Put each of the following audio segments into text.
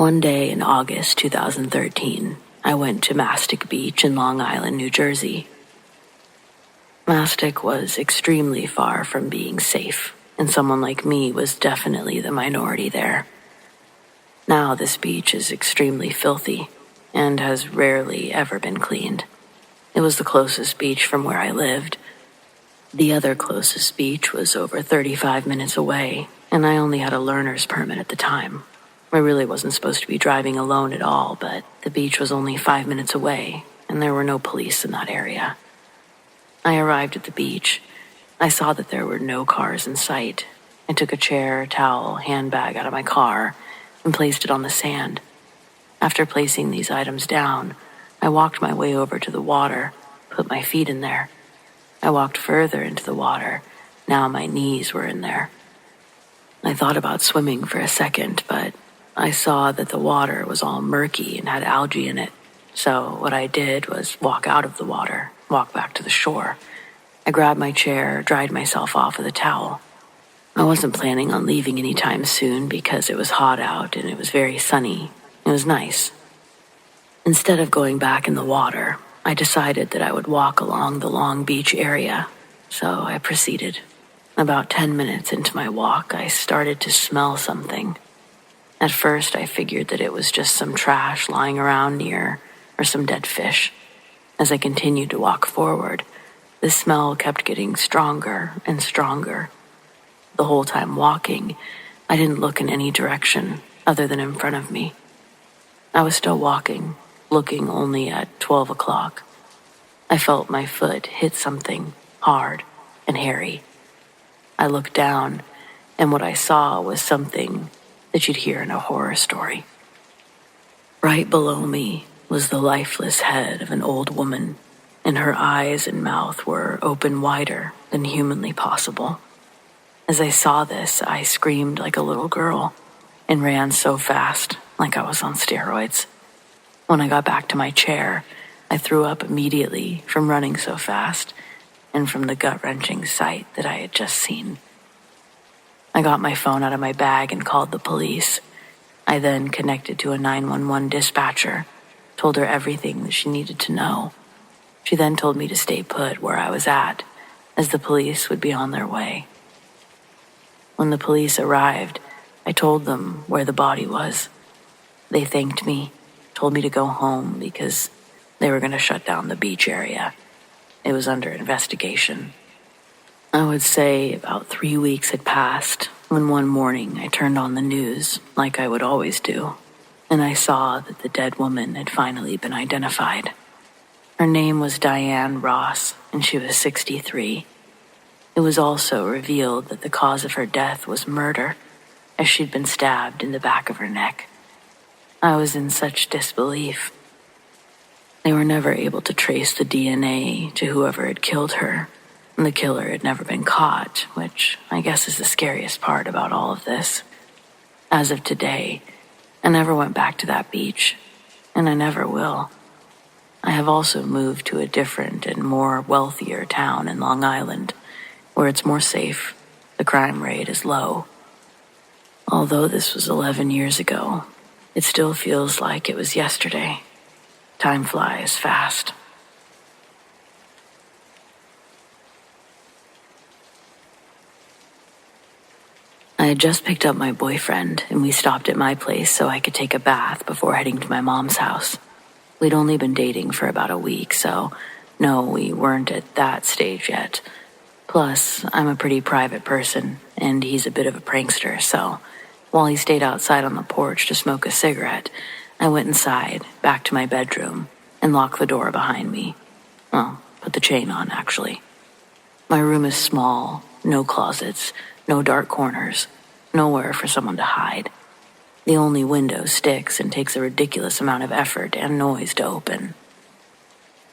One day in August 2013, I went to Mastic Beach in Long Island, New Jersey. Mastic was extremely far from being safe, and someone like me was definitely the minority there. Now this beach is extremely filthy and has rarely ever been cleaned. It was the closest beach from where I lived. The other closest beach was over 35 minutes away, and I only had a learner's permit at the time. I really wasn't supposed to be driving alone at all, but the beach was only 5 minutes away, and there were no police in that area. I arrived at the beach. I saw that there were no cars in sight. I took a chair, towel, handbag out of my car and placed it on the sand. After placing these items down, I walked my way over to the water, put my feet in there. I walked further into the water. Now my knees were in there. I thought about swimming for a second, but I saw that the water was all murky and had algae in it. So what I did was walk out of the water, walk back to the shore. I grabbed my chair, dried myself off with a towel. I wasn't planning on leaving anytime soon because it was hot out and it was very sunny. It was nice. Instead of going back in the water, I decided that I would walk along the Long Beach area. So I proceeded. About 10 minutes into my walk, I started to smell something. At first, I figured that it was just some trash lying around near, or some dead fish. As I continued to walk forward, the smell kept getting stronger and stronger. The whole time walking, I didn't look in any direction other than in front of me. I was still walking, looking only at 12 o'clock. I felt my foot hit something hard and hairy. I looked down, and what I saw was something that you'd hear in a horror story. Right below me was the lifeless head of an old woman, and her eyes and mouth were open wider than humanly possible. As I saw this, I screamed like a little girl and ran so fast, like I was on steroids. When I got back to my chair, I threw up immediately from running so fast and from the gut-wrenching sight that I had just seen. I got my phone out of my bag and called the police. I then connected to a 911 dispatcher, told her everything that she needed to know. She then told me to stay put where I was at, as the police would be on their way. When the police arrived, I told them where the body was. They thanked me, told me to go home because they were going to shut down the beach area. It was under investigation. I would say about 3 weeks had passed when one morning I turned on the news, like I would always do, and I saw that the dead woman had finally been identified. Her name was Diane Ross, and she was 63. It was also revealed that the cause of her death was murder, as she'd been stabbed in the back of her neck. I was in such disbelief. They were never able to trace the DNA to whoever had killed her. The killer had never been caught, which I guess is the scariest part about all of this. As of today, I never went back to that beach, and I never will. I have also moved to a different and more wealthier town in Long Island, where it's more safe, the crime rate is low. Although this was 11 years ago, it still feels like it was yesterday. Time flies fast. I had just picked up my boyfriend, and we stopped at my place so I could take a bath before heading to my mom's house. We'd only been dating for about a week, so no, we weren't at that stage yet. Plus, I'm a pretty private person, and he's a bit of a prankster, so while he stayed outside on the porch to smoke a cigarette, I went inside, back to my bedroom, and locked the door behind me. Well, put the chain on, actually. My room is small, no closets, no dark corners, nowhere for someone to hide. The only window sticks and takes a ridiculous amount of effort and noise to open.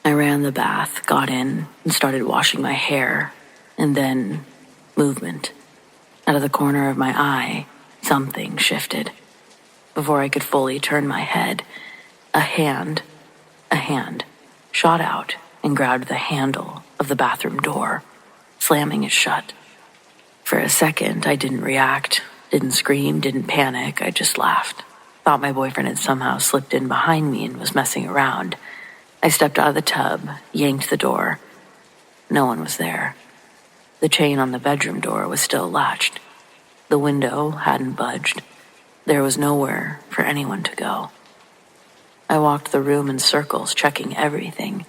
I ran the bath, got in, and started washing my hair, and then movement. Out of the corner of my eye, something shifted. Before I could fully turn my head, a hand, shot out and grabbed the handle of the bathroom door, slamming it shut. For a second, I didn't react, didn't scream, didn't panic, I just laughed. Thought my boyfriend had somehow slipped in behind me and was messing around. I stepped out of the tub, yanked the door. No one was there. The chain on the bedroom door was still latched. The window hadn't budged. There was nowhere for anyone to go. I walked the room in circles, checking everything.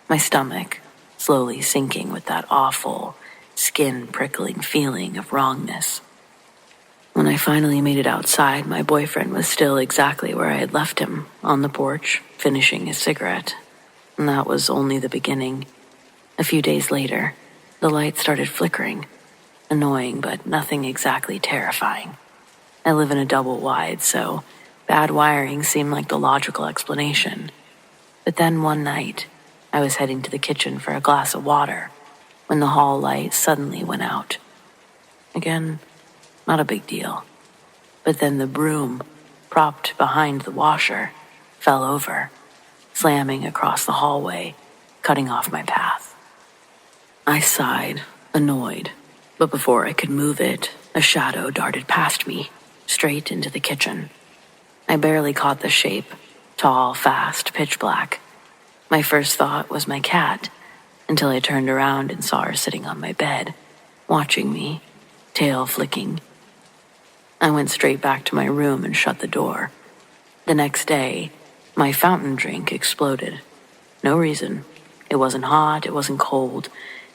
My stomach slowly sinking with that awful, skin-prickling feeling of wrongness. When I finally made it outside, my boyfriend was still exactly where I had left him, on the porch, finishing his cigarette. And that was only the beginning. A few days later, the light started flickering. Annoying, but nothing exactly terrifying. I live in a double wide, so bad wiring seemed like the logical explanation. But then one night, I was heading to the kitchen for a glass of water when the hall light suddenly went out. Again, not a big deal. But then the broom, propped behind the washer, fell over, slamming across the hallway, cutting off my path. I sighed, annoyed, but before I could move it, a shadow darted past me, straight into the kitchen. I barely caught the shape, tall, fast, pitch black. My first thought was my cat, until I turned around and saw her sitting on my bed, watching me, tail flicking. I went straight back to my room and shut the door. The next day, my fountain drink exploded. No reason. It wasn't hot, it wasn't cold,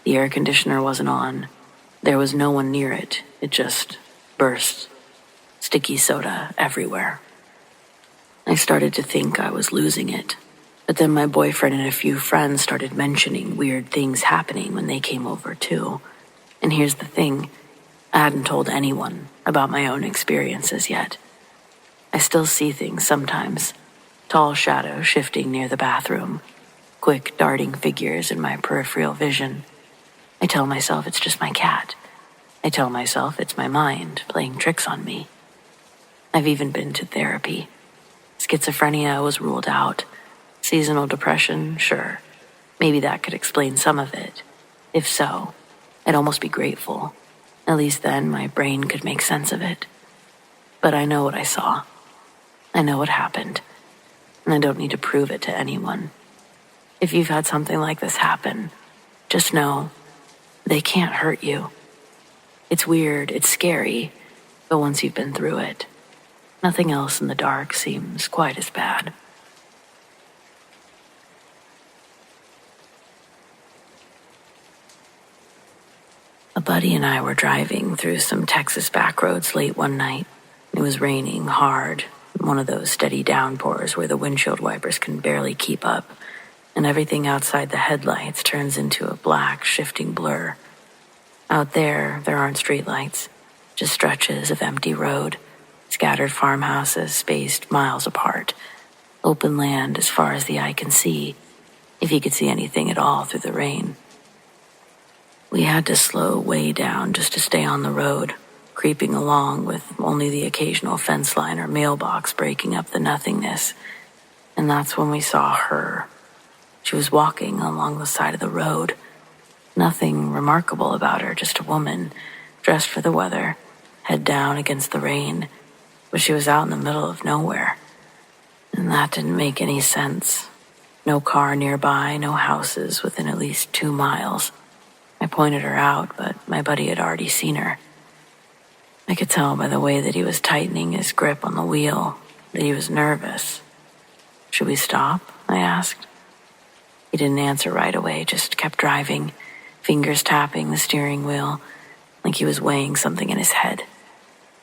the air conditioner wasn't on. There was no one near it. It just burst. Sticky soda everywhere. I started to think I was losing it. But then my boyfriend and a few friends started mentioning weird things happening when they came over too. And here's the thing. I hadn't told anyone about my own experiences yet. I still see things sometimes. Tall shadows shifting near the bathroom. Quick darting figures in my peripheral vision. I tell myself it's just my cat. I tell myself it's my mind playing tricks on me. I've even been to therapy. Schizophrenia was ruled out. Seasonal depression, sure. Maybe that could explain some of it. If so, I'd almost be grateful. At least then my brain could make sense of it. But I know what I saw. I know what happened. And I don't need to prove it to anyone. If you've had something like this happen, just know they can't hurt you. It's weird, it's scary, but once you've been through it, nothing else in the dark seems quite as bad. A buddy and I were driving through some Texas back roads late one night. It was raining hard, one of those steady downpours where the windshield wipers can barely keep up, and everything outside the headlights turns into a black, shifting blur. Out there aren't streetlights, just stretches of empty road, scattered farmhouses spaced miles apart, open land as far as the eye can see, if you could see anything at all through the rain. We had to slow way down just to stay on the road, creeping along with only the occasional fence line or mailbox breaking up the nothingness. And that's when we saw her. She was walking along the side of the road. Nothing remarkable about her, just a woman, dressed for the weather, head down against the rain, but she was out in the middle of nowhere. And that didn't make any sense. No car nearby, no houses within at least 2 miles. I pointed her out, but my buddy had already seen her. I could tell by the way that he was tightening his grip on the wheel that he was nervous. "Should we stop?" I asked. He didn't answer right away, just kept driving, fingers tapping the steering wheel, like he was weighing something in his head.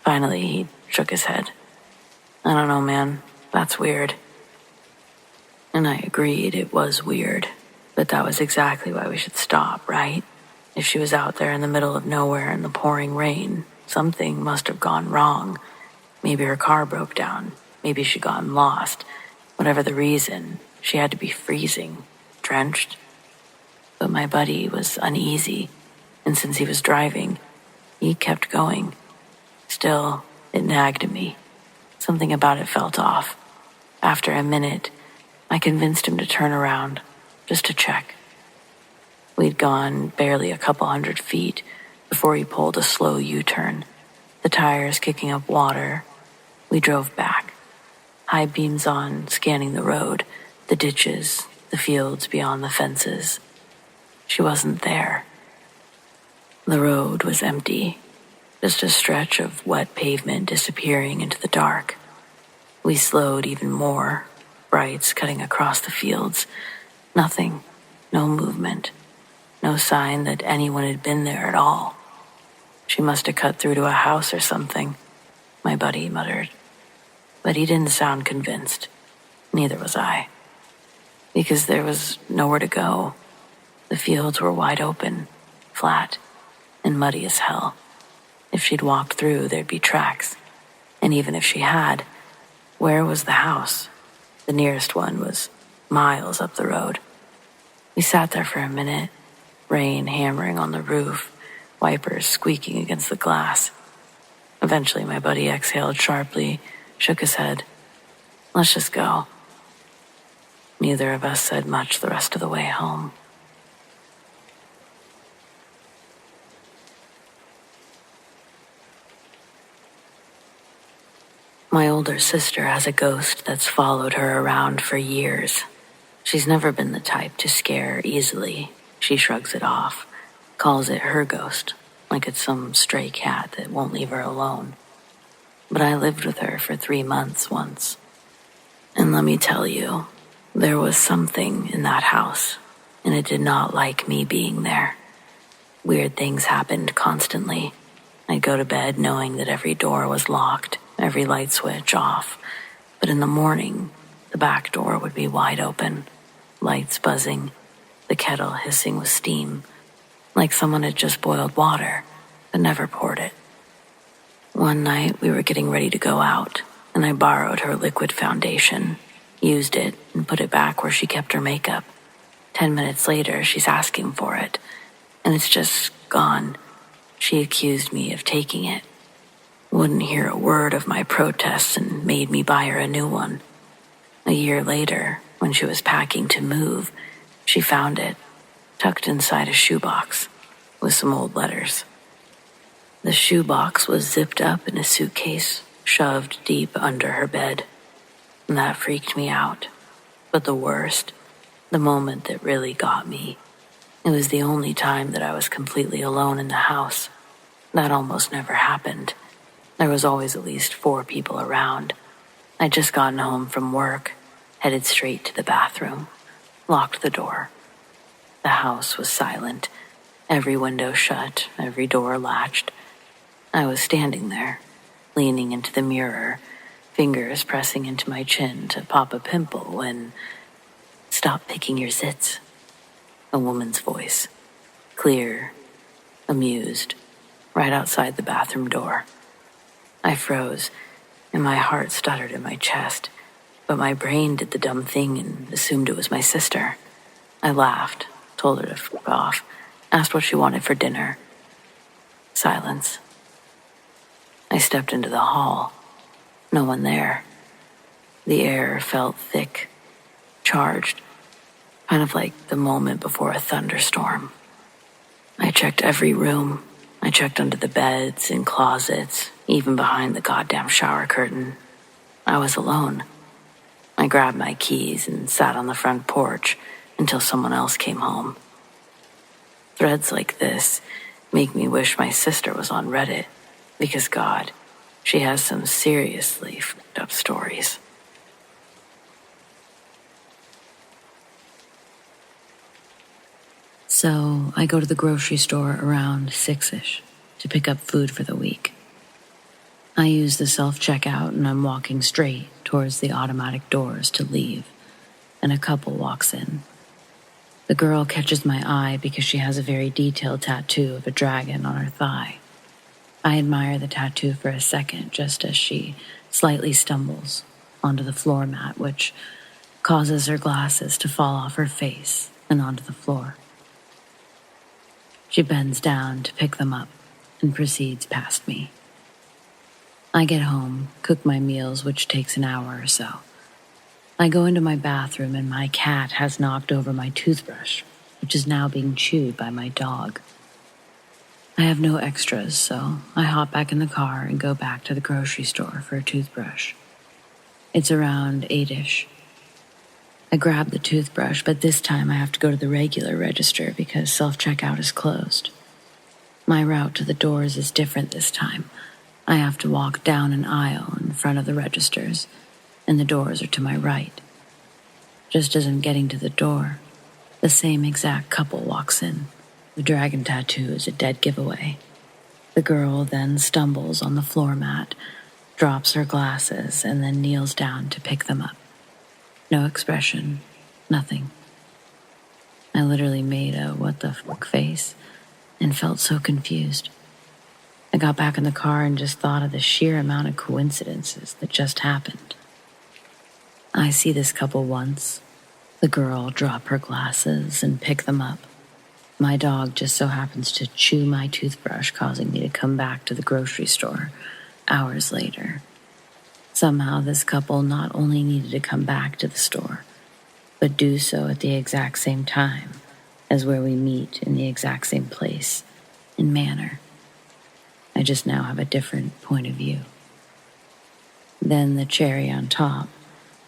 Finally, he shook his head. "I don't know, man. That's weird." And I agreed it was weird, but that was exactly why we should stop, right? If she was out there in the middle of nowhere in the pouring rain, something must have gone wrong. Maybe her car broke down. Maybe she'd gotten lost. Whatever the reason, she had to be freezing, drenched. But my buddy was uneasy, and since he was driving, he kept going. Still, it nagged at me. Something about it felt off. After a minute, I convinced him to turn around, just to check. We'd gone barely a couple 100 feet before he pulled a slow U-turn, the tires kicking up water. We drove back. high beams on, scanning the road, the ditches, the fields beyond the fences. She wasn't there. The road was empty, just a stretch of wet pavement disappearing into the dark. We slowed even more, brights cutting across the fields. Nothing, no movement, no sign that anyone had been there at all. She must have cut through to a house or something, my buddy muttered. But he didn't sound convinced. Neither was I. Because there was nowhere to go. The fields were wide open, flat, and muddy as hell. If she'd walked through, there'd be tracks. And even if she had, where was the house? The nearest one was miles up the road. We sat there for a minute, rain hammering on the roof, wipers squeaking against the glass. Eventually, my buddy exhaled sharply, shook his head. Let's just go. Neither of us said much the rest of the way home. My older sister has a ghost that's followed her around for years. She's never been the type to scare easily. She shrugs it off, calls it her ghost, like it's some stray cat that won't leave her alone. But I lived with her for 3 months once. And let me tell you, there was something in that house, and it did not like me being there. Weird things happened constantly. I'd go to bed knowing that every door was locked, every light switch off. But in the morning, the back door would be wide open, lights buzzing, the kettle hissing with steam, like someone had just boiled water, but never poured it. One night, we were getting ready to go out, and I borrowed her liquid foundation, used it, and put it back where she kept her makeup. 10 minutes later, she's asking for it, and it's just gone. She accused me of taking it. Wouldn't hear a word of my protests and made me buy her a new one. A year later, when she was packing to move, she found it, tucked inside a shoebox, with some old letters. The shoebox was zipped up in a suitcase, shoved deep under her bed. And that freaked me out. But the worst, the moment that really got me, it was the only time that I was completely alone in the house. That almost never happened. There was always at least 4 people around. I'd just gotten home from work, headed straight to the bathroom, locked the door. The house was silent, every window shut, every door latched. I was standing there, leaning into the mirror, fingers pressing into my chin to pop a pimple when... Stop picking your zits. A woman's voice, clear, amused, right outside the bathroom door. I froze, and my heart stuttered in my chest, but my brain did the dumb thing and assumed it was my sister. I laughed, told her to fuck off, asked what she wanted for dinner. Silence. I stepped into the hall. No one there. The air felt thick, charged, kind of like the moment before a thunderstorm. I checked every room. I checked under the beds, in closets, even behind the goddamn shower curtain. I was alone. I grabbed my keys and sat on the front porch until someone else came home. Threads like this make me wish my sister was on Reddit, because God, she has some seriously fucked up stories. So I go to the grocery store around 6-ish to pick up food for the week. I use the self-checkout and I'm walking straight towards the automatic doors to leave, and a couple walks in. The girl catches my eye because she has a very detailed tattoo of a dragon on her thigh. I admire the tattoo for a second just as she slightly stumbles onto the floor mat, which causes her glasses to fall off her face and onto the floor. She bends down to pick them up and proceeds past me. I get home, cook my meals, which takes an hour or so. I go into my bathroom and my cat has knocked over my toothbrush, which is now being chewed by my dog. I have no extras, so I hop back in the car and go back to the grocery store for a toothbrush. It's around 8-ish. I grab the toothbrush, but this time I have to go to the regular register because self-checkout is closed. My route to the doors is different this time. I have to walk down an aisle in front of the registers, and the doors are to my right. Just as I'm getting to the door, the same exact couple walks in. The dragon tattoo is a dead giveaway. The girl then stumbles on the floor mat, drops her glasses, and then kneels down to pick them up. No expression, nothing. I literally made a what the fuck face and felt so confused. I got back in the car and just thought of the sheer amount of coincidences that just happened. I see this couple once. The girl drop her glasses and pick them up. My dog just so happens to chew my toothbrush, causing me to come back to the grocery store hours later. Somehow this couple not only needed to come back to the store, but do so at the exact same time as where we meet in the exact same place and manner. I just now have a different point of view. Then the cherry on top,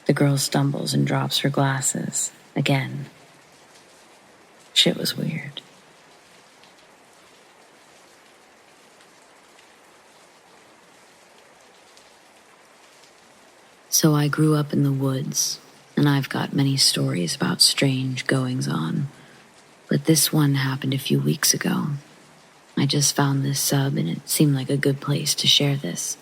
the girl stumbles and drops her glasses again. Shit was weird. So I grew up in the woods, and I've got many stories about strange goings-on. But this one happened a few weeks ago. I just found this sub, and it seemed like a good place to share this.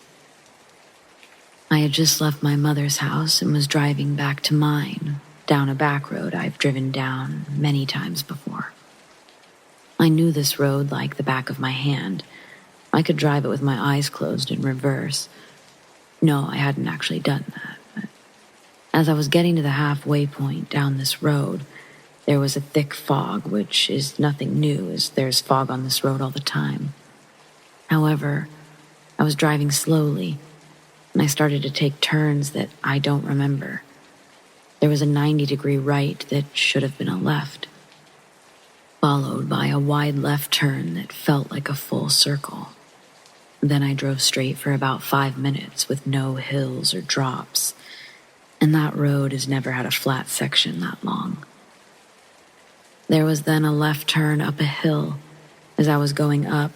I had just left my mother's house and was driving back to mine, down a back road I've driven down many times before. I knew this road like the back of my hand. I could drive it with my eyes closed in reverse. No, I hadn't actually done that. But as I was getting to the halfway point down this road, there was a thick fog, which is nothing new, as there's fog on this road all the time. However, I was driving slowly, and I started to take turns that I don't remember. There was a 90-degree right that should have been a left, followed by a wide left turn that felt like a full circle. Then I drove straight for about 5 minutes with no hills or drops, and that road has never had a flat section that long. There was then a left turn up a hill. As I was going up,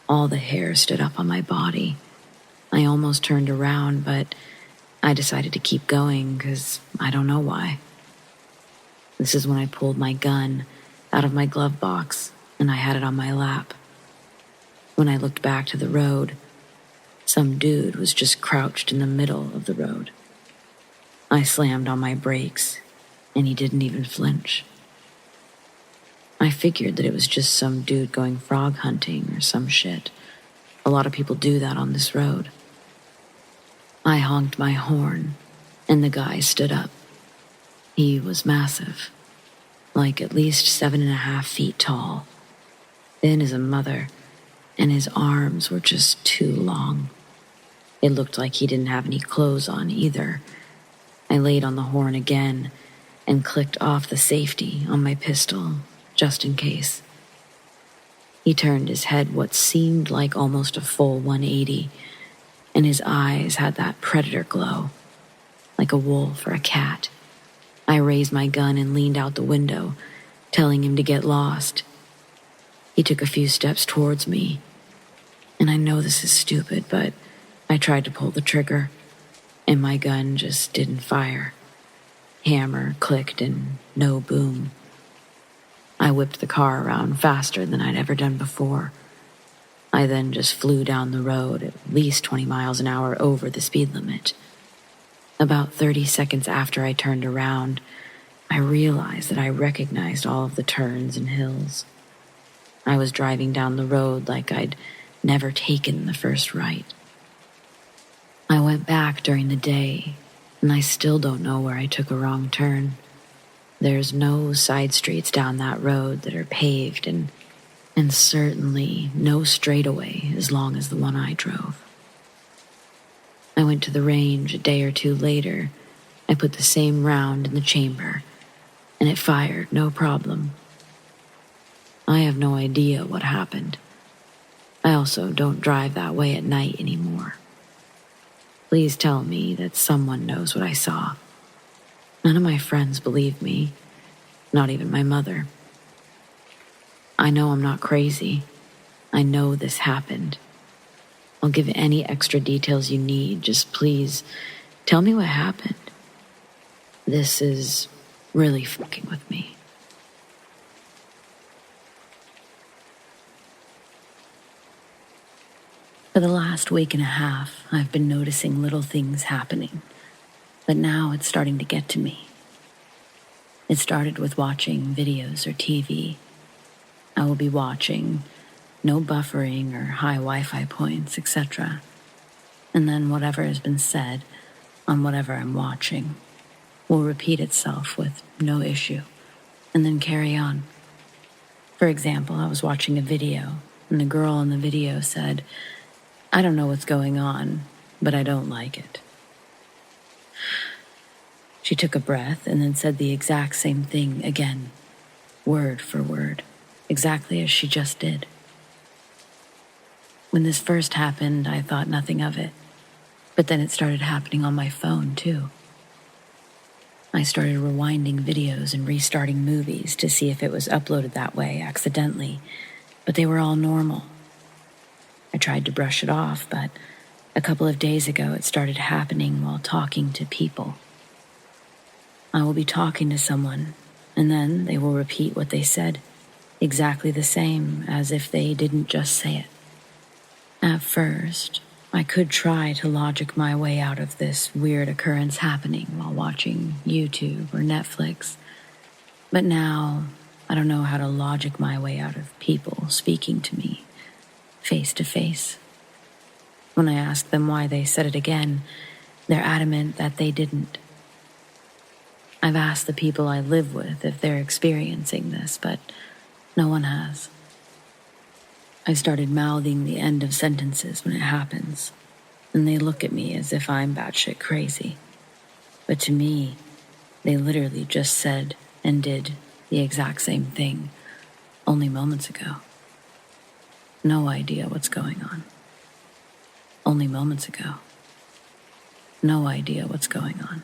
all the hair stood up on my body. I almost turned around, but I decided to keep going because I don't know why. This is when I pulled my gun out of my glove box, and I had it on my lap. When I looked back to the road, some dude was just crouched in the middle of the road. I slammed on my brakes, and he didn't even flinch. I figured that it was just some dude going frog hunting or some shit. A lot of people do that on this road. I honked my horn, and the guy stood up. He was massive, like at least 7.5 feet tall, thin as a mother, and his arms were just too long. It looked like he didn't have any clothes on either. I laid on the horn again and clicked off the safety on my pistol, just in case. He turned his head what seemed like almost a full 180, and his eyes had that predator glow, like a wolf or a cat. I raised my gun and leaned out the window, telling him to get lost. He took a few steps towards me, and I know this is stupid, but I tried to pull the trigger, and my gun just didn't fire. Hammer clicked and no boom. I whipped the car around faster than I'd ever done before. I then just flew down the road at least 20 miles an hour over the speed limit. About 30 seconds after I turned around, I realized that I recognized all of the turns and hills. I was driving down the road like I'd never taken the first right. I went back during the day, and I still don't know where I took a wrong turn. There's no side streets down that road that are paved, and certainly no straightaway as long as the one I drove. I went to the range a day or two later. I put the same round in the chamber, and it fired no problem. I have no idea what happened. I also don't drive that way at night anymore. Please tell me that someone knows what I saw. None of my friends believe me, not even my mother. I know I'm not crazy. I know this happened. I'll give any extra details you need. Just please tell me what happened. This is really fucking with me. For the last week and a half, I've been noticing little things happening, but now it's starting to get to me. It started with watching videos or TV. I will be watching, no buffering or high Wi-Fi points, etc. And then whatever has been said on whatever I'm watching will repeat itself with no issue, and then carry on. For example, I was watching a video, and the girl in the video said, "I don't know what's going on, but I don't like it." She took a breath and then said the exact same thing again, word for word, exactly as she just did. When this first happened, I thought nothing of it, but then it started happening on my phone too. I started rewinding videos and restarting movies to see if it was uploaded that way accidentally, but they were all normal. I tried to brush it off, but a couple of days ago it started happening while talking to people. I will be talking to someone, and then they will repeat what they said, exactly the same as if they didn't just say it. At first, I could try to logic my way out of this weird occurrence happening while watching YouTube or Netflix, but now I don't know how to logic my way out of people speaking to me face to face. When I ask them why they said it again, they're adamant that they didn't. I've asked the people I live with if they're experiencing this, but no one has. I started mouthing the end of sentences when it happens, and they look at me as if I'm batshit crazy. But to me, they literally just said and did the exact same thing only moments ago. No idea what's going on. Only moments ago. No idea what's going on.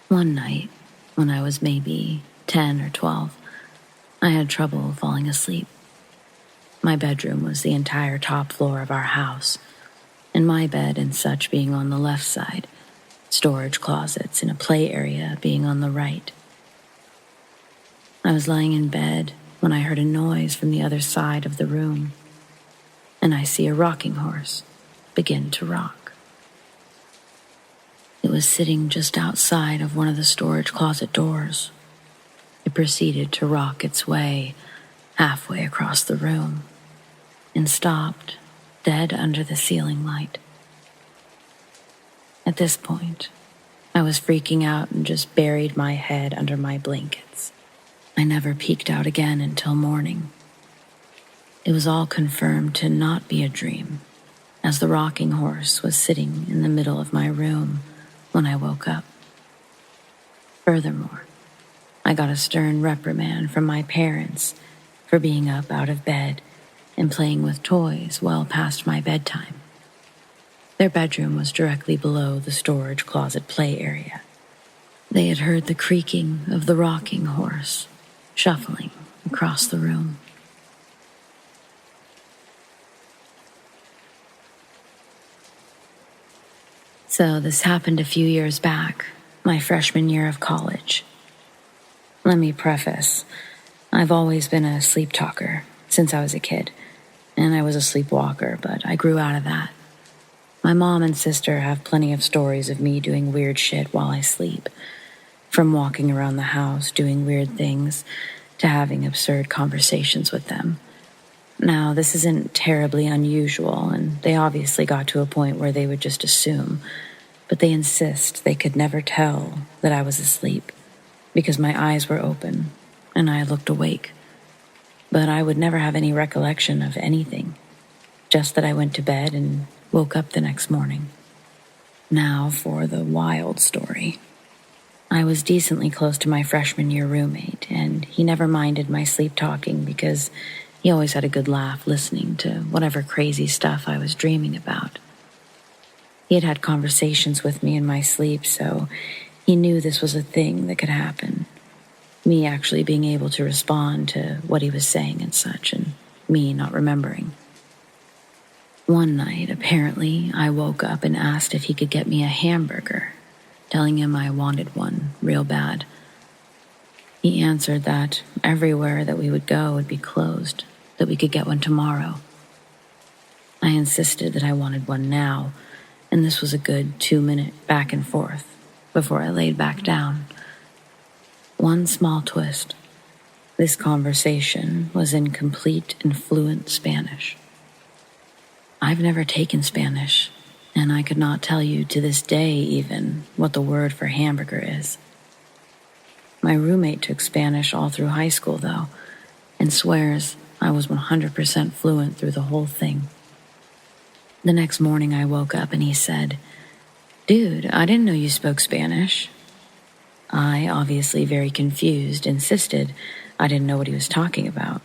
One night, when I was maybe 10 or 12, I had trouble falling asleep. My bedroom was the entire top floor of our house, and my bed and such being on the left side, storage closets and a play area being on the right. I was lying in bed when I heard a noise from the other side of the room, and I see a rocking horse begin to rock. It was sitting just outside of one of the storage closet doors. It proceeded to rock its way halfway across the room and stopped dead under the ceiling light. At this point, I was freaking out and just buried my head under my blankets. I never peeked out again until morning. It was all confirmed to not be a dream, as the rocking horse was sitting in the middle of my room when I woke up. Furthermore, I got a stern reprimand from my parents for being up out of bed and playing with toys well past my bedtime. Their bedroom was directly below the storage closet play area. They had heard the creaking of the rocking horse shuffling across the room. So this happened a few years back, my freshman year of college. Let me preface, I've always been a sleep talker since I was a kid, and I was a sleepwalker, but I grew out of that. My mom and sister have plenty of stories of me doing weird shit while I sleep, from walking around the house doing weird things to having absurd conversations with them. Now, this isn't terribly unusual, and they obviously got to a point where they would just assume, but they insist they could never tell that I was asleep because my eyes were open and I looked awake. But I would never have any recollection of anything, just that I went to bed and woke up the next morning. Now for the wild story. I was decently close to my freshman year roommate, and he never minded my sleep talking because He always had a good laugh listening to whatever crazy stuff I was dreaming about. He had had conversations with me in my sleep, so he knew this was a thing that could happen. Me actually being able to respond to what he was saying and such, and me not remembering. One night, apparently, I woke up and asked if he could get me a hamburger, telling him I wanted one real bad. He answered that everywhere that we would go would be closed, that we could get one tomorrow. I insisted that I wanted one now, and this was a good 2-minute back and forth before I laid back down. One small twist. This conversation was in complete and fluent Spanish. I've never taken Spanish, and I could not tell you to this day even what the word for hamburger is. My roommate took Spanish all through high school, though, and swears I was 100% fluent through the whole thing. The next morning I woke up and he said, "Dude, I didn't know you spoke Spanish." I, obviously very confused, insisted I didn't know what he was talking about.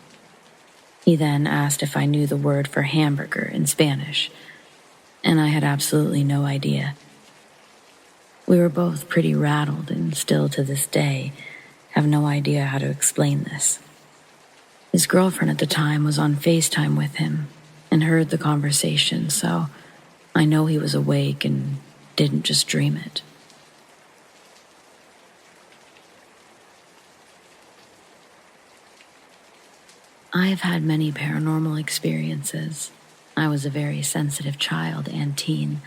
He then asked if I knew the word for hamburger in Spanish, and I had absolutely no idea. We were both pretty rattled and still to this day have no idea how to explain this. His girlfriend at the time was on FaceTime with him and heard the conversation, so I know he was awake and didn't just dream it. I have had many paranormal experiences. I was a very sensitive child and teen.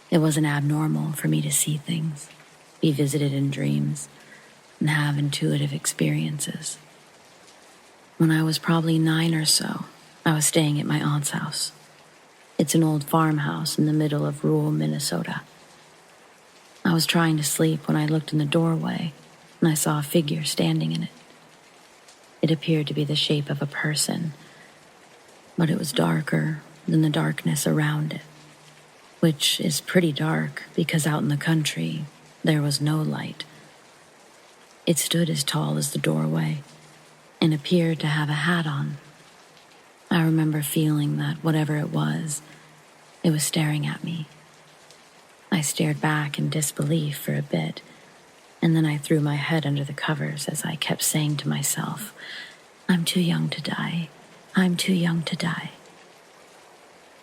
It wasn't abnormal for me to see things, be visited in dreams, and have intuitive experiences. When I was probably 9 or so, I was staying at my aunt's house. It's an old farmhouse in the middle of rural Minnesota. I was trying to sleep when I looked in the doorway, and I saw a figure standing in it. It appeared to be the shape of a person, but it was darker than the darkness around it, which is pretty dark because out in the country, there was no light. It stood as tall as the doorway and appeared to have a hat on. I remember feeling that whatever it was staring at me. I stared back in disbelief for a bit, and then I threw my head under the covers as I kept saying to myself, "I'm too young to die. I'm too young to die."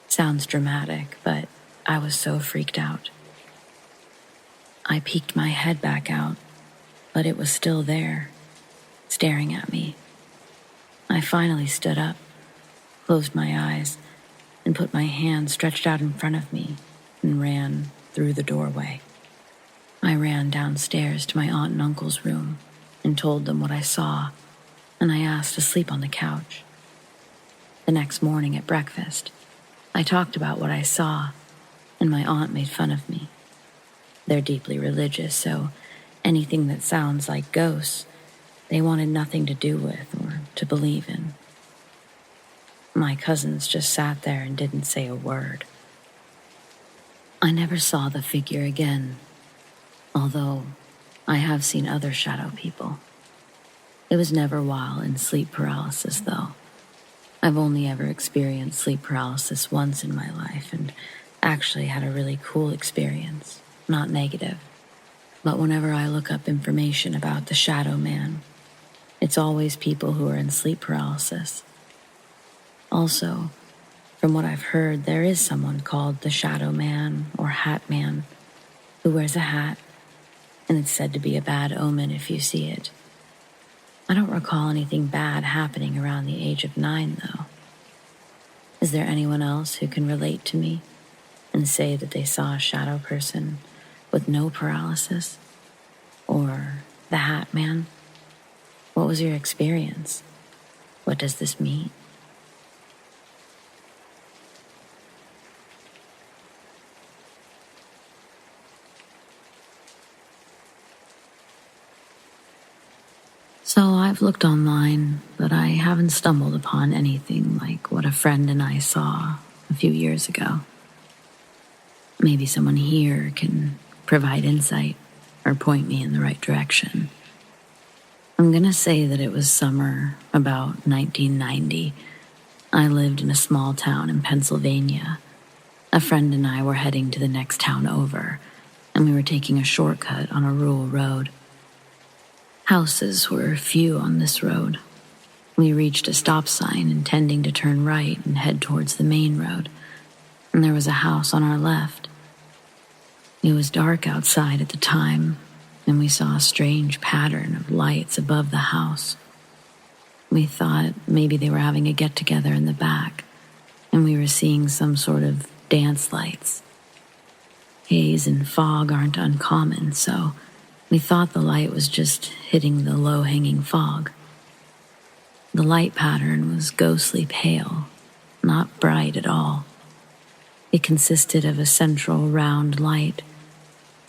Sounds dramatic, but I was so freaked out. I peeked my head back out, but it was still there, staring at me. I finally stood up, closed my eyes, and put my hand stretched out in front of me and ran through the doorway. I ran downstairs to my aunt and uncle's room and told them what I saw, and I asked to sleep on the couch. The next morning at breakfast, I talked about what I saw, and my aunt made fun of me. They're deeply religious, so anything that sounds like ghosts, they wanted nothing to do with or to believe in. My cousins just sat there and didn't say a word. I never saw the figure again, although I have seen other shadow people. It was never while in sleep paralysis, though. I've only ever experienced sleep paralysis once in my life and actually had a really cool experience, not negative. But whenever I look up information about the shadow man, it's always people who are in sleep paralysis. Also, from what I've heard, there is someone called the Shadow Man or Hat Man who wears a hat, and it's said to be a bad omen if you see it. I don't recall anything bad happening around the age of 9, though. Is there anyone else who can relate to me and say that they saw a shadow person with no paralysis? Or the Hat Man? What was your experience? What does this mean? So I've looked online, but I haven't stumbled upon anything like what a friend and I saw a few years ago. Maybe someone here can provide insight or point me in the right direction. I'm gonna say that it was summer about 1990 I lived in a small town in Pennsylvania. A friend and I were heading to the next town over, and we were taking a shortcut on a rural road. Houses were few on this road. We reached a stop sign intending to turn right and head towards the main road, and there was a house on our left. It was dark outside at the time, and we saw a strange pattern of lights above the house. We thought maybe they were having a get-together in the back, and we were seeing some sort of dance lights. Haze and fog aren't uncommon, so we thought the light was just hitting the low-hanging fog. The light pattern was ghostly pale, not bright at all. It consisted of a central round light,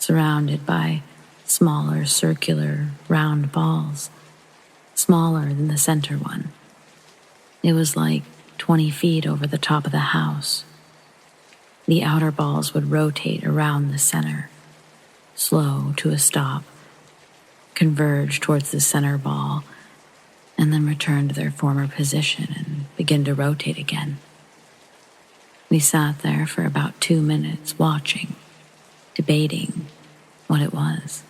surrounded by smaller circular round balls, smaller than the center one. It was like 20 feet over the top of the house. The outer balls would rotate around the center, slow to a stop, converge towards the center ball, and then return to their former position and begin to rotate again. We sat there for about 2 minutes watching, debating what it was.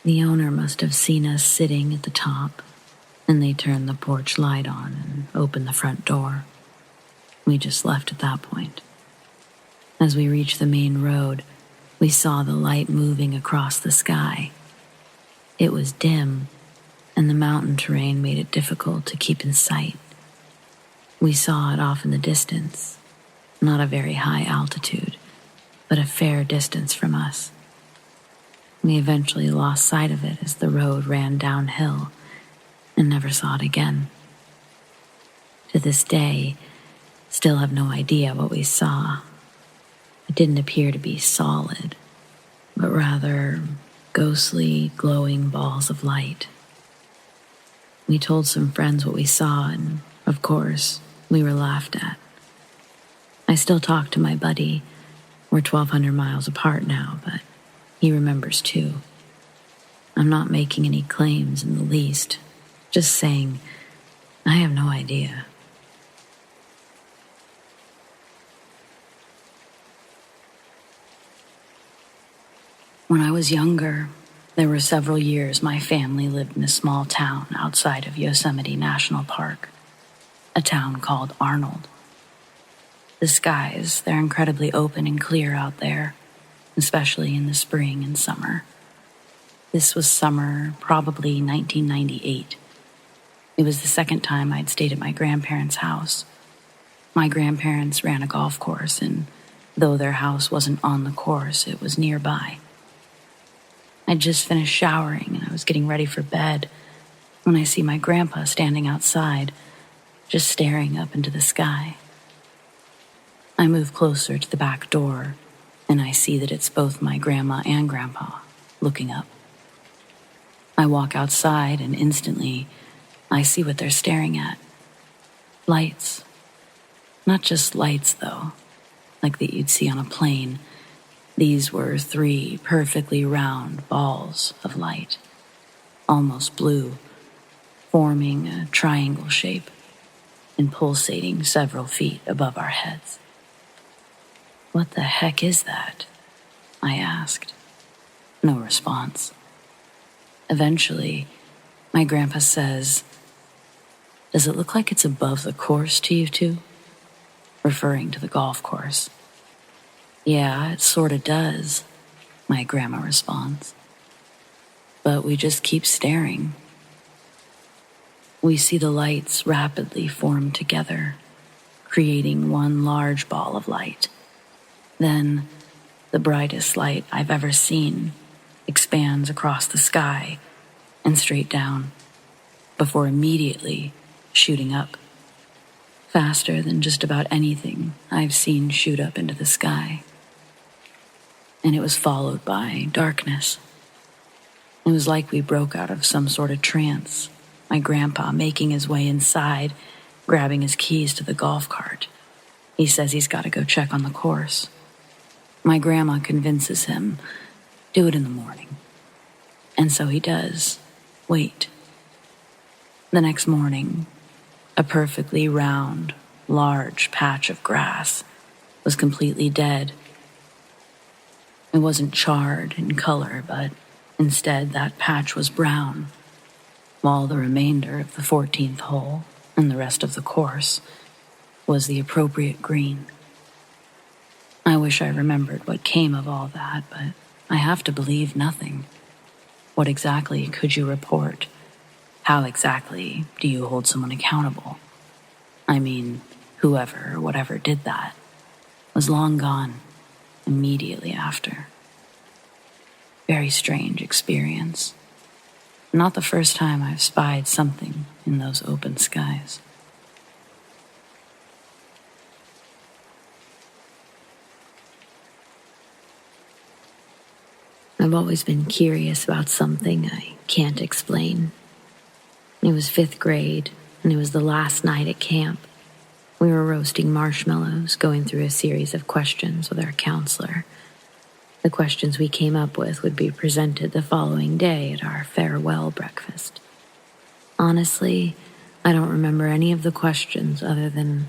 The owner must have seen us sitting at the top, and they turned the porch light on and opened the front door. We just left at that point. As we reached the main road, we saw the light moving across the sky. It was dim, and the mountain terrain made it difficult to keep in sight. We saw it off in the distance, not a very high altitude, but a fair distance from us. We eventually lost sight of it as the road ran downhill and never saw it again. To this day, still have no idea what we saw. It didn't appear to be solid, but rather ghostly, glowing balls of light. We told some friends what we saw, and, of course, we were laughed at. I still talk to my buddy. We're 1,200 miles apart now, but he remembers too. I'm not making any claims in the least, just saying I have no idea. When I was younger, there were several years my family lived in a small town outside of Yosemite National Park, a town called Arnold. The skies, they're incredibly open and clear out there, especially in the spring and summer. This was summer, probably 1998. It was the second time I'd stayed at my grandparents' house. My grandparents ran a golf course, and though their house wasn't on the course, it was nearby. I'd just finished showering and I was getting ready for bed when I see my grandpa standing outside, just staring up into the sky. I move closer to the back door and I see that it's both my grandma and grandpa looking up. I walk outside and instantly I see what they're staring at. Lights. Not just lights though, like that you'd see on a plane. These were 3 perfectly round balls of light, almost blue, forming a triangle shape and pulsating several feet above our heads. "What the heck is that?" I asked. No response. Eventually, my grandpa says, "Does it look like it's above the course to you two?" Referring to the golf course. "Yeah, it sorta does," my grandma responds. But we just keep staring. We see the lights rapidly form together, creating one large ball of light. Then, the brightest light I've ever seen expands across the sky and straight down, before immediately shooting up, faster than just about anything I've seen shoot up into the sky. And it was followed by darkness. It was like we broke out of some sort of trance, my grandpa making his way inside, grabbing his keys to the golf cart. He says he's got to go check on the course. My grandma convinces him, "Do it in the morning." And so he does. Wait. The next morning, A perfectly round, large patch of grass was completely dead. It wasn't charred in color, but instead that patch was brown, while the remainder of the 14th hole and the rest of the course was the appropriate green. I wish I remembered what came of all that, but I have to believe nothing. What exactly could you report? How exactly do you hold someone accountable? I mean, whoever or whatever did that was long gone immediately after. Very strange experience. Not the first time I've spied something in those open skies. I've always been curious about something I can't explain. It was 5th grade, and it was the last night at camp. We were roasting marshmallows, going through a series of questions with our counselor. The questions we came up with would be presented the following day at our farewell breakfast. Honestly, I don't remember any of the questions other than,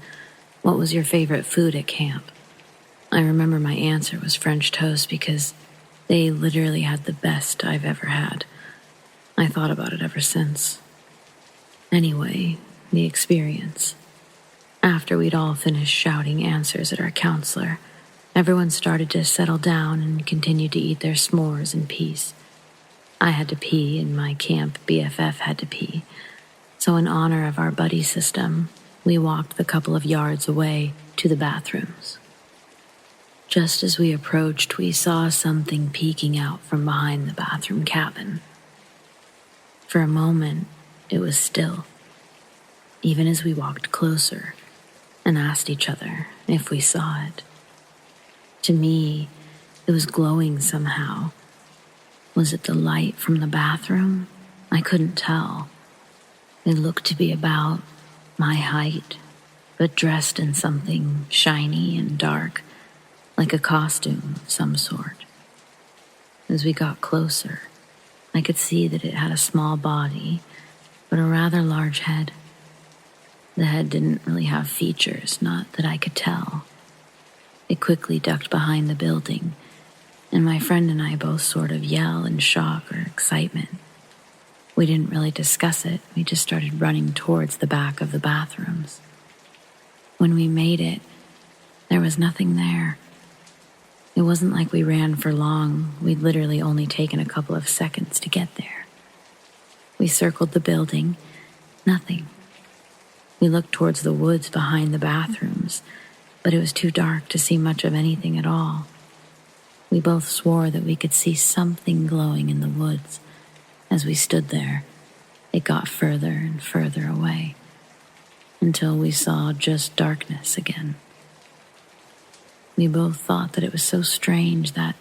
what was your favorite food at camp? I remember my answer was French toast because they literally had the best I've ever had. I thought about it ever since. Anyway, the experience. After we'd all finished shouting answers at our counselor, everyone started to settle down and continued to eat their s'mores in peace. I had to pee and my camp BFF had to pee. So in honor of our buddy system, we walked the couple of yards away to the bathrooms. Just as we approached, we saw something peeking out from behind the bathroom cabin. For a moment, it was still, even as we walked closer and asked each other if we saw it. To me, it was glowing somehow. Was it the light from the bathroom? I couldn't tell. It looked to be about my height, but dressed in something shiny and dark, like a costume of some sort. As we got closer, I could see that it had a small body, but a rather large head. The head didn't really have features, not that I could tell. It quickly ducked behind the building, and my friend and I both sort of yell in shock or excitement. We didn't really discuss it, we just started running towards the back of the bathrooms. When we made it, there was nothing there. It wasn't like we ran for long. We'd literally only taken a couple of seconds to get there. We circled the building. Nothing. We looked towards the woods behind the bathrooms, but it was too dark to see much of anything at all. We both swore that we could see something glowing in the woods. As we stood there, it got further and further away, until we saw just darkness again. We both thought that it was so strange that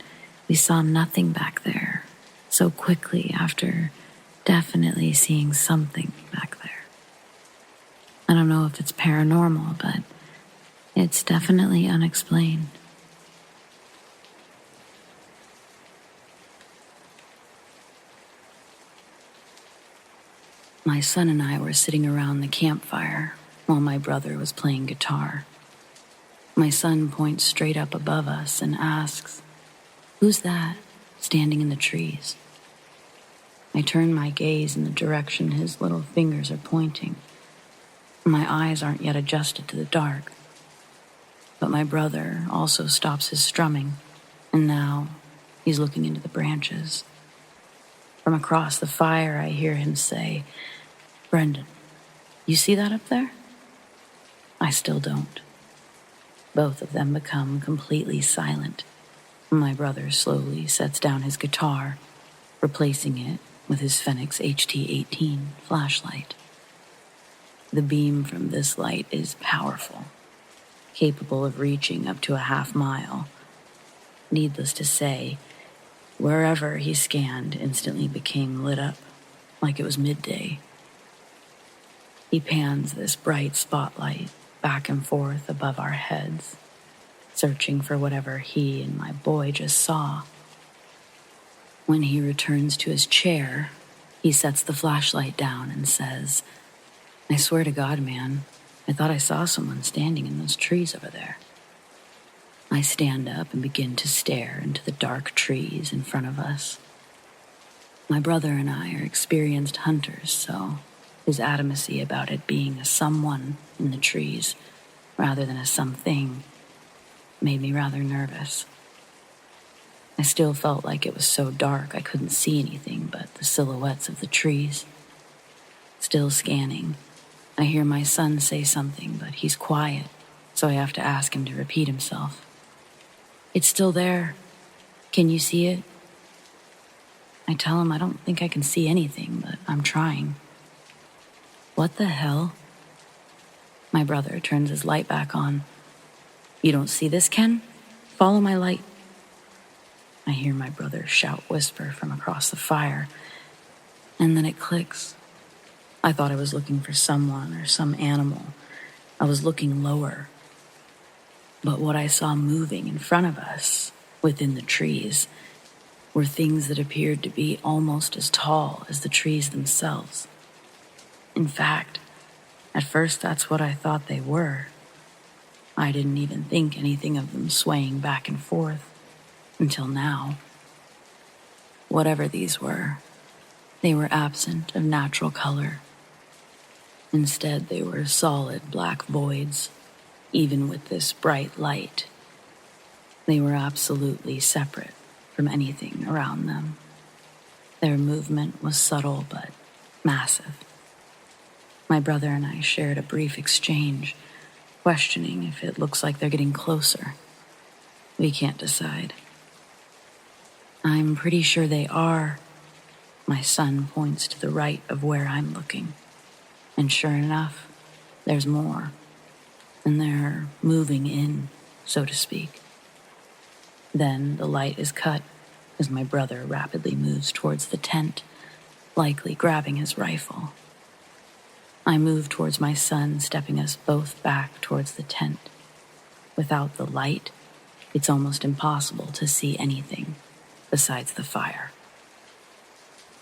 we saw nothing back there so quickly after definitely seeing something back there. I don't know if it's paranormal, but it's definitely unexplained. My son and I were sitting around the campfire while my brother was playing guitar. My son points straight up above us and asks, "Who's that, standing in the trees?" I turn my gaze in the direction his little fingers are pointing. My eyes aren't yet adjusted to the dark. But my brother also stops his strumming, and now he's looking into the branches. From across the fire, I hear him say, "Brendan, you see that up there?" I still don't. Both of them become completely silent. My brother slowly sets down his guitar, replacing it with his Fenix HT-18 flashlight. The beam from this light is powerful, capable of reaching up to a half-mile. Needless to say, wherever he scanned instantly became lit up, like it was midday. He pans this bright spotlight back and forth above our heads, searching for whatever he and my boy just saw. When he returns to his chair, he sets the flashlight down and says, I swear to God, man, I thought I saw someone standing in those trees over there. I stand up and begin to stare into the dark trees in front of us. My brother and I are experienced hunters, so his adamancy about it being a someone in the trees rather than a something made me rather nervous. I still felt like it was so dark I couldn't see anything but the silhouettes of the trees. Still scanning, I hear my son say something, but he's quiet, so I have to ask him to repeat himself. It's still there. Can you see it? I tell him I don't think I can see anything, but I'm trying. What the hell? My brother turns his light back on. You don't see this, Ken? Follow my light. I hear my brother shout whisper from across the fire, and then it clicks. I thought I was looking for someone or some animal. I was looking lower. But what I saw moving in front of us, within the trees, were things that appeared to be almost as tall as the trees themselves. In fact, at first that's what I thought they were. I didn't even think anything of them swaying back and forth until now. Whatever these were, they were absent of natural color. Instead, they were solid black voids, even with this bright light. They were absolutely separate from anything around them. Their movement was subtle but massive. My brother and I shared a brief exchange, questioning if it looks like they're getting closer. We can't decide. I'm pretty sure they are. My son points to the right of where I'm looking. And sure enough, there's more. And they're moving in, so to speak. Then the light is cut as my brother rapidly moves towards the tent, likely grabbing his rifle. I move towards my son, stepping us both back towards the tent. Without the light, it's almost impossible to see anything besides the fire.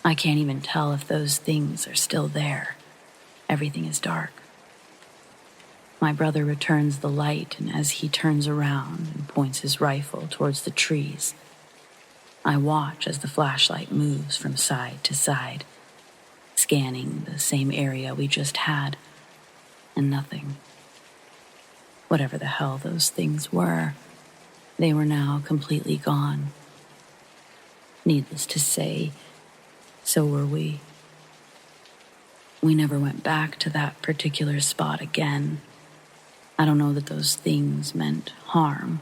I can't even tell if those things are still there. Everything is dark. My brother returns the light, and as he turns around and points his rifle towards the trees, I watch as the flashlight moves from side to side, scanning the same area we just had, and nothing. Whatever the hell those things were, they were now completely gone. Needless to say, so were we. We never went back to that particular spot again. I don't know that those things meant harm,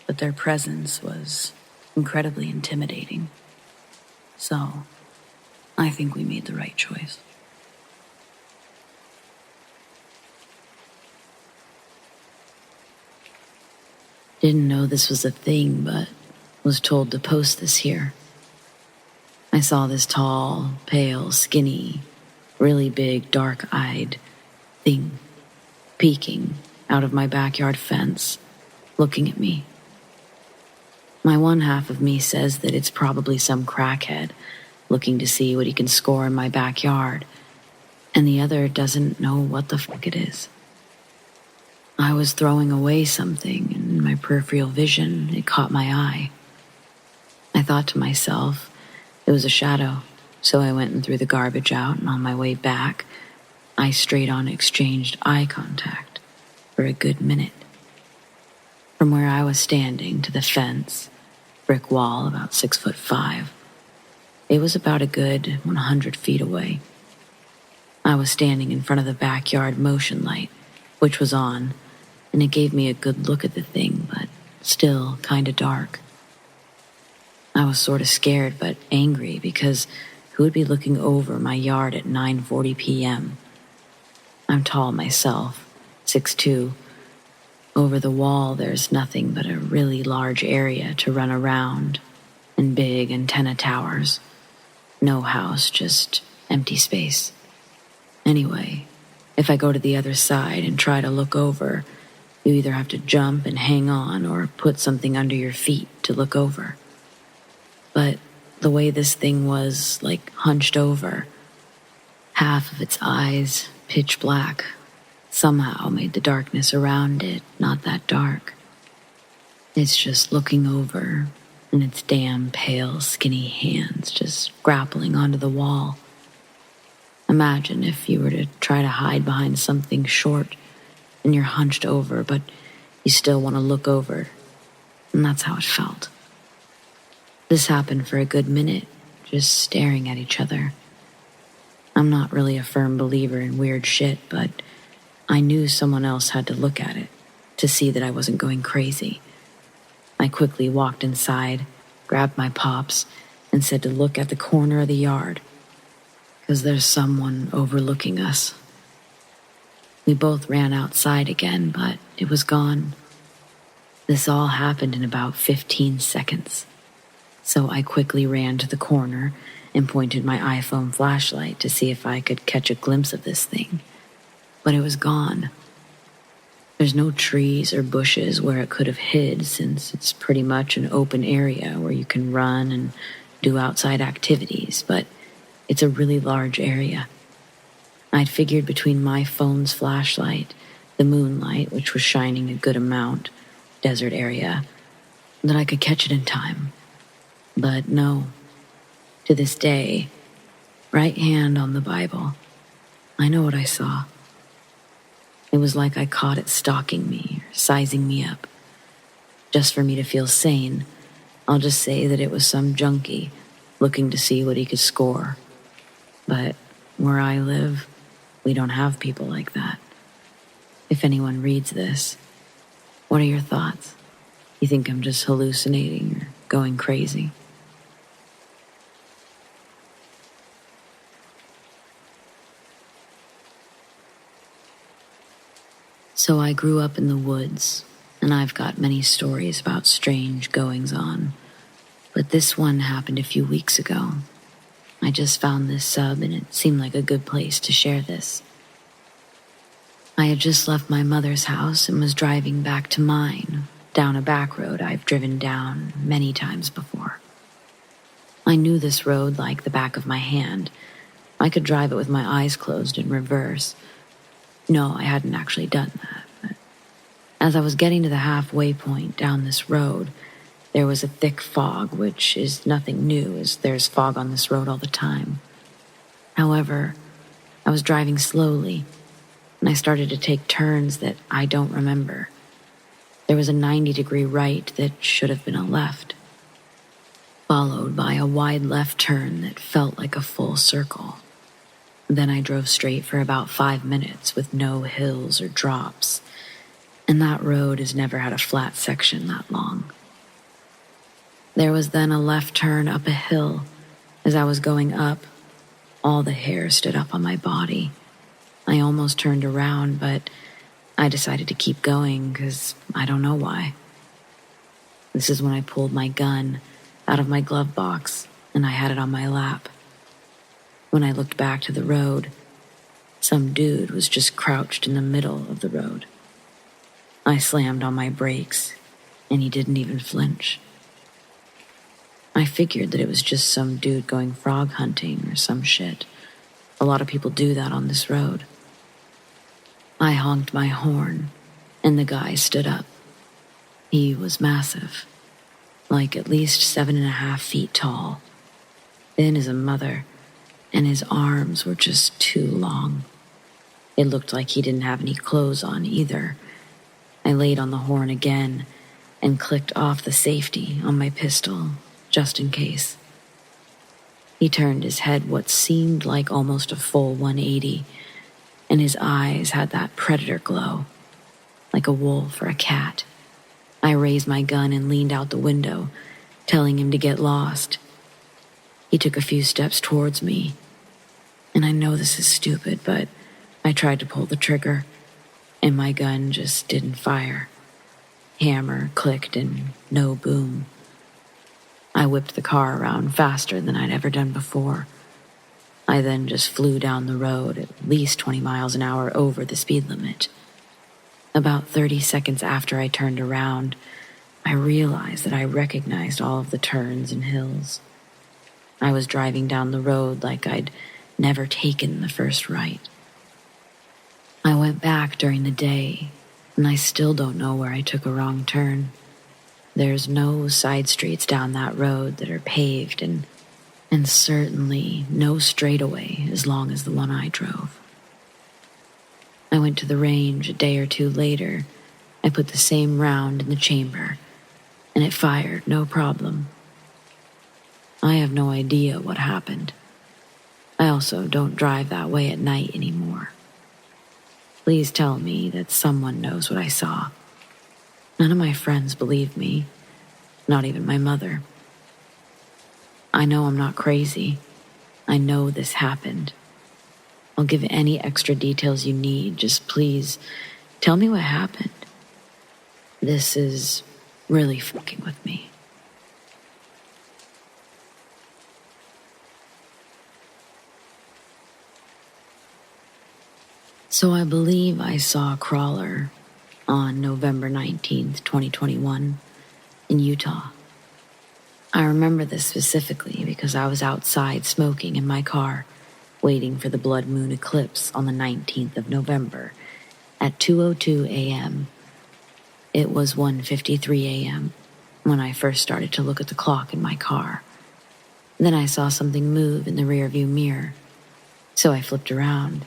but their presence was incredibly intimidating. So, I think we made the right choice. Didn't know this was a thing, but was told to post this here. I saw this tall, pale, skinny, really big, dark-eyed thing peeking out of my backyard fence, looking at me. My one half of me says that it's probably some crackhead looking to see what he can score in my backyard, and the other doesn't know what the fuck it is. I was throwing away something, and in my peripheral vision, it caught my eye. I thought to myself, it was a shadow, so I went and threw the garbage out, and on my way back, I straight on exchanged eye contact for a good minute. From where I was standing to the fence, brick wall about 6'5", it was about a good 100 feet away. I was standing in front of the backyard motion light, which was on, and it gave me a good look at the thing, but still kinda dark. I was sort of scared but angry because who would be looking over my yard at 9:40 p.m.? I'm tall myself, 6'2". Over the wall there's nothing but a really large area to run around and big antenna towers. No house, just empty space. Anyway, if I go to the other side and try to look over, you either have to jump and hang on or put something under your feet to look over. But the way this thing was, like, hunched over, half of its eyes pitch black somehow made the darkness around it not that dark. It's just looking over, and its damn pale, skinny hands just grappling onto the wall. Imagine if you were to try to hide behind something short and you're hunched over, but you still want to look over. And that's how it felt. This happened for a good minute, just staring at each other. I'm not really a firm believer in weird shit, but I knew someone else had to look at it to see that I wasn't going crazy. I quickly walked inside, grabbed my pops, and said to look at the corner of the yard, because there's someone overlooking us. We both ran outside again, but it was gone. This all happened in about 15 seconds. So I quickly ran to the corner and pointed my iPhone flashlight to see if I could catch a glimpse of this thing. But it was gone. There's no trees or bushes where it could have hid, since it's pretty much an open area where you can run and do outside activities, but it's a really large area. I'd figured between my phone's flashlight, the moonlight, which was shining a good amount, desert area, that I could catch it in time. But no. To this day, right hand on the Bible, I know what I saw. It was like I caught it stalking me or sizing me up. Just for me to feel sane, I'll just say that it was some junkie looking to see what he could score. But where I live, we don't have people like that. If anyone reads this, what are your thoughts? You think I'm just hallucinating or going crazy? So I grew up in the woods, and I've got many stories about strange goings-on. But this one happened a few weeks ago. I just found this sub, and it seemed like a good place to share this. I had just left my mother's house and was driving back to mine, down a back road I've driven down many times before. I knew this road like the back of my hand. I could drive it with my eyes closed in reverse. No, I hadn't actually done that, but as I was getting to the halfway point down this road, there was a thick fog, which is nothing new, as there's fog on this road all the time. However, I was driving slowly, and I started to take turns that I don't remember. There was a 90-degree right that should have been a left, followed by a wide left turn that felt like a full circle. Then I drove straight for about 5 minutes with no hills or drops, and that road has never had a flat section that long. There was then a left turn up a hill. As I was going up, all the hair stood up on my body. I almost turned around, but I decided to keep going because I don't know why. This is when I pulled my gun out of my glove box, and I had it on my lap. When I looked back to the road, some dude was just crouched in the middle of the road. I slammed on my brakes, and he didn't even flinch. I figured that it was just some dude going frog hunting or some shit. A lot of people do that on this road. I honked my horn, and the guy stood up. He was massive, like at least 7.5 feet tall, thin as a mother, and his arms were just too long. It looked like he didn't have any clothes on either. I laid on the horn again and clicked off the safety on my pistol, just in case. He turned his head what seemed like almost a full 180, and his eyes had that predator glow, like a wolf or a cat. I raised my gun and leaned out the window, telling him to get lost. He took a few steps towards me, and I know this is stupid, but I tried to pull the trigger, and my gun just didn't fire. Hammer clicked and no boom. I whipped the car around faster than I'd ever done before. I then just flew down the road at least 20 miles an hour over the speed limit. About 30 seconds after I turned around, I realized that I recognized all of the turns and hills. I was driving down the road like I'd never taken the first right. I went back during the day, and I still don't know where I took a wrong turn. There's no side streets down that road that are paved, and certainly no straightaway as long as the one I drove. I went to the range a day or two later. I put the same round in the chamber, and it fired no problem. I have no idea what happened. I also don't drive that way at night anymore. Please tell me that someone knows what I saw. None of my friends believe me, not even my mother. I know I'm not crazy. I know this happened. I'll give any extra details you need. Just please tell me what happened. This is really fucking with me. So I believe I saw a crawler on November 19th, 2021 in Utah. I remember this specifically because I was outside smoking in my car, waiting for the blood moon eclipse on the 19th of November at 2:02 a.m. It was 1:53 a.m. when I first started to look at the clock in my car. Then I saw something move in the rearview mirror, so I flipped around,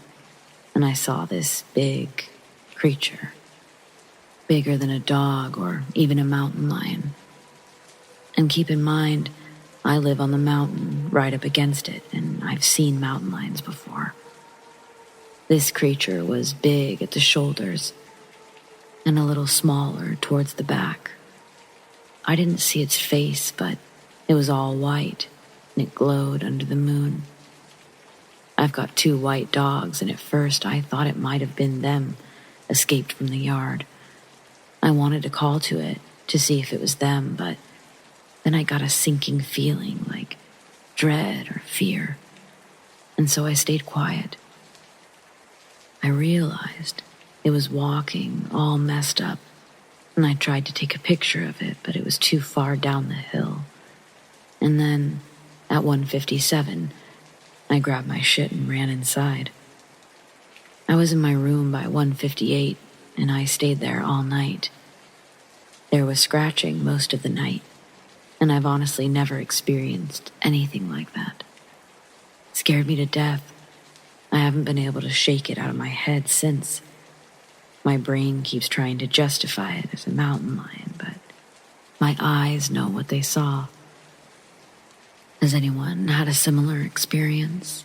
and I saw this big creature, bigger than a dog or even a mountain lion. And keep in mind, I live on the mountain right up against it, and I've seen mountain lions before. This creature was big at the shoulders and a little smaller towards the back. I didn't see its face, but it was all white, and it glowed under the moon. I've got 2 white dogs, and at first I thought it might have been them, escaped from the yard. I wanted to call to it to see if it was them, but then I got a sinking feeling like dread or fear, and so I stayed quiet. I realized it was walking all messed up, and I tried to take a picture of it, but it was too far down the hill. And then, at 1:57, I grabbed my shit and ran inside. I was in my room by 1:58, and I stayed there all night. There was scratching most of the night, and I've honestly never experienced anything like that. It scared me to death. I haven't been able to shake it out of my head since. My brain keeps trying to justify it as a mountain lion, but my eyes know what they saw. Has anyone had a similar experience?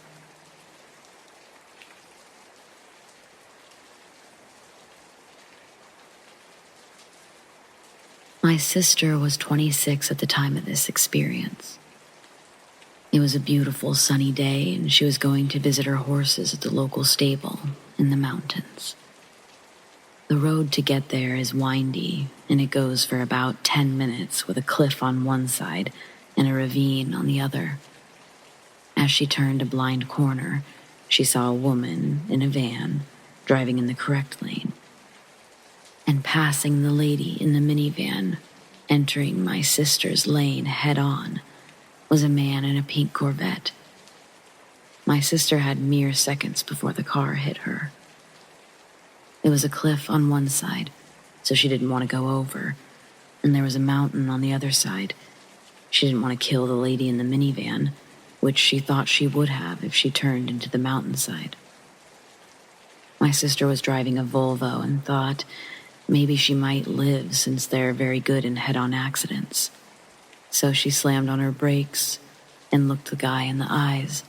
My sister was 26 at the time of this experience. It was a beautiful sunny day, and she was going to visit her horses at the local stable in the mountains. The road to get there is windy, and it goes for about 10 minutes with a cliff on one side and a ravine on the other. As she turned a blind corner, she saw a woman in a van driving in the correct lane. And passing the lady in the minivan, entering my sister's lane head-on, was a man in a pink Corvette. My sister had mere seconds before the car hit her. It was a cliff on one side, so she didn't want to go over, and there was a mountain on the other side. She didn't want to kill the lady in the minivan, which she thought she would have if she turned into the mountainside. My sister was driving a Volvo and thought maybe she might live since they're very good in head-on accidents. So she slammed on her brakes and looked the guy in the eyes,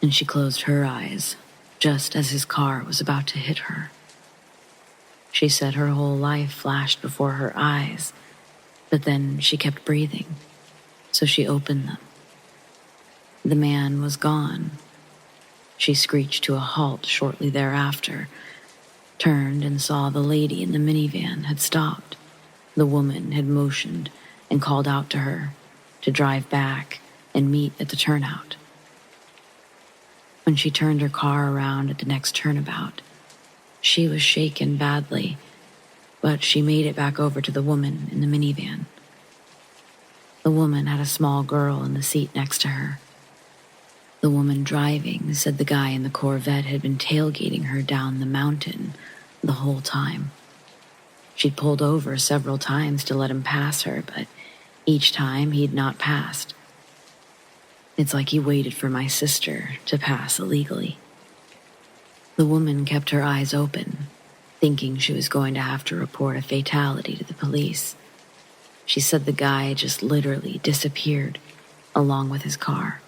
and she closed her eyes just as his car was about to hit her. She said her whole life flashed before her eyes, but then she kept breathing, so she opened them. The man was gone. She screeched to a halt shortly thereafter, turned and saw the lady in the minivan had stopped. The woman had motioned and called out to her to drive back and meet at the turnout. When she turned her car around at the next turnabout, she was shaken badly, but she made it back over to the woman in the minivan. The woman had a small girl in the seat next to her. The woman driving said the guy in the Corvette had been tailgating her down the mountain the whole time. She'd pulled over several times to let him pass her, but each time he'd not passed. It's like he waited for my sister to pass illegally. The woman kept her eyes open, thinking she was going to have to report a fatality to the police. She said the guy just literally disappeared, along with his car.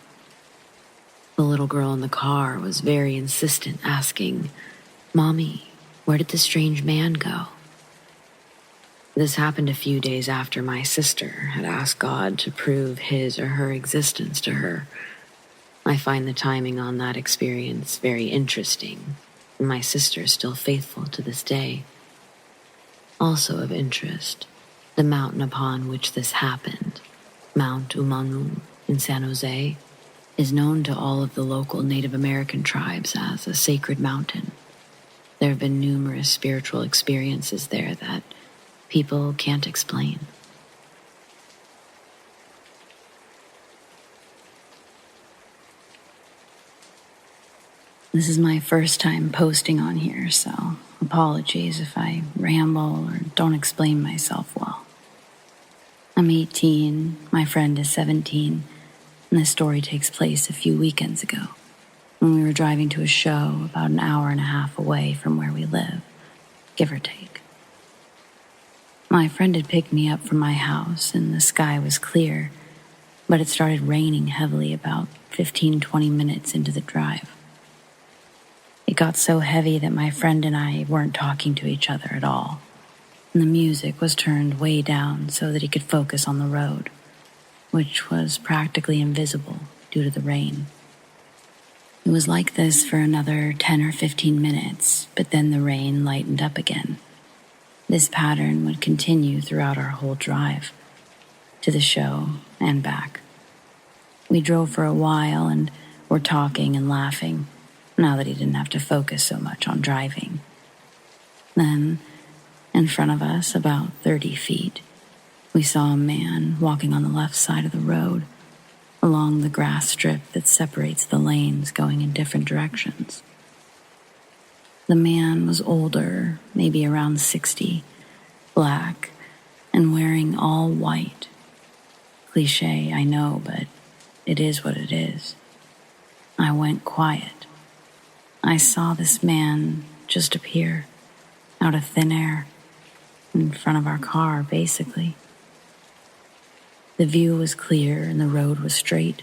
The little girl in the car was very insistent, asking, "Mommy, where did the strange man go?" This happened a few days after my sister had asked God to prove his or her existence to her. I find the timing on that experience very interesting, and my sister is still faithful to this day. Also of interest, the mountain upon which this happened, Mount Umanu in San Jose, is known to all of the local Native American tribes as a sacred mountain. There have been numerous spiritual experiences there that people can't explain. This is my first time posting on here, so apologies if I ramble or don't explain myself well. I'm 18, my friend is 17, and this story takes place a few weekends ago when we were driving to a show about an hour and a half away from where we live, give or take. My friend had picked me up from my house and the sky was clear, but it started raining heavily about 15-20 minutes into the drive. It got so heavy that my friend and I weren't talking to each other at all, and the music was turned way down so that he could focus on the road, which was practically invisible due to the rain. It was like this for another 10 or 15 minutes, but then the rain lightened up again. This pattern would continue throughout our whole drive, to the show and back. We drove for a while and were talking and laughing, now that he didn't have to focus so much on driving. Then, in front of us, about 30 feet, we saw a man walking on the left side of the road, along the grass strip that separates the lanes going in different directions. The man was older, maybe around 60, black, and wearing all white. Cliché, I know, but it is what it is. I went quiet. I saw this man just appear, out of thin air, in front of our car, basically. The view was clear and the road was straight,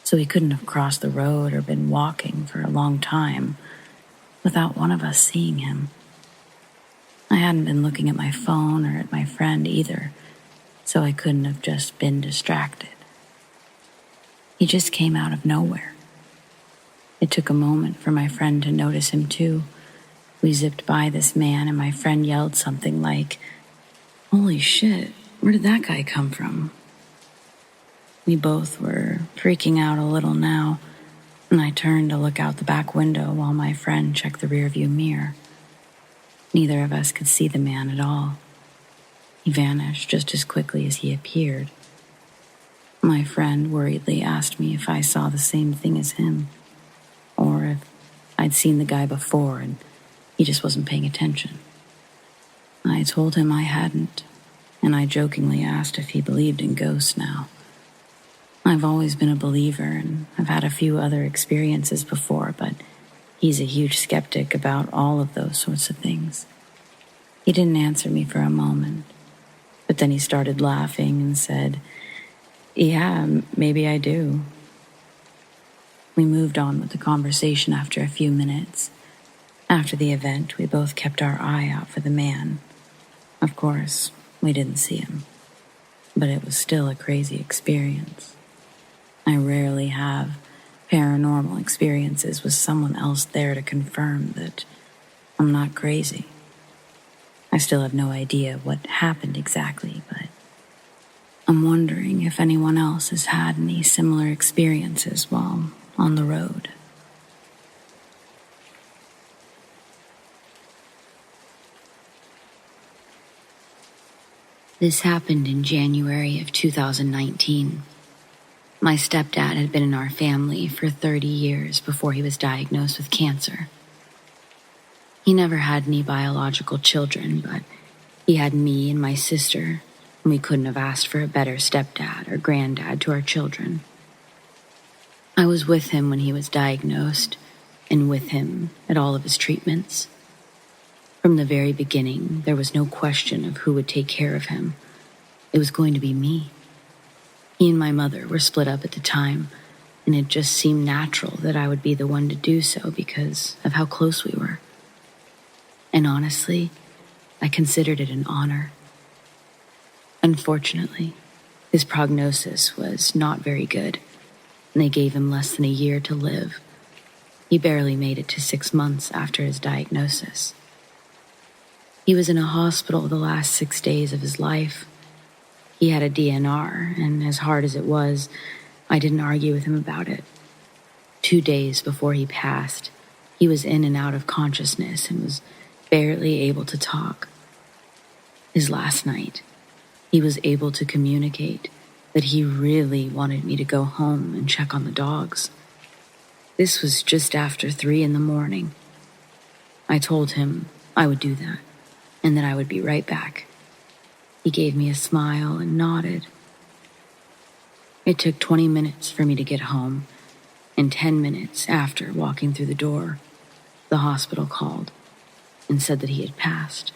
so he couldn't have crossed the road or been walking for a long time without one of us seeing him. I hadn't been looking at my phone or at my friend either, so I couldn't have just been distracted. He just came out of nowhere. It took a moment for my friend to notice him too. We zipped by this man and my friend yelled something like, "Holy shit, where did that guy come from?" We both were freaking out a little now, and I turned to look out the back window while my friend checked the rearview mirror. Neither of us could see the man at all. He vanished just as quickly as he appeared. My friend worriedly asked me if I saw the same thing as him, or if I'd seen the guy before and he just wasn't paying attention. I told him I hadn't, and I jokingly asked if he believed in ghosts now. I've always been a believer, and I've had a few other experiences before, but he's a huge skeptic about all of those sorts of things. He didn't answer me for a moment, but then he started laughing and said, "Yeah, maybe I do." We moved on with the conversation after a few minutes. After the event, we both kept our eye out for the man. Of course, we didn't see him, but it was still a crazy experience. I rarely have paranormal experiences with someone else there to confirm that I'm not crazy. I still have no idea what happened exactly, but I'm wondering if anyone else has had any similar experiences while on the road. This happened in January of 2019. My stepdad had been in our family for 30 years before he was diagnosed with cancer. He never had any biological children, but he had me and my sister, and we couldn't have asked for a better stepdad or granddad to our children. I was with him when he was diagnosed, and with him at all of his treatments. From the very beginning, there was no question of who would take care of him. It was going to be me. He and my mother were split up at the time, and it just seemed natural that I would be the one to do so because of how close we were. And honestly, I considered it an honor. Unfortunately, his prognosis was not very good, and they gave him less than a year to live. He barely made it to 6 months after his diagnosis. He was in a hospital the last 6 days of his life. He had a DNR, and as hard as it was, I didn't argue with him about it. 2 days before he passed, he was in and out of consciousness and was barely able to talk. His last night, he was able to communicate that he really wanted me to go home and check on the dogs. This was just after 3 a.m. I told him I would do that, and that I would be right back. He gave me a smile and nodded. It took 20 minutes for me to get home, and 10 minutes after walking through the door, the hospital called and said that he had passed.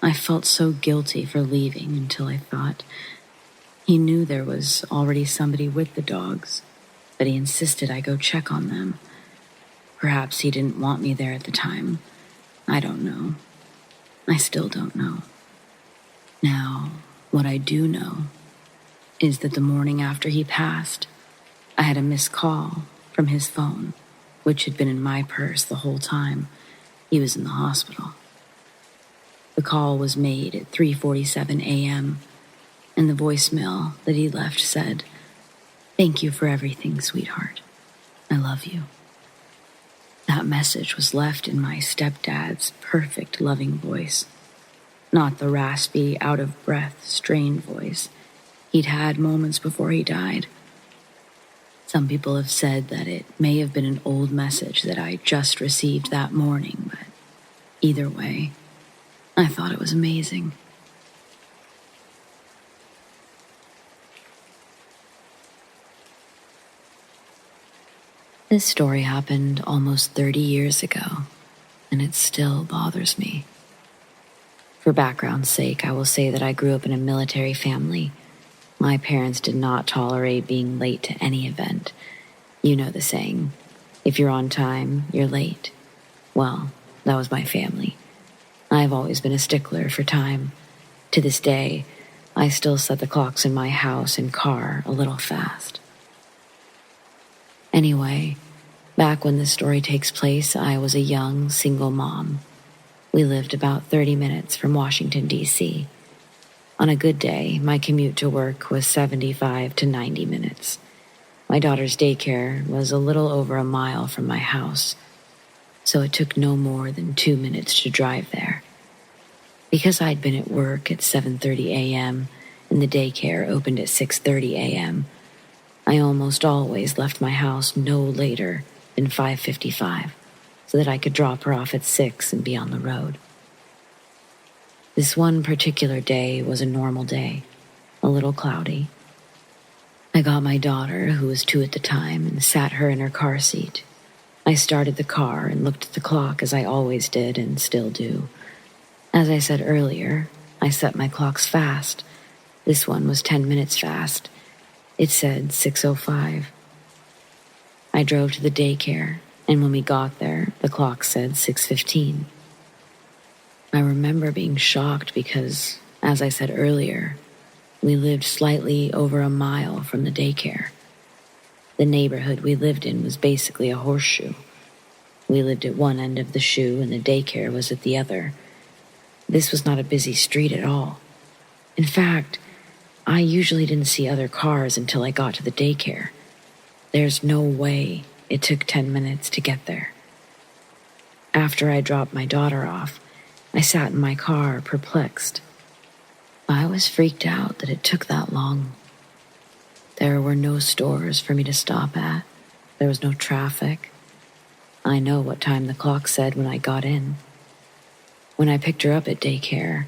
I felt so guilty for leaving until I thought he knew there was already somebody with the dogs, but he insisted I go check on them. Perhaps he didn't want me there at the time. I don't know. I still don't know. Now, what I do know is that the morning after he passed, I had a missed call from his phone, which had been in my purse the whole time he was in the hospital. The call was made at 3:47 a.m., and the voicemail that he left said, "Thank you for everything, sweetheart. I love you." That message was left in my stepdad's perfect, loving voice, not the raspy, out-of-breath, strained voice he'd had moments before he died. Some people have said that it may have been an old message that I just received that morning, but either way, I thought it was amazing. This story happened almost 30 years ago, and it still bothers me. For background's sake, I will say that I grew up in a military family. My parents did not tolerate being late to any event. You know the saying, if you're on time, you're late. Well, that was my family. I've always been a stickler for time. To this day, I still set the clocks in my house and car a little fast. Anyway, back when this story takes place, I was a young, single mom. We lived about 30 minutes from Washington, D.C. On a good day, my commute to work was 75 to 90 minutes. My daughter's daycare was a little over a mile from my house, so it took no more than 2 minutes to drive there. Because I'd been at work at 7:30 a.m. and the daycare opened at 6:30 a.m., I almost always left my house no later than 5:55 so that I could drop her off at 6 and be on the road. This one particular day was a normal day, a little cloudy. I got my daughter, who was 2 at the time, and sat her in her car seat. I started the car and looked at the clock as I always did and still do. As I said earlier, I set my clocks fast. This one was 10 minutes fast. It said 6:05. I drove to the daycare, and when we got there, the clock said 6:15. I remember being shocked because, as I said earlier, we lived slightly over a mile from the daycare. The neighborhood we lived in was basically a horseshoe. We lived at one end of the shoe and the daycare was at the other. This was not a busy street at all. In fact, I usually didn't see other cars until I got to the daycare. There's no way it took 10 minutes to get there. After I dropped my daughter off, I sat in my car, perplexed. I was freaked out that it took that long. There were no stores for me to stop at. There was no traffic. I know what time the clock said when I got in. When I picked her up at daycare,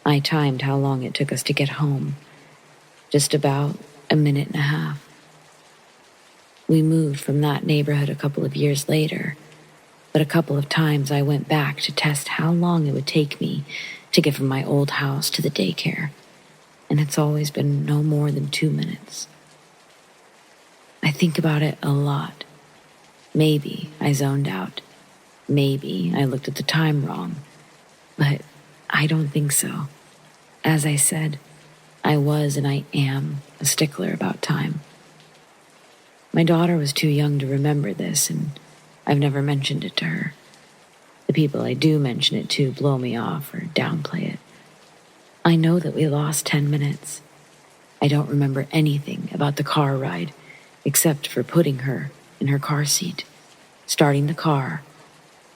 I timed how long it took us to get home. Just about a minute and a half. We moved from that neighborhood a couple of years later, but a couple of times I went back to test how long it would take me to get from my old house to the daycare, and it's always been no more than 2 minutes. I think about it a lot. Maybe I zoned out. Maybe I looked at the time wrong, but I don't think so. As I said, I was and I am a stickler about time. My daughter was too young to remember this, and I've never mentioned it to her. The people I do mention it to blow me off or downplay it. I know that we lost 10 minutes. I don't remember anything about the car ride except for putting her in her car seat, starting the car,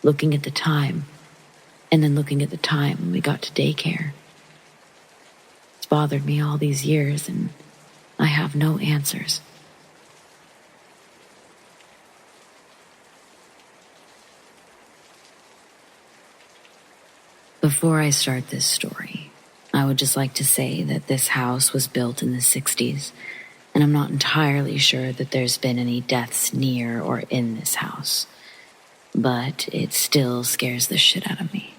looking at the time, and then looking at the time when we got to daycare. It's bothered me all these years, and I have no answers. Before I start this story, I would just like to say that this house was built in the 60s, and I'm not entirely sure that there's been any deaths near or in this house, but it still scares the shit out of me.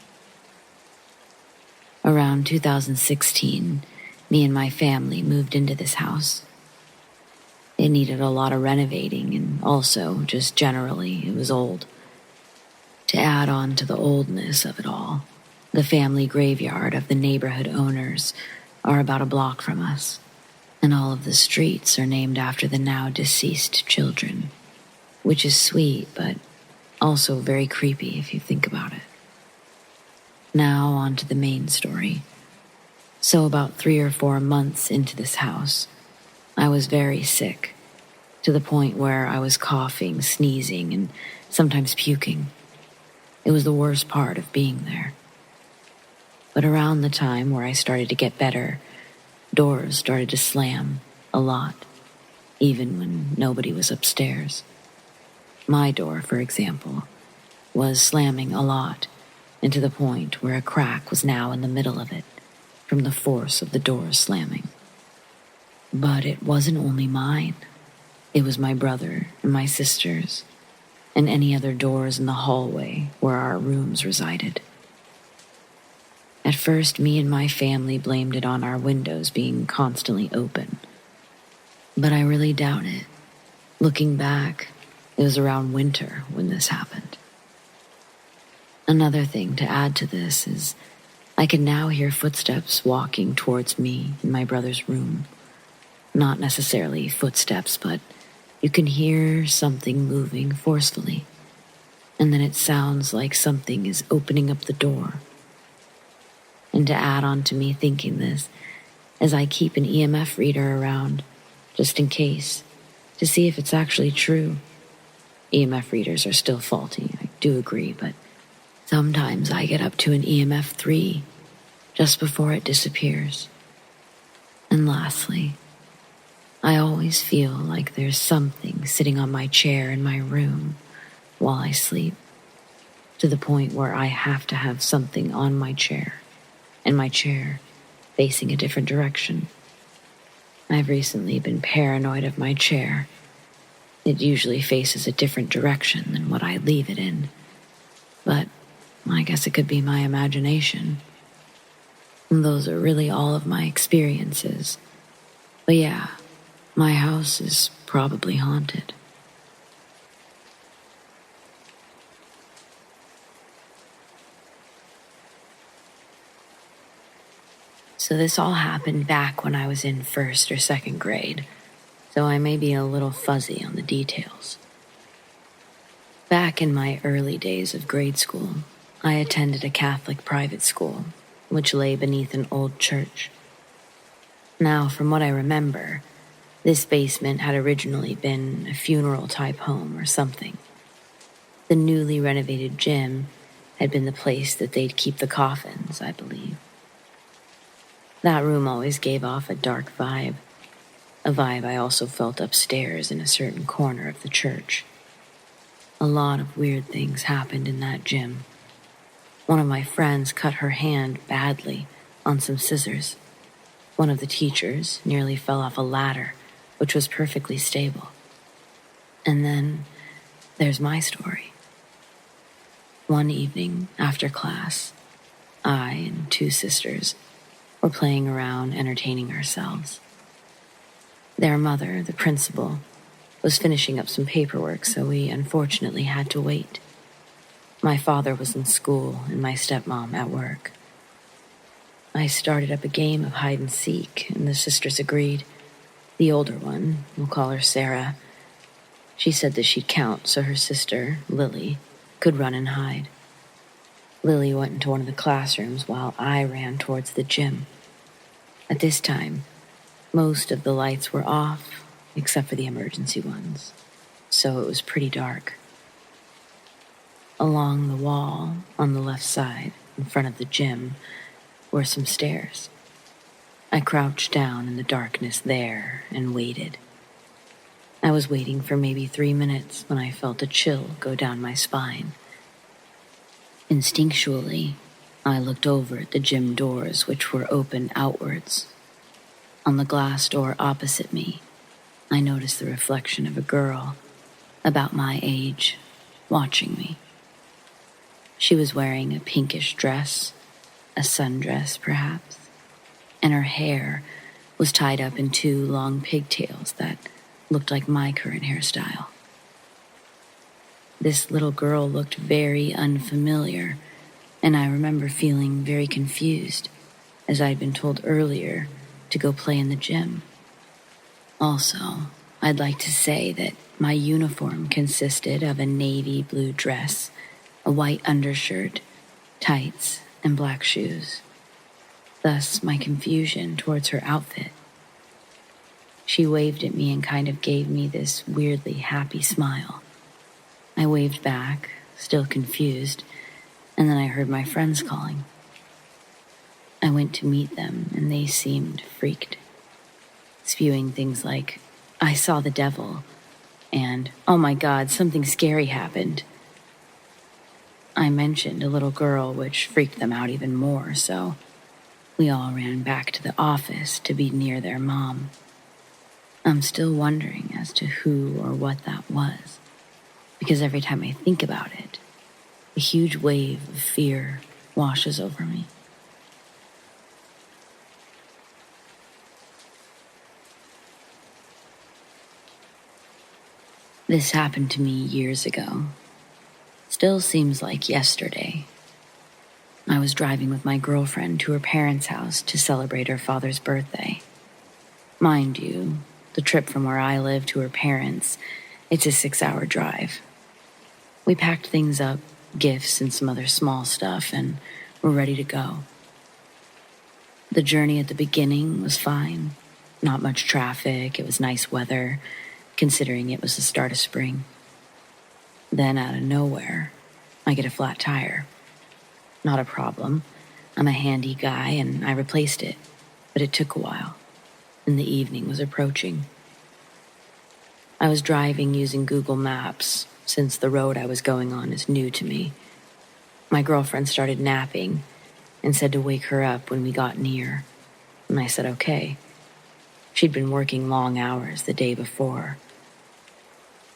Around 2016, me and my family moved into this house. It needed a lot of renovating, and also, just generally, it was old. To add on to the oldness of it all, the family graveyard of the neighborhood owners are about a block from us, and all of the streets are named after the now deceased children, which is sweet, but also very creepy if you think about it. Now on to the main story. So about 3 or 4 months into this house, I was very sick, to the point where I was coughing, sneezing, and sometimes puking. It was the worst part of being there. But around the time where I started to get better, doors started to slam a lot, even when nobody was upstairs. My door, for example, was slamming a lot, and to the point where a crack was now in the middle of it, from the force of the door slamming. But it wasn't only mine. It was my brother and my sister's, and any other doors in the hallway where our rooms resided. At first, me and my family blamed it on our windows being constantly open. But I really doubt it. Looking back, it was around winter when this happened. Another thing to add to this is I can now hear footsteps walking towards me in my brother's room. Not necessarily footsteps, but you can hear something moving forcefully, and then it sounds like something is opening up the door. And to add on to me thinking this, as I keep an EMF reader around, just in case, to see if it's actually true. EMF readers are still faulty, I do agree, but sometimes I get up to an EMF 3 just before it disappears. And lastly, I always feel like there's something sitting on my chair in my room while I sleep, to the point where I have to have something on my chair, and my chair facing a different direction. I've recently been paranoid of my chair. It usually faces a different direction than what I leave it in, but I guess it could be my imagination. And those are really all of my experiences. But yeah, my house is probably haunted. So this all happened back when I was in 1st or 2nd grade, so I may be a little fuzzy on the details. Back in my early days of grade school, I attended a Catholic private school, which lay beneath an old church. Now, from what I remember, this basement had originally been a funeral-type home or something. The newly renovated gym had been the place that they'd keep the coffins, I believe. That room always gave off a dark vibe. a vibe I also felt upstairs in a certain corner of the church. A lot of weird things happened in that gym. One of my friends cut her hand badly on some scissors. One of the teachers nearly fell off a ladder, which was perfectly stable. And then there's my story. One evening after class, I and two sisters were playing around, entertaining ourselves. Their mother, the principal, was finishing up some paperwork, so we unfortunately had to wait. My father was in school and my stepmom at work. I started up a game of hide and seek, and the sisters agreed. The older one, we'll call her SARA, she said that she'd count so her sister, Lily, could run and hide. Lily went into one of the classrooms while I ran towards the gym. At this time, most of the lights were off, except for the emergency ones, so it was pretty dark. Along the wall, on the left side, in front of the gym, were some stairs. I crouched down in the darkness there and waited. I was waiting for maybe 3 minutes when I felt a chill go down my spine. Instinctually, I looked over at the gym doors, which were open outwards. On the glass door opposite me, I noticed the reflection of a girl, about my age, watching me. She was wearing a pinkish dress, a sundress perhaps, and her hair was tied up in 2 long pigtails that looked like my current hairstyle. This little girl looked very unfamiliar, and I remember feeling very confused, as I'd been told earlier to go play in the gym. Also, I'd like to say that my uniform consisted of a navy blue dress, a white undershirt, tights, and black shoes. Thus, my confusion towards her outfit. She waved at me and kind of gave me this weirdly happy smile. I waved back, still confused, and then I heard my friends calling. I went to meet them, and they seemed freaked, spewing things like, "I saw the devil," and, "Oh my God, something scary happened." I mentioned a little girl, which freaked them out even more, so we all ran back to the office to be near their mom. I'm still wondering as to who or what that was, because every time I think about it, a huge wave of fear washes over me. This happened to me years ago. Still seems like yesterday. I was driving with my girlfriend to her parents' house to celebrate her father's birthday. Mind you, the trip from where I live to her parents, it's a 6-hour drive. We packed things up, gifts and some other small stuff, and were ready to go. The journey at the beginning was fine. Not much traffic, it was nice weather, considering it was the start of spring. Then out of nowhere, I get a flat tire. Not a problem. I'm a handy guy and I replaced it, but it took a while, and the evening was approaching. I was driving using Google Maps, since the road I was going on is new to me. My girlfriend started napping and said to wake her up when we got near, and I said okay. She'd been working long hours the day before.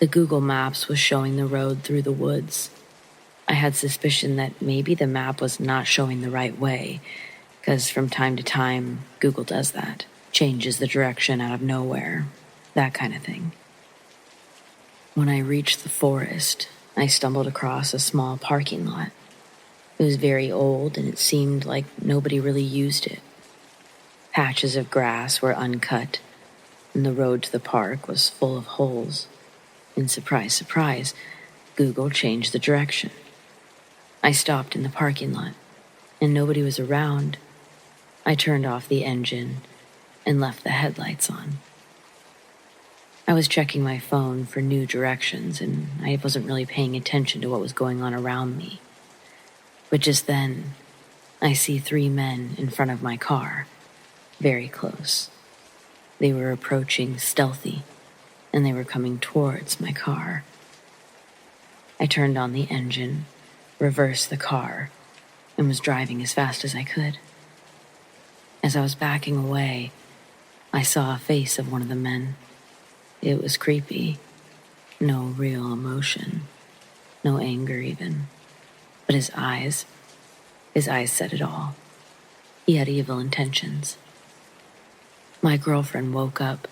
The Google Maps was showing the road through the woods. I had suspicion that maybe the map was not showing the right way, because from time to time, Google does that. Changes the direction out of nowhere, that kind of thing. When I reached the forest, I stumbled across a small parking lot. It was very old and it seemed like nobody really used it. Patches of grass were uncut, and the road to the park was full of holes. And surprise, surprise, Google changed the direction. I stopped in the parking lot, and nobody was around. I turned off the engine and left the headlights on. I was checking my phone for new directions, and I wasn't really paying attention to what was going on around me. But just then, I see 3 men in front of my car, very close. They were approaching stealthy, and they were coming towards my car. I turned on the engine, reversed the car, and was driving as fast as I could. As I was backing away, I saw a face of one of the men. It was creepy. No real emotion. No anger even. But his eyes said it all. He had evil intentions. My girlfriend woke up,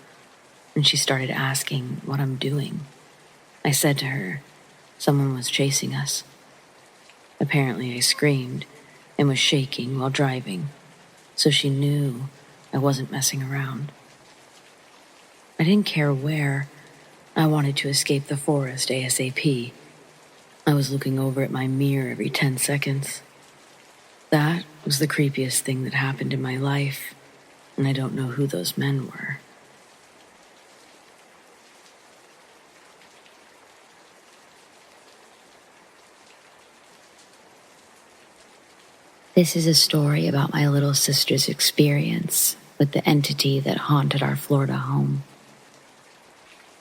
and she started asking what I'm doing. I said to her, someone was chasing us. Apparently I screamed and was shaking while driving, so she knew I wasn't messing around. I didn't care where. I wanted to escape the forest ASAP. I was looking over at my mirror every 10 seconds. That was the creepiest thing that happened in my life, and I don't know who those men were. This is a story about my little sister's experience with the entity that haunted our Florida home.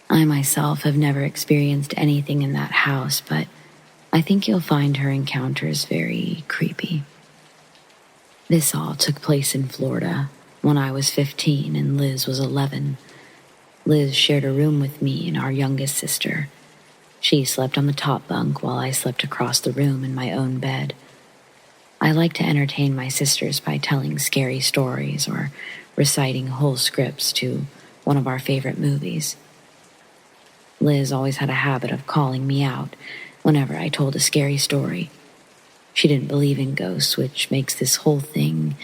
I myself have never experienced anything in that house, but I think you'll find her encounters very creepy. This all took place in Florida when I was 15 and Liz was 11. Liz shared a room with me and our youngest sister. She slept on the top bunk while I slept across the room in my own bed. I like to entertain my sisters by telling scary stories or reciting whole scripts to one of our favorite movies. Liz always had a habit of calling me out whenever I told a scary story. She didn't believe in ghosts, which makes this whole thing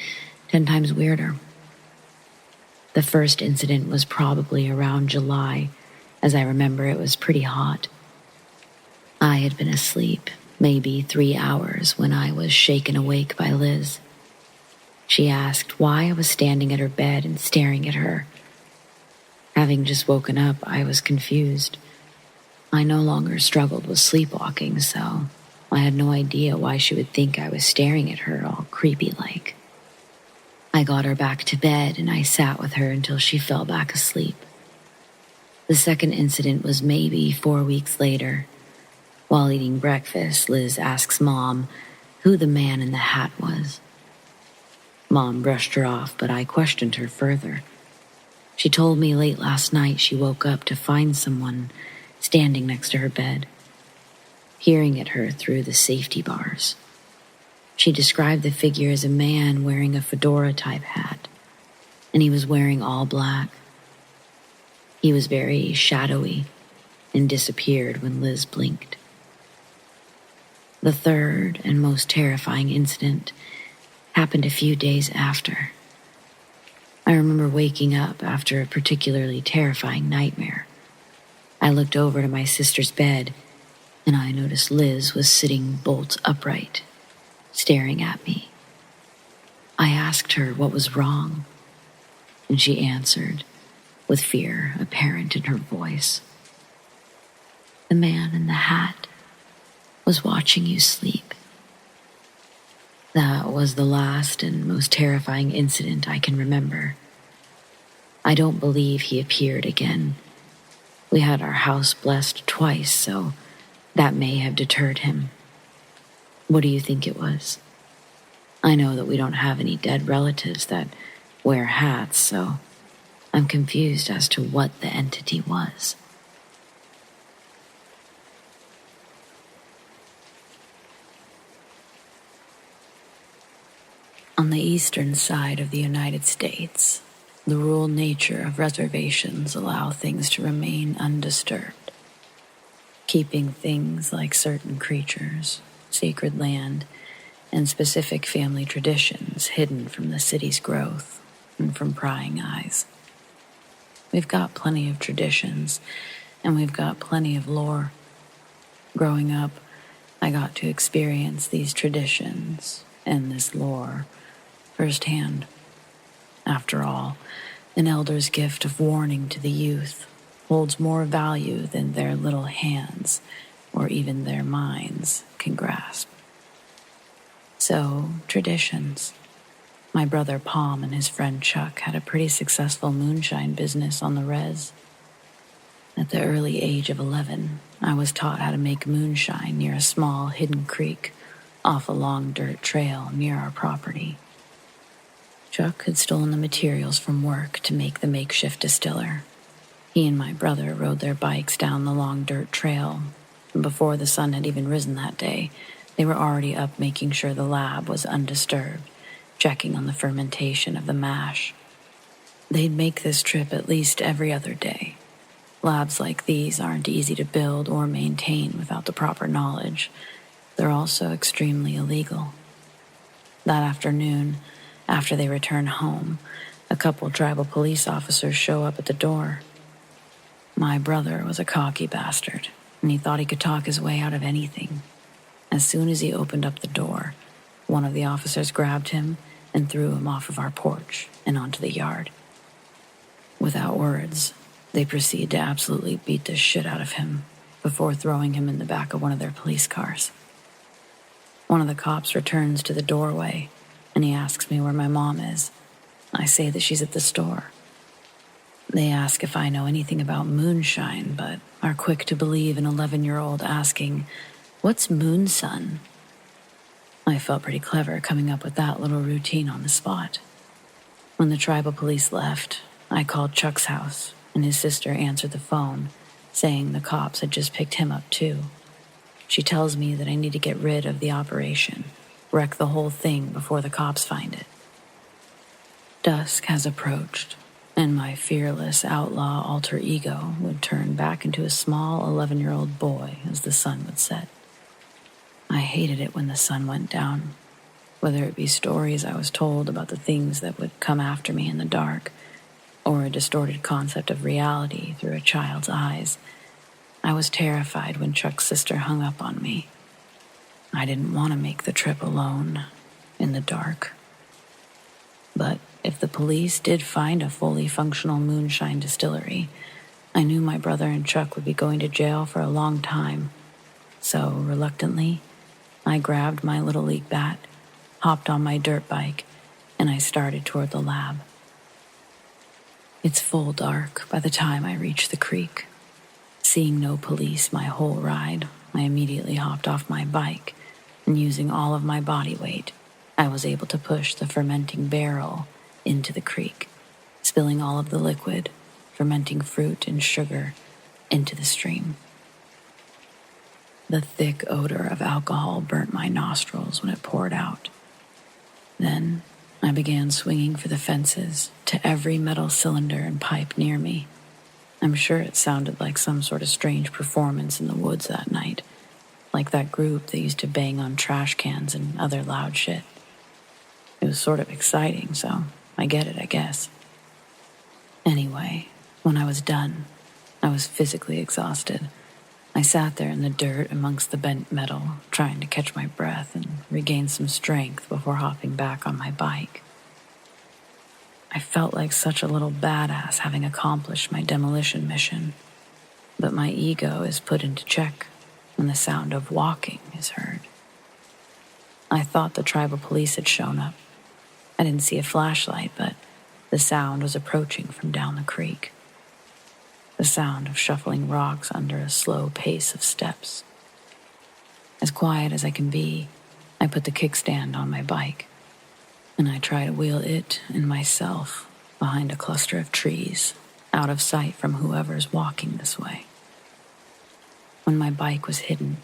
10 times weirder. The first incident was probably around July, as I remember it was pretty hot. I had been asleep maybe 3 hours when I was shaken awake by Liz. She asked why I was standing at her bed and staring at her. Having just woken up, I was confused. I no longer struggled with sleepwalking, so I had no idea why she would think I was staring at her all creepy-like. I got her back to bed and I sat with her until she fell back asleep. The second incident was maybe 4 weeks later. While eating breakfast, Liz asks Mom who the man in the hat was. Mom brushed her off, but I questioned her further. She told me late last night she woke up to find someone standing next to her bed, peering at her through the safety bars. She described the figure as a man wearing a fedora-type hat, and he was wearing all black. He was very shadowy and disappeared when Liz blinked. The third and most terrifying incident happened a few days after. I remember waking up after a particularly terrifying nightmare. I looked over to my sister's bed, and I noticed Liz was sitting bolt upright, staring at me. I asked her what was wrong, and she answered, with fear apparent in her voice. The man in the hat was watching you sleep. That was the last and most terrifying incident I can remember. I don't believe he appeared again. We had our house blessed twice, so that may have deterred him. What do you think it was? I know that we don't have any dead relatives that wear hats, so I'm confused as to what the entity was. On the eastern side of the United States, the rural nature of reservations allow things to remain undisturbed, keeping things like certain creatures, sacred land, and specific family traditions hidden from the city's growth and from prying eyes. We've got plenty of traditions, and we've got plenty of lore. Growing up, I got to experience these traditions and this lore firsthand. After all, an elder's gift of warning to the youth holds more value than their little hands or even their minds can grasp. So, traditions. My brother Palm and his friend Chuck had a pretty successful moonshine business on the res. At the early age of 11, I was taught how to make moonshine near a small hidden creek off a long dirt trail near our property. Chuck had stolen the materials from work to make the makeshift distiller. He and my brother rode their bikes down the long dirt trail, and before the sun had even risen that day, they were already up making sure the lab was undisturbed, checking on the fermentation of the mash. They'd make this trip at least every other day. Labs like these aren't easy to build or maintain without the proper knowledge. They're also extremely illegal. That afternoon, after they return home, a couple tribal police officers show up at the door. My brother was a cocky bastard, and he thought he could talk his way out of anything. As soon as he opened up the door, one of the officers grabbed him and threw him off of our porch and onto the yard. Without words, they proceed to absolutely beat the shit out of him before throwing him in the back of one of their police cars. One of the cops returns to the doorway, and he asks me where my mom is. I say that she's at the store. They ask if I know anything about moonshine, but are quick to believe an 11-year-old asking, "What's moonsun?" I felt pretty clever coming up with that little routine on the spot. When the tribal police left, I called Chuck's house, and his sister answered the phone, saying the cops had just picked him up too. She tells me that I need to get rid of the operation, wreck the whole thing before the cops find it. Dusk has approached, and my fearless outlaw alter ego would turn back into a small 11-year-old boy as the sun would set. I hated it when the sun went down, whether it be stories I was told about the things that would come after me in the dark, or a distorted concept of reality through a child's eyes. I was terrified when Chuck's sister hung up on me. I didn't want to make the trip alone, in the dark. But if the police did find a fully functional moonshine distillery, I knew my brother and Chuck would be going to jail for a long time. So, reluctantly, I grabbed my Little League bat, hopped on my dirt bike, and I started toward the lab. It's full dark by the time I reach the creek. Seeing no police my whole ride, I immediately hopped off my bike, and using all of my body weight, I was able to push the fermenting barrel into the creek, spilling all of the liquid, fermenting fruit and sugar, into the stream. The thick odor of alcohol burnt my nostrils when it poured out. Then I began swinging for the fences to every metal cylinder and pipe near me. I'm sure it sounded like some sort of strange performance in the woods that night, like that group that used to bang on trash cans and other loud shit. It was sort of exciting, so I get it, I guess. Anyway, when I was done, I was physically exhausted. I sat there in the dirt amongst the bent metal, trying to catch my breath and regain some strength before hopping back on my bike. I felt like such a little badass having accomplished my demolition mission, but my ego is put into check when the sound of walking is heard. I thought the tribal police had shown up. I didn't see a flashlight, but the sound was approaching from down the creek. The sound of shuffling rocks under a slow pace of steps. As quiet as I can be, I put the kickstand on my bike, and I try to wheel it and myself behind a cluster of trees, out of sight from whoever's walking this way. When my bike was hidden,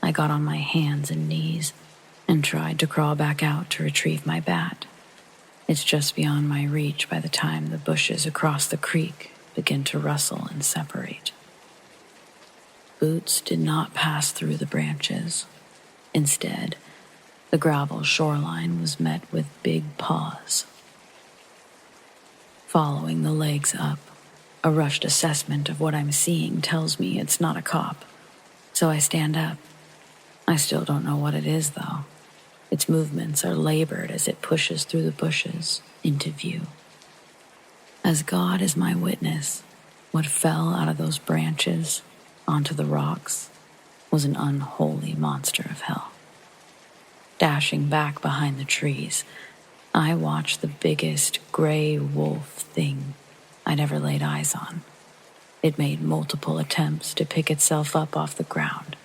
I got on my hands and knees and tried to crawl back out to retrieve my bat. It's just beyond my reach by the time the bushes across the creek begin to rustle and separate. Boots did not pass through the branches. Instead, the gravel shoreline was met with big paws. Following the legs up, a rushed assessment of what I'm seeing tells me it's not a cop, so I stand up. I still don't know what it is, though. Its movements are labored as it pushes through the bushes into view. As God is my witness, what fell out of those branches onto the rocks was an unholy monster of hell. Dashing back behind the trees, I watched the biggest gray wolf thing I'd ever laid eyes on. It made multiple attempts to pick itself up off the ground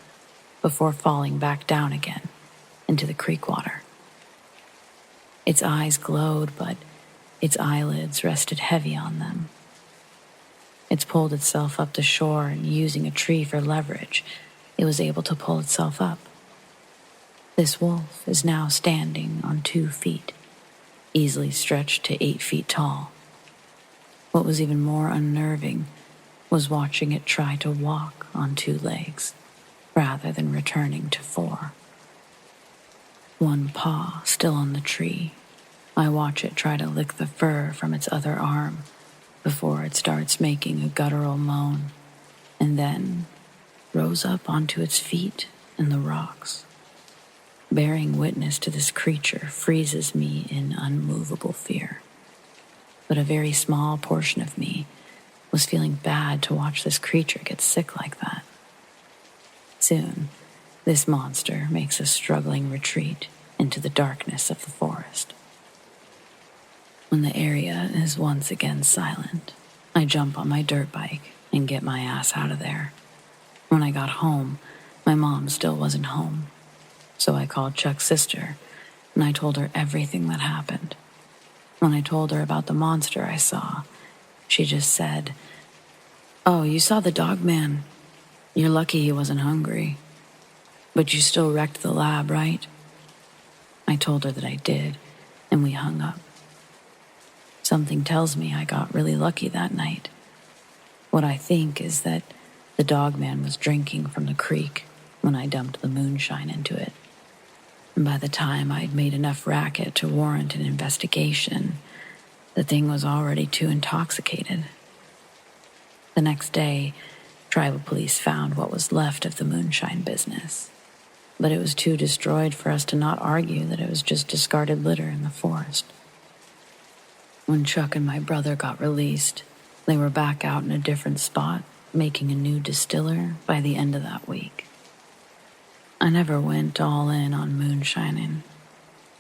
before falling back down again into the creek water. Its eyes glowed, but its eyelids rested heavy on them. It's pulled itself up the shore, and using a tree for leverage, it was able to pull itself up. This wolf is now standing on 2 feet, easily stretched to 8 feet tall. What was even more unnerving was watching it try to walk on 2 legs, rather than returning to 4. One paw still on the tree, I watch it try to lick the fur from its other arm before it starts making a guttural moan, and then rose up onto its feet in the rocks. Bearing witness to this creature freezes me in unmovable fear. But a very small portion of me was feeling bad to watch this creature get sick like that. Soon, this monster makes a struggling retreat into the darkness of the forest. When the area is once again silent, I jump on my dirt bike and get my ass out of there. When I got home, my mom still wasn't home. So I called Chuck's sister, and I told her everything that happened. When I told her about the monster I saw, she just said, "Oh, you saw the dog man. You're lucky he wasn't hungry. But you still wrecked the lab, right?" I told her that I did, and we hung up. Something tells me I got really lucky that night. What I think is that the dog man was drinking from the creek when I dumped the moonshine into it. And by the time I'd made enough racket to warrant an investigation, the thing was already too intoxicated. The next day, tribal police found what was left of the moonshine business, but it was too destroyed for us to not argue that it was just discarded litter in the forest. When Chuck and my brother got released, they were back out in a different spot, making a new distiller by the end of that week. I never went all in on moonshining.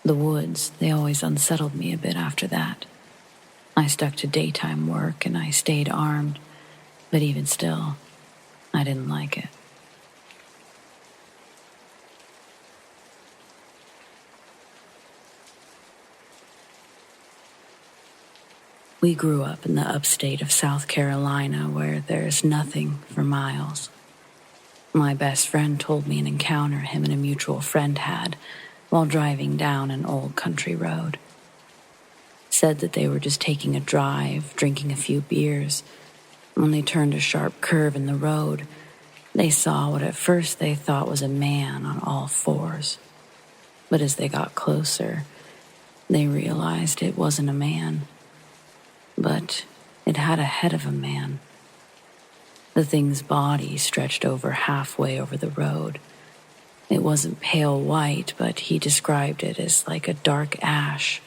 The woods, they always unsettled me a bit after that. I stuck to daytime work and I stayed armed, but even still, I didn't like it. We grew up in the upstate of South Carolina where there's nothing for miles. My best friend told me an encounter him and a mutual friend had while driving down an old country road. Said that they were just taking a drive, drinking a few beers. When they turned a sharp curve in the road, they saw what at first they thought was a man on all 4s. But as they got closer, they realized it wasn't a man. But it had a head of a man. The thing's body stretched over halfway over the road. It wasn't pale white, but he described it as like a dark ash.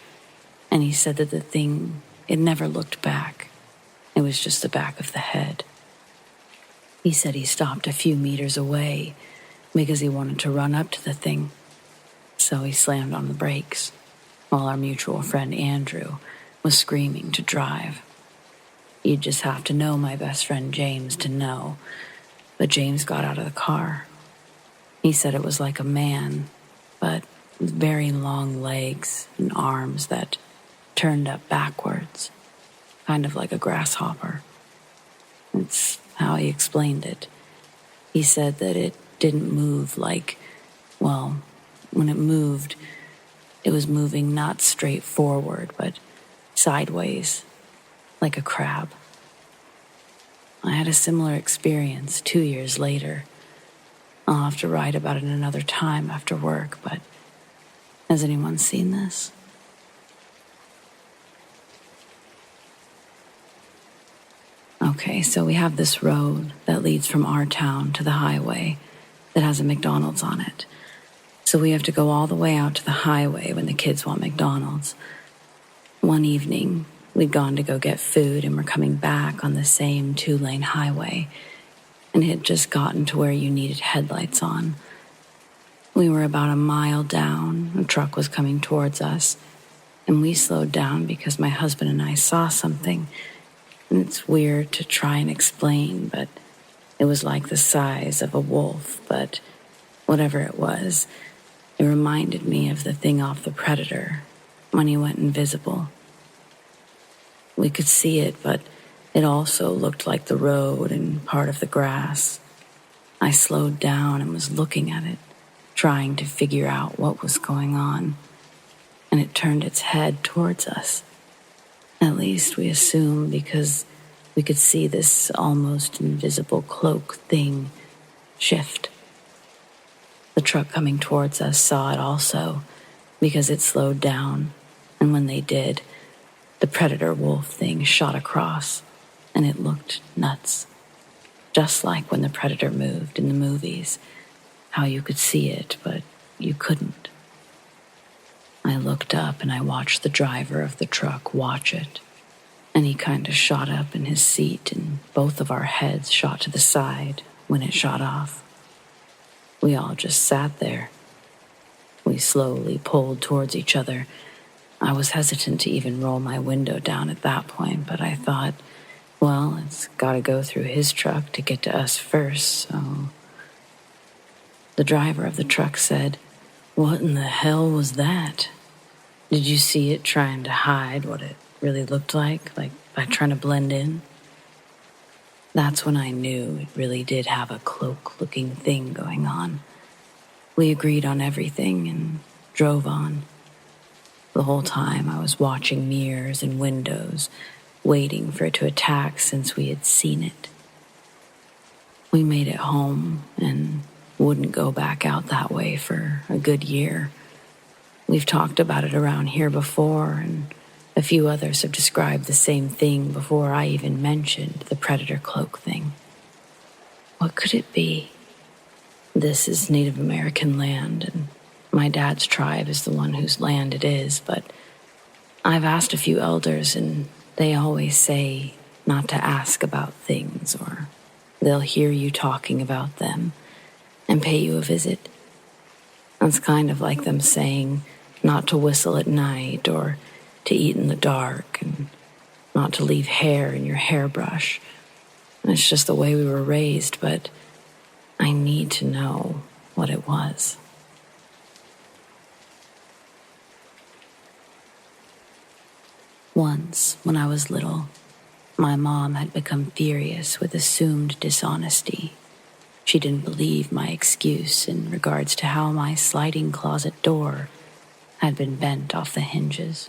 And he said that the thing, it never looked back. It was just the back of the head. He said he stopped a few meters away because he wanted to run up to the thing. So he slammed on the brakes, while our mutual friend Andrew was screaming to drive. You'd just have to know my best friend James to know, but James got out of the car. He said it was like a man, but with very long legs and arms that turned up backwards, kind of like a grasshopper. It's how he explained it. He said that it didn't move like, well, when it moved, it was moving not straight forward, but sideways, like a crab. I had a similar experience 2 years later. I'll have to write about it another time after work, but has anyone seen this? Okay, so we have this road that leads from our town to the highway that has a McDonald's on it. So we have to go all the way out to the highway when the kids want McDonald's. One evening, we'd gone to go get food and we're coming back on the same 2-lane highway, and it had just gotten to where you needed headlights on. We were about a mile down, a truck was coming towards us, And we slowed down because my husband and I saw something. And it's weird to try and explain, but it was like the size of a wolf, but whatever it was, it reminded me of the thing off The Predator when he went invisible. We could see it, but it also looked like the road and part of the grass. I slowed down and was looking at it, trying to figure out what was going on. And it turned its head towards us. At least we assumed, because we could see this almost invisible cloak thing shift. The truck coming towards us saw it also, because it slowed down, and when they did, the predator wolf thing shot across, and it looked nuts. Just like when the predator moved in the movies, how you could see it, but you couldn't. I looked up and I watched the driver of the truck watch it, and he kind of shot up in his seat and both of our heads shot to the side when it shot off. We all just sat there. We slowly pulled towards each other. I was hesitant to even roll my window down at that point, but I thought, well, it's got to go through his truck to get to us first, so... The driver of the truck said, "What in the hell was that? Did you see it trying to hide what it really looked like by trying to blend in?" That's when I knew it really did have a cloak-looking thing going on. We agreed on everything and drove on. The whole time I was watching mirrors and windows, waiting for it to attack since we had seen it. We made it home and wouldn't go back out that way for a good year. We've talked about it around here before, and a few others have described the same thing before I even mentioned the predator cloak thing. What could it be? This is Native American land, and my dad's tribe is the one whose land it is, but I've asked a few elders, and they always say not to ask about things, or they'll hear you talking about them and pay you a visit. It's kind of like them saying not to whistle at night or to eat in the dark and not to leave hair in your hairbrush. And it's just the way we were raised, but I need to know what it was. Once, when I was little, my mom had become furious with assumed dishonesty. She didn't believe my excuse in regards to how my sliding closet door had been bent off the hinges.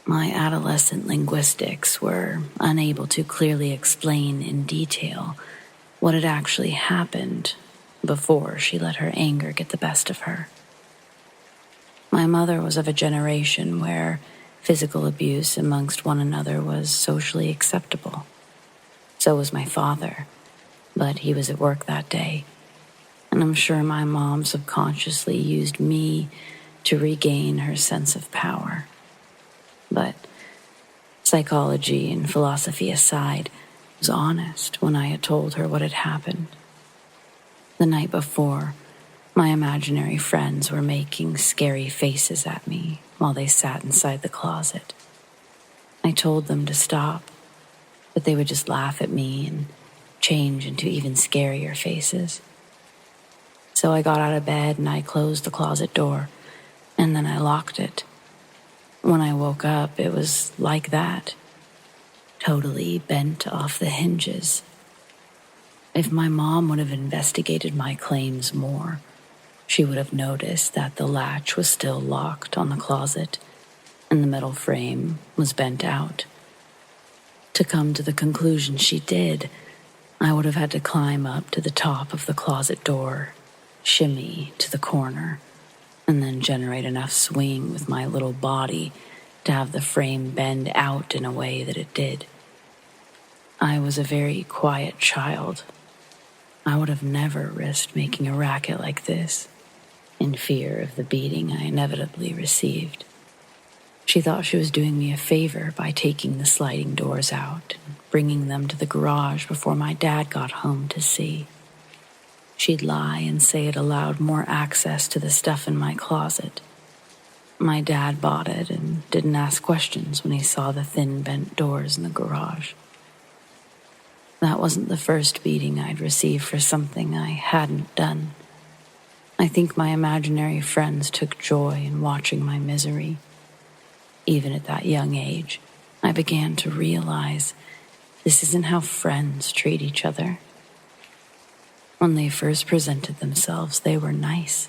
My adolescent linguistics were unable to clearly explain in detail what had actually happened before she let her anger get the best of her. My mother was of a generation where physical abuse amongst one another was socially acceptable. So was my father, but he was at work that day, and I'm sure my mom subconsciously used me to regain her sense of power. But psychology and philosophy aside, I was honest when I had told her what had happened. The night before, my imaginary friends were making scary faces at me while they sat inside the closet. I told them to stop, but they would just laugh at me and change into even scarier faces. So I got out of bed and I closed the closet door, and then I locked it. When I woke up, it was like that, totally bent off the hinges. If my mom would have investigated my claims more, she would have noticed that the latch was still locked on the closet and the metal frame was bent out. To come to the conclusion she did, I would have had to climb up to the top of the closet door, shimmy to the corner, and then generate enough swing with my little body to have the frame bend out in a way that it did. I was a very quiet child. I would have never risked making a racket like this, in fear of the beating I inevitably received. She thought she was doing me a favor by taking the sliding doors out and bringing them to the garage before my dad got home to see. She'd lie and say it allowed more access to the stuff in my closet. My dad bought it and didn't ask questions when he saw the thin bent doors in the garage. That wasn't the first beating I'd received for something I hadn't done. I think my imaginary friends took joy in watching my misery. Even at that young age, I began to realize this isn't how friends treat each other. When they first presented themselves, they were nice,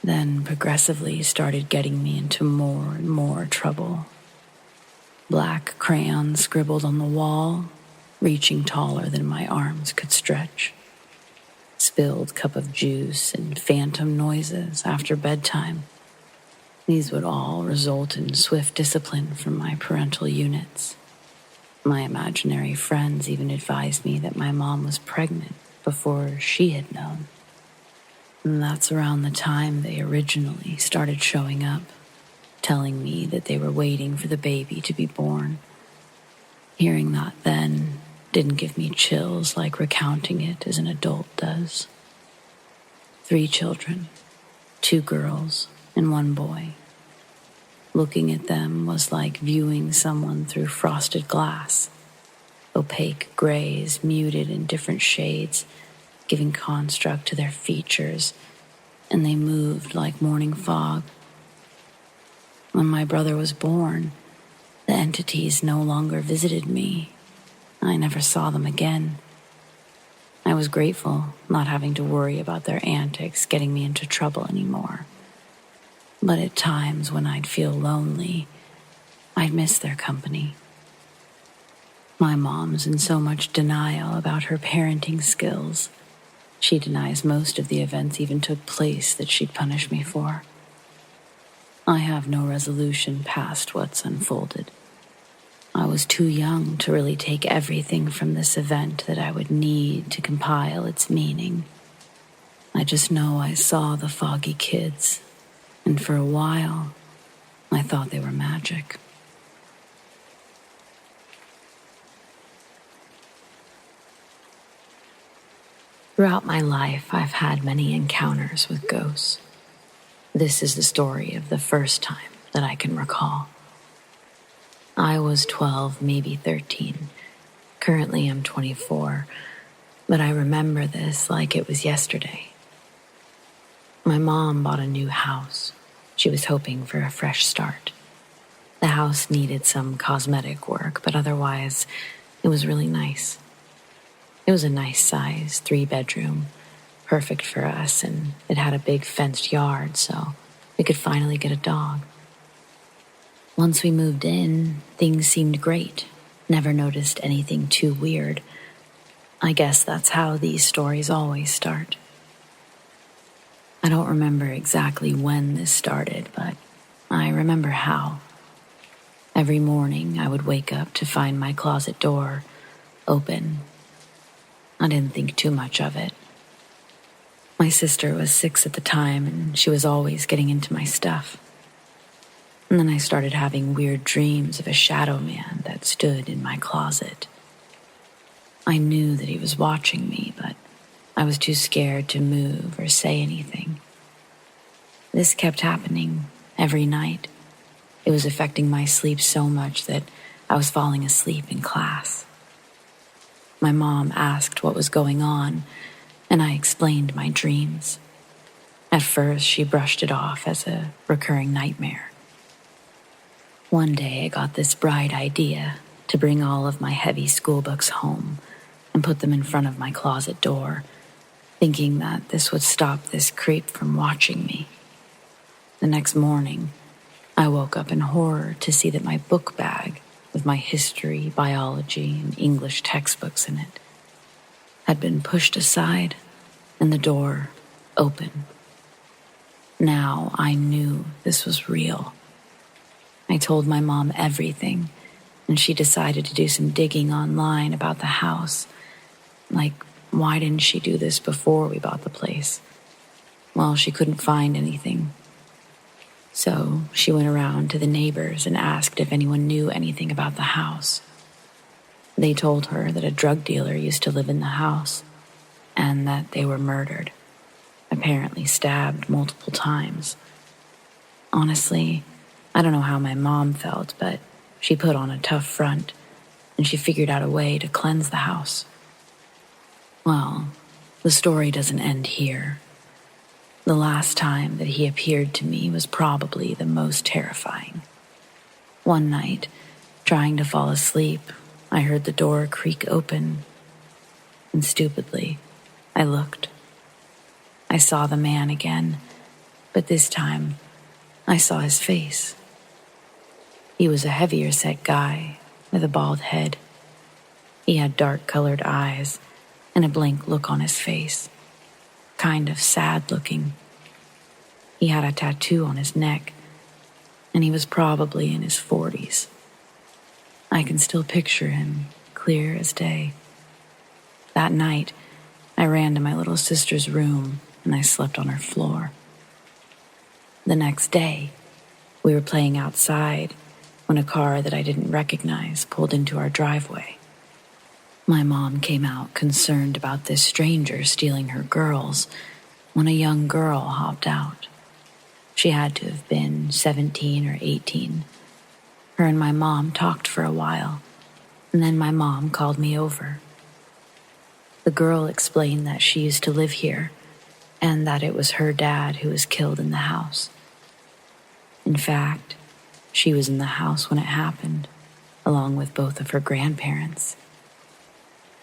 then progressively started getting me into more and more trouble. Black crayons scribbled on the wall, reaching taller than my arms could stretch. Spilled cup of juice and phantom noises after bedtime. These would all result in swift discipline from my parental units. My imaginary friends even advised me that my mom was pregnant before she had known. And that's around the time they originally started showing up, telling me that they were waiting for the baby to be born. Hearing that then didn't give me chills like recounting it as an adult does. 3 children, 2 girls and 1 boy. Looking at them was like viewing someone through frosted glass. Opaque grays muted in different shades, giving construct to their features, and they moved like morning fog. When my brother was born, the entities no longer visited me. I never saw them again. I was grateful not having to worry about their antics getting me into trouble anymore. But at times when I'd feel lonely, I'd miss their company. My mom's in so much denial about her parenting skills. She denies most of the events even took place that she'd punish me for. I have no resolution past what's unfolded. I was too young to really take everything from this event that I would need to compile its meaning. I just know I saw the foggy kids, and for a while, I thought they were magic. Throughout my life, I've had many encounters with ghosts. This is the story of the first time that I can recall. I was 12, maybe 13. Currently, I'm 24, but I remember this like it was yesterday. My mom bought a new house. She was hoping for a fresh start. The house needed some cosmetic work, but otherwise, it was really nice. It was a nice size 3-bedroom, perfect for us, and it had a big fenced yard, so we could finally get a dog. Once we moved in, things seemed great. Never noticed anything too weird. I guess that's how these stories always start. I don't remember exactly when this started, but I remember how. Every morning I would wake up to find my closet door open. I didn't think too much of it. My sister was 6 at the time, and she was always getting into my stuff. And then I started having weird dreams of a shadow man that stood in my closet. I knew that he was watching me, but I was too scared to move or say anything. This kept happening every night. It was affecting my sleep so much that I was falling asleep in class. My mom asked what was going on, and I explained my dreams. At first, she brushed it off as a recurring nightmare. One day, I got this bright idea to bring all of my heavy school books home and put them in front of my closet door, thinking that this would stop this creep from watching me. The next morning, I woke up in horror to see that my book bag, with my history, biology, and English textbooks in it, had been pushed aside and the door open. Now I knew this was real. I told my mom everything, and she decided to do some digging online about the house. Like, why didn't she do this before we bought the place? Well, she couldn't find anything. So she went around to the neighbors and asked if anyone knew anything about the house. They told her that a drug dealer used to live in the house and that they were murdered, apparently stabbed multiple times. Honestly, I don't know how my mom felt, but she put on a tough front, and she figured out a way to cleanse the house. Well, the story doesn't end here. The last time that he appeared to me was probably the most terrifying. One night, trying to fall asleep, I heard the door creak open, and stupidly, I looked. I saw the man again, but this time, I saw his face. He was a heavier-set guy with a bald head. He had dark-colored eyes and a blank look on his face, kind of sad-looking. He had a tattoo on his neck, and he was probably in his 40s. I can still picture him, clear as day. That night, I ran to my little sister's room, and I slept on her floor. The next day, we were playing outside when a car that I didn't recognize pulled into our driveway. My mom came out concerned about this stranger stealing her girls when a young girl hopped out. She had to have been 17 or 18. Her and my mom talked for a while, and then my mom called me over. The girl explained that she used to live here and that it was her dad who was killed in the house. In fact, she was in the house when it happened, along with both of her grandparents.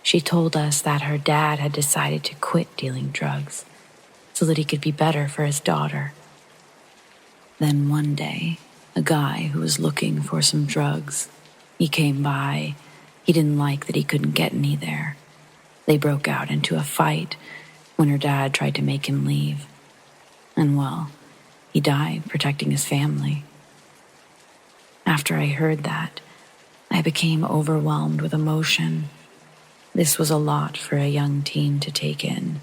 She told us that her dad had decided to quit dealing drugs so that he could be better for his daughter. Then one day, a guy who was looking for some drugs, he came by. He didn't like that he couldn't get any there. They broke out into a fight when her dad tried to make him leave. And well, he died protecting his family. After I heard that, I became overwhelmed with emotion. This was a lot for a young teen to take in.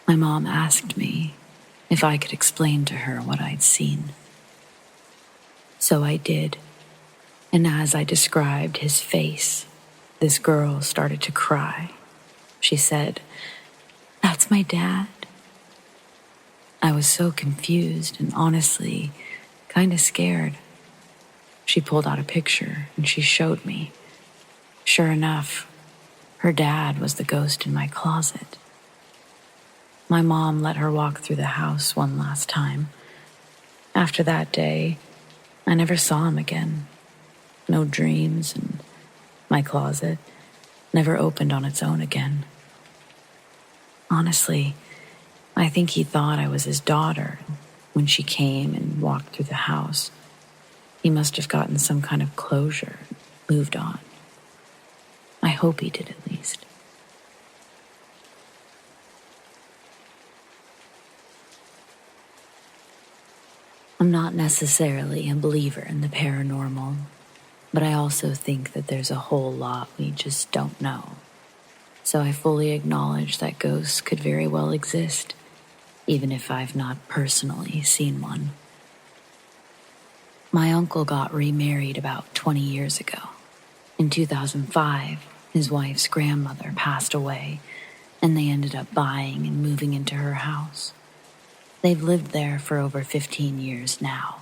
My mom asked me if I could explain to her what I'd seen. So I did, and as I described his face, this girl started to cry. She said, "That's my dad." I was so confused and honestly kind of scared. She pulled out a picture and she showed me. Sure enough, her dad was the ghost in my closet. My mom let her walk through the house one last time. After that day, I never saw him again. No dreams, and my closet never opened on its own again. Honestly, I think he thought I was his daughter when she came and walked through the house. He must have gotten some kind of closure and moved on. I hope he did at least. I'm not necessarily a believer in the paranormal, but I also think that there's a whole lot we just don't know. So I fully acknowledge that ghosts could very well exist, even if I've not personally seen one. My uncle got remarried about 20 years ago. In 2005, his wife's grandmother passed away, and they ended up buying and moving into her house. They've lived there for over 15 years now.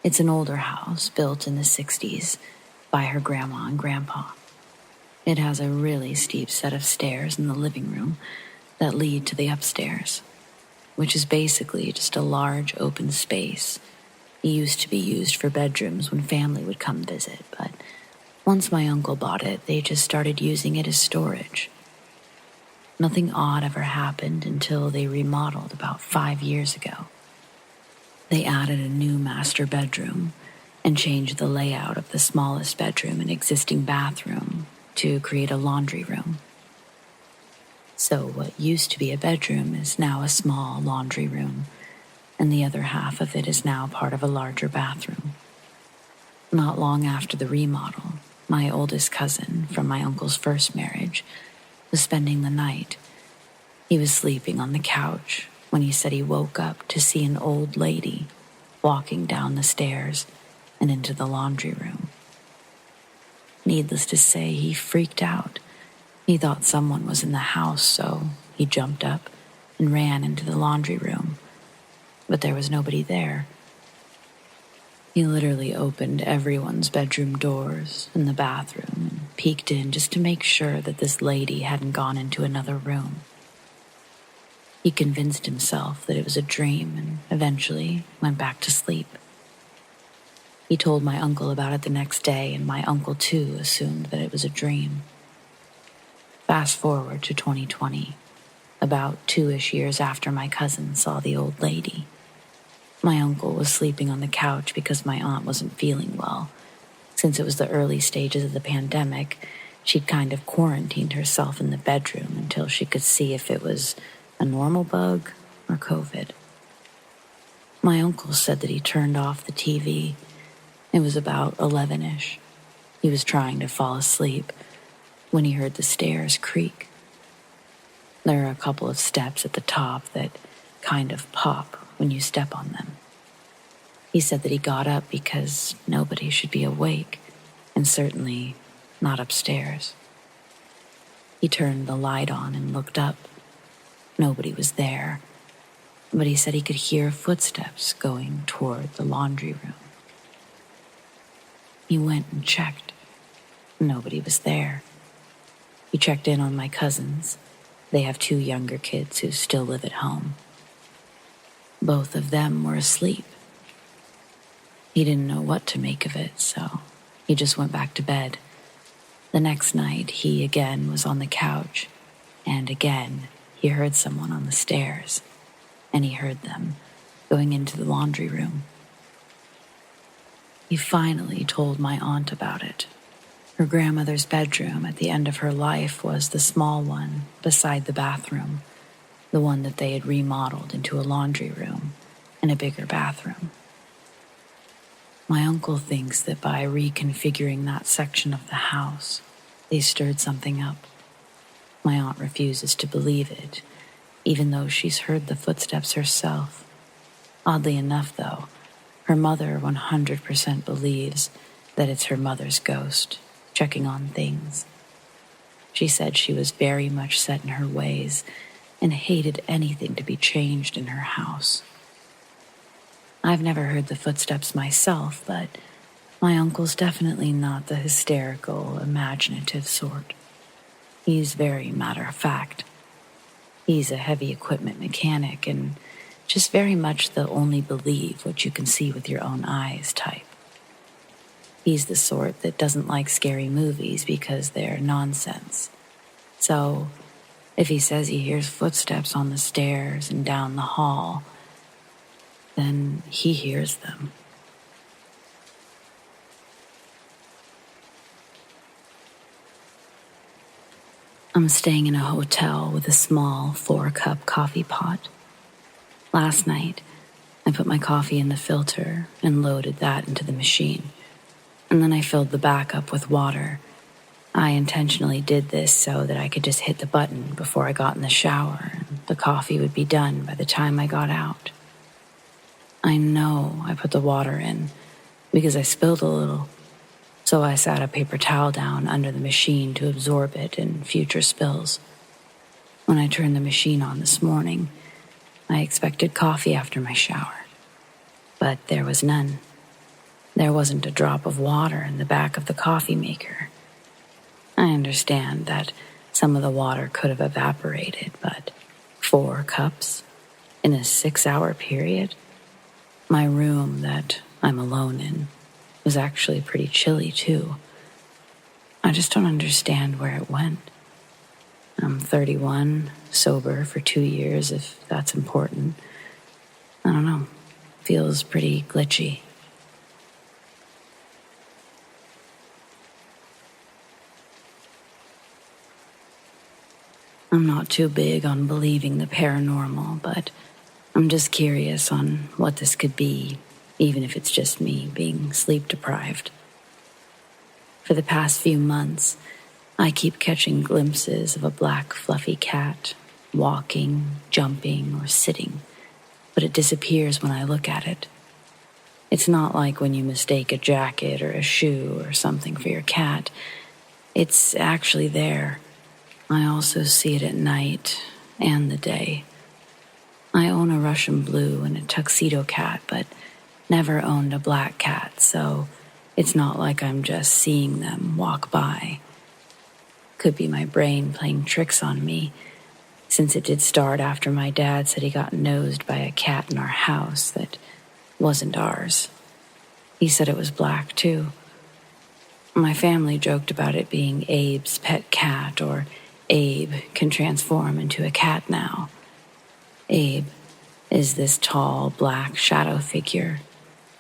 It's an older house built in the 60s by her grandma and grandpa. It has a really steep set of stairs in the living room that lead to the upstairs, which is basically just a large open space. It used to be used for bedrooms when family would come visit, but once my uncle bought it, they just started using it as storage. Nothing odd ever happened until they remodeled about 5 years ago. They added a new master bedroom and changed the layout of the smallest bedroom and existing bathroom to create a laundry room. So what used to be a bedroom is now a small laundry room, and the other half of it is now part of a larger bathroom. Not long after the remodel, my oldest cousin from my uncle's first marriage was spending the night. He was sleeping on the couch when he said he woke up to see an old lady walking down the stairs and into the laundry room. Needless to say, he freaked out. He thought someone was in the house, so he jumped up and ran into the laundry room. But there was nobody there. He literally opened everyone's bedroom doors in the bathroom and peeked in just to make sure that this lady hadn't gone into another room. He convinced himself that it was a dream and eventually went back to sleep. He told my uncle about it the next day, and my uncle too assumed that it was a dream. Fast forward to 2020, about 2-ish years after my cousin saw the old lady. My uncle was sleeping on the couch because my aunt wasn't feeling well. Since it was the early stages of the pandemic, she'd kind of quarantined herself in the bedroom until she could see if it was a normal bug or COVID. My uncle said that he turned off the TV. It was about 11-ish. He was trying to fall asleep when he heard the stairs creak. There are a couple of steps at the top that kind of pop when you step on them. He said that he got up because nobody should be awake, and certainly not upstairs. He turned the light on and looked up. Nobody was there, but he said he could hear footsteps going toward the laundry room. He went and checked. Nobody was there. He checked in on my cousins. They have 2 younger kids who still live at home. Both of them were asleep. He didn't know what to make of it, so he just went back to bed. The next night, he again was on the couch, and again he heard someone on the stairs, and he heard them going into the laundry room. He finally told my aunt about it. Her grandmother's bedroom at the end of her life was the small one beside the bathroom, the one that they had remodeled into a laundry room and a bigger bathroom. My uncle thinks that by reconfiguring that section of the house, they stirred something up. My aunt refuses to believe it, even though she's heard the footsteps herself. Oddly enough, though, her mother 100% believes that it's her mother's ghost checking on things. She said she was very much set in her ways and hated anything to be changed in her house. I've never heard the footsteps myself, but my uncle's definitely not the hysterical, imaginative sort. He's very matter-of-fact. He's a heavy equipment mechanic and just very much the only believe what you can see with your own eyes type. He's the sort that doesn't like scary movies because they're nonsense. So, if he says he hears footsteps on the stairs and down the hall, then he hears them. I'm staying in a hotel with a small 4-cup coffee pot. Last night, I put my coffee in the filter and loaded that into the machine. And then I filled the back up with water. I intentionally did this so that I could just hit the button before I got in the shower, and the coffee would be done by the time I got out. I know I put the water in because I spilled a little, so I sat a paper towel down under the machine to absorb it in future spills. When I turned the machine on this morning, I expected coffee after my shower, but there was none. There wasn't a drop of water in the back of the coffee maker. I understand that some of the water could have evaporated, but 4 cups in a 6-hour period? My room that I'm alone in was actually pretty chilly too. I just don't understand where it went. I'm 31, sober for 2 years, if that's important. I don't know. Feels pretty glitchy. I'm not too big on believing the paranormal, but I'm just curious on what this could be, even if it's just me being sleep deprived. For the past few months, I keep catching glimpses of a black fluffy cat, walking, jumping, or sitting, but it disappears when I look at it. It's not like when you mistake a jacket or a shoe or something for your cat. It's actually there. I also see it at night and the day. I own a Russian blue and a tuxedo cat, but never owned a black cat, so it's not like I'm just seeing them walk by. Could be my brain playing tricks on me, since it did start after my dad said he got nosed by a cat in our house that wasn't ours. He said it was black, too. My family joked about it being Abe's pet cat, or Abe can transform into a cat now. Abe is this tall, black shadow figure,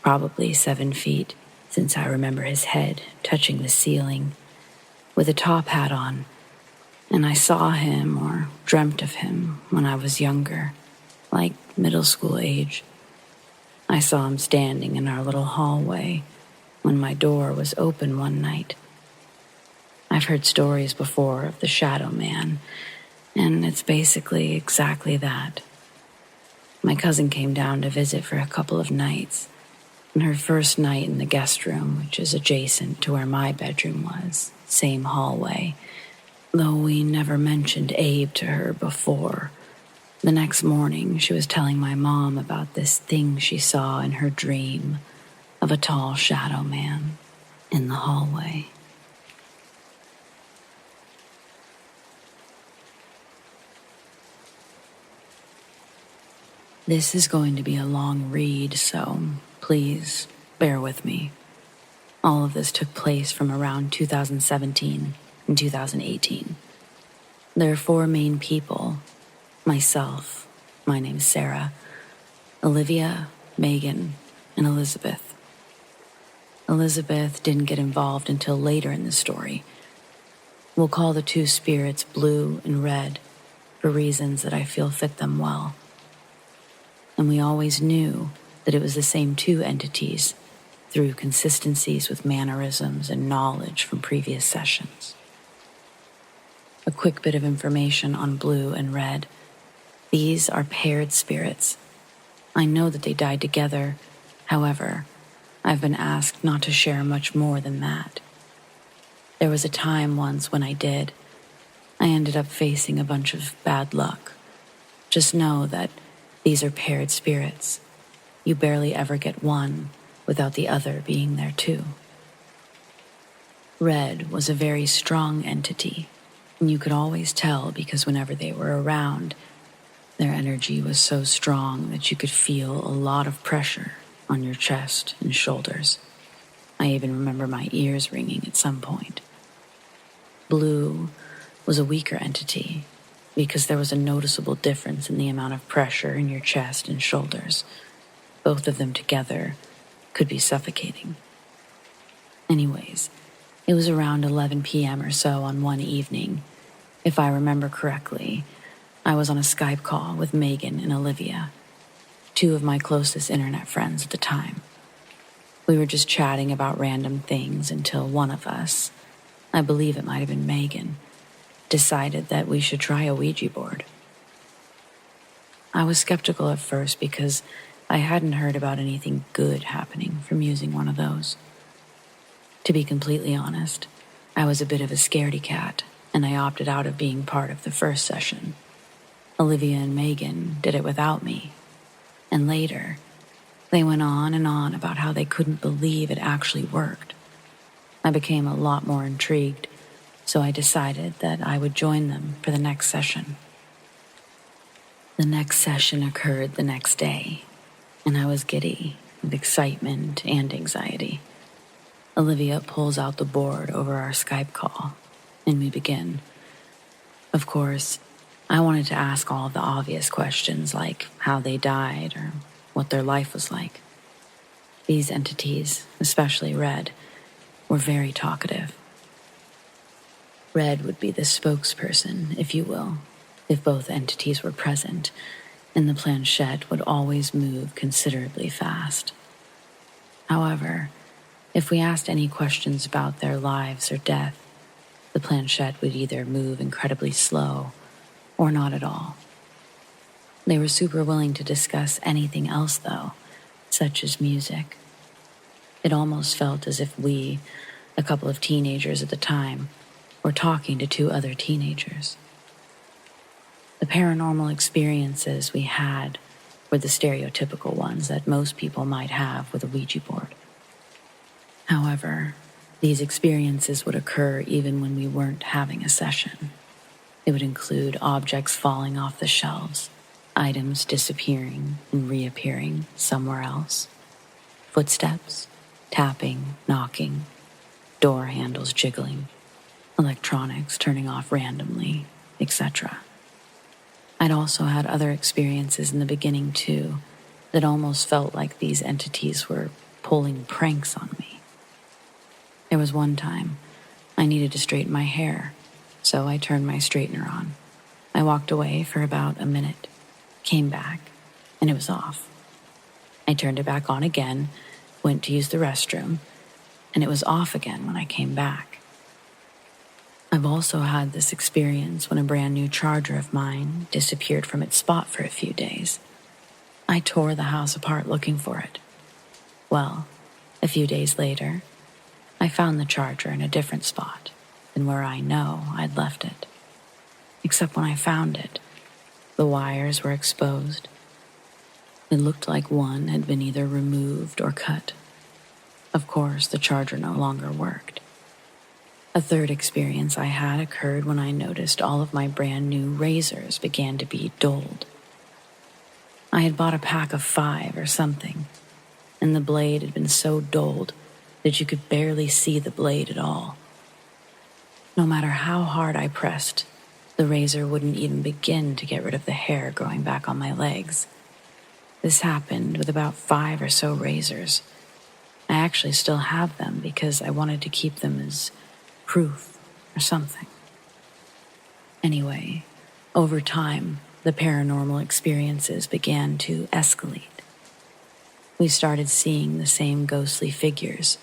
probably 7 feet, since I remember his head touching the ceiling, with a top hat on, and I saw him or dreamt of him when I was younger, like middle school age. I saw him standing in our little hallway when my door was open one night. I've heard stories before of the Shadow Man, and it's basically exactly that. My cousin came down to visit for a couple of nights, and her first night in the guest room, which is adjacent to where my bedroom was, same hallway, though we never mentioned Abe to her before. The next morning, she was telling my mom about this thing she saw in her dream of a tall shadow man in the hallway. This is going to be a long read, so please bear with me. All of this took place from around 2017 and 2018. There are 4 main people. Myself, my name's Sarah, Olivia, Megan, and Elizabeth. Elizabeth didn't get involved until later in the story. We'll call the 2 spirits Blue and Red for reasons that I feel fit them well. And we always knew that it was the same 2 entities through consistencies with mannerisms and knowledge from previous sessions. A quick bit of information on Blue and Red. These are paired spirits. I know that they died together. However, I've been asked not to share much more than that. There was a time once when I did. I ended up facing a bunch of bad luck. Just know that these are paired spirits. You barely ever get one without the other being there too. Red was a very strong entity, and you could always tell because whenever they were around, their energy was so strong that you could feel a lot of pressure on your chest and shoulders. I even remember my ears ringing at some point. Blue was a weaker entity because there was a noticeable difference in the amount of pressure in your chest and shoulders. Both of them together could be suffocating. Anyways, it was around 11 p.m. or so on one evening. If I remember correctly, I was on a Skype call with Megan and Olivia, 2 of my closest internet friends at the time. We were just chatting about random things until one of us, I believe it might have been Megan, decided that we should try a Ouija board. I was skeptical at first because I hadn't heard about anything good happening from using one of those. To be completely honest, I was a bit of a scaredy cat, and I opted out of being part of the first session. Olivia and Megan did it without me, and later, they went on and on about how they couldn't believe it actually worked. I became a lot more intrigued, so I decided that I would join them for the next session. The next session occurred the next day, and I was giddy with excitement and anxiety. Olivia pulls out the board over our Skype call, and we begin. Of course, I wanted to ask all of the obvious questions like how they died or what their life was like. These entities, especially Red, were very talkative. Red would be the spokesperson, if you will, if both entities were present, and the planchette would always move considerably fast. However, if we asked any questions about their lives or death, the planchette would either move incredibly slow or not at all. They were super willing to discuss anything else, though, such as music. It almost felt as if we, a couple of teenagers at the time, were talking to 2 other teenagers. The paranormal experiences we had were the stereotypical ones that most people might have with a Ouija board. However, these experiences would occur even when we weren't having a session. It would include objects falling off the shelves, items disappearing and reappearing somewhere else, footsteps, tapping, knocking, door handles jiggling, electronics turning off randomly, etc. I'd also had other experiences in the beginning too that almost felt like these entities were pulling pranks on me. There was one time I needed to straighten my hair, so I turned my straightener on. I walked away for about a minute, came back, and it was off. I turned it back on again, went to use the restroom, and it was off again when I came back. I've also had this experience when a brand new charger of mine disappeared from its spot for a few days. I tore the house apart looking for it. Well, a few days later, I found the charger in a different spot than where I know I'd left it. Except when I found it, the wires were exposed. It looked like one had been either removed or cut. Of course, the charger no longer worked. A third experience I had occurred when I noticed all of my brand new razors began to be dulled. I had bought a pack of 5 or something, and the blade had been so dulled that you could barely see the blade at all. No matter how hard I pressed, the razor wouldn't even begin to get rid of the hair growing back on my legs. This happened with about 5 or so razors. I actually still have them because I wanted to keep them as proof or something. Anyway, over time, the paranormal experiences began to escalate. We started seeing the same ghostly figures.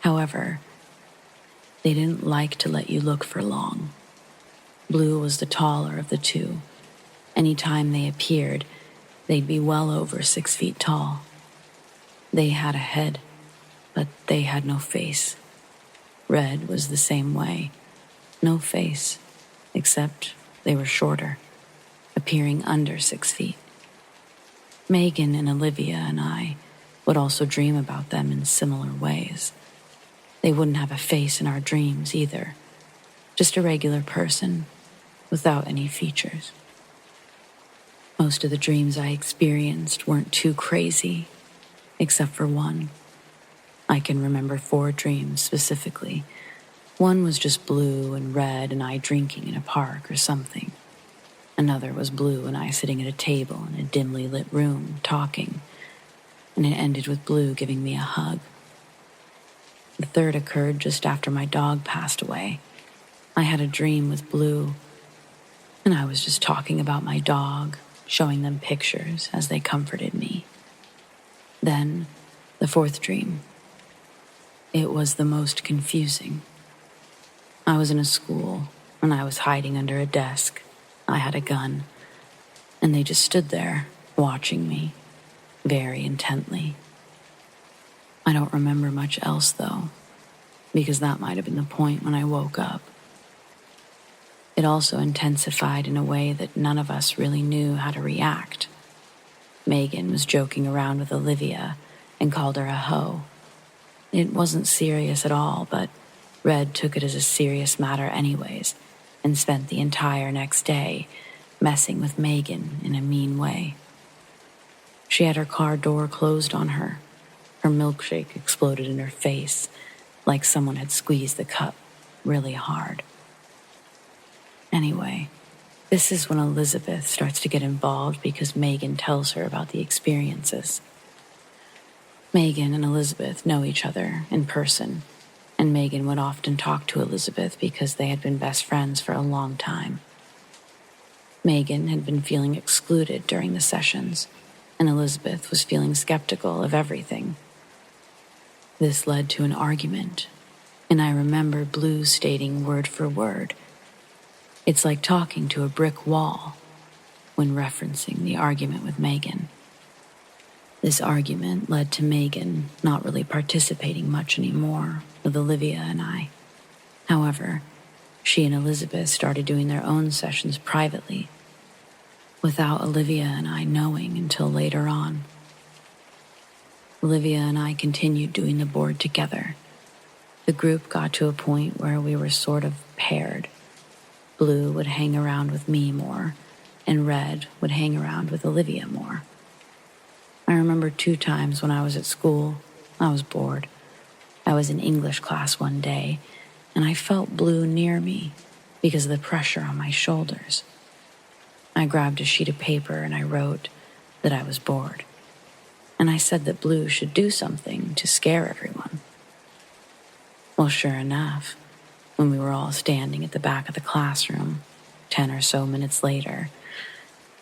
However, they didn't like to let you look for long. Blue was the taller of the two. Anytime they appeared, they'd be well over 6 feet tall. They had a head, but they had no face. Red was the same way. No face, except they were shorter, appearing under 6 feet. Megan and Olivia and I would also dream about them in similar ways. They wouldn't have a face in our dreams either, just a regular person without any features. Most of the dreams I experienced weren't too crazy, except for one. I can remember 4 dreams specifically. One was just blue and red and I drinking in a park or something. Another was blue and I sitting at a table in a dimly lit room talking, and it ended with Blue giving me a hug. The third occurred just after my dog passed away. I had a dream with Blue, and I was just talking about my dog, showing them pictures as they comforted me. Then, the fourth dream. It was the most confusing. I was in a school, and I was hiding under a desk. I had a gun, and they just stood there, watching me, very intently. I don't remember much else, though, because that might have been the point when I woke up. It also intensified in a way that none of us really knew how to react. Megan was joking around with Olivia and called her a hoe. It wasn't serious at all, but Red took it as a serious matter anyways, and spent the entire next day messing with Megan in a mean way. She had her car door closed on her. Her milkshake exploded in her face, like someone had squeezed the cup really hard. Anyway, this is when Elizabeth starts to get involved because Megan tells her about the experiences. Megan and Elizabeth know each other in person, and Megan would often talk to Elizabeth because they had been best friends for a long time. Megan had been feeling excluded during the sessions, and Elizabeth was feeling skeptical of everything. This led to an argument, and I remember Blue stating word for word, "It's like talking to a brick wall," when referencing the argument with Megan. This argument led to Megan not really participating much anymore with Olivia and I. However, she and Elizabeth started doing their own sessions privately. without Olivia and I knowing until later on. Olivia and I continued doing the board together. The group got to a point where we were sort of paired. Blue would hang around with me more, and Red would hang around with Olivia more. I remember 2 times when I was at school, I was bored. I was in English class one day, and I felt Blue near me because of the pressure on my shoulders. I grabbed a sheet of paper and I wrote that I was bored. And I said that Blue should do something to scare everyone. Well, sure enough, when we were all standing at the back of the classroom, 10 or so minutes later,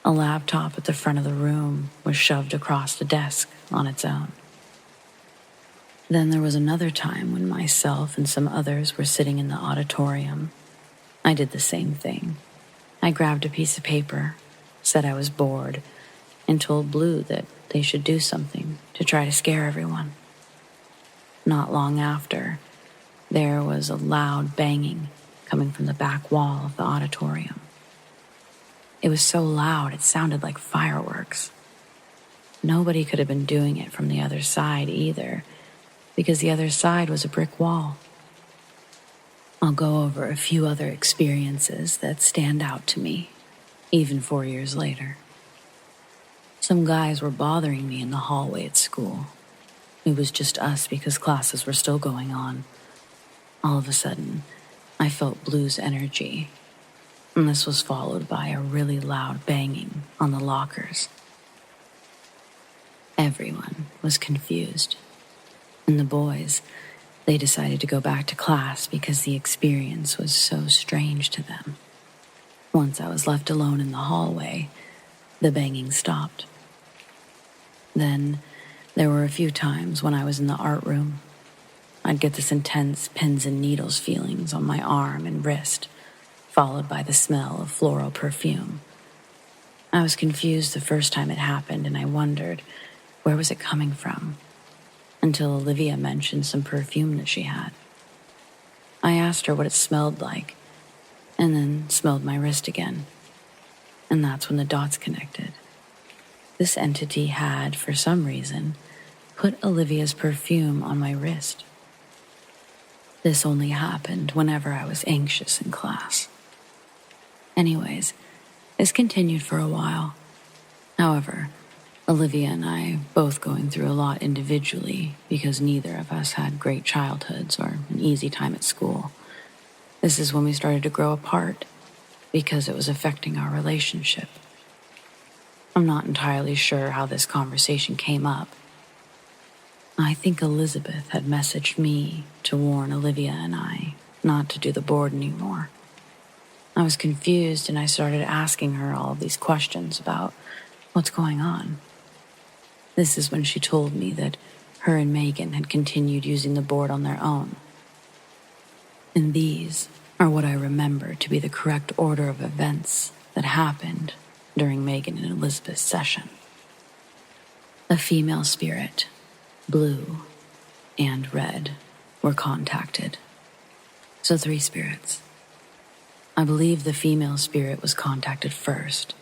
a laptop at the front of the room was shoved across the desk on its own. Then there was another time when myself and some others were sitting in the auditorium. I did the same thing. I grabbed a piece of paper, said I was bored, and told Blue that they should do something to try to scare everyone. Not long after, there was a loud banging coming from the back wall of the auditorium. It was so loud it sounded like fireworks. Nobody could have been doing it from the other side either, because the other side was a brick wall. I'll go over a few other experiences that stand out to me, even 4 years later. Some guys were bothering me in the hallway at school. It was just us because classes were still going on. All of a sudden, I felt Blue's energy, and this was followed by a really loud banging on the lockers. Everyone was confused, and the boys, they decided to go back to class because the experience was so strange to them. Once I was left alone in the hallway, the banging stopped. Then there were a few times when I was in the art room. I'd get this intense pins and needles feelings on my arm and wrist, followed by the smell of floral perfume. I was confused the first time it happened, and I wondered, where was it coming from? Until Olivia mentioned some perfume that she had. I asked her what it smelled like, and then smelled my wrist again. And that's when the dots connected. This entity had, for some reason, put Olivia's perfume on my wrist. This only happened whenever I was anxious in class. Anyways, this continued for a while. However, Olivia and I both going through a lot individually because neither of us had great childhoods or an easy time at school. This is when we started to grow apart because it was affecting our relationship. I'm not entirely sure how this conversation came up. I think Elizabeth had messaged me to warn Olivia and I not to do the board anymore. I was confused and I started asking her all of these questions about what's going on. This is when she told me that her and Megan had continued using the board on their own. And these are what I remember to be the correct order of events that happened during Megan and Elizabeth's session. A female spirit, Blue and Red, were contacted. So 3 spirits. I believe the female spirit was contacted first.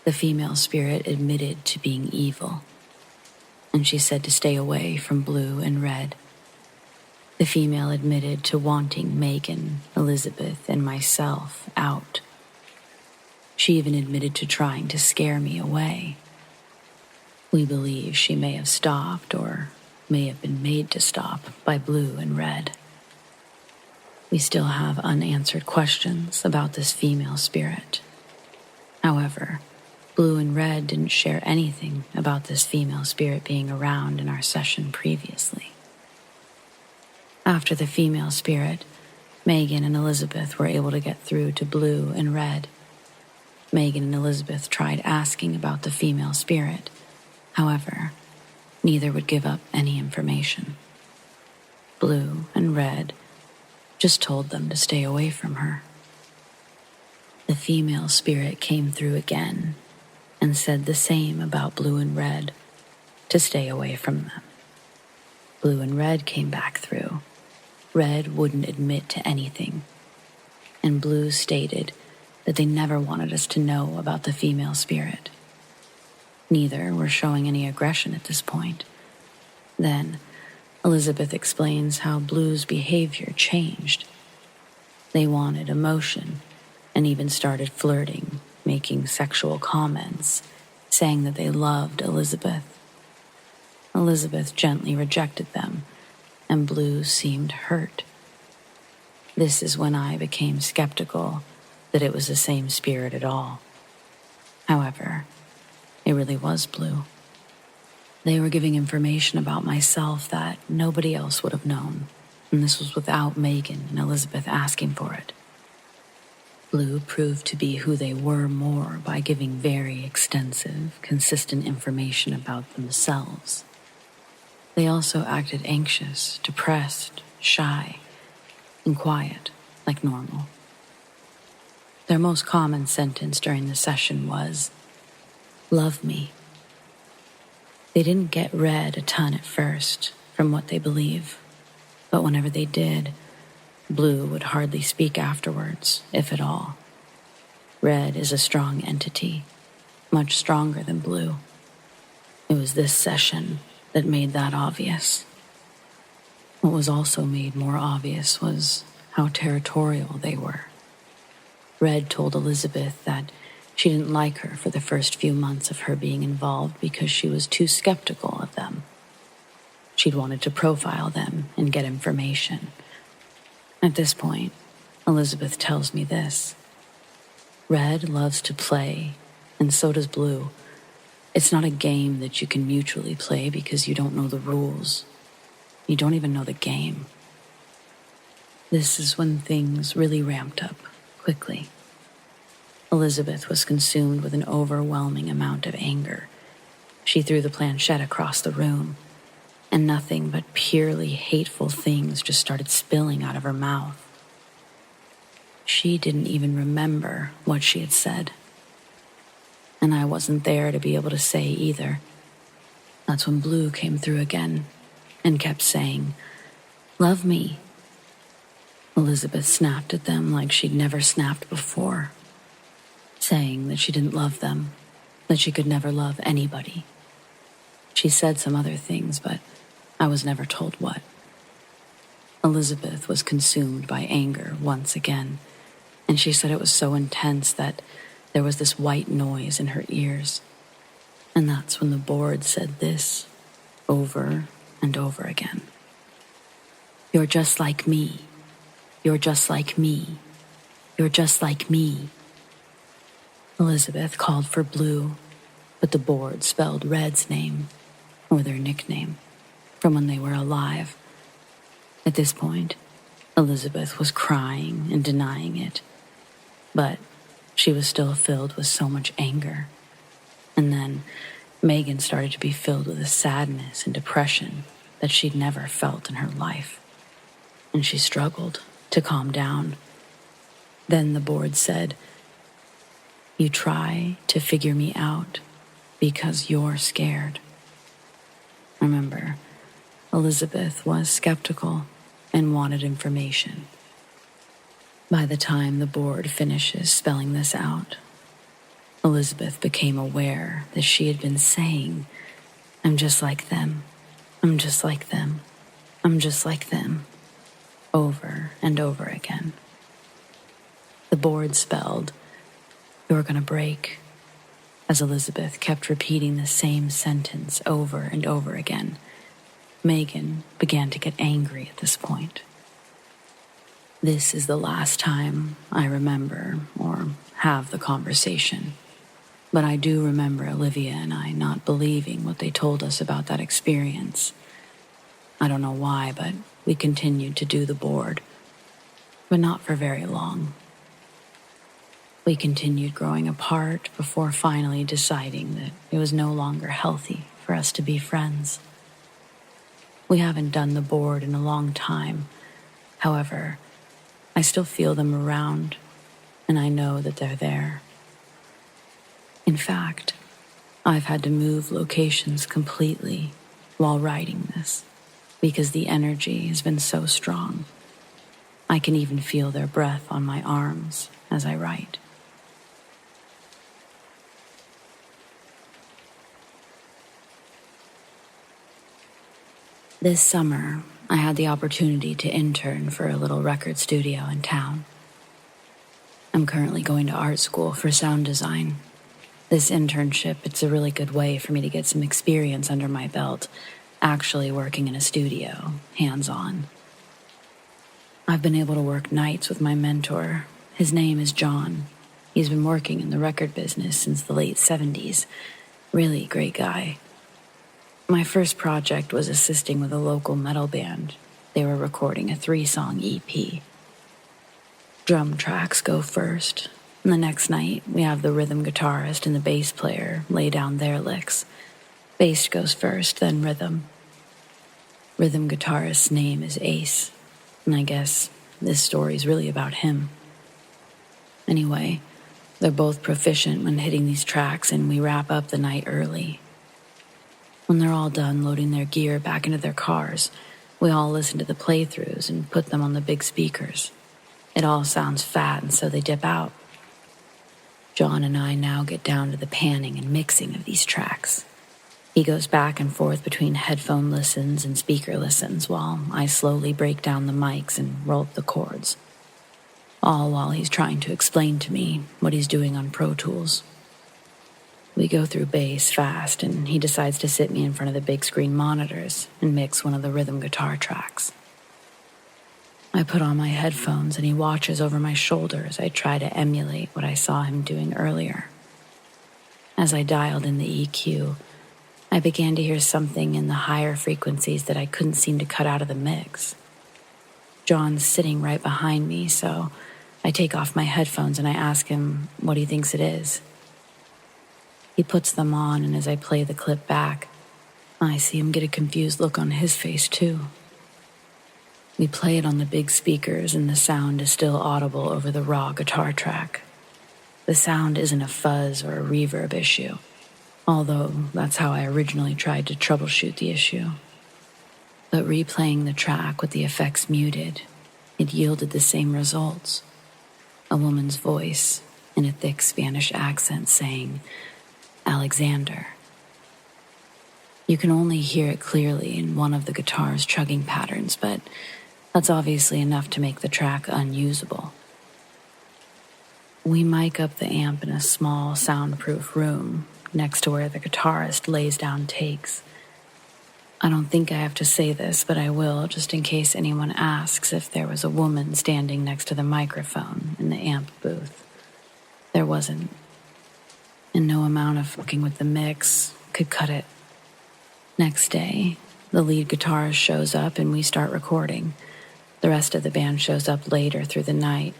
The female spirit admitted to being evil, and she said to stay away from Blue and Red. The female admitted to wanting Megan, Elizabeth, and myself out. She even admitted to trying to scare me away. We believe she may have stopped or may have been made to stop by Blue and Red. We still have unanswered questions about this female spirit. However, Blue and Red didn't share anything about this female spirit being around in our session previously. After the female spirit, Megan and Elizabeth were able to get through to Blue and Red. Megan and Elizabeth tried asking about the female spirit. However, neither would give up any information. Blue and Red just told them to stay away from her. The female spirit came through again and said the same about Blue and Red, to stay away from them. Blue and Red came back through. Red wouldn't admit to anything, and Blue stated that they never wanted us to know about the female spirit. Neither were showing any aggression at this point. Then, Elizabeth explains how Blue's behavior changed. They wanted emotion and even started flirting, making sexual comments, saying that they loved Elizabeth. Elizabeth gently rejected them, and Blue seemed hurt. This is when I became skeptical that it was the same spirit at all. However, it really was Blue. They were giving information about myself that nobody else would have known, and this was without Megan and Elizabeth asking for it. Blue proved to be who they were more by giving very extensive, consistent information about themselves. They also acted anxious, depressed, shy, and quiet, like normal. Their most common sentence during the session was, "Love me." They didn't get read a ton at first, from what they believe, but whenever they did, Blue would hardly speak afterwards, if at all. Red is a strong entity, much stronger than Blue. It was this session that made that obvious. What was also made more obvious was how territorial they were. Red told Elizabeth that she didn't like her for the first few months of her being involved because she was too skeptical of them. She'd wanted to profile them and get information. At this point, Elizabeth tells me this. Red loves to play, and so does Blue. It's not a game that you can mutually play because you don't know the rules. You don't even know the game. This is when things really ramped up quickly. Elizabeth was consumed with an overwhelming amount of anger. She threw the planchette across the room, and nothing but purely hateful things just started spilling out of her mouth. She didn't even remember what she had said. And I wasn't there to be able to say either. That's when Blue came through again and kept saying, "Love me." Elizabeth snapped at them like she'd never snapped before, saying that she didn't love them, that she could never love anybody. She said some other things, but I was never told what. Elizabeth was consumed by anger once again, and she said it was so intense that there was this white noise in her ears. And that's when the board said this over and over again. "You're just like me. You're just like me. You're just like me." Elizabeth called for Blue, but the board spelled Red's name, or their nickname, from when they were alive. At this point, Elizabeth was crying and denying it, but she was still filled with so much anger. And then Megan started to be filled with a sadness and depression that she'd never felt in her life, and she struggled to calm down. Then the board said, "You try to figure me out because you're scared." Remember, Elizabeth was skeptical and wanted information. By the time the board finishes spelling this out, Elizabeth became aware that she had been saying, "I'm just like them, I'm just like them, I'm just like them," over and over again. The board spelled, "You're gonna break," as Elizabeth kept repeating the same sentence over and over again. Megan began to get angry at this point. This is the last time I remember or have the conversation, but I do remember Olivia and I not believing what they told us about that experience. I don't know why, but we continued to do the board, but not for very long. We continued growing apart before finally deciding that it was no longer healthy for us to be friends. We haven't done the board in a long time. However, I still feel them around, and I know that they're there. In fact, I've had to move locations completely while writing this because the energy has been so strong. I can even feel their breath on my arms as I write. This summer, I had the opportunity to intern for a little record studio in town. I'm currently going to art school for sound design. This internship, it's a really good way for me to get some experience under my belt, actually working in a studio, hands-on. I've been able to work nights with my mentor. His name is John. He's been working in the record business since the late 70s. Really great guy. My first project was assisting with a local metal band. They were recording a 3-song EP. Drum tracks go first, and the next night we have the rhythm guitarist and the bass player lay down their licks. Bass goes first, then rhythm. Rhythm guitarist's name is Ace, and I guess this story's really about him. Anyway, they're both proficient when hitting these tracks, and we wrap up the night early. When they're all done loading their gear back into their cars, we all listen to the playthroughs and put them on the big speakers. It all sounds fat, and so they dip out. John and I now get down to the panning and mixing of these tracks. He goes back and forth between headphone listens and speaker listens while I slowly break down the mics and roll up the chords. All while he's trying to explain to me what he's doing on Pro Tools. We go through bass fast, and he decides to sit me in front of the big screen monitors and mix one of the rhythm guitar tracks. I put on my headphones, and he watches over my shoulder as I try to emulate what I saw him doing earlier. As I dialed in the EQ, I began to hear something in the higher frequencies that I couldn't seem to cut out of the mix. John's sitting right behind me, so I take off my headphones and I ask him what he thinks it is. He puts them on, and as I play the clip back, I see him get a confused look on his face, too. We play it on the big speakers, and the sound is still audible over the raw guitar track. The sound isn't a fuzz or a reverb issue, although that's how I originally tried to troubleshoot the issue. But replaying the track with the effects muted, it yielded the same results. A woman's voice in a thick Spanish accent saying, "Alexander." You can only hear it clearly in one of the guitar's chugging patterns, but that's obviously enough to make the track unusable. We mic up the amp in a small, soundproof room next to where the guitarist lays down takes. I don't think I have to say this, but I will, just in case anyone asks if there was a woman standing next to the microphone in the amp booth. There wasn't. And no amount of fucking with the mix could cut it. Next day, the lead guitarist shows up and we start recording. The rest of the band shows up later through the night,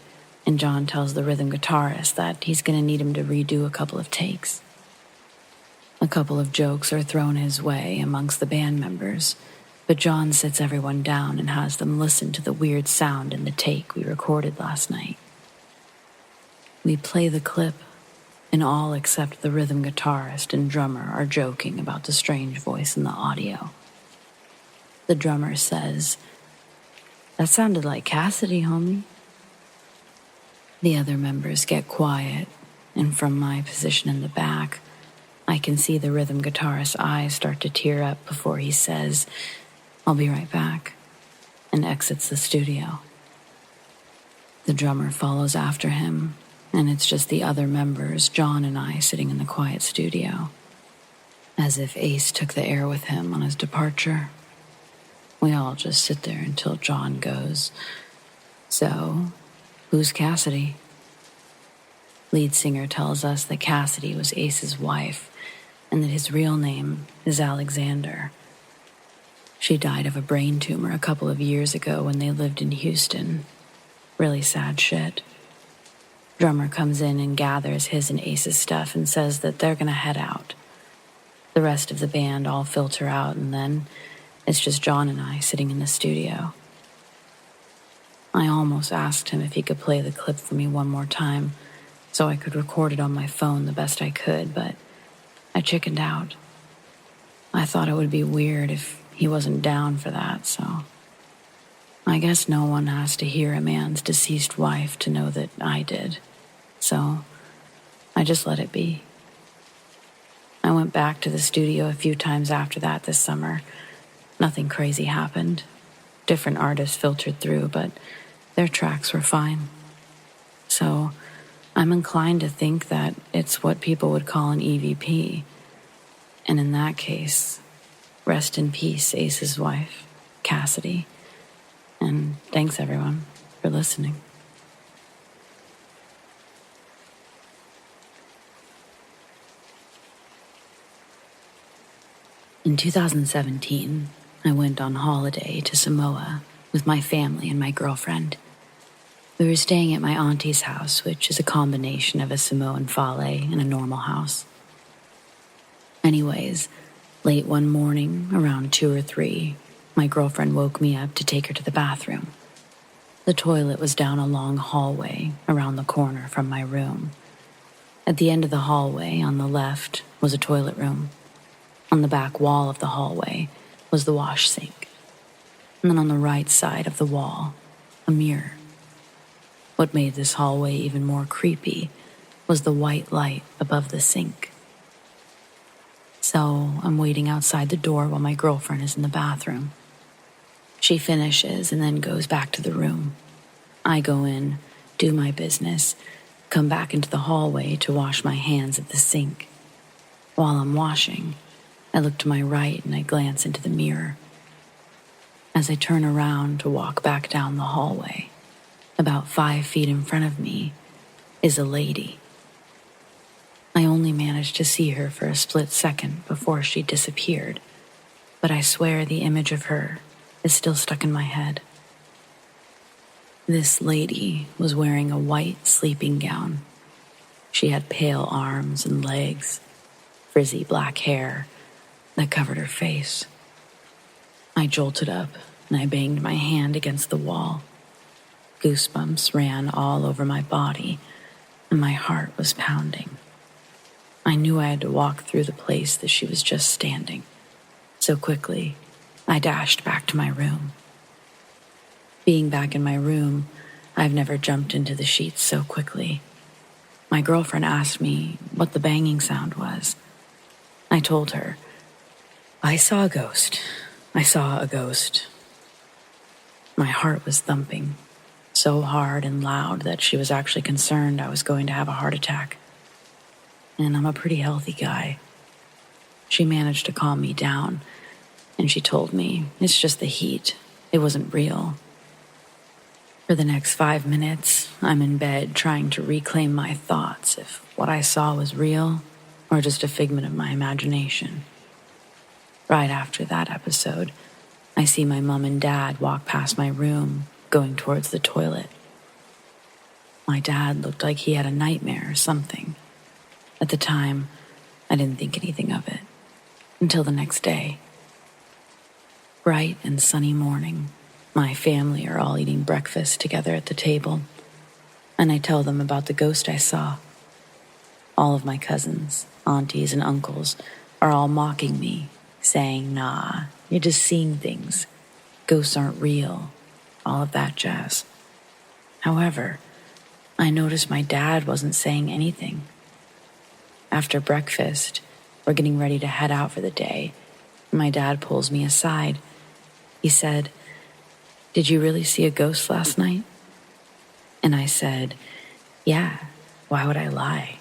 and John tells the rhythm guitarist that he's going to need him to redo a couple of takes. A couple of jokes are thrown his way amongst the band members, but John sits everyone down and has them listen to the weird sound in the take we recorded last night. We play the clip, and all except the rhythm guitarist and drummer are joking about the strange voice in the audio. The drummer says, "That sounded like Cassidy, homie." The other members get quiet, and from my position in the back, I can see the rhythm guitarist's eyes start to tear up before he says, "I'll be right back," and exits the studio. The drummer follows after him, and it's just the other members, John and I, sitting in the quiet studio, as if Ace took the air with him on his departure. We all just sit there until John goes, "So, who's Cassidy?" Lead singer tells us that Cassidy was Ace's wife, and that his real name is Alexander. She died of a brain tumor a couple of years ago when they lived in Houston. Really sad shit. Drummer comes in and gathers his and Ace's stuff and says that they're gonna head out. The rest of the band all filter out, and then it's just John and I sitting in the studio. I almost asked him if he could play the clip for me one more time so I could record it on my phone the best I could, but I chickened out. I thought it would be weird if he wasn't down for that, so I guess no one has to hear a man's deceased wife to know that I did. So I just let it be. I went back to the studio a few times after that this summer, Nothing crazy happened. Different artists filtered through, but their tracks were fine. So I'm inclined to think that it's what people would call an EVP. And in that case, rest in peace, Ace's wife, Cassidy. And thanks, everyone, for listening. In 2017, I went on holiday to Samoa with my family and my girlfriend. We were staying at my auntie's house, which is a combination of a Samoan fale and a normal house. Anyways, late one morning, around 2 or 3, my girlfriend woke me up to take her to the bathroom. The toilet was down a long hallway around the corner from my room. At the end of the hallway, on the left, was a toilet room. On the back wall of the hallway was the wash sink. And then on the right side of the wall, a mirror. What made this hallway even more creepy was the white light above the sink. So I'm waiting outside the door while my girlfriend is in the bathroom. She finishes and then goes back to the room. I go in, do my business, come back into the hallway to wash my hands at the sink. While I'm washing, I look to my right and I glance into the mirror. As I turn around to walk back down the hallway, about 5 feet in front of me is a lady. I only managed to see her for a split second before she disappeared, but I swear the image of her is still stuck in my head. This lady was wearing a white sleeping gown. She had pale arms and legs, frizzy black hair that covered her face. I jolted up and I banged my hand against the wall. Goosebumps ran all over my body and my heart was pounding. I knew I had to walk through the place that she was just standing. So quickly, I dashed back to my room. Being back in my room, I've never jumped into the sheets so quickly. My girlfriend asked me what the banging sound was. I told her, I saw a ghost. I saw a ghost. My heart was thumping so hard and loud that she was actually concerned I was going to have a heart attack. And I'm a pretty healthy guy. She managed to calm me down, and she told me it's just the heat. It wasn't real. For the next 5 minutes, I'm in bed trying to reclaim my thoughts if what I saw was real or just a figment of my imagination. Right after that episode, I see my mom and dad walk past my room, going towards the toilet. My dad looked like he had a nightmare or something. At the time, I didn't think anything of it, until the next day. Bright and sunny morning, my family are all eating breakfast together at the table, and I tell them about the ghost I saw. All of my cousins, aunties, and uncles are all mocking me, saying, nah, you're just seeing things. Ghosts aren't real, all of that jazz. However, I noticed my dad wasn't saying anything. After breakfast, we're getting ready to head out for the day. My dad pulls me aside. He said, "Did you really see a ghost last night?" And I said, "Yeah, why would I lie?"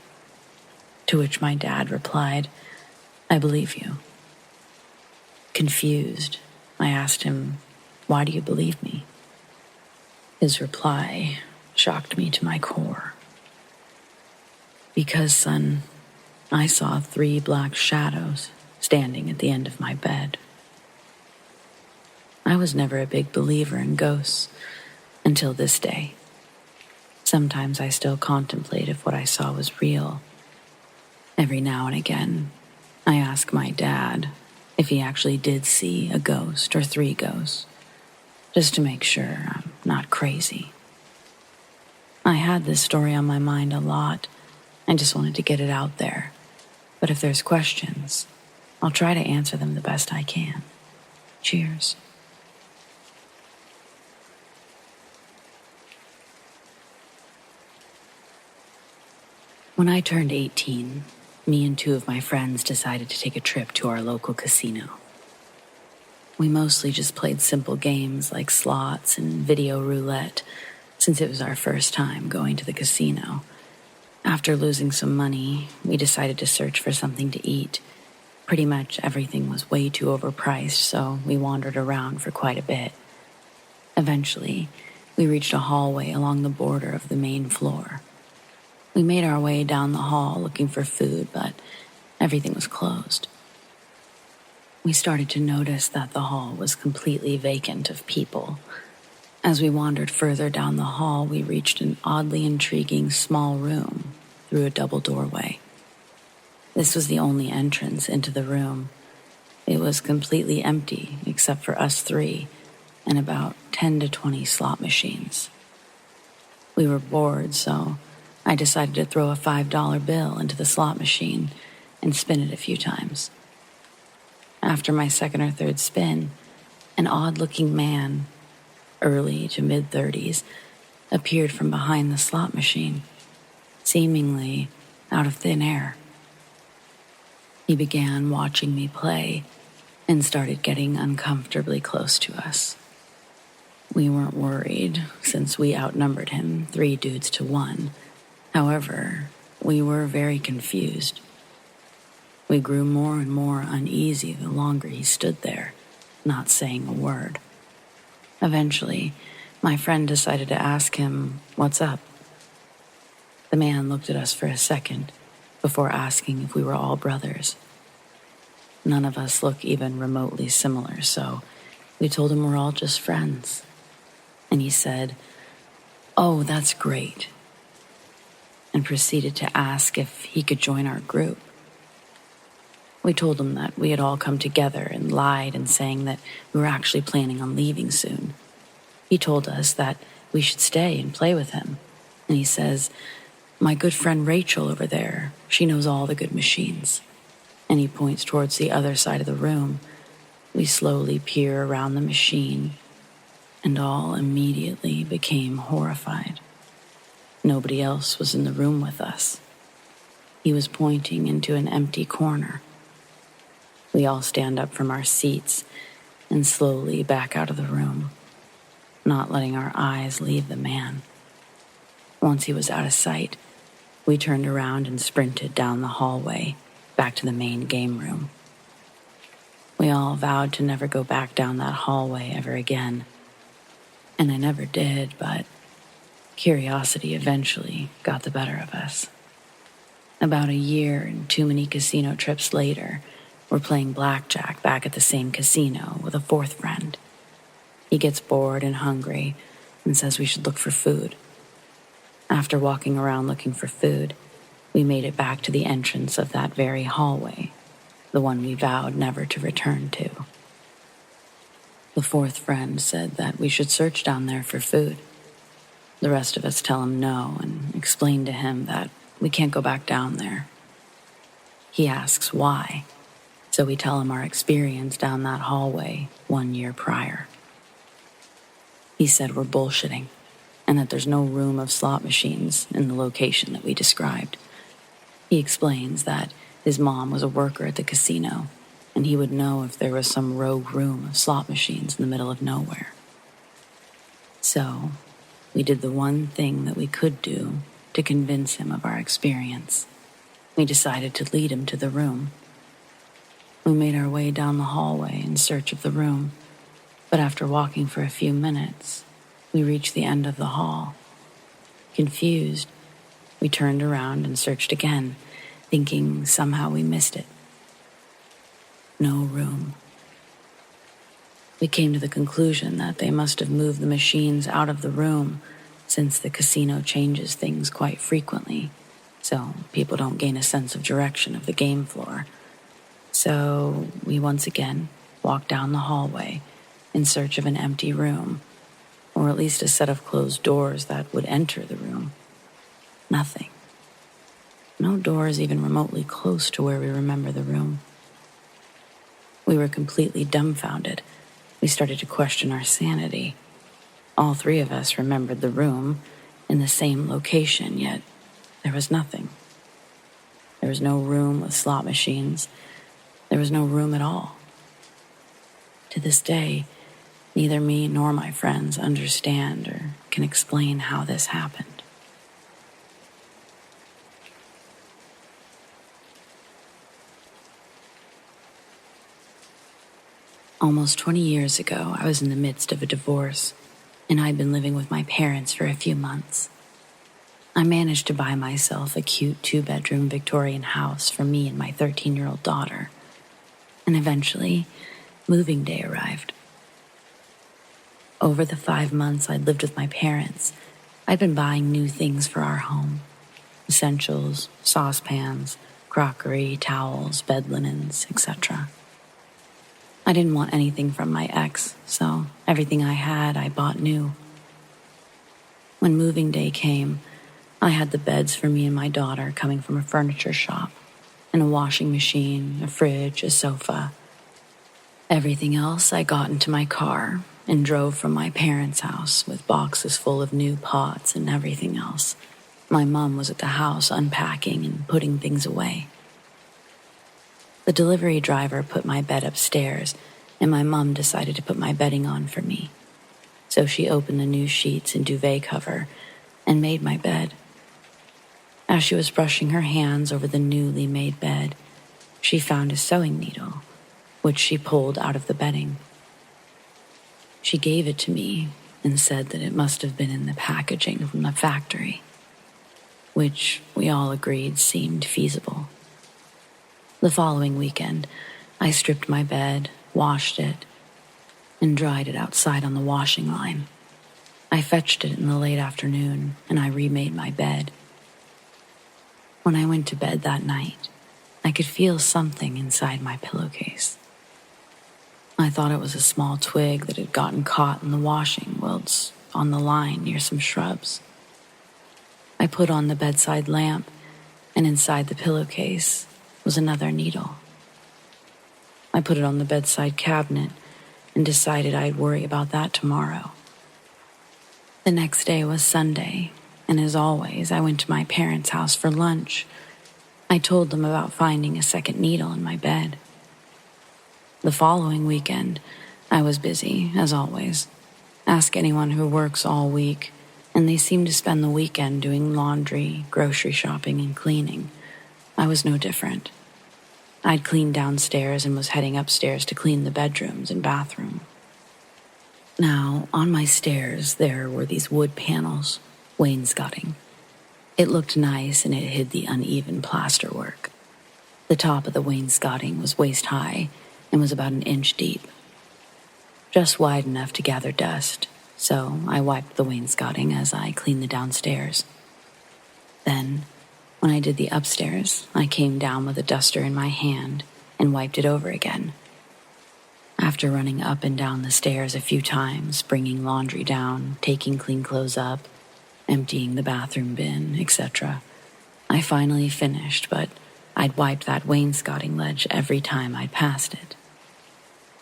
To which my dad replied, "I believe you." Confused, I asked him, "Why do you believe me?" His reply shocked me to my core. "Because, son, I saw 3 black shadows standing at the end of my bed." I was never a big believer in ghosts until this day. Sometimes I still contemplate if what I saw was real. Every now and again, I ask my dad if he actually did see a ghost or 3 ghosts, just to make sure I'm not crazy. I had this story on my mind a lot. I just wanted to get it out there. But if there's questions, I'll try to answer them the best I can. Cheers. When I turned 18, me and 2 of my friends decided to take a trip to our local casino. We mostly just played simple games like slots and video roulette, since it was our first time going to the casino. After losing some money, we decided to search for something to eat. Pretty much everything was way too overpriced, so we wandered around for quite a bit. Eventually, we reached a hallway along the border of the main floor. We made our way down the hall looking for food, but everything was closed. We started to notice that the hall was completely vacant of people. As we wandered further down the hall, we reached an oddly intriguing small room through a double doorway. This was the only entrance into the room. It was completely empty except for us three and about 10 to 20 slot machines. We were bored, so I decided to throw a $5 bill into the slot machine and spin it a few times. After my second or third spin, an odd-looking man, early to mid-30s, appeared from behind the slot machine, seemingly out of thin air. He began watching me play and started getting uncomfortably close to us. We weren't worried, since we outnumbered him 3 dudes to 1. However, we were very confused. We grew more and more uneasy the longer he stood there, not saying a word. Eventually, my friend decided to ask him, "What's up?" The man looked at us for a second before asking if we were all brothers. None of us look even remotely similar, so we told him we're all just friends. And he said, "Oh, that's great," and proceeded to ask if he could join our group. We told him that we had all come together and lied and saying that we were actually planning on leaving soon. He told us that we should stay and play with him, and he says, "My good friend Rachel over there, she knows all the good machines." And he points towards the other side of the room. We slowly peer around the machine, and all immediately became horrified. Nobody else was in the room with us. He was pointing into an empty corner. We all stand up from our seats and slowly back out of the room, not letting our eyes leave the man. Once he was out of sight, we turned around and sprinted down the hallway back to the main game room. We all vowed to never go back down that hallway ever again. And I never did, but curiosity eventually got the better of us. About a year and too many casino trips later, we're playing blackjack back at the same casino with a 4th friend. He gets bored and hungry and says we should look for food. After walking around looking for food, we made it back to the entrance of that very hallway, the one we vowed never to return to. The 4th friend said that we should search down there for food. The rest of us tell him no and explain to him that we can't go back down there. He asks why, so we tell him our experience down that hallway 1 year prior. He said we're bullshitting and that there's no room of slot machines in the location that we described. He explains that his mom was a worker at the casino, and he would know if there was some rogue room of slot machines in the middle of nowhere. So, we did the one thing that we could do to convince him of our experience. We decided to lead him to the room. We made our way down the hallway in search of the room, but after walking for a few minutes, we reached the end of the hall. Confused, we turned around and searched again, thinking somehow we missed it. No room. We came to the conclusion that they must have moved the machines out of the room, since the casino changes things quite frequently, so people don't gain a sense of direction of the game floor. So we once again walked down the hallway in search of an empty room, or at least a set of closed doors that would enter the room. Nothing. No doors even remotely close to where we remember the room. We were completely dumbfounded. We started to question our sanity. All 3 of us remembered the room in the same location, yet there was nothing. There was no room with slot machines. There was no room at all. To this day, neither me nor my friends understand or can explain how this happened. Almost 20 years ago, I was in the midst of a divorce, and I'd been living with my parents for a few months. I managed to buy myself a cute 2-bedroom Victorian house for me and my 13-year-old daughter, and eventually, moving day arrived. Over the 5 months I'd lived with my parents, I'd been buying new things for our home. Essentials, saucepans, crockery, towels, bed linens, etc. I didn't want anything from my ex, so everything I had I bought new. When moving day came, I had the beds for me and my daughter coming from a furniture shop, and a washing machine, a fridge, a sofa. Everything else I got into my car and drove from my parents' house with boxes full of new pots and everything else. My mom was at the house unpacking and putting things away. The delivery driver put my bed upstairs, and my mom decided to put my bedding on for me. So she opened the new sheets and duvet cover and made my bed. As she was brushing her hands over the newly made bed, she found a sewing needle, which she pulled out of the bedding. She gave it to me and said that it must have been in the packaging from the factory, which we all agreed seemed feasible. The following weekend, I stripped my bed, washed it, and dried it outside on the washing line. I fetched it in the late afternoon, and I remade my bed. When I went to bed that night, I could feel something inside my pillowcase. I thought it was a small twig that had gotten caught in the washing welds on the line near some shrubs. I put on the bedside lamp, and inside the pillowcase was another needle. I put it on the bedside cabinet and decided I'd worry about that tomorrow. The next day was Sunday, and as always, I went to my parents' house for lunch. I told them about finding a second needle in my bed. The following weekend, I was busy, as always. Ask anyone who works all week, and they seem to spend the weekend doing laundry, grocery shopping, and cleaning. I was no different. I'd cleaned downstairs and was heading upstairs to clean the bedrooms and bathroom. Now, on my stairs, there were these wood panels, wainscoting. It looked nice and it hid the uneven plasterwork. The top of the wainscoting was waist high and was about 1 inch deep, just wide enough to gather dust, so I wiped the wainscoting as I cleaned the downstairs. Then, when I did the upstairs, I came down with a duster in my hand and wiped it over again. After running up and down the stairs a few times, bringing laundry down, taking clean clothes up, emptying the bathroom bin, etc., I finally finished, but I'd wiped that wainscoting ledge every time I'd passed it.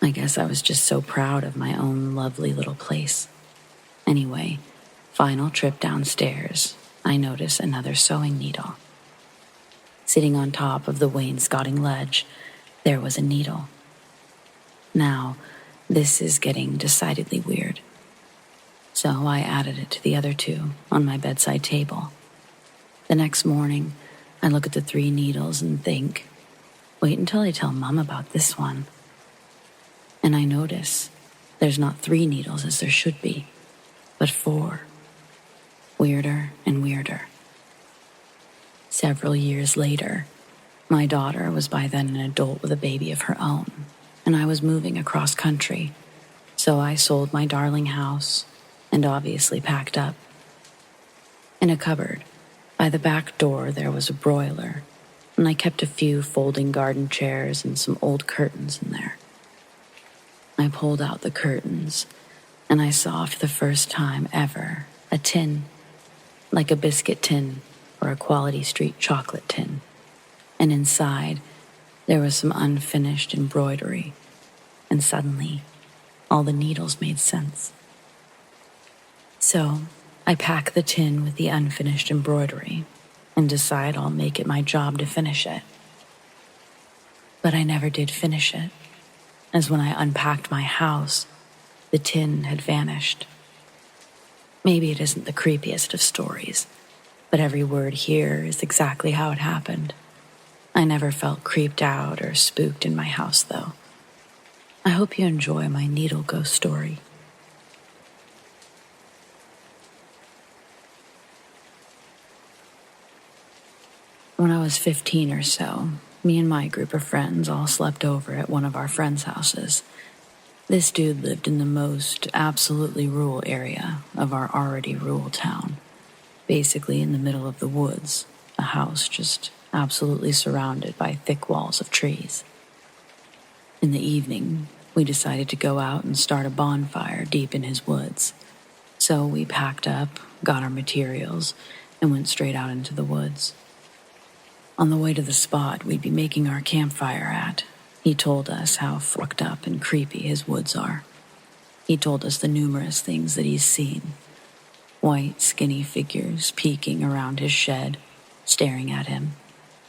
I guess I was just so proud of my own lovely little place. Anyway, final trip downstairs, I noticed another sewing needle. Sitting on top of the wainscoting ledge, there was a needle. Now, this is getting decidedly weird. So I added it to the other 2 on my bedside table. The next morning, I look at the 3 needles and think, wait until I tell Mom about this one. And I notice there's not 3 needles as there should be, but 4. Weirder and weirder. Several years later, my daughter was by then an adult with a baby of her own, and I was moving across country, so I sold my darling house and obviously packed up. In a cupboard, by the back door, there was a broiler, and I kept a few folding garden chairs and some old curtains in there. I pulled out the curtains, and I saw for the first time ever a tin, like a biscuit tin or a Quality Street chocolate tin, and inside there was some unfinished embroidery, and suddenly all the needles made sense. So I pack the tin with the unfinished embroidery and decide I'll make it my job to finish it. But I never did finish it, as when I unpacked my house, the tin had vanished. Maybe it isn't the creepiest of stories, but every word here is exactly how it happened. I never felt creeped out or spooked in my house, though. I hope you enjoy my needle ghost story. When I was 15 or so, me and my group of friends all slept over at one of our friends' houses. This dude lived in the most absolutely rural area of our already rural town, basically in the middle of the woods, a house just absolutely surrounded by thick walls of trees. In the evening, we decided to go out and start a bonfire deep in his woods. So we packed up, got our materials, and went straight out into the woods. On the way to the spot we'd be making our campfire at, he told us how fucked up and creepy his woods are. He told us the numerous things that he's seen. White, skinny figures peeking around his shed, staring at him,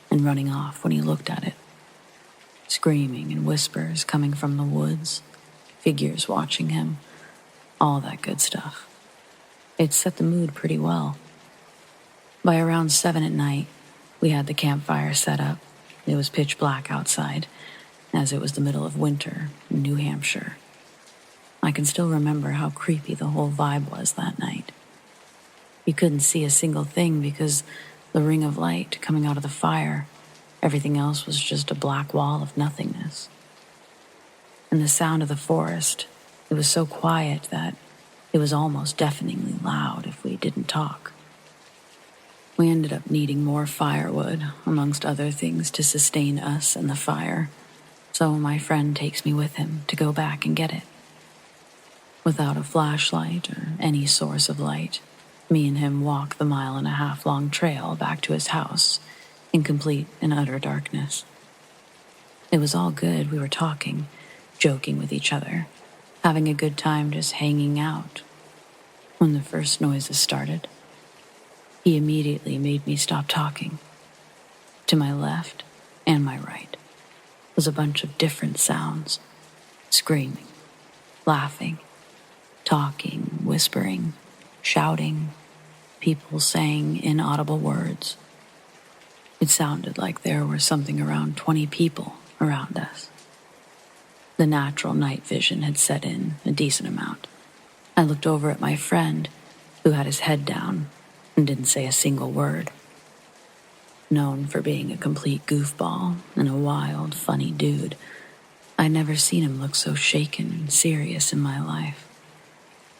and running off when he looked at it. Screaming and whispers coming from the woods, figures watching him, all that good stuff. It set the mood pretty well. By around 7 at night, we had the campfire set up. It was pitch black outside, as it was the middle of winter in New Hampshire. I can still remember how creepy the whole vibe was that night. You couldn't see a single thing because the ring of light coming out of the fire, everything else was just a black wall of nothingness. And the sound of the forest, it was so quiet that it was almost deafeningly loud if we didn't talk. We ended up needing more firewood, amongst other things, to sustain us and the fire, so my friend takes me with him to go back and get it. Without a flashlight or any source of light, me and him walk the 1.5-mile long trail back to his house in complete and utter darkness. It was all good. We were talking, joking with each other, having a good time just hanging out. When the first noises started, he immediately made me stop talking. To my left and my right was a bunch of different sounds, screaming, laughing, talking, whispering, shouting, people saying inaudible words. It sounded like there were something around 20 people around us. The natural night vision had set in a decent amount. I looked over at my friend, who had his head down and didn't say a single word. Known for being a complete goofball and a wild, funny dude, I'd never seen him look so shaken and serious in my life.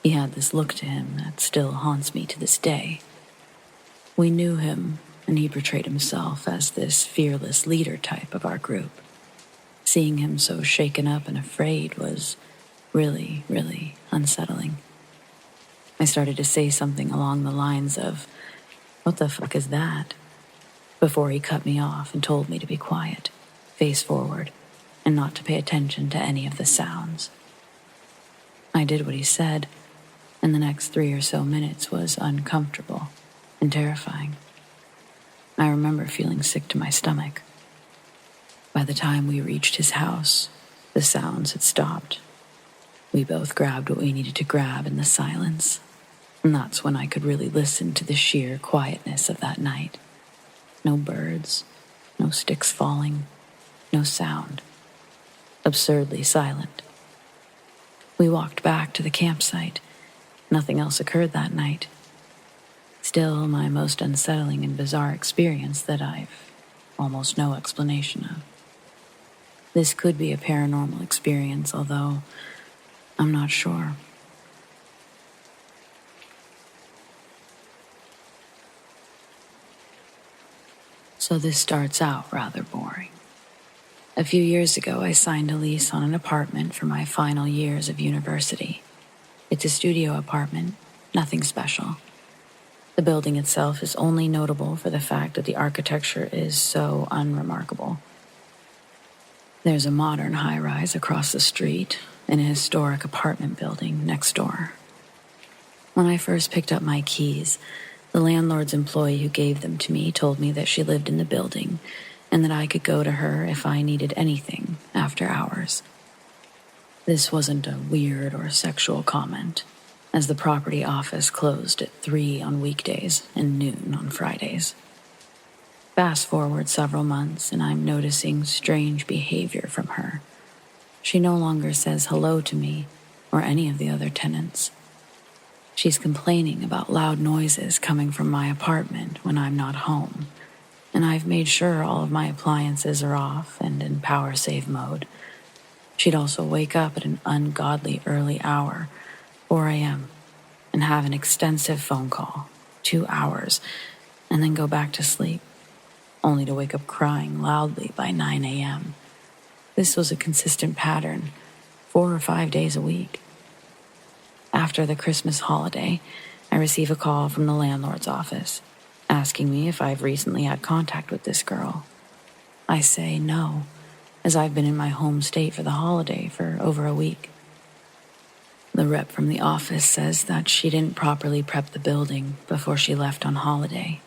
He had this look to him that still haunts me to this day. We knew him, and he portrayed himself as this fearless leader type of our group. Seeing him so shaken up and afraid was really, really unsettling. I started to say something along the lines of, "What the fuck is that?" before he cut me off and told me to be quiet, face forward, and not to pay attention to any of the sounds. I did what he said, and the next 3 or so minutes was uncomfortable and terrifying. I remember feeling sick to my stomach. By the time we reached his house, the sounds had stopped. We both grabbed what we needed to grab in the silence, and that's when I could really listen to the sheer quietness of that night. No birds, no sticks falling, no sound. Absurdly silent. We walked back to the campsite. Nothing else occurred that night. Still my most unsettling and bizarre experience that I've almost no explanation of. This could be a paranormal experience, although I'm not sure. So this starts out rather boring. A few years ago, I signed a lease on an apartment for my final years of university. It's a studio apartment, nothing special. The building itself is only notable for the fact that the architecture is so unremarkable. There's a modern high-rise across the street and a historic apartment building next door. When I first picked up my keys, the landlord's employee who gave them to me told me that she lived in the building and that I could go to her if I needed anything after hours. This wasn't a weird or sexual comment, as the property office closed at 3 on weekdays and noon on Fridays. Fast forward several months, and I'm noticing strange behavior from her. She no longer says hello to me or any of the other tenants. She's complaining about loud noises coming from my apartment when I'm not home, and I've made sure all of my appliances are off and in power save mode. She'd also wake up at an ungodly early hour, 4 a.m., and have an extensive phone call, 2 hours, and then go back to sleep, only to wake up crying loudly by 9 a.m. This was a consistent pattern, 4 or 5 days a week. After the Christmas holiday, I receive a call from the landlord's office, asking me if I've recently had contact with this girl. I say no, as I've been in my home state for the holiday for over a week. The rep from the office says that she didn't properly prep the building before she left on holiday,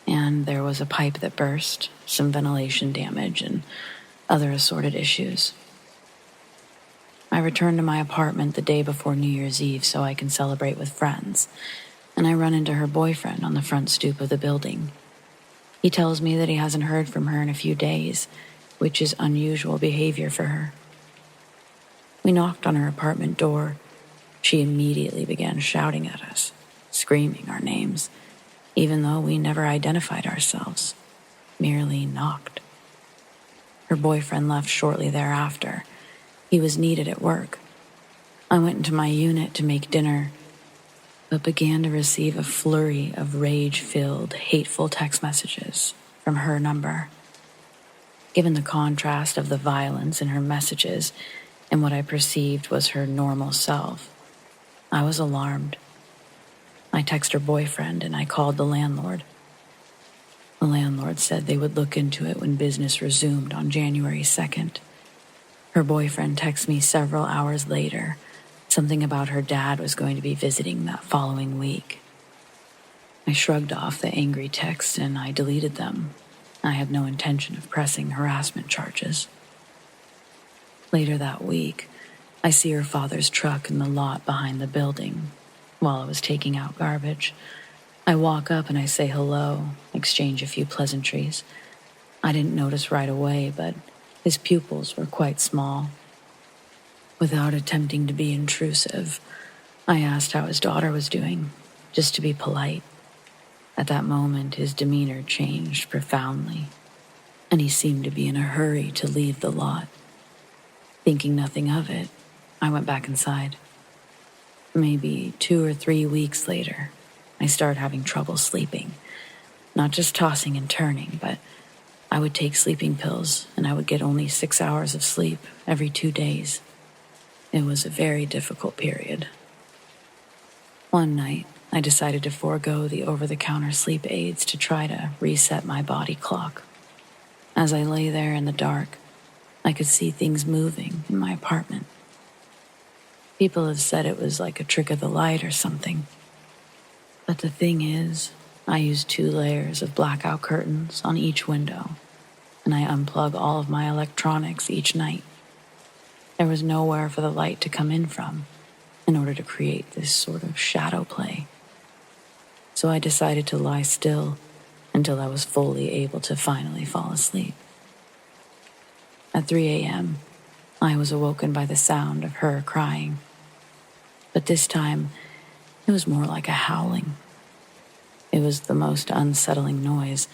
and there was a pipe that burst, some ventilation damage, and other assorted issues. I return to my apartment the day before New Year's Eve so I can celebrate with friends, and I run into her boyfriend on the front stoop of the building. He tells me that he hasn't heard from her in a few days, which is unusual behavior for her. We knocked on her apartment door. She immediately began shouting at us, screaming our names, even though we never identified ourselves, merely knocked. Her boyfriend left shortly thereafter. He was needed at work. I went into my unit to make dinner, but began to receive a flurry of rage-filled, hateful text messages from her number. Given the contrast of the violence in her messages and what I perceived was her normal self, I was alarmed. I texted her boyfriend and I called the landlord. The landlord said they would look into it when business resumed on January 2nd. Her boyfriend texted me several hours later, something about her dad was going to be visiting that following week. I shrugged off the angry texts and I deleted them. I had no intention of pressing harassment charges. Later that week, I see her father's truck in the lot behind the building while I was taking out garbage. I walk up and I say hello, exchange a few pleasantries. I didn't notice right away, but his pupils were quite small. Without attempting to be intrusive, I asked how his daughter was doing, just to be polite. At that moment, his demeanor changed profoundly, and he seemed to be in a hurry to leave the lot. Thinking nothing of it, I went back inside. Maybe 2 or 3 weeks later, I started having trouble sleeping. Not just tossing and turning, but I would take sleeping pills and I would get only 6 hours of sleep every 2 days. It was a very difficult period. One night, I decided to forego the over-the-counter sleep aids to try to reset my body clock. As I lay there in the dark, I could see things moving in my apartment. People have said it was like a trick of the light or something. But the thing is, I use 2 layers of blackout curtains on each window, and I unplug all of my electronics each night. There was nowhere for the light to come in from in order to create this sort of shadow play. So I decided to lie still until I was fully able to finally fall asleep. At 3 a.m., I was awoken by the sound of her crying. But this time, it was more like a howling. It was the most unsettling noise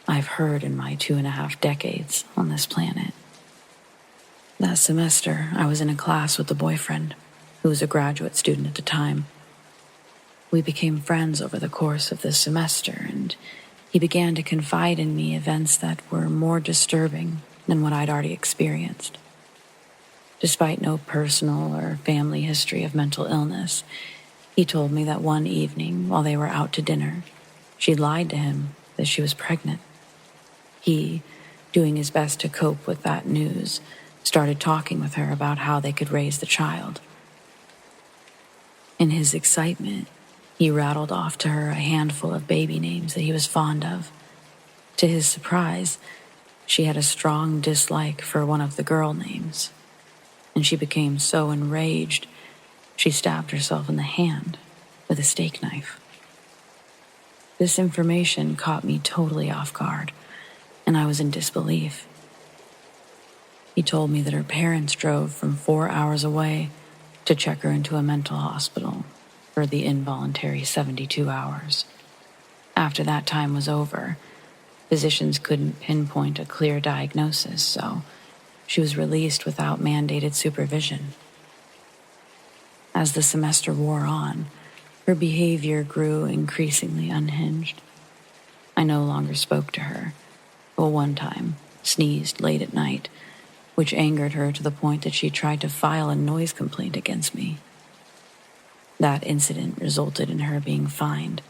I've heard in my 2.5 decades on this planet. That semester, I was in a class with a boyfriend who was a graduate student at the time. We became friends over the course of the semester, and he began to confide in me events that were more disturbing than what I'd already experienced. Despite no personal or family history of mental illness, he told me that one evening while they were out to dinner, she lied to him that she was pregnant. He, doing his best to cope with that news, started talking with her about how they could raise the child. In his excitement, he rattled off to her a handful of baby names that he was fond of. To his surprise, she had a strong dislike for one of the girl names. and she became so enraged, she stabbed herself in the hand with a steak knife. This information caught me totally off guard, and I was in disbelief. He told me that her parents drove from 4 hours away to check her into a mental hospital for the involuntary 72 hours. After that time was over, physicians couldn't pinpoint a clear diagnosis, so she was released without mandated supervision. As the semester wore on, her behavior grew increasingly unhinged. I no longer spoke to her, but one time sneezed late at night, which angered her to the point that she tried to file a noise complaint against me. That incident resulted in her being fined.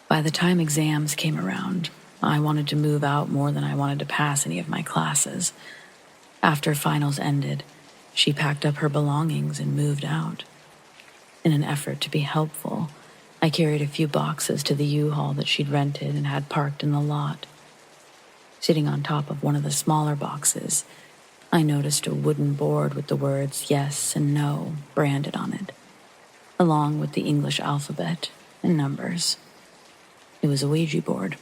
By the time exams came around, I wanted to move out more than I wanted to pass any of my classes. After finals ended, she packed up her belongings and moved out. In an effort to be helpful, I carried a few boxes to the U-Haul that she'd rented and had parked in the lot. Sitting on top of one of the smaller boxes, I noticed a wooden board with the words yes and no branded on it, along with the English alphabet and numbers. It was a Ouija board.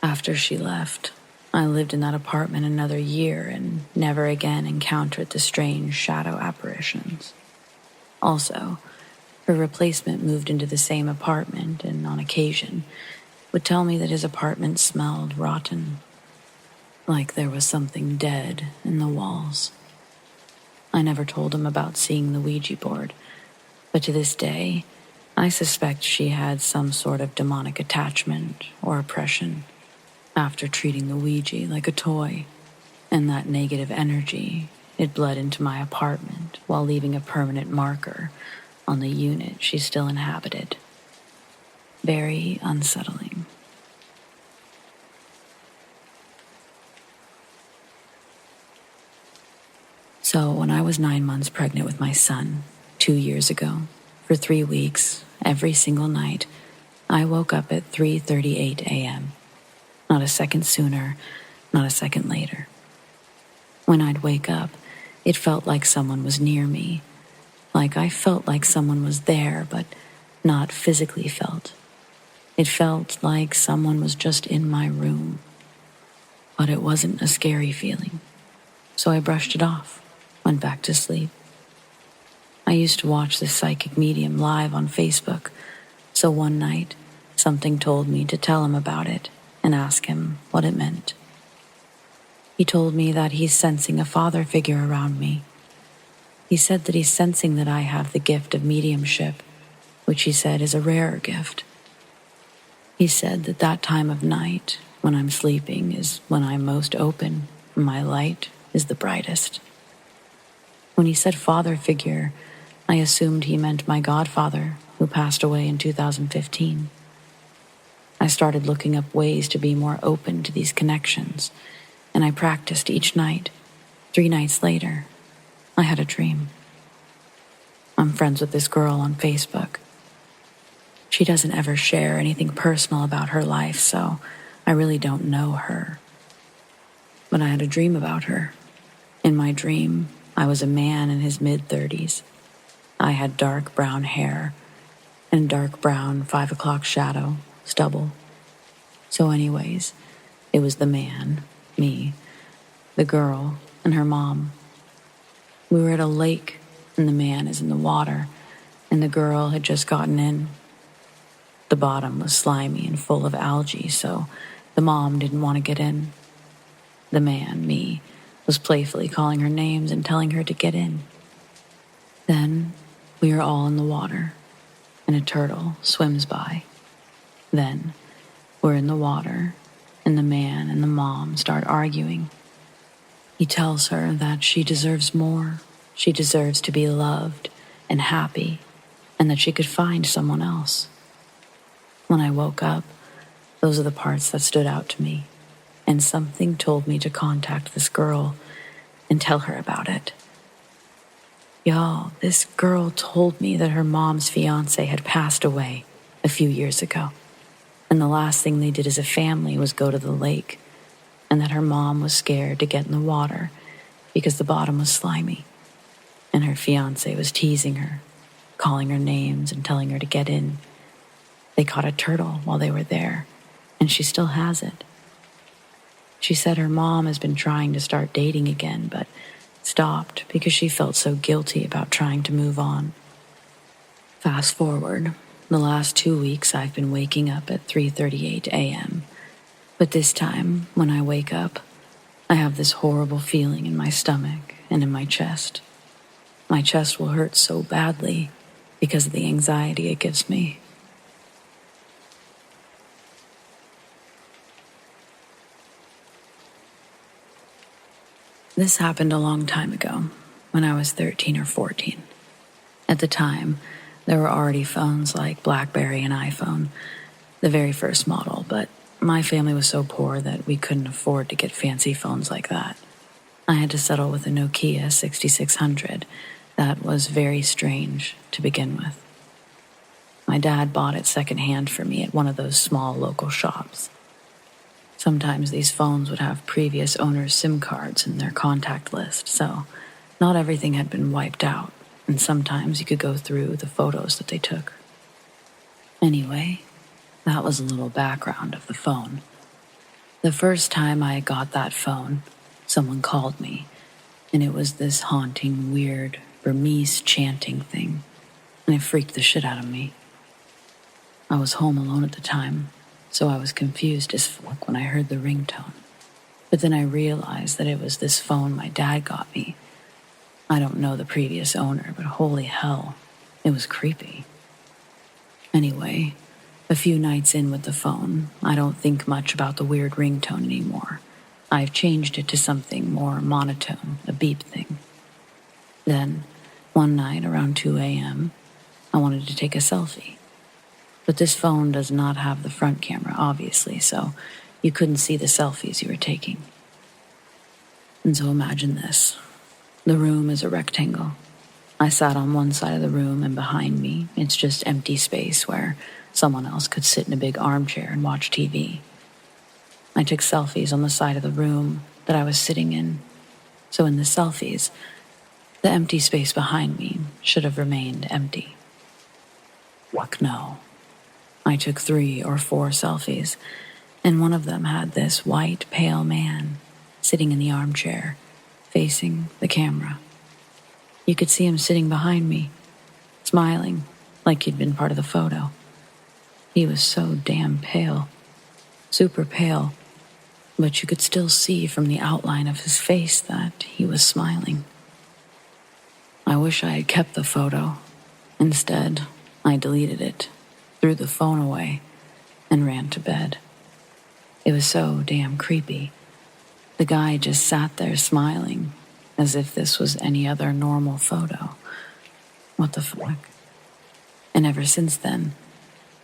After she left, I lived in that apartment another year and never again encountered the strange shadow apparitions. Also, her replacement moved into the same apartment and, on occasion, would tell me that his apartment smelled rotten, like there was something dead in the walls. I never told him about seeing the Ouija board, but to this day, I suspect she had some sort of demonic attachment or oppression after treating the Ouija like a toy, and that negative energy, it bled into my apartment while leaving a permanent marker on the unit she still inhabited. Very unsettling. So when I was 9 months pregnant with my son, 2 years ago, for 3 weeks, every single night, I woke up at 3:38 a.m. Not a second sooner, not a second later. When I'd wake up, it felt like someone was near me, like I felt like someone was there, but not physically felt. It felt like someone was just in my room. But it wasn't a scary feeling, so I brushed it off, went back to sleep. I used to watch this psychic medium live on Facebook, so one night, something told me to tell him about it and ask him what it meant. He told me that he's sensing a father figure around me. He said that he's sensing that I have the gift of mediumship, which he said is a rare gift. He said that that time of night, when I'm sleeping, is when I'm most open and my light is the brightest. When he said father figure, I assumed he meant my godfather, who passed away in 2015. I started looking up ways to be more open to these connections, and I practiced each night. 3 nights later, I had a dream. I'm friends with this girl on Facebook. She doesn't ever share anything personal about her life, so I really don't know her. But I had a dream about her. In my dream, I was a man in his mid-30s. I had dark brown hair and dark brown 5 o'clock shadow, stubble. So anyways, it was the man, me, the girl, and her mom. We were at a lake, and the man is in the water, and the girl had just gotten in. The bottom was slimy and full of algae, so the mom didn't want to get in. The man, me, was playfully calling her names and telling her to get in. Then we are all in the water, and a turtle swims by. Then we're in the water, and the man and the mom start arguing. He tells her that she deserves more. She deserves to be loved and happy, and that she could find someone else. When I woke up, those are the parts that stood out to me, and something told me to contact this girl and tell her about it. Y'all, this girl told me that her mom's fiance had passed away a few years ago, and the last thing they did as a family was go to the lake, and that her mom was scared to get in the water because the bottom was slimy, and her fiancé was teasing her, calling her names and telling her to get in. They caught a turtle while they were there, and she still has it. She said her mom has been trying to start dating again, but stopped because she felt so guilty about trying to move on. Fast forward, the last 2 weeks I've been waking up at 3:38 a.m., but this time, when I wake up, I have this horrible feeling in my stomach and in my chest. My chest will hurt so badly because of the anxiety it gives me. This happened a long time ago, when I was 13 or 14. At the time, there were already phones like BlackBerry and iPhone, the very first model, but my family was so poor that we couldn't afford to get fancy phones like that. I had to settle with a Nokia 6600 that was very strange to begin with. My dad bought it secondhand for me at one of those small local shops. Sometimes these phones would have previous owners' SIM cards in their contact list, so not everything had been wiped out, and sometimes you could go through the photos that they took. Anyway, that was a little background of the phone. The first time I got that phone, someone called me, and it was this haunting, weird, Burmese chanting thing, and it freaked the shit out of me. I was home alone at the time, so I was confused as fuck when I heard the ringtone. But then I realized that it was this phone my dad got me. I don't know the previous owner, but holy hell, it was creepy. Anyway, a few nights in with the phone, I don't think much about the weird ringtone anymore. I've changed it to something more monotone, a beep thing. Then, one night around 2 a.m., I wanted to take a selfie. But this phone does not have the front camera, obviously, so you couldn't see the selfies you were taking. And so imagine this. The room is a rectangle. I sat on one side of the room, and behind me, it's just empty space where someone else could sit in a big armchair and watch TV. I took selfies on the side of the room that I was sitting in, so in the selfies, the empty space behind me should have remained empty. Fuck no. I took 3 or 4 selfies, and one of them had this white, pale man sitting in the armchair, facing the camera. You could see him sitting behind me, smiling like he'd been part of the photo. He was so damn pale, super pale, but you could still see from the outline of his face that he was smiling. I wish I had kept the photo. Instead, I deleted it, threw the phone away, and ran to bed. It was so damn creepy. The guy just sat there smiling, as if this was any other normal photo. What the fuck? And ever since then,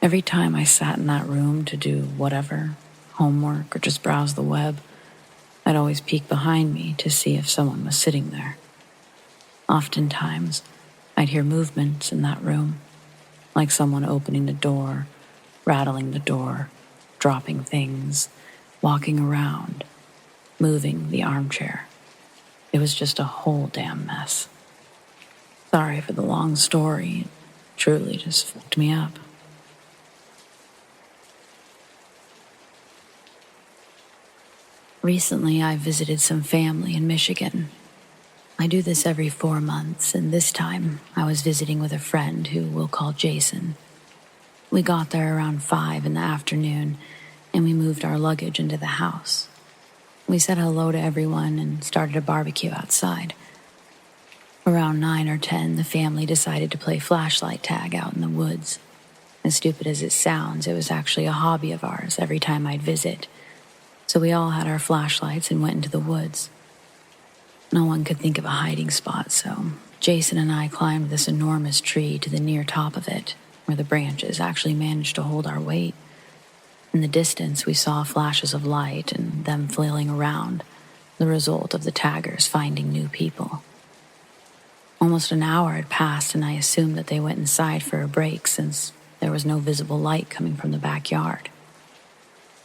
every time I sat in that room to do whatever, homework or just browse the web, I'd always peek behind me to see if someone was sitting there. Oftentimes, I'd hear movements in that room, like someone opening the door, rattling the door, dropping things, walking around, moving the armchair. It was just a whole damn mess. Sorry for the long story. It truly just fucked me up. Recently, I visited some family in Michigan. I do this every 4 months, and this time I was visiting with a friend who we'll call Jason. We got there around 5 in the afternoon, and we moved our luggage into the house. We said hello to everyone and started a barbecue outside. Around 9 or 10, the family decided to play flashlight tag out in the woods. As stupid as it sounds, it was actually a hobby of ours every time I'd visit. So we all had our flashlights and went into the woods. No one could think of a hiding spot, so Jason and I climbed this enormous tree to the near top of it, where the branches actually managed to hold our weight. In the distance, we saw flashes of light and them flailing around, the result of the taggers finding new people. Almost an hour had passed, and I assumed that they went inside for a break since there was no visible light coming from the backyard.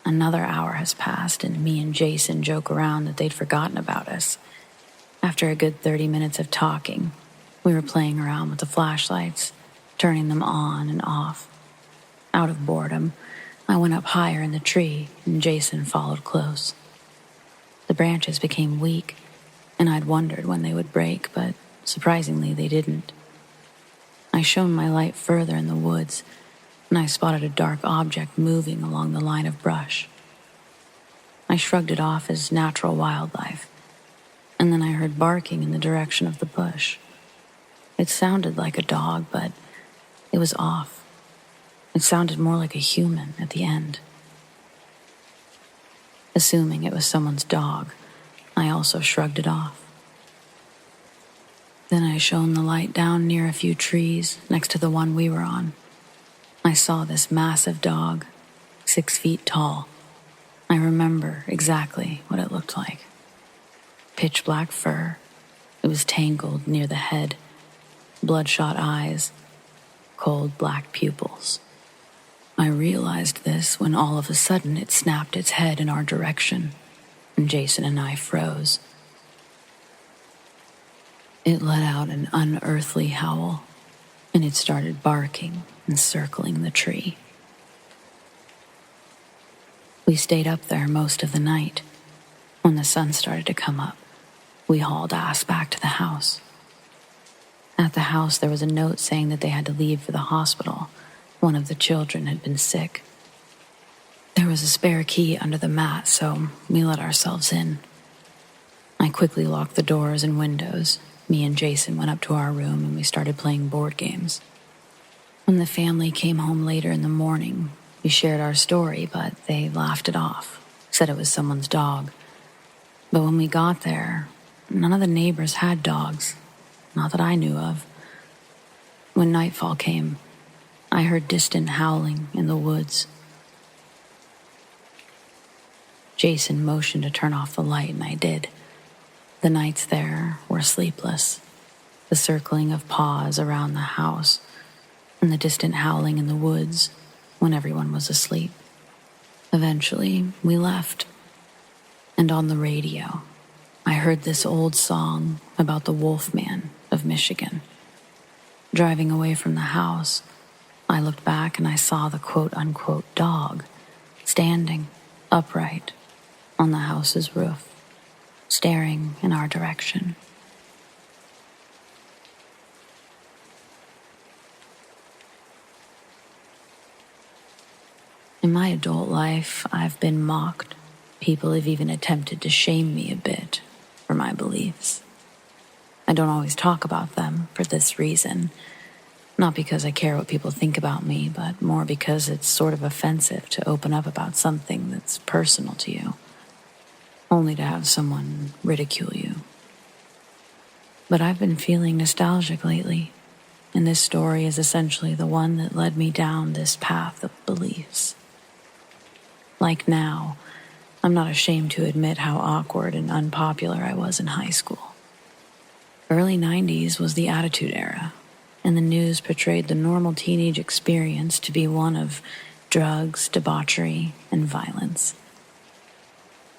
Another hour has passed, and me and Jason joke around that they'd forgotten about us. After a good 30 minutes of talking, we were playing around with the flashlights, turning them on and off. Out of boredom, I went up higher in the tree and Jason followed close. The branches became weak, and I'd wondered when they would break, but surprisingly they didn't. I shone my light further in the woods, and I spotted a dark object moving along the line of brush. I shrugged it off as natural wildlife, and then I heard barking in the direction of the bush. It sounded like a dog, but it was off. It sounded more like a human at the end. Assuming it was someone's dog, I also shrugged it off. Then I shone the light down near a few trees next to the one we were on. I saw this massive dog, 6 feet tall. I remember exactly what it looked like. Pitch black fur. It was tangled near the head. Bloodshot eyes. Cold black pupils. I realized this when all of a sudden it snapped its head in our direction, and Jason and I froze. It let out an unearthly howl, and it started barking and circling the tree. We stayed up there most of the night. When the sun started to come up, we hauled ass back to the house. At the house, there was a note saying that they had to leave for the hospital. One of the children had been sick. There was a spare key under the mat, so we let ourselves in. I quickly locked the doors and windows. Me and Jason went up to our room and we started playing board games. When the family came home later in the morning, we shared our story, but they laughed it off, said it was someone's dog. But when we got there, none of the neighbors had dogs, not that I knew of. When nightfall came, I heard distant howling in the woods. Jason motioned to turn off the light, and I did. The nights there were sleepless. The circling of paws around the house, and the distant howling in the woods when everyone was asleep. Eventually, we left. And on the radio, I heard this old song about the Wolfman of Michigan. Driving away from the house, I looked back and I saw the quote-unquote dog standing upright on the house's roof, staring in our direction. In my adult life, I've been mocked. People have even attempted to shame me a bit for my beliefs. I don't always talk about them for this reason. Not because I care what people think about me, but more because it's sort of offensive to open up about something that's personal to you, only to have someone ridicule you. But I've been feeling nostalgic lately, and this story is essentially the one that led me down this path of beliefs. Like now, I'm not ashamed to admit how awkward and unpopular I was in high school. Early 90s was the Attitude Era, and the news portrayed the normal teenage experience to be one of drugs, debauchery, and violence.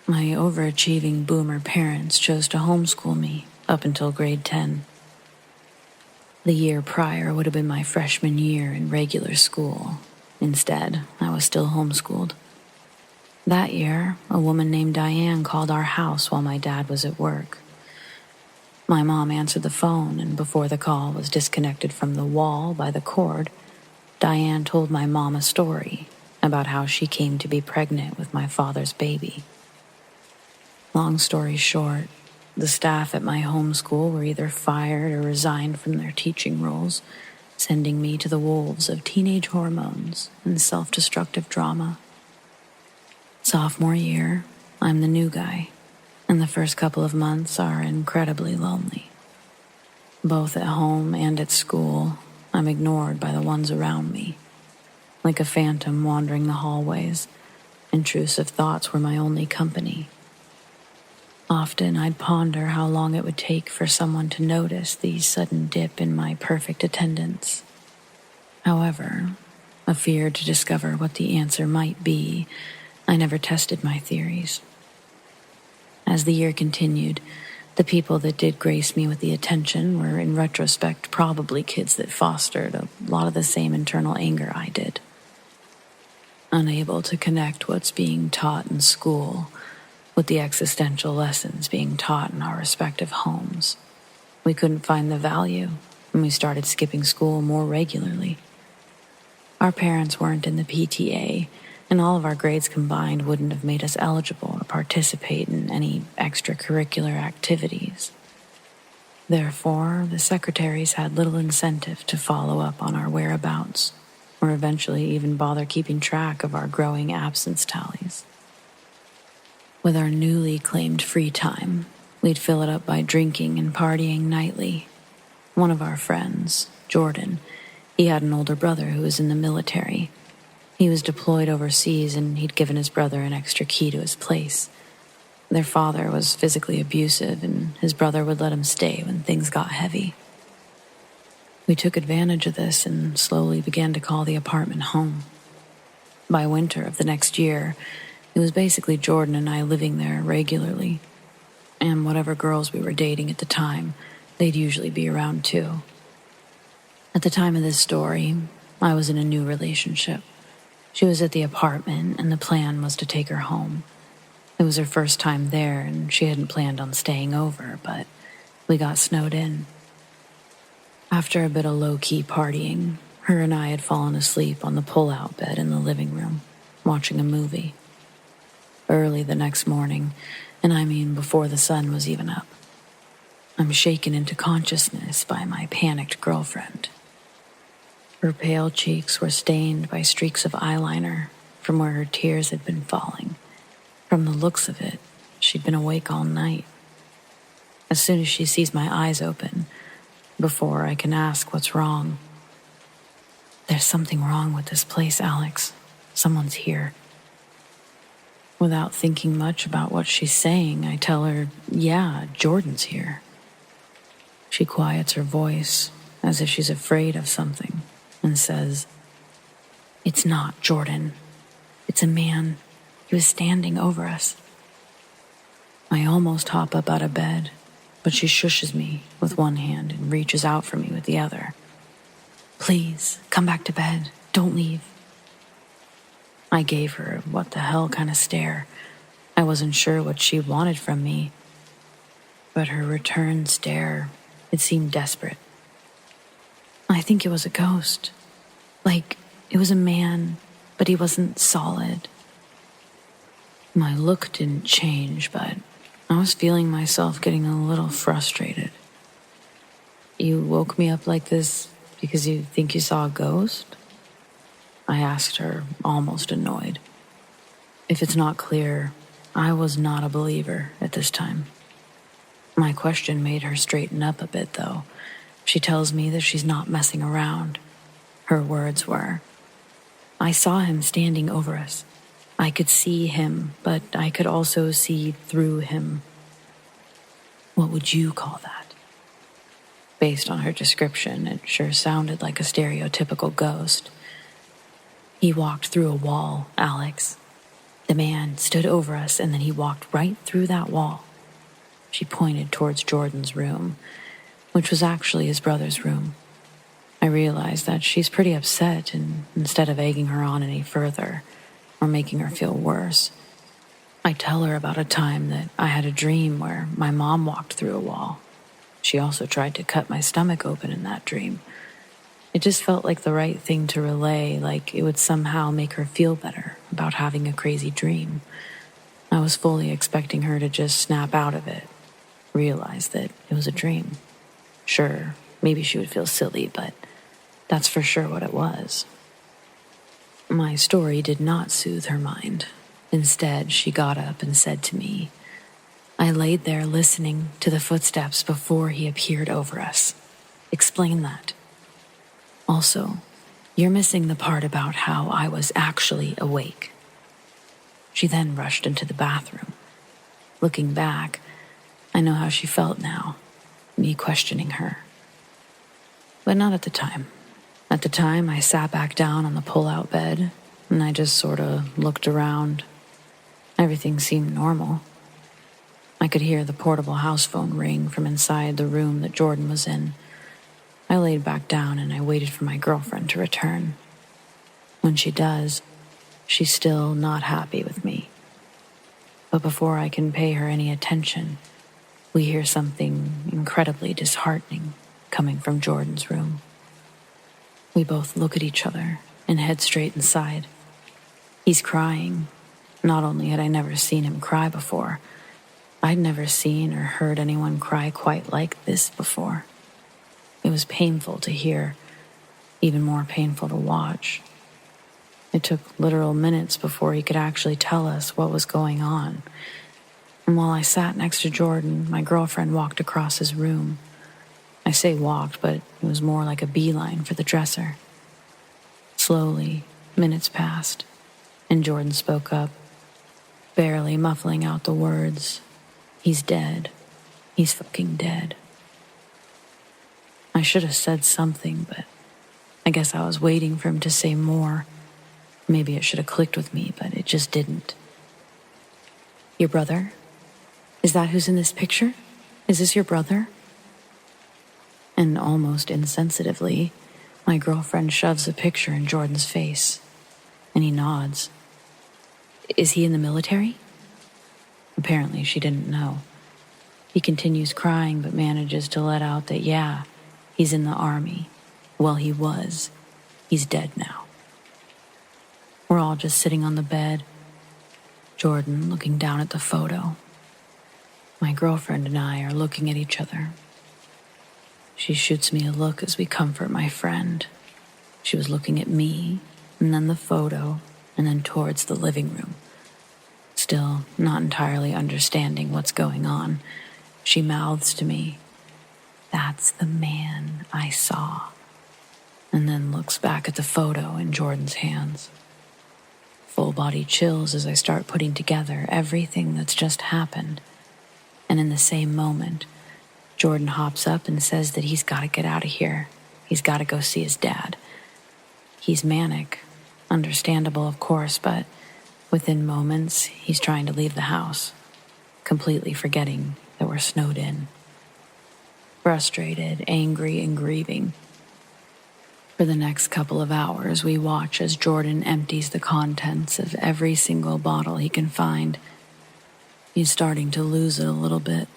My overachieving boomer parents chose to homeschool me up until grade 10. The year prior would have been my freshman year in regular school. Instead, I was still homeschooled. That year, a woman named Diane called our house while my dad was at work. My mom answered the phone, and before the call was disconnected from the wall by the cord, Diane told my mom a story about how she came to be pregnant with my father's baby. Long story short, the staff at my home school were either fired or resigned from their teaching roles, sending me to the wolves of teenage hormones and self-destructive drama. Sophomore year, I'm the new guy, and the first couple of months are incredibly lonely. Both at home and at school, I'm ignored by the ones around me. Like a phantom wandering the hallways, intrusive thoughts were my only company. Often I'd ponder how long it would take for someone to notice the sudden dip in my perfect attendance. However, afeared to discover what the answer might be, I never tested my theories. As the year continued, The people that did grace me with the attention were, in retrospect, probably kids that fostered a lot of the same internal anger I did. Unable to connect what's being taught in school with the existential lessons being taught in our respective homes, we couldn't find the value, and we started skipping school more regularly. Our parents weren't in the PTA, and all of our grades combined wouldn't have made us eligible to participate in any extracurricular activities. Therefore, the secretaries had little incentive to follow up on our whereabouts, or eventually even bother keeping track of our growing absence tallies. With our newly claimed free time, we'd fill it up by drinking and partying nightly. One of our friends, Jordan, he had an older brother who was in the military. He was deployed overseas, and he'd given his brother an extra key to his place. Their father was physically abusive, and his brother would let him stay when things got heavy. We took advantage of this and slowly began to call the apartment home. By winter of the next year, it was basically Jordan and I living there regularly. And whatever girls we were dating at the time, they'd usually be around too. At the time of this story, I was in a new relationship. She was at the apartment, and the plan was to take her home. It was her first time there, and she hadn't planned on staying over, but we got snowed in. After a bit of low-key partying, her and I had fallen asleep on the pull-out bed in the living room, watching a movie. Early the next morning, and I mean before the sun was even up, I'm shaken into consciousness by my panicked girlfriend. Her pale cheeks were stained by streaks of eyeliner from where her tears had been falling. From the looks of it, she'd been awake all night. As soon as she sees my eyes open, before I can ask what's wrong, "There's something wrong with this place, Alex. Someone's here." Without thinking much about what she's saying, I tell her, "Yeah, Jordan's here." She quiets her voice as if she's afraid of something and says, "It's not Jordan. It's a man. He was standing over us." I almost hop up out of bed, but she shushes me with one hand and reaches out for me with the other. "Please, come back to bed. Don't leave." I gave her a what the hell kind of stare. I wasn't sure what she wanted from me, but her return stare, it seemed desperate. "I think it was a ghost. Like, it was a man, but he wasn't solid." My look didn't change, but I was feeling myself getting a little frustrated. "You woke me up like this because you think you saw a ghost?" I asked her, almost annoyed. If it's not clear, I was not a believer at this time. My question made her straighten up a bit, though. She tells me that she's not messing around. Her words were, "I saw him standing over us. I could see him, but I could also see through him." What would you call that? Based on her description, it sure sounded like a stereotypical ghost. "He walked through a wall, Alex. The man stood over us, and then he walked right through that wall." She pointed towards Jordan's room, which was actually his brother's room. I realized that she's pretty upset, and instead of egging her on any further or making her feel worse, I tell her about a time that I had a dream where my mom walked through a wall. She also tried to cut my stomach open in that dream. It just felt like the right thing to relay, like it would somehow make her feel better about having a crazy dream. I was fully expecting her to just snap out of it, realize that it was a dream. Sure, maybe she would feel silly, but that's for sure what it was. My story did not soothe her mind. Instead, she got up and said to me, "I laid there listening to the footsteps before he appeared over us. Explain that. Also, you're missing the part about how I was actually awake." She then rushed into the bathroom. Looking back, I know how she felt now, me questioning her. But not at the time. At the time, I sat back down on the pull-out bed, and I just sort of looked around. Everything seemed normal. I could hear the portable house phone ring from inside the room that Jordan was in. I laid back down and I waited for my girlfriend to return. When she does, she's still not happy with me. But before I can pay her any attention, we hear something incredibly disheartening coming from Jordan's room. We both look at each other and head straight inside. He's crying. Not only had I never seen him cry before, I'd never seen or heard anyone cry quite like this before. It was painful to hear, even more painful to watch. It took literal minutes before he could actually tell us what was going on. And while I sat next to Jordan, my girlfriend walked across his room. I say walked, but it was more like a beeline for the dresser. Slowly, minutes passed, and Jordan spoke up, barely muffling out the words, "He's dead. He's fucking dead." I should have said something, but I guess I was waiting for him to say more. Maybe it should have clicked with me, but it just didn't. "Your brother? Is that who's in this picture? Is this your brother?" And almost insensitively, my girlfriend shoves a picture in Jordan's face, and he nods. "Is he in the military?" Apparently she didn't know. He continues crying but manages to let out that, yeah, he's in the army. Well, he was. He's dead now. We're all just sitting on the bed, Jordan looking down at the photo. My girlfriend and I are looking at each other. She shoots me a look as we comfort my friend. She was looking at me, and then the photo, and then towards the living room. Still not entirely understanding what's going on, she mouths to me, "That's the man I saw," and then looks back at the photo in Jordan's hands. Full body chills as I start putting together everything that's just happened. And in the same moment, Jordan hops up and says that he's got to get out of here. He's got to go see his dad. He's manic, understandable of course, but within moments, he's trying to leave the house, completely forgetting that we're snowed in. Frustrated, angry, and grieving. For the next couple of hours, we watch as Jordan empties the contents of every single bottle he can find. He's starting to lose it a little bit,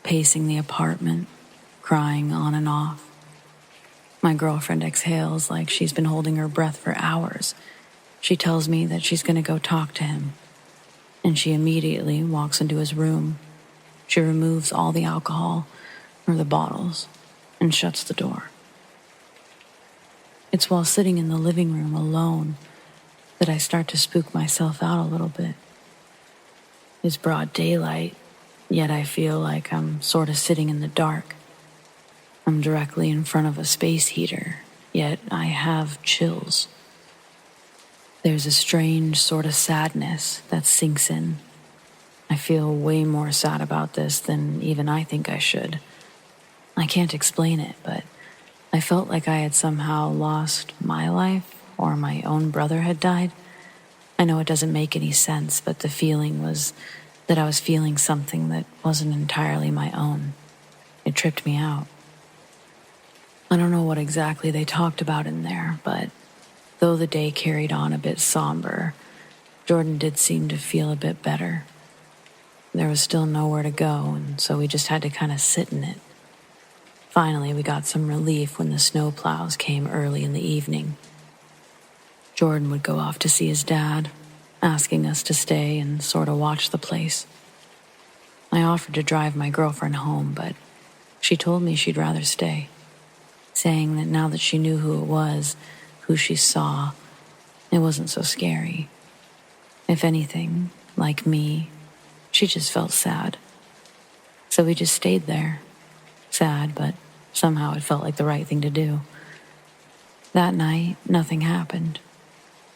pacing the apartment, crying on and off. My girlfriend exhales like she's been holding her breath for hours. She tells me that she's going to go talk to him, and she immediately walks into his room. She removes all the alcohol, or the bottles, and shuts the door. It's while sitting in the living room alone that I start to spook myself out a little bit. It's broad daylight, yet I feel like I'm sort of sitting in the dark. I'm directly in front of a space heater, yet I have chills. There's a strange sort of sadness that sinks in. I feel way more sad about this than even I think I should. I can't explain it, but I felt like I had somehow lost my life, or my own brother had died. I know it doesn't make any sense, but the feeling was that I was feeling something that wasn't entirely my own. It tripped me out. I don't know what exactly they talked about in there, but though the day carried on a bit somber, Jordan did seem to feel a bit better. There was still nowhere to go, and so we just had to kind of sit in it. Finally, we got some relief when the snowplows came early in the evening. Jordan would go off to see his dad, asking us to stay and sort of watch the place. I offered to drive my girlfriend home, but she told me she'd rather stay, saying that now that she knew who it was, who she saw, it wasn't so scary. If anything, like me, she just felt sad. So we just stayed there. Sad, but somehow it felt like the right thing to do. That night, nothing happened.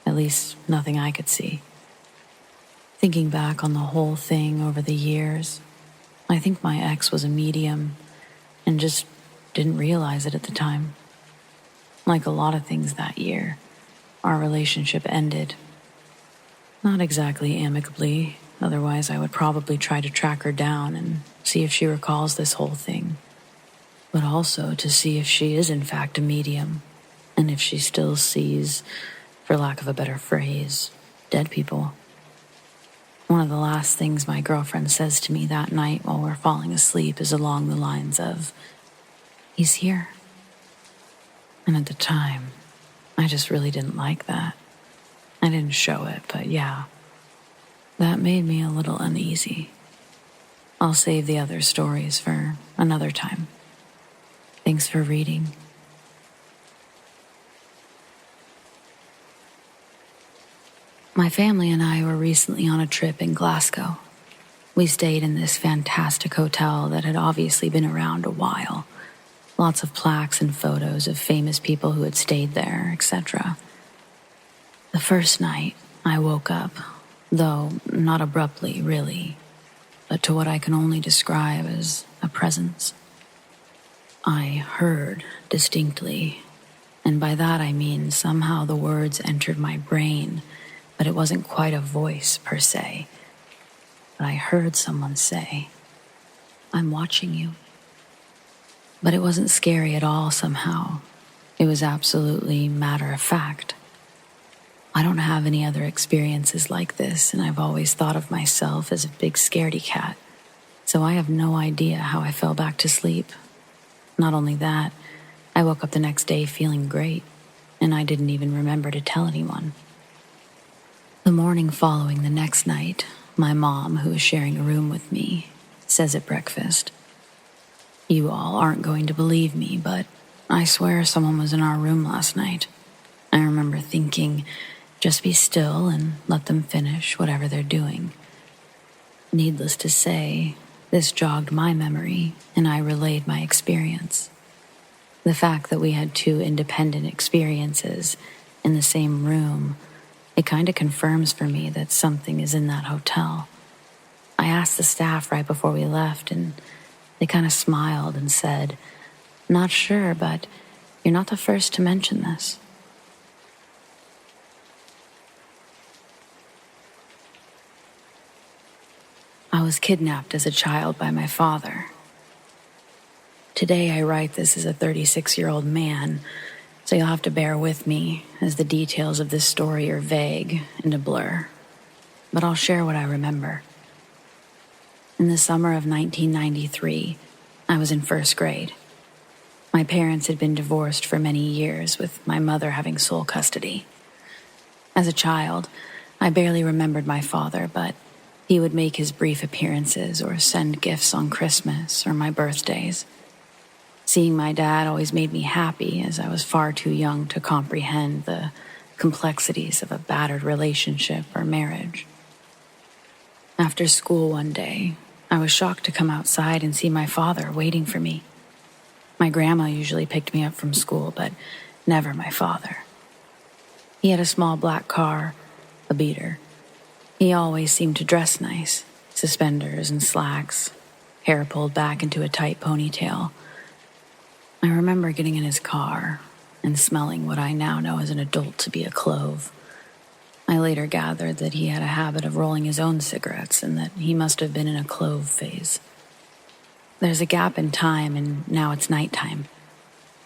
At least, nothing I could see. Thinking back on the whole thing over the years, I think my ex was a medium and just didn't realize it at the time. Like a lot of things that year, our relationship ended. Not exactly amicably, otherwise I would probably try to track her down and see if she recalls this whole thing, but also to see if she is in fact a medium, and if she still sees, for lack of a better phrase, dead people. One of the last things my girlfriend says to me that night while we're falling asleep is along the lines of, "He's here." And at the time, I just really didn't like that. I didn't show it, but yeah, that made me a little uneasy. I'll save the other stories for another time. Thanks for reading. My family and I were recently on a trip in Glasgow. We stayed in this fantastic hotel that had obviously been around a while. Lots of plaques and photos of famous people who had stayed there, etc. The first night, I woke up, though not abruptly, really, but to what I can only describe as a presence. I heard distinctly, and by that I mean somehow the words entered my brain, but it wasn't quite a voice per se. But I heard someone say, "I'm watching you." But it wasn't scary at all somehow. It was absolutely matter of fact. I don't have any other experiences like this, and I've always thought of myself as a big scaredy cat, so I have no idea how I fell back to sleep. Not only that, I woke up the next day feeling great, and I didn't even remember to tell anyone. The morning following the next night, my mom, who was sharing a room with me, says at breakfast, "You all aren't going to believe me, but I swear someone was in our room last night." I remember thinking, just be still and let them finish whatever they're doing. Needless to say, this jogged my memory, and I relayed my experience. The fact that we had two independent experiences in the same room, it kind of confirms for me that something is in that hotel. I asked the staff right before we left, and they kind of smiled and said, "Not sure, but you're not the first to mention this." I was kidnapped as a child by my father. Today I write this as a 36-year-old man, so you'll have to bear with me as the details of this story are vague and a blur. But I'll share what I remember. In the summer of 1993, I was in first grade. My parents had been divorced for many years, with my mother having sole custody. As a child, I barely remembered my father, but he would make his brief appearances or send gifts on Christmas or my birthdays. Seeing my dad always made me happy, as I was far too young to comprehend the complexities of a battered relationship or marriage. After school one day, I was shocked to come outside and see my father waiting for me. My grandma usually picked me up from school, but never my father. He had a small black car, a beater. He always seemed to dress nice, suspenders and slacks, hair pulled back into a tight ponytail. I remember getting in his car and smelling what I now know as an adult to be a clove. I later gathered that he had a habit of rolling his own cigarettes and that he must have been in a clove phase. There's a gap in time, and now it's nighttime,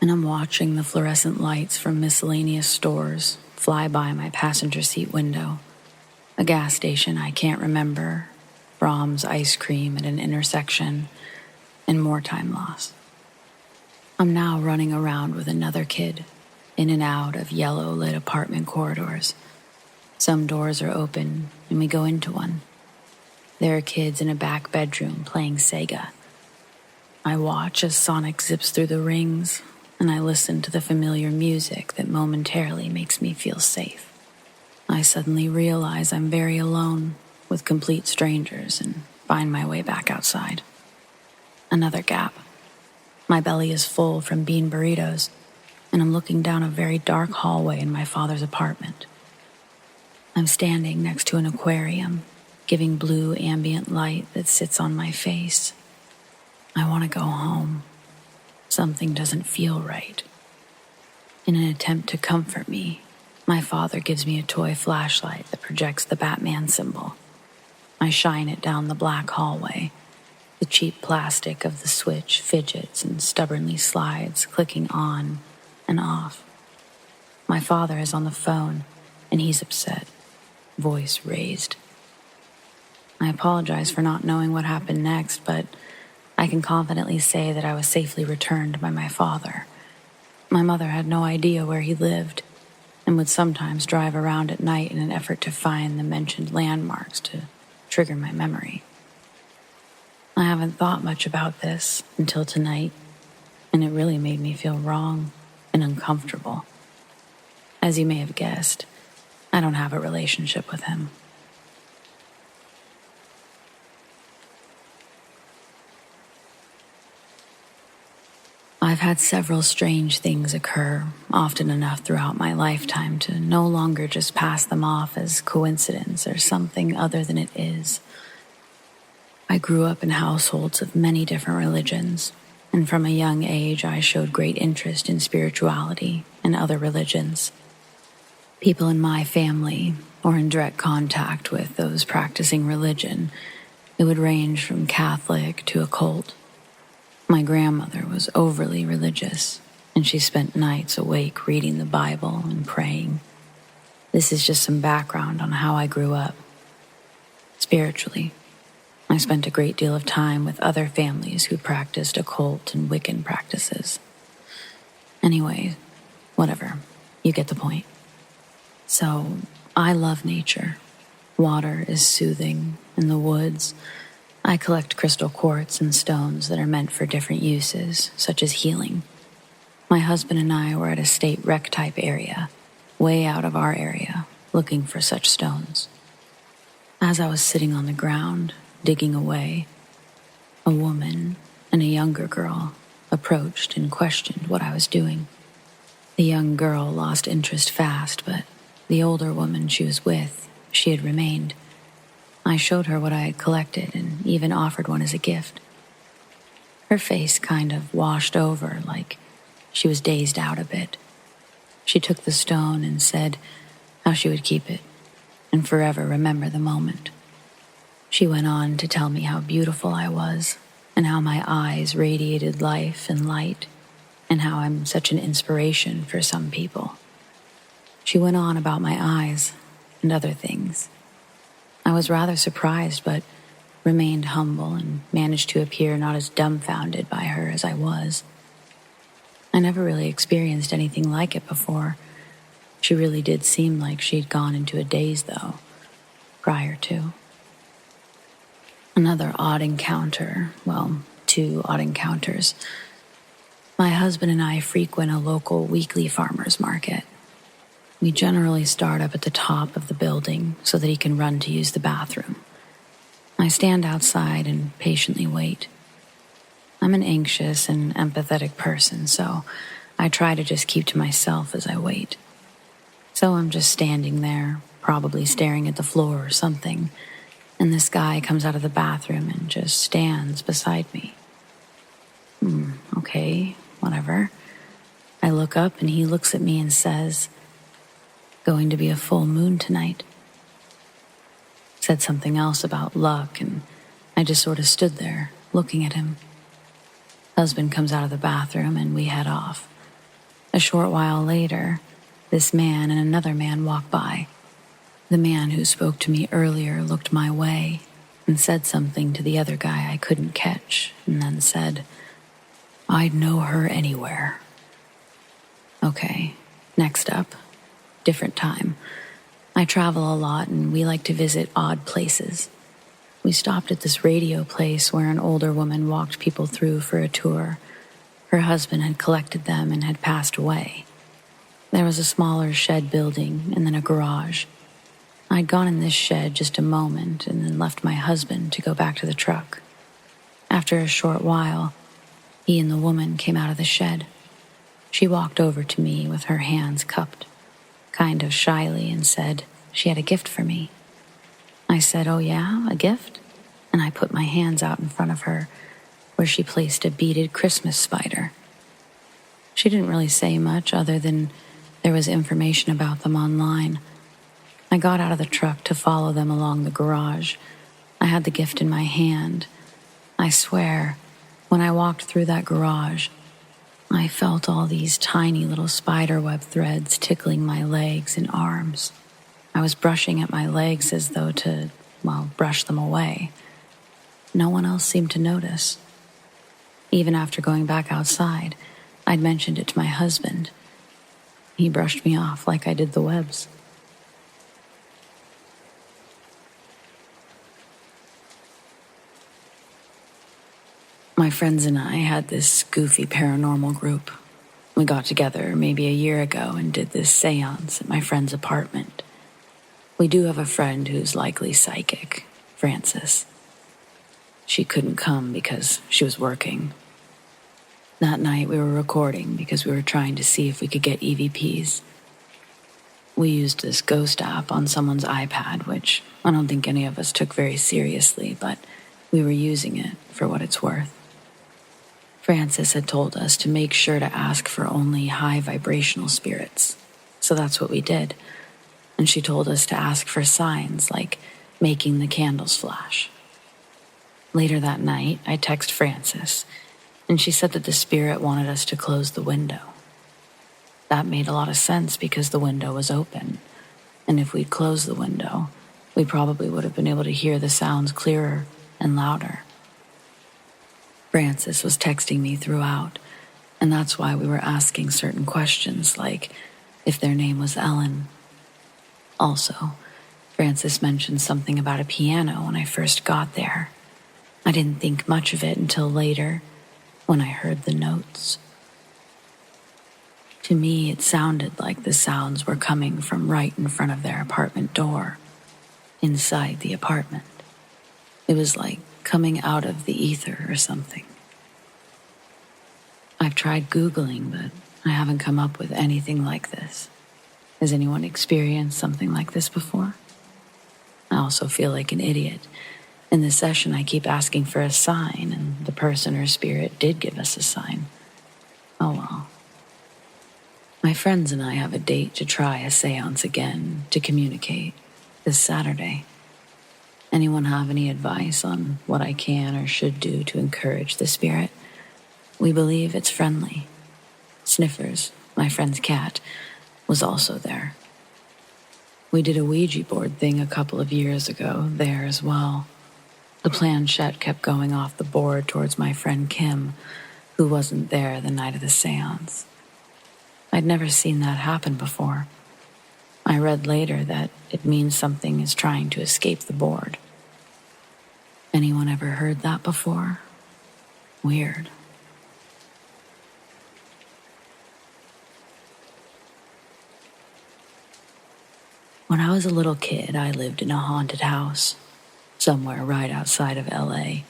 and I'm watching the fluorescent lights from miscellaneous stores fly by my passenger seat window. A gas station I can't remember, Brahms ice cream at an intersection, and more time lost. I'm now running around with another kid, in and out of yellow-lit apartment corridors. Some doors are open, and we go into one. There are kids in a back bedroom playing Sega. I watch as Sonic zips through the rings, and I listen to the familiar music that momentarily makes me feel safe. I suddenly realize I'm very alone with complete strangers and find my way back outside. Another gap. My belly is full from bean burritos, and I'm looking down a very dark hallway in my father's apartment. I'm standing next to an aquarium, giving blue ambient light that sits on my face. I want to go home. Something doesn't feel right. In an attempt to comfort me, my father gives me a toy flashlight that projects the Batman symbol. I shine it down the black hallway. The cheap plastic of the switch fidgets and stubbornly slides, clicking on and off. My father is on the phone, and he's upset, voice raised. I apologize for not knowing what happened next, but I can confidently say that I was safely returned by my father. My mother had no idea where he lived and would sometimes drive around at night in an effort to find the mentioned landmarks to trigger my memory. I haven't thought much about this until tonight, and it really made me feel wrong and uncomfortable. As you may have guessed, I don't have a relationship with him. I've had several strange things occur, often enough throughout my lifetime to no longer just pass them off as coincidence or something other than it is. I grew up in households of many different religions, and from a young age I showed great interest in spirituality and other religions. People in my family, or in direct contact with those practicing religion, it would range from Catholic to occult. My grandmother was overly religious, and she spent nights awake reading the Bible and praying. This is just some background on how I grew up. Spiritually, I spent a great deal of time with other families who practiced occult and Wiccan practices. Anyway, whatever, you get the point. So, I love nature. Water is soothing, and the woods. I collect crystal quartz and stones that are meant for different uses, such as healing. My husband and I were at a state rec type area, way out of our area, looking for such stones. As I was sitting on the ground, digging away, a woman and a younger girl approached and questioned what I was doing. The young girl lost interest fast, but the older woman she was with, she had remained. I showed her what I had collected and even offered one as a gift. Her face kind of washed over like she was dazed out a bit. She took the stone and said how she would keep it and forever remember the moment. She went on to tell me how beautiful I was and how my eyes radiated life and light and how I'm such an inspiration for some people. She went on about my eyes and other things. I was rather surprised, but remained humble and managed to appear not as dumbfounded by her as I was. I never really experienced anything like it before. She really did seem like she'd gone into a daze, though, prior to. Another odd encounter, well, 2 odd encounters. My husband and I frequent a local weekly farmers market. We generally start up at the top of the building so that he can run to use the bathroom. I stand outside and patiently wait. I'm an anxious and empathetic person, so I try to just keep to myself as I wait. So I'm just standing there, probably staring at the floor or something, and this guy comes out of the bathroom and just stands beside me. Okay, whatever. I look up and he looks at me and says, "Going to be a full moon tonight." Said something else about luck, and I just sort of stood there, looking at him. Husband comes out of the bathroom and we head off. A short while later, this man and another man walk by. The man who spoke to me earlier looked my way and said something to the other guy I couldn't catch, and then said, "I'd know her anywhere." Okay, next up. Different time. I travel a lot and we like to visit odd places. We stopped at this radio place where an older woman walked people through for a tour. Her husband had collected them and had passed away. There was a smaller shed building and then a garage. I'd gone in this shed just a moment and then left my husband to go back to the truck. After a short while, he and the woman came out of the shed. She walked over to me with her hands cupped, kind of shyly, and said she had a gift for me. I said, "Oh yeah, a gift?" And I put my hands out in front of her, where she placed a beaded Christmas spider. She didn't really say much other than there was information about them online. I got out of the truck to follow them along the garage. I had the gift in my hand. I swear, when I walked through that garage, I felt all these tiny little spiderweb threads tickling my legs and arms. I was brushing at my legs as though to, brush them away. No one else seemed to notice. Even after going back outside, I'd mentioned it to my husband. He brushed me off like I did the webs. My friends and I had this goofy paranormal group. We got together maybe a year ago and did this seance at my friend's apartment. We do have a friend who's likely psychic, Frances. She couldn't come because she was working. That night we were recording because we were trying to see if we could get EVPs. We used this ghost app on someone's iPad, which I don't think any of us took very seriously, but we were using it for what it's worth. Frances had told us to make sure to ask for only high vibrational spirits, so that's what we did. And she told us to ask for signs like making the candles flash. Later that night, I texted Frances, and she said that the spirit wanted us to close the window. That made a lot of sense because the window was open, and if we'd closed the window, we probably would have been able to hear the sounds clearer and louder. Frances was texting me throughout, and that's why we were asking certain questions, like if their name was Ellen. Also, Frances mentioned something about a piano when I first got there. I didn't think much of it until later, when I heard the notes. To me, it sounded like the sounds were coming from right in front of their apartment door, inside the apartment. It was like coming out of the ether or something. I've tried Googling, but I haven't come up with anything like this. Has anyone experienced something like this before? I also feel like an idiot. In the session, I keep asking for a sign, and the person or spirit did give us a sign. Oh well. My friends and I have a date to try a seance again to communicate this Saturday. Anyone have any advice on what I can or should do to encourage the spirit? We believe it's friendly. Sniffers, my friend's cat, was also there. We did a Ouija board thing a couple of years ago there as well. The planchette kept going off the board towards my friend Kim, who wasn't there the night of the seance. I'd never seen that happen before. I read later that it means something is trying to escape the board. Anyone ever heard that before? Weird. When I was a little kid, I lived in a haunted house, somewhere right outside of LA.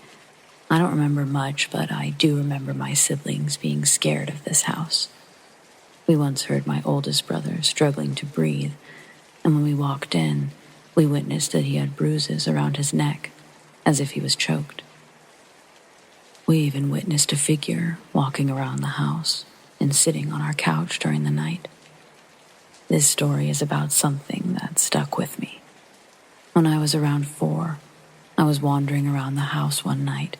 I don't remember much, but I do remember my siblings being scared of this house. We once heard my oldest brother struggling to breathe, and when we walked in, we witnessed that he had bruises around his neck, as if he was choked. We even witnessed a figure walking around the house and sitting on our couch during the night. This story is about something that stuck with me. When I was around 4, I was wandering around the house one night,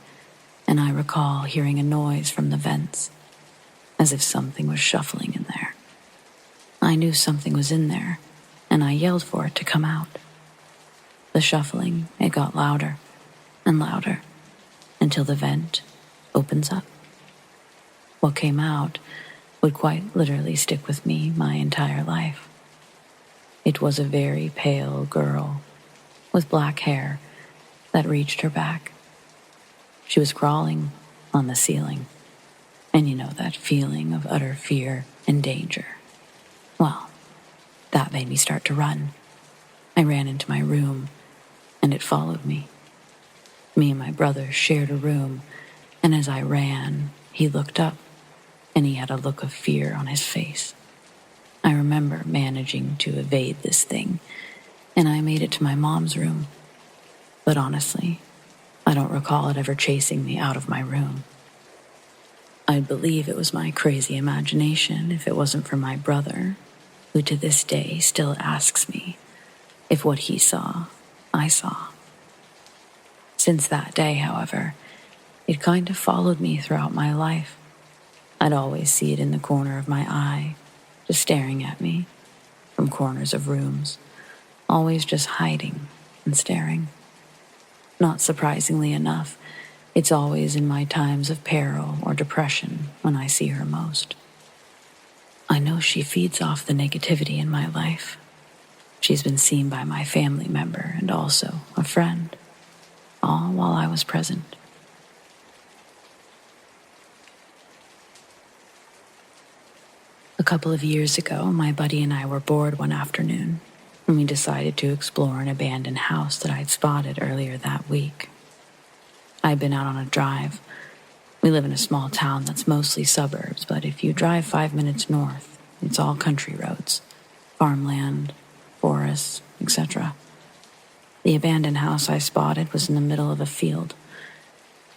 and I recall hearing a noise from the vents, as if something was shuffling in there. I knew something was in there, and I yelled for it to come out. The shuffling, it got louder and louder, until the vent opens up. What came out would quite literally stick with me my entire life. It was a very pale girl with black hair that reached her back. She was crawling on the ceiling, and you know that feeling of utter fear and danger. Well, that made me start to run. I ran into my room, and it followed me. Me and my brother shared a room, and as I ran, he looked up, and he had a look of fear on his face. I remember managing to evade this thing, and I made it to my mom's room. But honestly, I don't recall it ever chasing me out of my room. I'd believe it was my crazy imagination if it wasn't for my brother, who to this day still asks me if what he saw, I saw. Since that day, however, it kind of followed me throughout my life. I'd always see it in the corner of my eye, just staring at me, from corners of rooms, always just hiding and staring. Not surprisingly enough, it's always in my times of peril or depression when I see her most. I know she feeds off the negativity in my life. She's been seen by my family member and also a friend, all while I was present. A couple of years ago, my buddy and I were bored one afternoon, and we decided to explore an abandoned house that I'd spotted earlier that week. I'd been out on a drive. We live in a small town that's mostly suburbs, but if you drive 5 minutes north, it's all country roads, farmland, forests, etc. The abandoned house I spotted was in the middle of a field.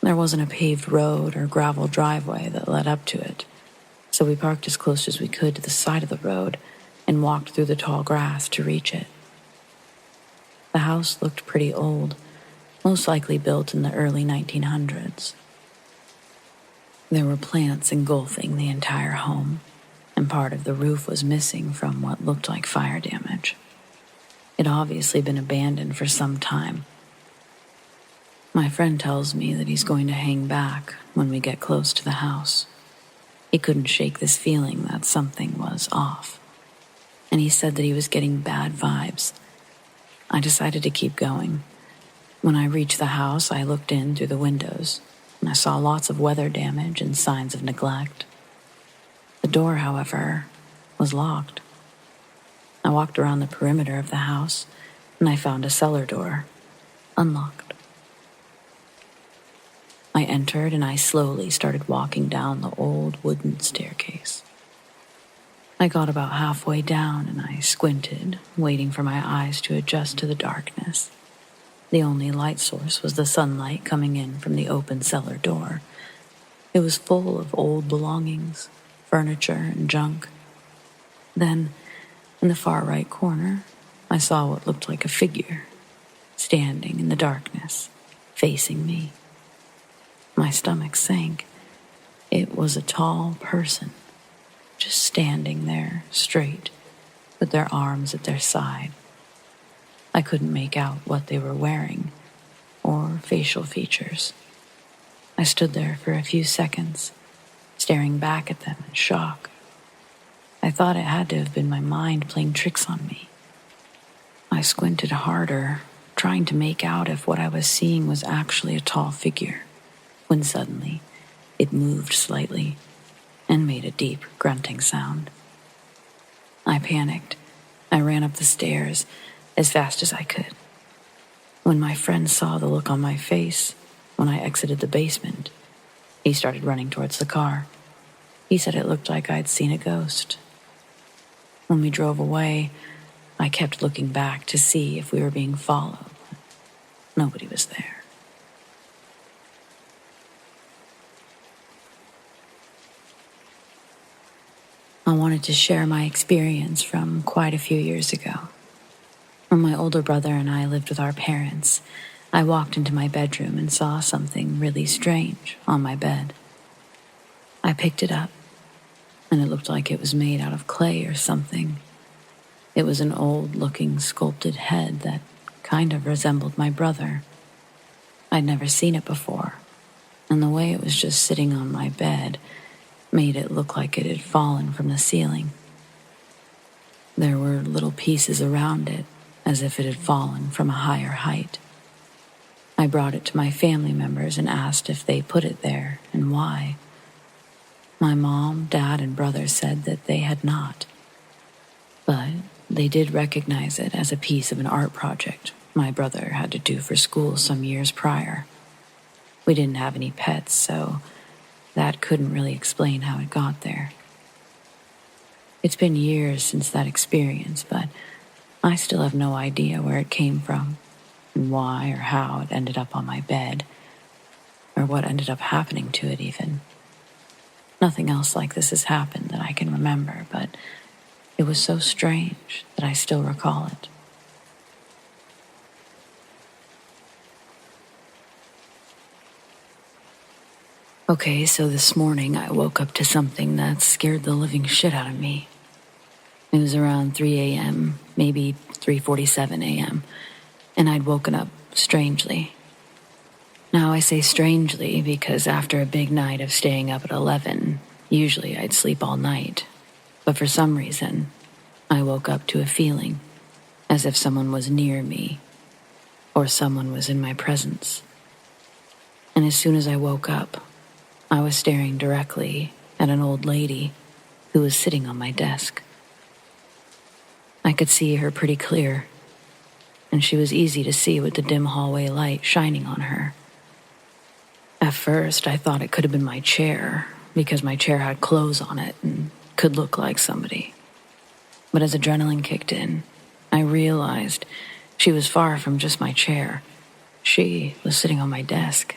There wasn't a paved road or gravel driveway that led up to it, so we parked as close as we could to the side of the road and walked through the tall grass to reach it. The house looked pretty old, most likely built in the early 1900s. There were plants engulfing the entire home, and part of the roof was missing from what looked like fire damage. It had obviously been abandoned for some time. My friend tells me that he's going to hang back when we get close to the house. He couldn't shake this feeling that something was off, and he said that he was getting bad vibes. I decided to keep going. When I reached the house, I looked in through the windows, and I saw lots of weather damage and signs of neglect. The door, however, was locked. I walked around the perimeter of the house, and I found a cellar door, unlocked. I entered, and I slowly started walking down the old wooden staircase. I got about halfway down, and I squinted, waiting for my eyes to adjust to the darkness. The only light source was the sunlight coming in from the open cellar door. It was full of old belongings, furniture, and junk. Then, in the far right corner, I saw what looked like a figure, standing in the darkness, facing me. My stomach sank. It was a tall person, just standing there, straight, with their arms at their side. I couldn't make out what they were wearing or facial features. I stood there for a few seconds, staring back at them in shock. I thought it had to have been my mind playing tricks on me. I squinted harder, trying to make out if what I was seeing was actually a tall figure, when suddenly it moved slightly and made a deep grunting sound. I panicked. I ran up the stairs as fast as I could. When my friend saw the look on my face when I exited the basement, he started running towards the car. He said it looked like I'd seen a ghost. When we drove away, I kept looking back to see if we were being followed. Nobody was there. I wanted to share my experience from quite a few years ago. When my older brother and I lived with our parents, I walked into my bedroom and saw something really strange on my bed. I picked it up, and it looked like it was made out of clay or something. It was an old-looking sculpted head that kind of resembled my brother. I'd never seen it before, and the way it was just sitting on my bed made it look like it had fallen from the ceiling. There were little pieces around it, as if it had fallen from a higher height. I brought it to my family members and asked if they put it there and why. My mom, dad, and brother said that they had not, but they did recognize it as a piece of an art project my brother had to do for school some years prior. We didn't have any pets, so that couldn't really explain how it got there. It's been years since that experience, but I still have no idea where it came from, and why or how it ended up on my bed, or what ended up happening to it even. Nothing else like this has happened that I can remember, but it was so strange that I still recall it. Okay, so this morning I woke up to something that scared the living shit out of me. It was around 3 a.m., maybe 3:47 a.m., and I'd woken up strangely. Now I say strangely because after a big night of staying up at 11, usually I'd sleep all night. But for some reason, I woke up to a feeling as if someone was near me or someone was in my presence. And as soon as I woke up, I was staring directly at an old lady who was sitting on my desk. I could see her pretty clear, and she was easy to see with the dim hallway light shining on her. At first, I thought it could have been my chair, because my chair had clothes on it and could look like somebody. But as adrenaline kicked in, I realized she was far from just my chair. She was sitting on my desk.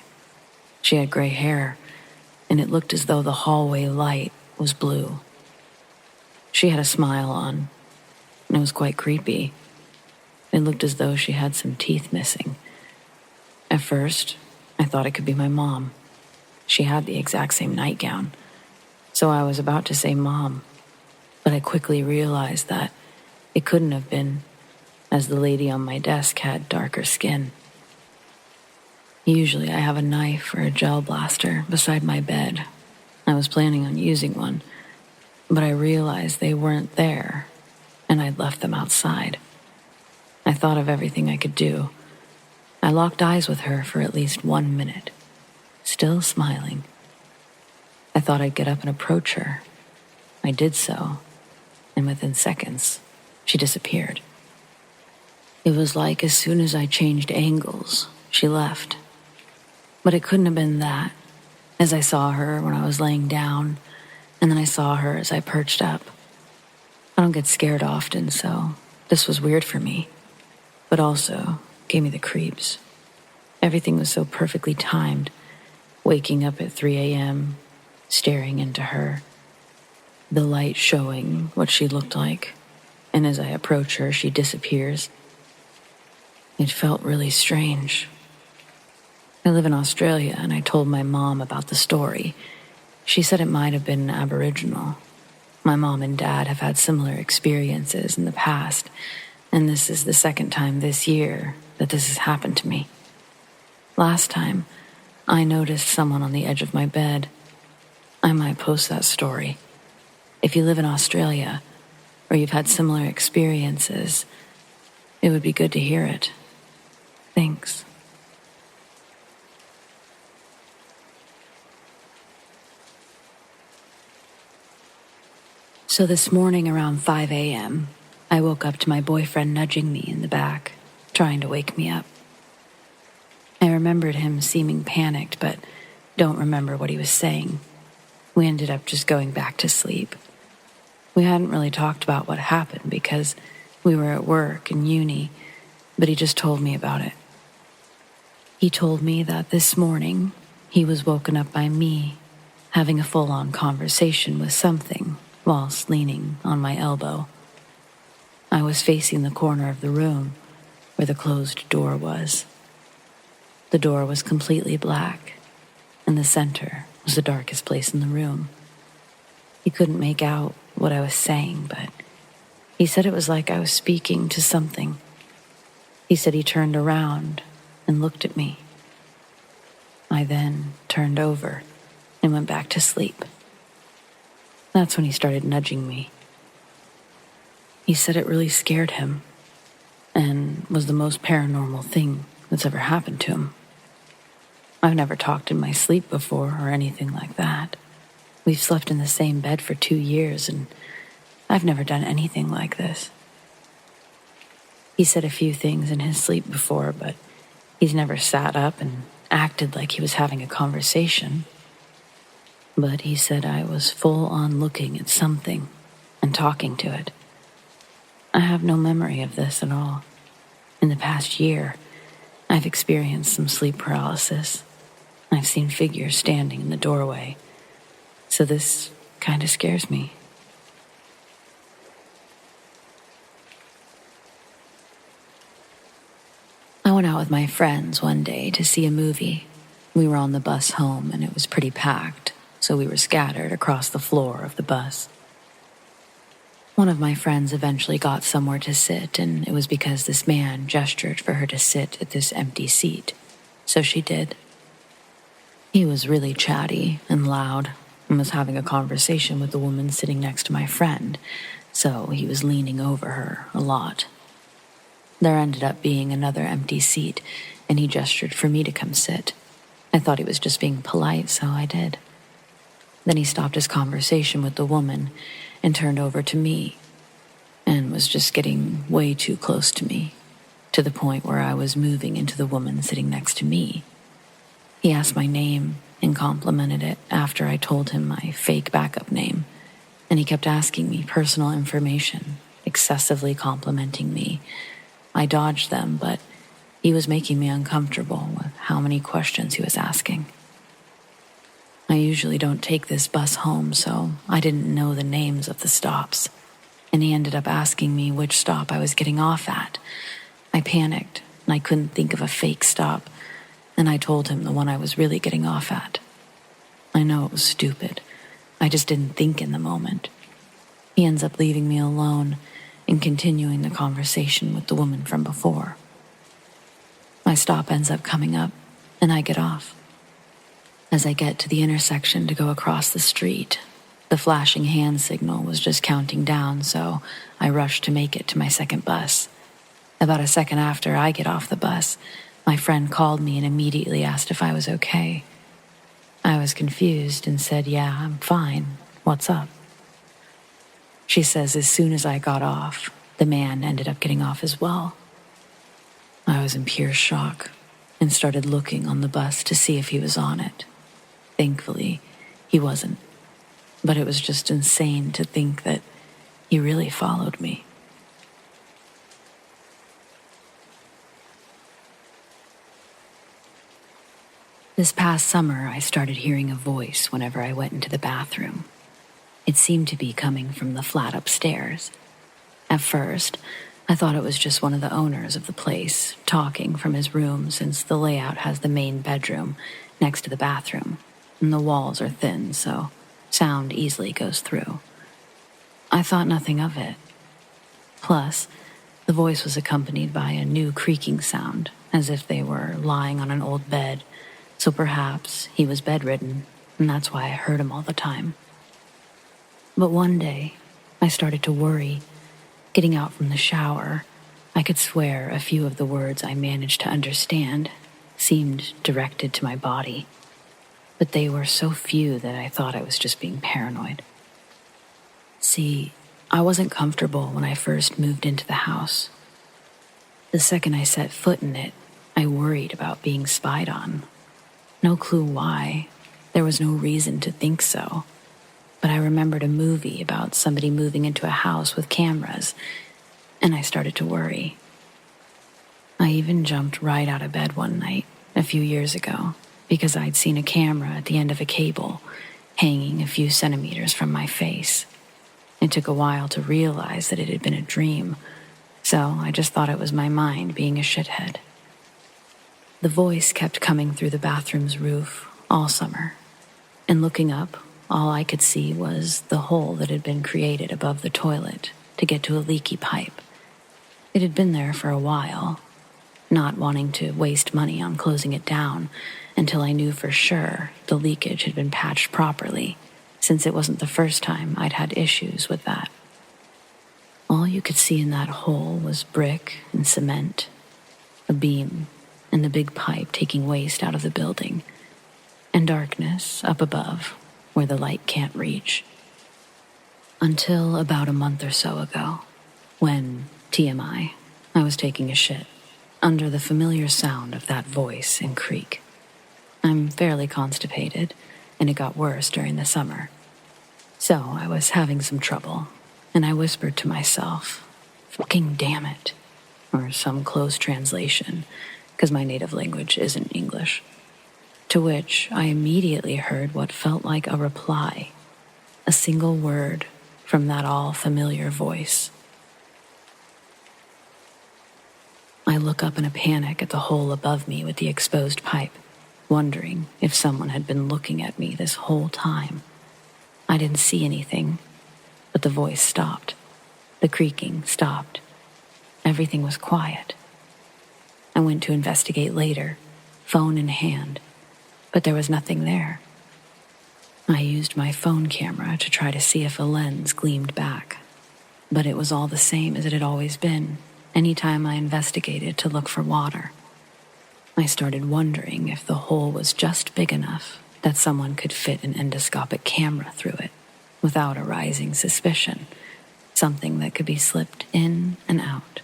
She had gray hair, and it looked as though the hallway light was blue. She had a smile on, and it was quite creepy. It looked as though she had some teeth missing. At first, I thought it could be my mom. She had the exact same nightgown, so I was about to say Mom, but I quickly realized that it couldn't have been, as the lady on my desk had darker skin. Usually I have a knife or a gel blaster beside my bed. I was planning on using one, but I realized they weren't there, and I'd left them outside. I thought of everything I could do. I locked eyes with her for at least 1 minute, still smiling. I thought I'd get up and approach her. I did so, and within seconds, she disappeared. It was like as soon as I changed angles, she left. But it couldn't have been that, as I saw her when I was laying down, and then I saw her as I perched up. I don't get scared often, so this was weird for me, but also gave me the creeps. Everything was so perfectly timed, waking up at 3 a.m., staring into her, the light showing what she looked like, and as I approach her, she disappears. It felt really strange. I live in Australia, and I told my mom about the story. She said it might have been Aboriginal. My mom and dad have had similar experiences in the past, and this is the second time this year that this has happened to me. Last time, I noticed someone on the edge of my bed. I might post that story. If you live in Australia, or you've had similar experiences, it would be good to hear it. Thanks. So this morning around 5 a.m., I woke up to my boyfriend nudging me in the back, trying to wake me up. I remembered him seeming panicked, but don't remember what he was saying. We ended up just going back to sleep. We hadn't really talked about what happened because we were at work and uni, but he just told me about it. He told me that this morning he was woken up by me having a full-on conversation with something whilst leaning on my elbow. I was facing the corner of the room where the closed door was. The door was completely black, and the center was the darkest place in the room. He couldn't make out what I was saying, but he said it was like I was speaking to something. He said he turned around and looked at me. I then turned over and went back to sleep. That's when he started nudging me. He said it really scared him and was the most paranormal thing that's ever happened to him. I've never talked in my sleep before or anything like that. We've slept in the same bed for 2 years and I've never done anything like this. He said a few things in his sleep before, but he's never sat up and acted like he was having a conversation. But he said I was full on looking at something and talking to it. I have no memory of this at all. In the past year, I've experienced some sleep paralysis. I've seen figures standing in the doorway. So this kind of scares me. I went out with my friends one day to see a movie. We were on the bus home and it was pretty packed, so we were scattered across the floor of the bus. One of my friends eventually got somewhere to sit, and it was because this man gestured for her to sit at this empty seat, so she did. He was really chatty and loud and was having a conversation with the woman sitting next to my friend, so he was leaning over her a lot. There ended up being another empty seat, and he gestured for me to come sit. I thought he was just being polite, so I did. Then he stopped his conversation with the woman and turned over to me, and was just getting way too close to me, to the point where I was moving into the woman sitting next to me. He asked my name and complimented it after I told him my fake backup name, and he kept asking me personal information, excessively complimenting me. I dodged them, but he was making me uncomfortable with how many questions he was asking. I usually don't take this bus home, so I didn't know the names of the stops, and he ended up asking me which stop I was getting off at. I panicked, and I couldn't think of a fake stop, and I told him the one I was really getting off at. I know it was stupid. I just didn't think in the moment. He ends up leaving me alone and continuing the conversation with the woman from before. My stop ends up coming up, and I get off. As I get to the intersection to go across the street, the flashing hand signal was just counting down, so I rushed to make it to my second bus. About a second after I get off the bus, my friend called me and immediately asked if I was okay. I was confused and said, "Yeah, I'm fine. What's up?" She says as soon as I got off, the man ended up getting off as well. I was in pure shock and started looking on the bus to see if he was on it. Thankfully, he wasn't, but it was just insane to think that he really followed me. This past summer, I started hearing a voice whenever I went into the bathroom. It seemed to be coming from the flat upstairs. At first, I thought it was just one of the owners of the place talking from his room, since the layout has the main bedroom next to the bathroom, and the walls are thin, so sound easily goes through. I thought nothing of it. Plus, the voice was accompanied by a new creaking sound, as if they were lying on an old bed, so perhaps he was bedridden, and that's why I heard him all the time. But one day, I started to worry. Getting out from the shower, I could swear a few of the words I managed to understand seemed directed to my body, but they were so few that I thought I was just being paranoid. See, I wasn't comfortable when I first moved into the house. The second I set foot in it, I worried about being spied on. No clue why. There was no reason to think so. But I remembered a movie about somebody moving into a house with cameras, and I started to worry. I even jumped right out of bed one night, a few years ago, because I'd seen a camera at the end of a cable, hanging a few centimeters from my face. It took a while to realize that it had been a dream, so I just thought it was my mind being a shithead. The voice kept coming through the bathroom's roof all summer, and looking up, all I could see was the hole that had been created above the toilet to get to a leaky pipe. It had been there for a while, not wanting to waste money on closing it down until I knew for sure the leakage had been patched properly, since it wasn't the first time I'd had issues with that. All you could see in that hole was brick and cement, a beam, and the big pipe taking waste out of the building, and darkness up above where the light can't reach. Until about a month or so ago, when, TMI, I was taking a shit under the familiar sound of that voice and creak. I'm fairly constipated, and it got worse during the summer. So I was having some trouble, and I whispered to myself, "Fucking damn it," or some close translation, because my native language isn't English. To which I immediately heard what felt like a reply, a single word from that all-familiar voice. I look up in a panic at the hole above me with the exposed pipe. wondering if someone had been looking at me this whole time. I didn't see anything, but the voice stopped. The creaking stopped. Everything was quiet. I went to investigate later, phone in hand, but there was nothing there. I used my phone camera to try to see if a lens gleamed back, but it was all the same as it had always been, anytime I investigated to look for water. I started wondering if the hole was just big enough that someone could fit an endoscopic camera through it without arousing suspicion, something that could be slipped in and out.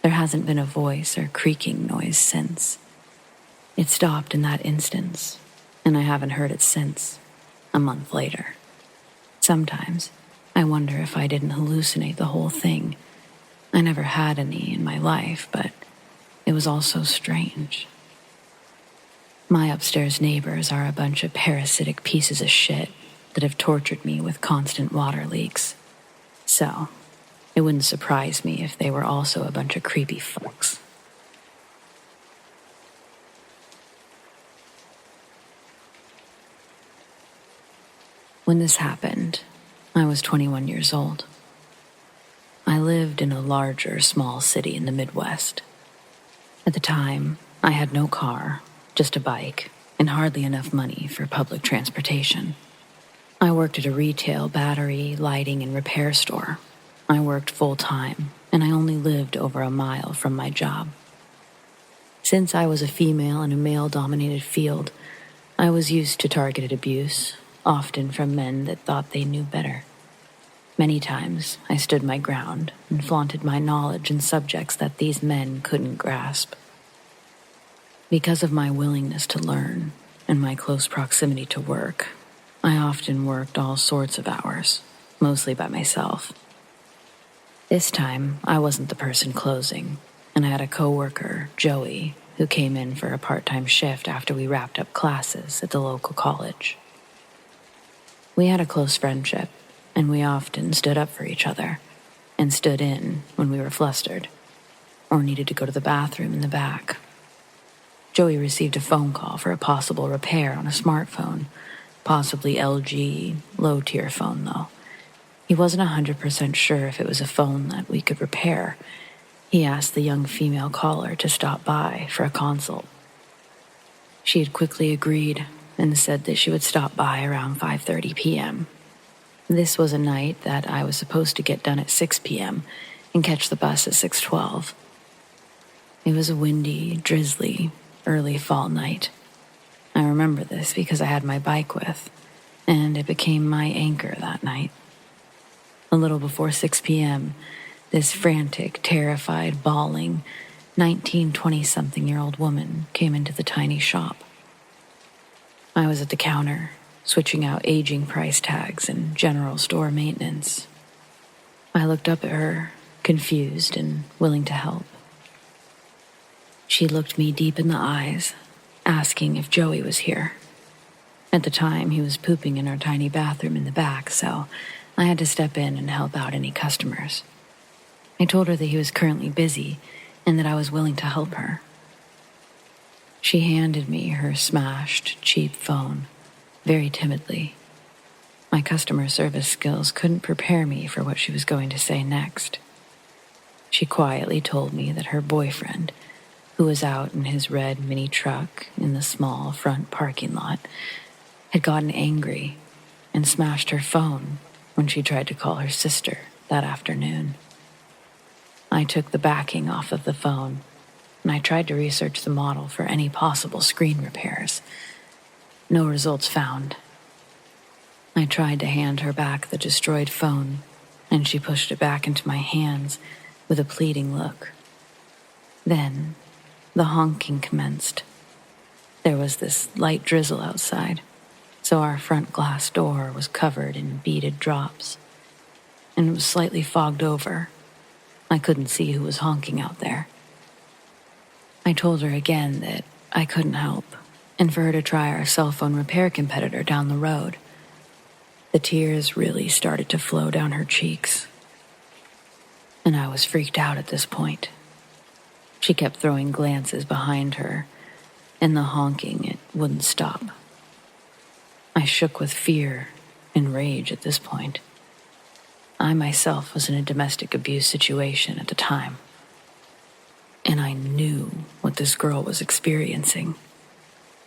There hasn't been a voice or creaking noise since. It stopped in that instance, and I haven't heard it since, a month later. Sometimes I wonder if I didn't hallucinate the whole thing. I never had any in my life, but it was all so strange. My upstairs neighbors are a bunch of parasitic pieces of shit that have tortured me with constant water leaks. So, it wouldn't surprise me if they were also a bunch of creepy fucks. When this happened, I was 21 years old. I lived in a larger, small city in the Midwest. At the time, I had no car, just a bike, and hardly enough money for public transportation. I worked at a retail battery, lighting, and repair store. I worked full-time, and I only lived over a mile from my job. Since I was a female in a male-dominated field, I was used to targeted abuse, often from men that thought they knew better. Many times, I stood my ground and flaunted my knowledge in subjects that these men couldn't grasp. Because of my willingness to learn and my close proximity to work, I often worked all sorts of hours, mostly by myself. This time, I wasn't the person closing, and I had a coworker, Joey, who came in for a part-time shift after we wrapped up classes at the local college. We had a close friendship, and we often stood up for each other and stood in when we were flustered or needed to go to the bathroom in the back. Joey received a phone call for a possible repair on a smartphone, possibly LG, low-tier phone though. He wasn't 100% sure if it was a phone that we could repair. He asked the young female caller to stop by for a consult. She had quickly agreed and said that she would stop by around 5:30 p.m. This was a night that I was supposed to get done at 6 p.m. and catch the bus at 6:12. It was a windy, drizzly, early fall night. I remember this because I had my bike with, and it became my anchor that night. A little before 6 p.m., this frantic, terrified, bawling, 20-something-year-old woman came into the tiny shop. I was at the counter, switching out aging price tags and general store maintenance. I looked up at her, confused and willing to help. She looked me deep in the eyes, asking if Joey was here. At the time, he was pooping in our tiny bathroom in the back, so I had to step in and help out any customers. I told her that he was currently busy and that I was willing to help her. She handed me her smashed, cheap phone, very timidly. My customer service skills couldn't prepare me for what she was going to say next. She quietly told me that her boyfriend, who was out in his red mini truck in the small front parking lot, had gotten angry and smashed her phone when she tried to call her sister that afternoon. I took the backing off of the phone, and I tried to research the model for any possible screen repairs. No results found. I tried to hand her back the destroyed phone, and she pushed it back into my hands with a pleading look. Then, the honking commenced. There was this light drizzle outside, so our front glass door was covered in beaded drops, and it was slightly fogged over. I couldn't see who was honking out there. I told her again that I couldn't help, and for her to try our cell phone repair competitor down the road. The tears really started to flow down her cheeks, and I was freaked out at this point. She kept throwing glances behind her, and the honking, it wouldn't stop. I shook with fear and rage at this point. I myself was in a domestic abuse situation at the time, and I knew what this girl was experiencing.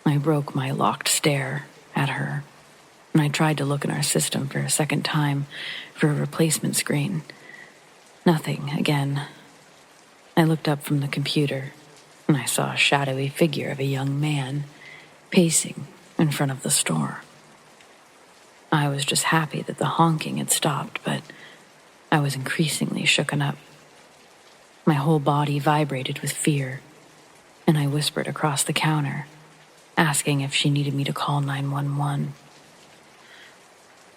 I broke my locked stare at her, and I tried to look in our system for a second time for a replacement screen. Nothing again. I looked up from the computer, and I saw a shadowy figure of a young man pacing in front of the store. I was just happy that the honking had stopped, but I was increasingly shooken up. My whole body vibrated with fear, and I whispered across the counter, asking if she needed me to call 911.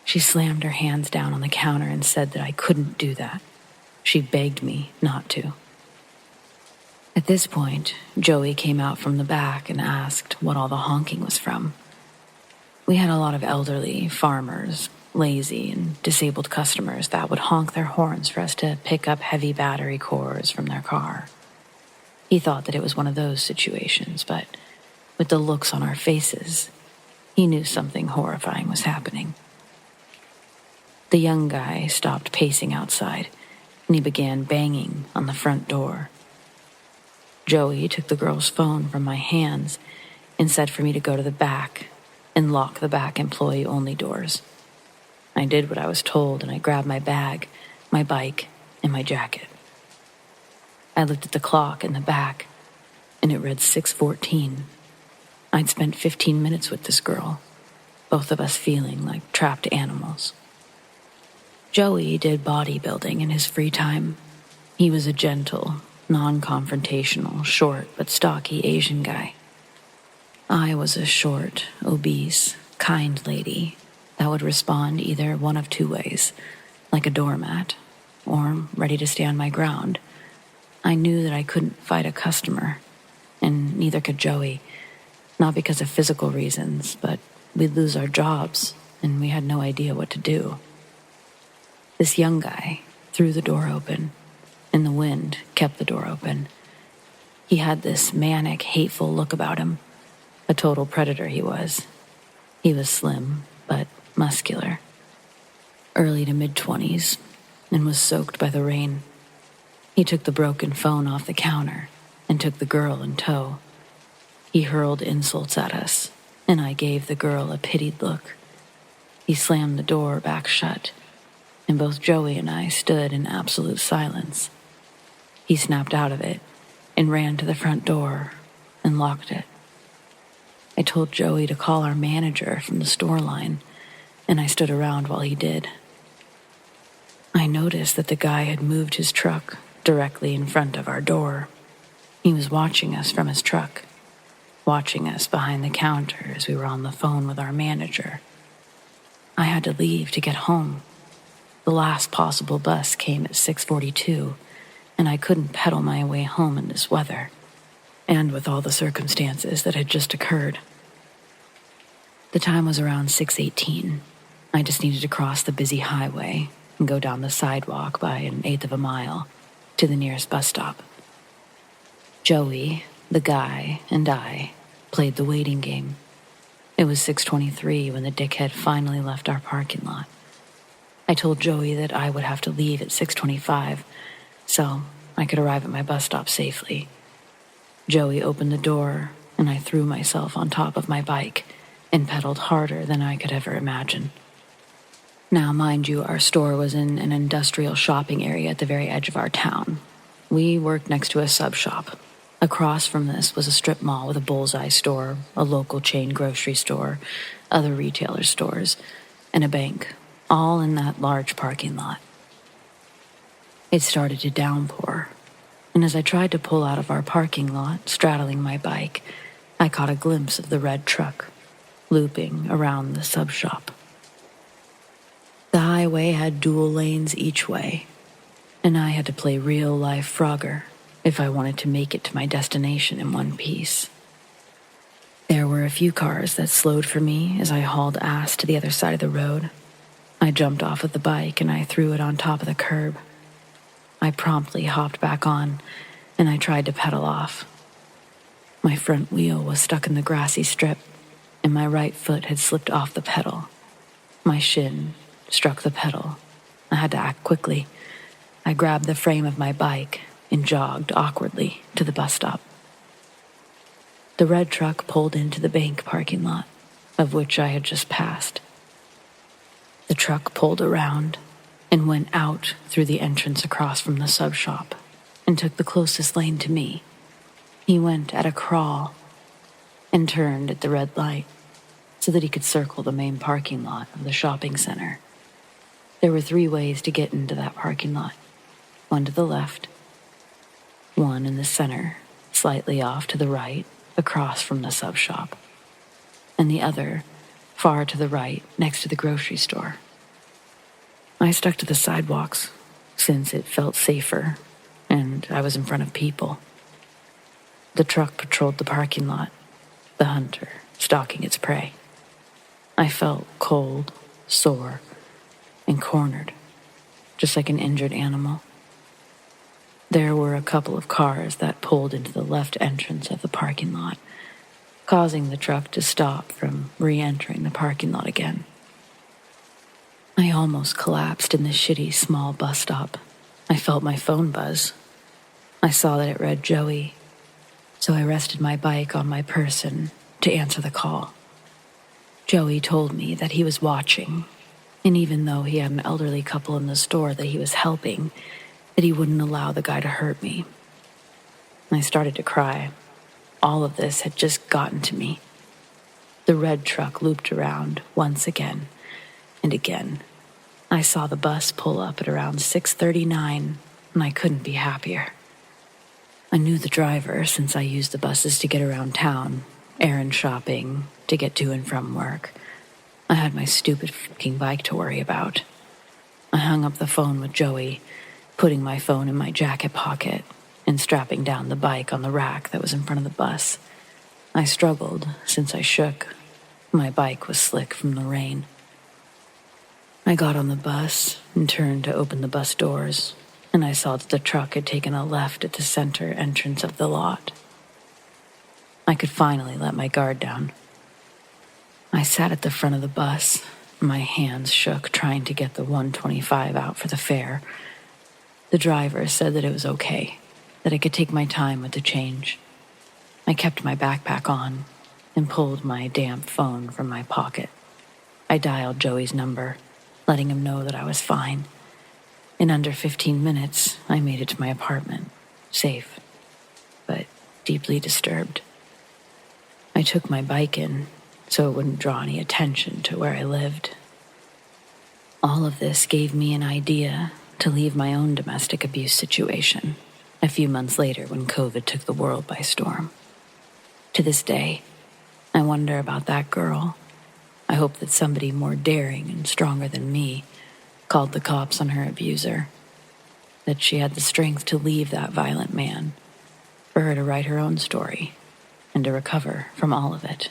She slammed her hands down on the counter and said that I couldn't do that. She begged me not to. At this point, Joey came out from the back and asked what all the honking was from. We had a lot of elderly, farmers, lazy, and disabled customers that would honk their horns for us to pick up heavy battery cores from their car. He thought that it was one of those situations, but with the looks on our faces, he knew something horrifying was happening. The young guy stopped pacing outside, and he began banging on the front door. Joey took the girl's phone from my hands and said for me to go to the back and lock the back employee-only doors. I did what I was told, and I grabbed my bag, my bike, and my jacket. I looked at the clock in the back, and it read 6:14. I'd spent 15 minutes with this girl, both of us feeling like trapped animals. Joey did bodybuilding in his free time. He was a gentle, non-confrontational, short but stocky Asian guy. I was a short, obese, kind lady that would respond either one of two ways, like a doormat, or ready to stand my ground. I knew that I couldn't fight a customer, and neither could Joey, not because of physical reasons, but we'd lose our jobs, and we had no idea what to do. This young guy threw the door open, and the wind kept the door open. He had this manic, hateful look about him. A total predator he was. He was slim, but muscular. Early to mid-20s, and was soaked by the rain. He took the broken phone off the counter and took the girl in tow. He hurled insults at us, and I gave the girl a pitied look. He slammed the door back shut, and both Joey and I stood in absolute silence. He snapped out of it and ran to the front door and locked it. I told Joey to call our manager from the store line, and I stood around while he did. I noticed that the guy had moved his truck directly in front of our door. He was watching us from his truck, watching us behind the counter as we were on the phone with our manager. I had to leave to get home. The last possible bus came at 6:42, and I couldn't pedal my way home in this weather, and with all the circumstances that had just occurred. The time was around 6:18. I just needed to cross the busy highway and go down the sidewalk by an eighth of a mile to the nearest bus stop. Joey, the guy, and I played the waiting game. It was 6:23 when the dickhead finally left our parking lot. I told Joey that I would have to leave at 6:25 so I could arrive at my bus stop safely. Joey opened the door, and I threw myself on top of my bike and pedaled harder than I could ever imagine. Now, mind you, our store was in an industrial shopping area at the very edge of our town. We worked next to a sub shop. Across from this was a strip mall with a bullseye store, a local chain grocery store, other retailer stores, and a bank, all in that large parking lot. It started to downpour, and as I tried to pull out of our parking lot, straddling my bike, I caught a glimpse of the red truck, looping around the sub shop. The highway had dual lanes each way, and I had to play real-life Frogger if I wanted to make it to my destination in one piece. There were a few cars that slowed for me as I hauled ass to the other side of the road. I jumped off of the bike and I threw it on top of the curb. I promptly hopped back on, and I tried to pedal off. My front wheel was stuck in the grassy strip, and my right foot had slipped off the pedal. My shin struck the pedal. I had to act quickly. I grabbed the frame of my bike and jogged awkwardly to the bus stop. The red truck pulled into the bank parking lot, of which I had just passed. The truck pulled around and went out through the entrance across from the sub shop and took the closest lane to me. He went at a crawl and turned at the red light so that he could circle the main parking lot of the shopping center. There were 3 ways to get into that parking lot. One to the left, one in the center, slightly off to the right, across from the sub shop, and the other far to the right, next to the grocery store. I stuck to the sidewalks since it felt safer and I was in front of people. The truck patrolled the parking lot, the hunter stalking its prey. I felt cold, sore, and cornered, just like an injured animal. There were a couple of cars that pulled into the left entrance of the parking lot, causing the truck to stop from re-entering the parking lot again. I almost collapsed in the shitty small bus stop. I felt my phone buzz. I saw that it read Joey, so I rested my bike on my person to answer the call. Joey told me that he was watching, and even though he had an elderly couple in the store that he was helping, that he wouldn't allow the guy to hurt me. I started to cry. All of this had just gotten to me. The red truck looped around once again and again. I saw the bus pull up at around 6:39, and I couldn't be happier. I knew the driver since I used the buses to get around town, errand shopping, to get to and from work. I had my stupid fucking bike to worry about. I hung up the phone with Joey, putting my phone in my jacket pocket and strapping down the bike on the rack that was in front of the bus. I struggled since I shook. My bike was slick from the rain. I got on the bus and turned to open the bus doors, and I saw that the truck had taken a left at the center entrance of the lot. I could finally let my guard down. I sat at the front of the bus. My hands shook trying to get the $1.25 out for the fare. The driver said that it was okay, that I could take my time with the change. I kept my backpack on and pulled my damp phone from my pocket. I dialed Joey's number, letting him know that I was fine. In under 15 minutes, I made it to my apartment, safe, but deeply disturbed. I took my bike in so it wouldn't draw any attention to where I lived. All of this gave me an idea to leave my own domestic abuse situation a few months later when COVID took the world by storm. To this day, I wonder about that girl. I hope that somebody more daring and stronger than me called the cops on her abuser, that she had the strength to leave that violent man, for her to write her own story and to recover from all of it.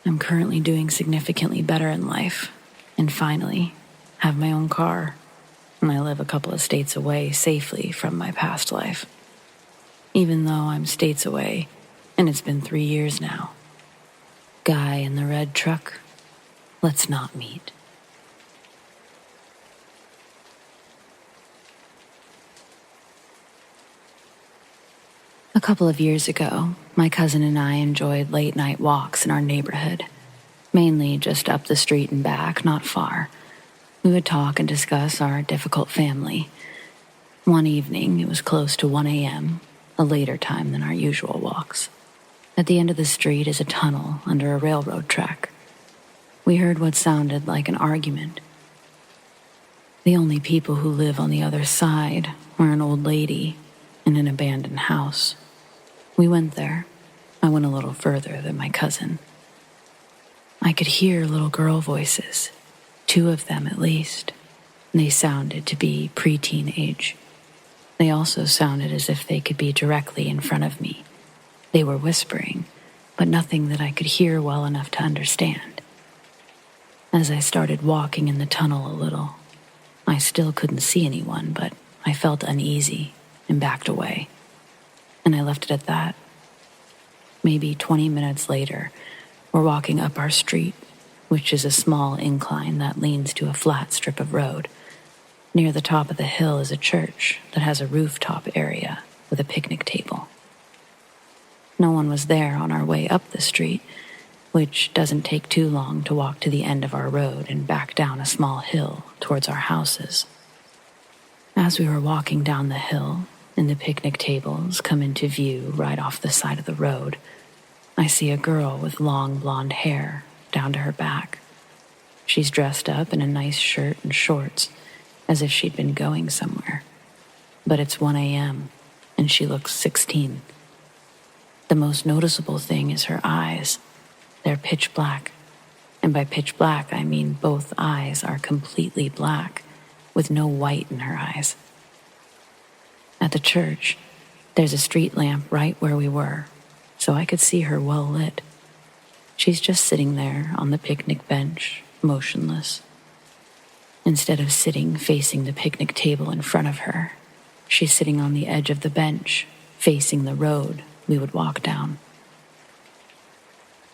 I'm currently doing significantly better in life and finally have my own car, and I live a couple of states away safely from my past life. Even though I'm states away, and it's been 3 years now. Guy in the red truck, let's not meet. A couple of years ago, my cousin and I enjoyed late-night walks in our neighborhood, mainly just up the street and back, not far. We would talk and discuss our difficult family. One evening, it was close to 1 a.m., a later time than our usual walks. At the end of the street is a tunnel under a railroad track. We heard what sounded like an argument. The only people who live on the other side were an old lady in an abandoned house. We went there. I went a little further than my cousin. I could hear little girl voices, 2 of them at least. They sounded to be preteen age. They also sounded as if they could be directly in front of me. They were whispering, but nothing that I could hear well enough to understand. As I started walking in the tunnel a little, I still couldn't see anyone, but I felt uneasy and backed away. And I left it at that. Maybe 20 minutes later, we're walking up our street, which is a small incline that leans to a flat strip of road. Near the top of the hill is a church that has a rooftop area with a picnic table. No one was there on our way up the street, which doesn't take too long to walk to the end of our road and back down a small hill towards our houses. As we were walking down the hill and the picnic tables come into view right off the side of the road, I see a girl with long blonde hair down to her back. She's dressed up in a nice shirt and shorts, as if she'd been going somewhere. But it's 1 a.m., and she looks 16. The most noticeable thing is her eyes. They're pitch black. And by pitch black, I mean both eyes are completely black, with no white in her eyes. At the church, there's a street lamp right where we were, so I could see her well lit. She's just sitting there on the picnic bench, motionless. Instead of sitting facing the picnic table in front of her, she's sitting on the edge of the bench, facing the road we would walk down.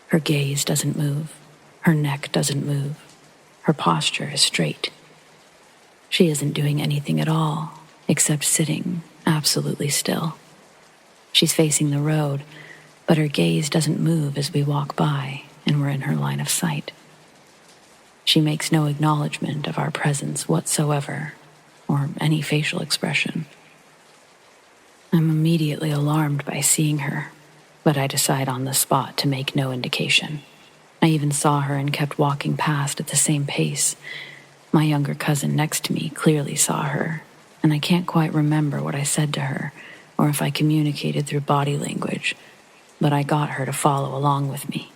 Her gaze doesn't move. Her neck doesn't move. Her posture is straight. She isn't doing anything at all, except sitting absolutely still. She's facing the road, but her gaze doesn't move as we walk by and we're in her line of sight. She makes no acknowledgement of our presence whatsoever, or any facial expression. I'm immediately alarmed by seeing her, but I decide on the spot to make no indication. I even saw her and kept walking past at the same pace. My younger cousin next to me clearly saw her, and I can't quite remember what I said to her, or if I communicated through body language, but I got her to follow along with me.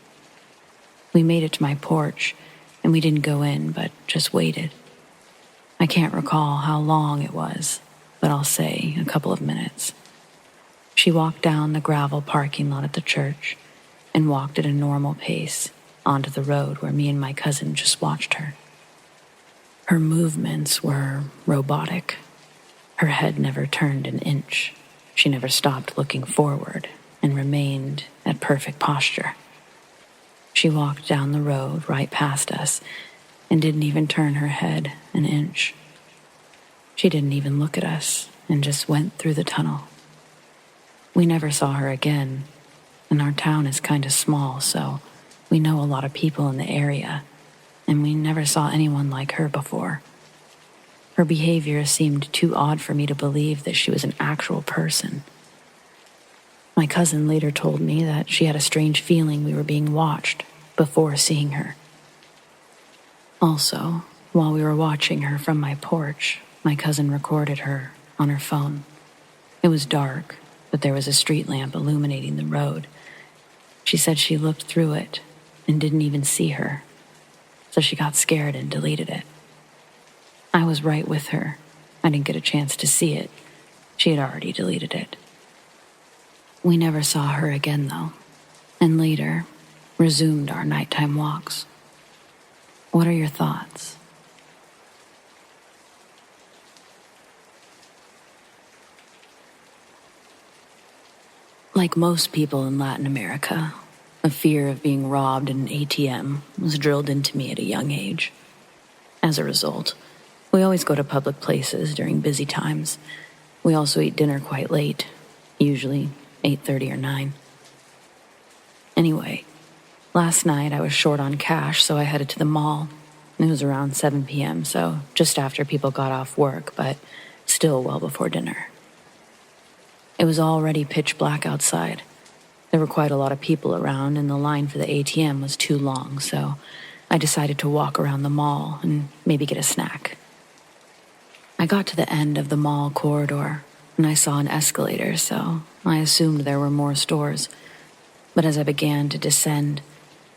We made it to my porch, and we didn't go in, but just waited. I can't recall how long it was, but I'll say a couple of minutes. She walked down the gravel parking lot at the church and walked at a normal pace onto the road where me and my cousin just watched her. Her movements were robotic. Her head never turned an inch. She never stopped looking forward and remained at perfect posture. She walked down the road right past us and didn't even turn her head an inch. She didn't even look at us and just went through the tunnel. We never saw her again, and our town is kind of small, so we know a lot of people in the area, and we never saw anyone like her before. Her behavior seemed too odd for me to believe that she was an actual person. My cousin later told me that she had a strange feeling we were being watched before seeing her. Also, while we were watching her from my porch, my cousin recorded her on her phone. It was dark, but there was a street lamp illuminating the road. She said she looked through it and didn't even see her, so she got scared and deleted it. I was right with her. I didn't get a chance to see it. She had already deleted it. We never saw her again, though, and later resumed our nighttime walks. What are your thoughts? Like most people in Latin America, a fear of being robbed in an ATM was drilled into me at a young age. As a result, we always go to public places during busy times. We also eat dinner quite late, usually 8:30 or 9. Anyway, last night I was short on cash, so I headed to the mall. It was around 7 p.m., so just after people got off work, but still well before dinner. It was already pitch black outside. There were quite a lot of people around, and the line for the ATM was too long, so I decided to walk around the mall and maybe get a snack. I got to the end of the mall corridor, and I saw an escalator, so I assumed there were more stores. But as I began to descend,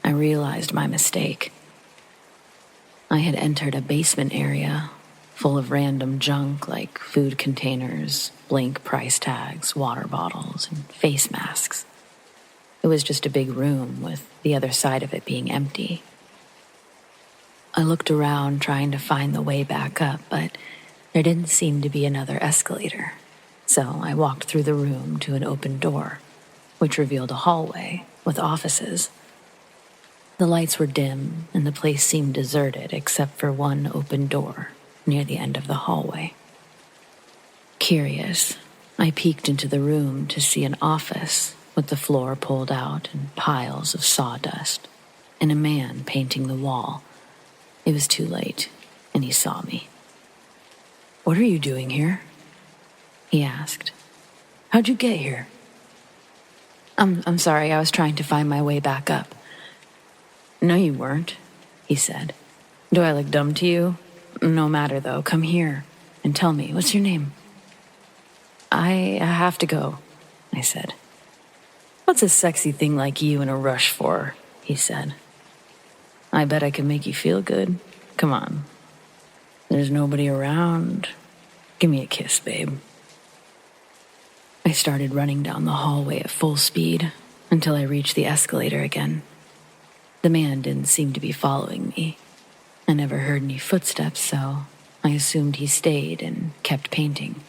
I realized my mistake. I had entered a basement area full of random junk like food containers, blank price tags, water bottles, and face masks. It was just a big room with the other side of it being empty. I looked around trying to find the way back up, but there didn't seem to be another escalator. So I walked through the room to an open door. which revealed a hallway with offices. The lights were dim, and the place seemed deserted except for one open door near the end of the hallway. Curious, I peeked into the room to see an office with the floor pulled out and piles of sawdust, and a man painting the wall. It was too late, and he saw me. "What are you doing here?" he asked. "How'd you get here?" I'm sorry, I was trying to find my way back up." "No, you weren't," he said. "Do I look dumb to you? No matter, though. Come here and tell me, what's your name?" I have to go," I said. "What's a sexy thing like you in a rush for?" he said. "I bet I can make you feel good. Come on. There's nobody around. Give me a kiss, babe." I started running down the hallway at full speed until I reached the escalator again. The man didn't seem to be following me. I never heard any footsteps, so I assumed he stayed and kept painting.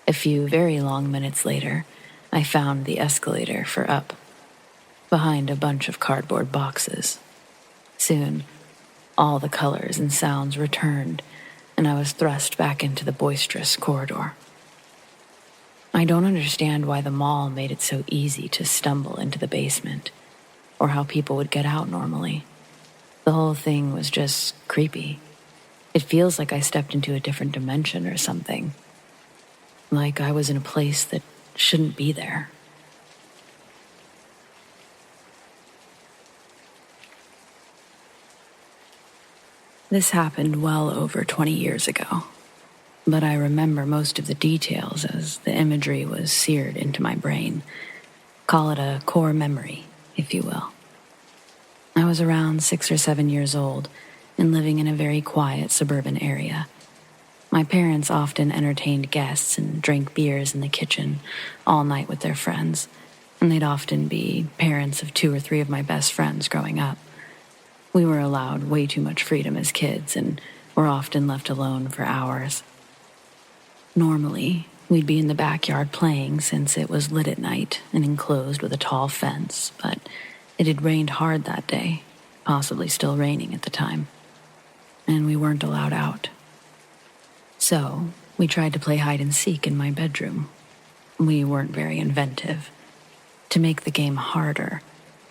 A few very long minutes later, I found the escalator for up, behind a bunch of cardboard boxes. Soon, all the colors and sounds returned, and I was thrust back into the boisterous corridor. I don't understand why the mall made it so easy to stumble into the basement, or how people would get out normally. The whole thing was just creepy. It feels like I stepped into a different dimension or something. Like I was in a place that shouldn't be there. This happened well over 20 years ago, but I remember most of the details as the imagery was seared into my brain. Call it a core memory, if you will. I was around 6 or 7 years old and living in a very quiet suburban area. My parents often entertained guests and drank beers in the kitchen all night with their friends, and they'd often be parents of 2 or 3 of my best friends growing up. We were allowed way too much freedom as kids and were often left alone for hours. Normally, we'd be in the backyard playing since it was lit at night and enclosed with a tall fence, but it had rained hard that day, possibly still raining at the time, and we weren't allowed out. So, we tried to play hide and seek in my bedroom. We weren't very inventive. To make the game harder,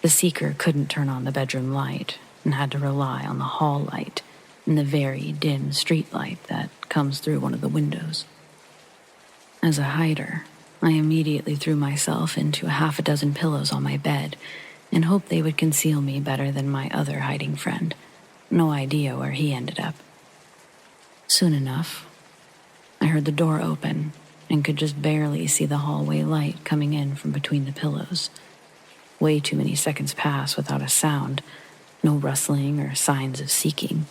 the seeker couldn't turn on the bedroom light and had to rely on the hall light and the very dim street light that comes through one of the windows. As a hider, I immediately threw myself into 6 pillows on my bed and hoped they would conceal me better than my other hiding friend. No idea where he ended up. Soon enough, I heard the door open and could just barely see the hallway light coming in from between the pillows. Way too many seconds pass without a sound, no rustling or signs of seeking,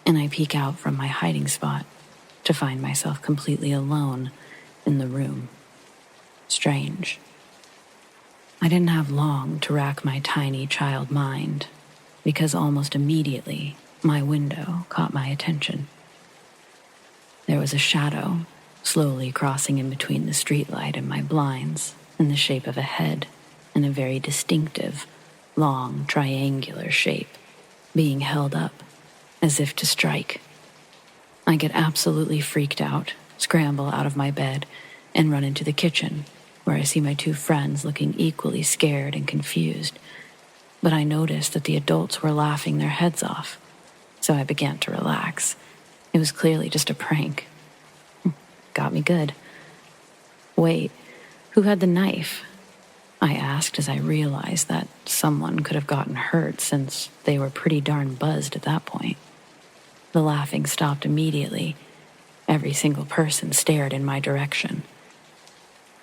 and I peek out from my hiding spot to find myself completely alone in the room. Strange. I didn't have long to rack my tiny child mind, because almost immediately my window caught my attention. There was a shadow slowly crossing in between the streetlight and my blinds in the shape of a head and a very distinctive, long, triangular shape, being held up as if to strike. I get absolutely freaked out, scramble out of my bed, and run into the kitchen, where I see my 2 friends looking equally scared and confused. But I noticed that the adults were laughing their heads off, so I began to relax. It was clearly just a prank. Got me good. "Wait, who had the knife?" I asked as I realized that someone could have gotten hurt since they were pretty darn buzzed at that point. The laughing stopped immediately. Every single person stared in my direction.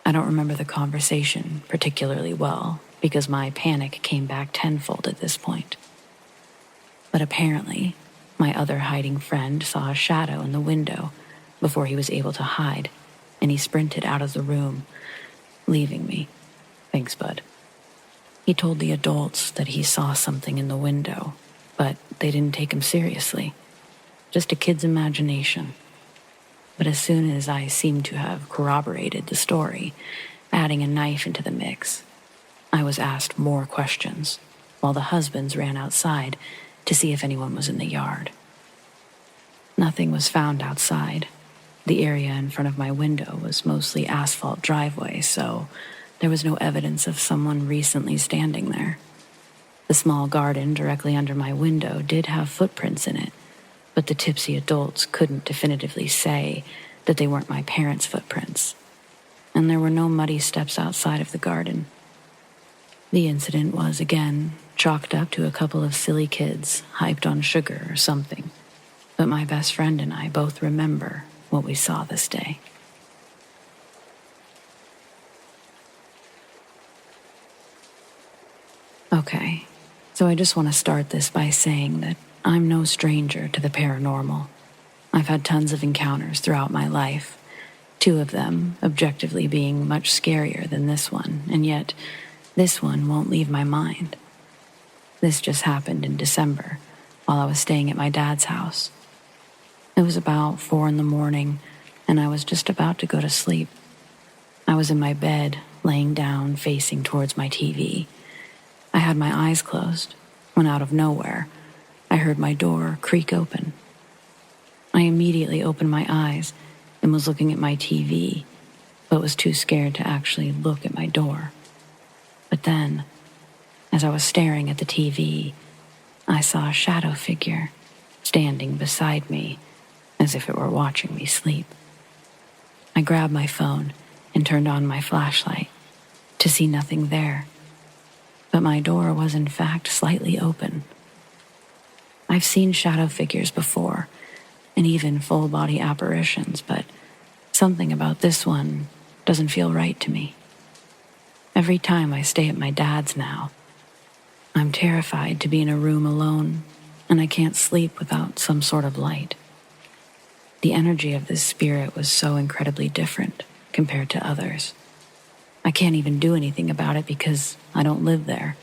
I don't remember the conversation particularly well because my panic came back tenfold at this point. But apparently, my other hiding friend saw a shadow in the window before he was able to hide, and he sprinted out of the room, leaving me. Thanks, bud. He told the adults that he saw something in the window, but they didn't take him seriously. Just a kid's imagination. But as soon as I seemed to have corroborated the story, adding a knife into the mix, I was asked more questions, while the husbands ran outside to see if anyone was in the yard. Nothing was found outside. The area in front of my window was mostly asphalt driveway, so there was no evidence of someone recently standing there. The small garden directly under my window did have footprints in it, but the tipsy adults couldn't definitively say that they weren't my parents' footprints. And there were no muddy steps outside of the garden. The incident was, again, chalked up to a couple of silly kids hyped on sugar or something. But my best friend and I both remember what we saw this day. Okay, so I just want to start this by saying that I'm no stranger to the paranormal. I've had tons of encounters throughout my life, 2 of them objectively being much scarier than this one, and yet this one won't leave my mind. This just happened in December while I was staying at my dad's house. It was about 4 a.m, and I was just about to go to sleep. I was in my bed, laying down, facing towards my TV. I had my eyes closed when out of nowhere, I heard my door creak open. I immediately opened my eyes and was looking at my TV, but was too scared to actually look at my door. But then, as I was staring at the TV, I saw a shadow figure standing beside me as if it were watching me sleep. I grabbed my phone and turned on my flashlight to see nothing there, but my door was in fact slightly open. I've seen shadow figures before, and even full-body apparitions, but something about this one doesn't feel right to me. Every time I stay at my dad's now, I'm terrified to be in a room alone, and I can't sleep without some sort of light. The energy of this spirit was so incredibly different compared to others. I can't even do anything about it because I don't live there.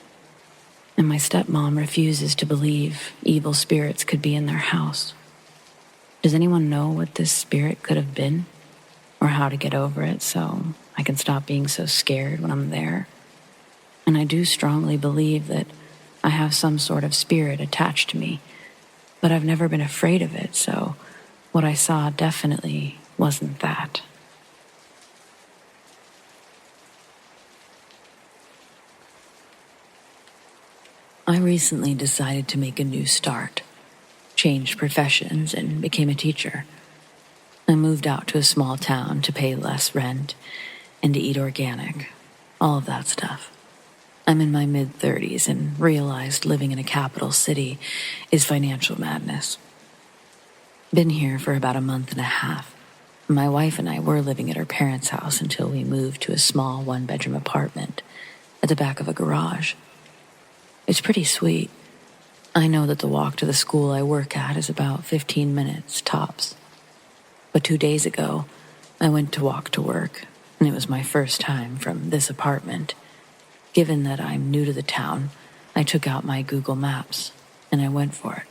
And my stepmom refuses to believe evil spirits could be in their house. Does anyone know what this spirit could have been? Or how to get over it so I can stop being so scared when I'm there? And I do strongly believe that I have some sort of spirit attached to me, but I've never been afraid of it, so what I saw definitely wasn't that. I recently decided to make a new start, changed professions, and became a teacher. I moved out to a small town to pay less rent and to eat organic, all of that stuff. I'm in my mid-30s and realized living in a capital city is financial madness. Been here for about a month and a half. My wife and I were living at our parents' house until we moved to a small one-bedroom apartment at the back of a garage. It's pretty sweet. I know that the walk to the school I work at is about 15 minutes, tops. But 2 days ago, I went to walk to work, and it was my first time from this apartment. Given that I'm new to the town, I took out my Google Maps, and I went for it.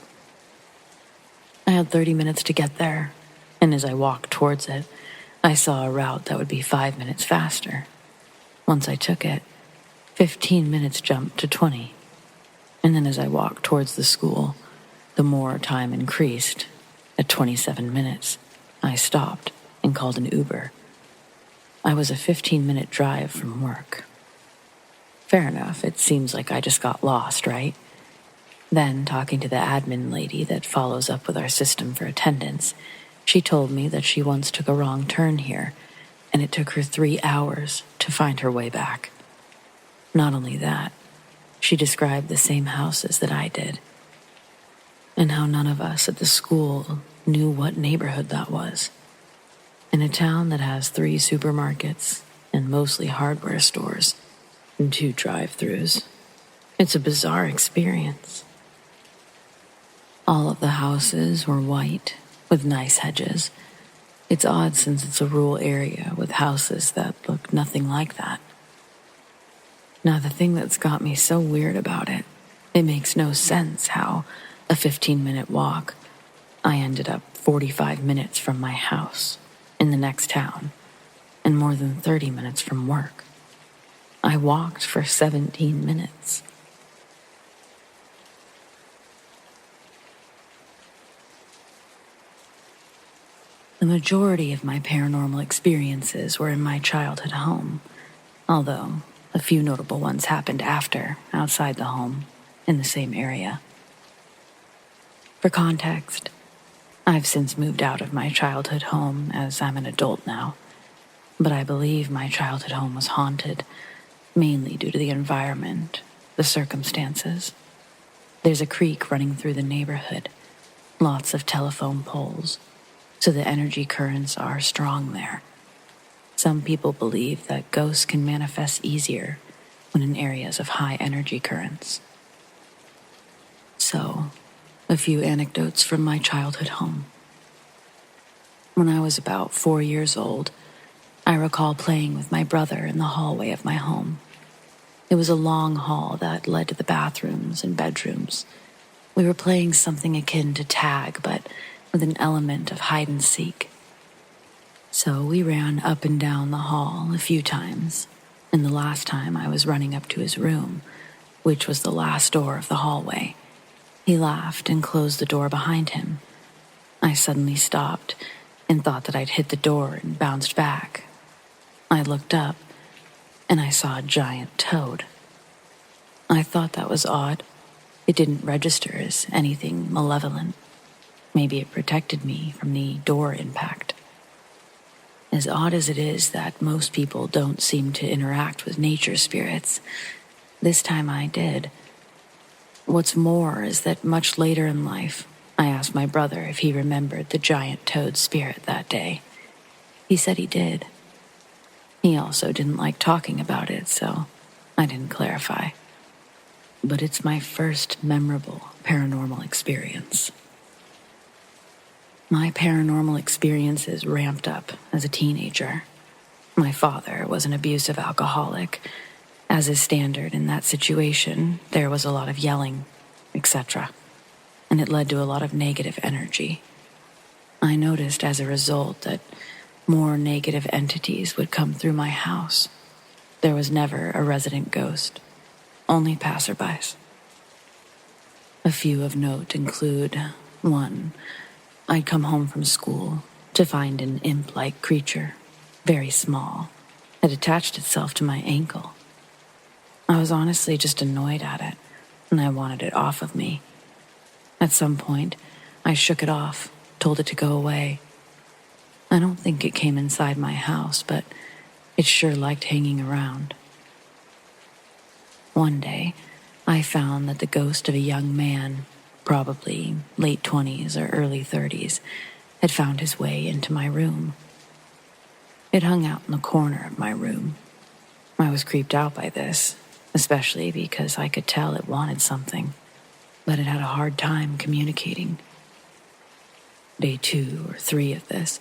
I had 30 minutes to get there, and as I walked towards it, I saw a route that would be 5 minutes faster. Once I took it, 15 minutes jumped to 20. And then as I walked towards the school, the more time increased. At 27 minutes, I stopped and called an Uber. I was a 15-minute drive from work. Fair enough, it seems like I just got lost, right? Then, talking to the admin lady that follows up with our system for attendance, she told me that she once took a wrong turn here, and it took her 3 hours to find her way back. Not only that, she described the same houses that I did, and how none of us at the school knew what neighborhood that was. In a town that has 3 supermarkets and mostly hardware stores and 2 drive-thrus, it's a bizarre experience. All of the houses were white with nice hedges. It's odd since it's a rural area with houses that look nothing like that. Now, the thing that's got me so weird about it makes no sense how a 15-minute walk, I ended up 45 minutes from my house in the next town and more than 30 minutes from work. I walked for 17 minutes. The majority of my paranormal experiences were in my childhood home, although a few notable ones happened after, outside the home, in the same area. For context, I've since moved out of my childhood home as I'm an adult now, but I believe my childhood home was haunted, mainly due to the environment, the circumstances. There's a creek running through the neighborhood, lots of telephone poles, so the energy currents are strong there. Some people believe that ghosts can manifest easier when in areas of high energy currents. So, a few anecdotes from my childhood home. When I was about 4 years old, I recall playing with my brother in the hallway of my home. It was a long hall that led to the bathrooms and bedrooms. We were playing something akin to tag, but with an element of hide and seek. So we ran up and down the hall a few times, and the last time I was running up to his room, which was the last door of the hallway. He laughed and closed the door behind him. I suddenly stopped and thought that I'd hit the door and bounced back. I looked up, and I saw a giant toad. I thought that was odd. It didn't register as anything malevolent. Maybe it protected me from the door impact. As odd as it is that most people don't seem to interact with nature spirits, this time I did. What's more is that much later in life, I asked my brother if he remembered the giant toad spirit that day. He said he did. He also didn't like talking about it, so I didn't clarify. But it's my first memorable paranormal experience. My paranormal experiences ramped up as a teenager. My father was an abusive alcoholic. As is standard in that situation, there was a lot of yelling, etc., and it led to a lot of negative energy. I noticed as a result that more negative entities would come through my house. There was never a resident ghost, only passerbys. A few of note include 1. I'd come home from school to find an imp-like creature, very small. It attached itself to my ankle. I was honestly just annoyed at it, and I wanted it off of me. At some point, I shook it off, told it to go away. I don't think it came inside my house, but it sure liked hanging around. One day, I found that the ghost of a young man, probably late 20s or early 30s, had found his way into my room. It hung out in the corner of my room. I was creeped out by this, especially because I could tell it wanted something, but it had a hard time communicating. Day 2 or 3 of this,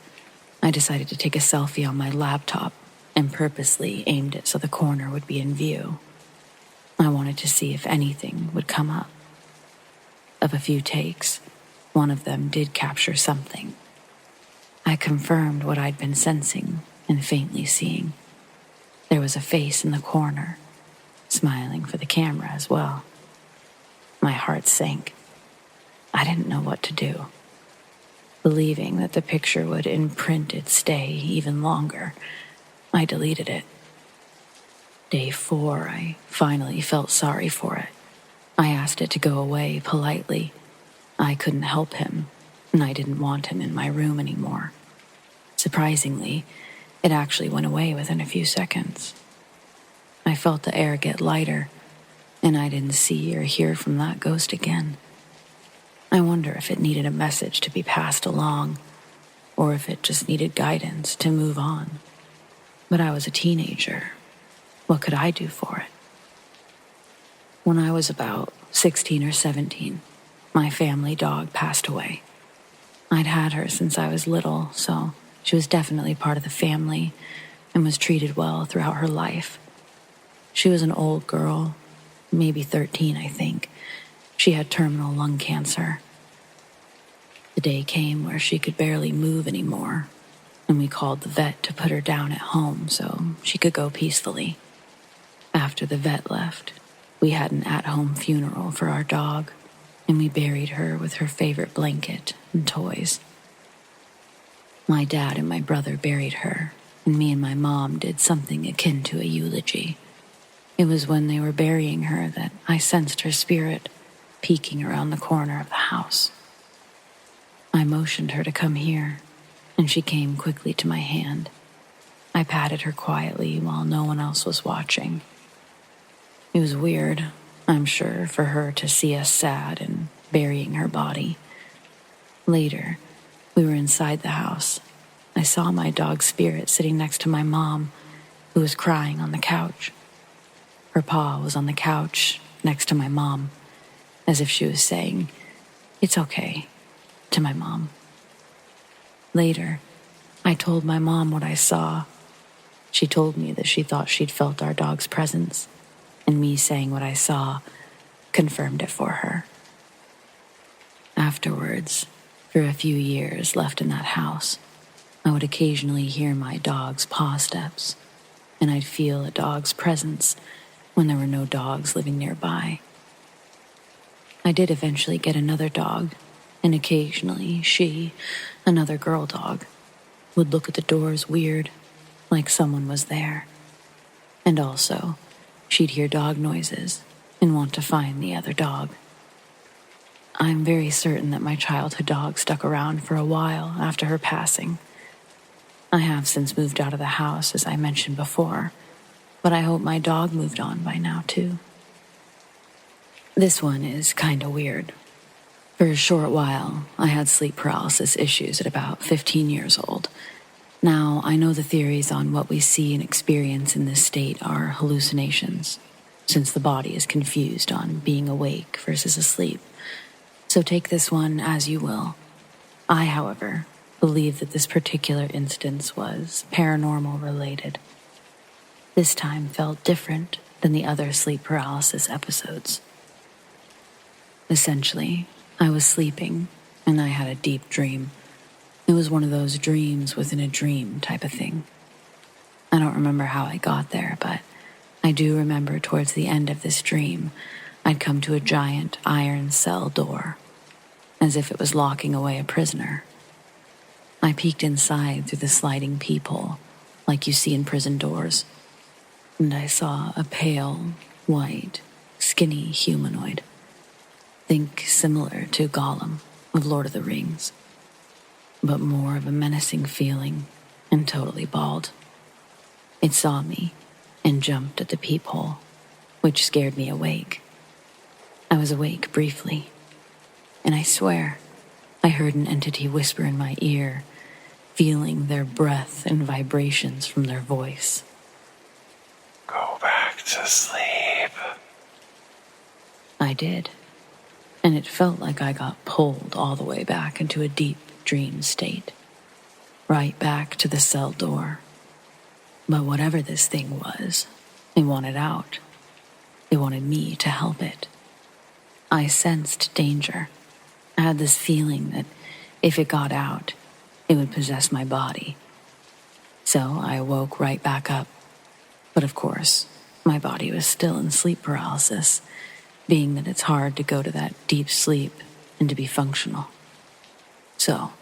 I decided to take a selfie on my laptop and purposely aimed it so the corner would be in view. I wanted to see if anything would come up. Of a few takes, one of them did capture something. I confirmed what I'd been sensing and faintly seeing. There was a face in the corner, smiling for the camera as well. My heart sank. I didn't know what to do. Believing that the picture would imprint its stay even longer, I deleted it. Day 4, I finally felt sorry for it. I asked it to go away politely. I couldn't help him, and I didn't want him in my room anymore. Surprisingly, it actually went away within a few seconds. I felt the air get lighter, and I didn't see or hear from that ghost again. I wonder if it needed a message to be passed along, or if it just needed guidance to move on. But I was a teenager. What could I do for it? When I was about 16 or 17, my family dog passed away. I'd had her since I was little, so she was definitely part of the family and was treated well throughout her life. She was an old girl, maybe 13, I think. She had terminal lung cancer. The day came where she could barely move anymore, and we called the vet to put her down at home so she could go peacefully. After the vet left, we had an at-home funeral for our dog, and we buried her with her favorite blanket and toys. My dad and my brother buried her, and me and my mom did something akin to a eulogy. It was when they were burying her that I sensed her spirit peeking around the corner of the house. I motioned her to come here, and she came quickly to my hand. I patted her quietly while no one else was watching. It was weird, I'm sure, for her to see us sad and burying her body. Later, we were inside the house. I saw my dog's spirit sitting next to my mom, who was crying on the couch. Her paw was on the couch next to my mom, as if she was saying, "It's okay," to my mom. Later, I told my mom what I saw. She told me that she thought she'd felt our dog's presence, and me saying what I saw confirmed it for her. Afterwards, for a few years left in that house, I would occasionally hear my dog's paw steps, and I'd feel a dog's presence when there were no dogs living nearby. I did eventually get another dog, and occasionally she, another girl dog, would look at the doors weird, like someone was there. And also, she'd hear dog noises and want to find the other dog. I'm very certain that my childhood dog stuck around for a while after her passing. I have since moved out of the house, as I mentioned before, but I hope my dog moved on by now, too. This one is kinda weird. For a short while, I had sleep paralysis issues at about 15 years old. Now, I know the theories on what we see and experience in this state are hallucinations, since the body is confused on being awake versus asleep. So take this one as you will. I, however, believe that this particular instance was paranormal related. This time felt different than the other sleep paralysis episodes. Essentially, I was sleeping and I had a deep dream. It was one of those dreams within a dream type of thing. I don't remember how I got there, but I do remember towards the end of this dream, I'd come to a giant iron cell door, as if it was locking away a prisoner. I peeked inside through the sliding peephole, like you see in prison doors, and I saw a pale, white, skinny humanoid. Think similar to Gollum of Lord of the Rings, but more of a menacing feeling and totally bald. It saw me and jumped at the peephole, which scared me awake. I was awake briefly, and I swear I heard an entity whisper in my ear, feeling their breath and vibrations from their voice. Go back to sleep. I did, and it felt like I got pulled all the way back into a deep dream state, right back to the cell door. But whatever this thing was, it wanted out. It wanted me to help it. I sensed danger. I had this feeling that if it got out, it would possess my body. So I woke right back up. But of course, my body was still in sleep paralysis, being that it's hard to go to that deep sleep and to be functional. So,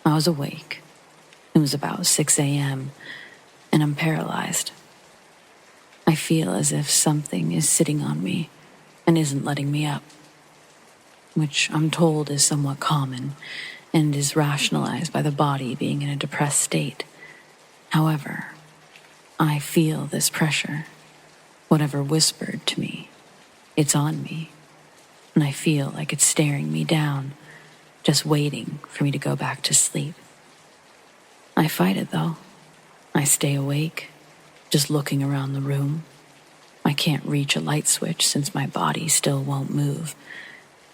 I was awake. It was about 6 a.m., and I'm paralyzed. I feel as if something is sitting on me and isn't letting me up, which I'm told is somewhat common and is rationalized by the body being in a depressed state. However, I feel this pressure. Whatever whispered to me, it's on me, and I feel like it's staring me down, just waiting for me to go back to sleep. I fight it, though. I stay awake, just looking around the room. I can't reach a light switch since my body still won't move,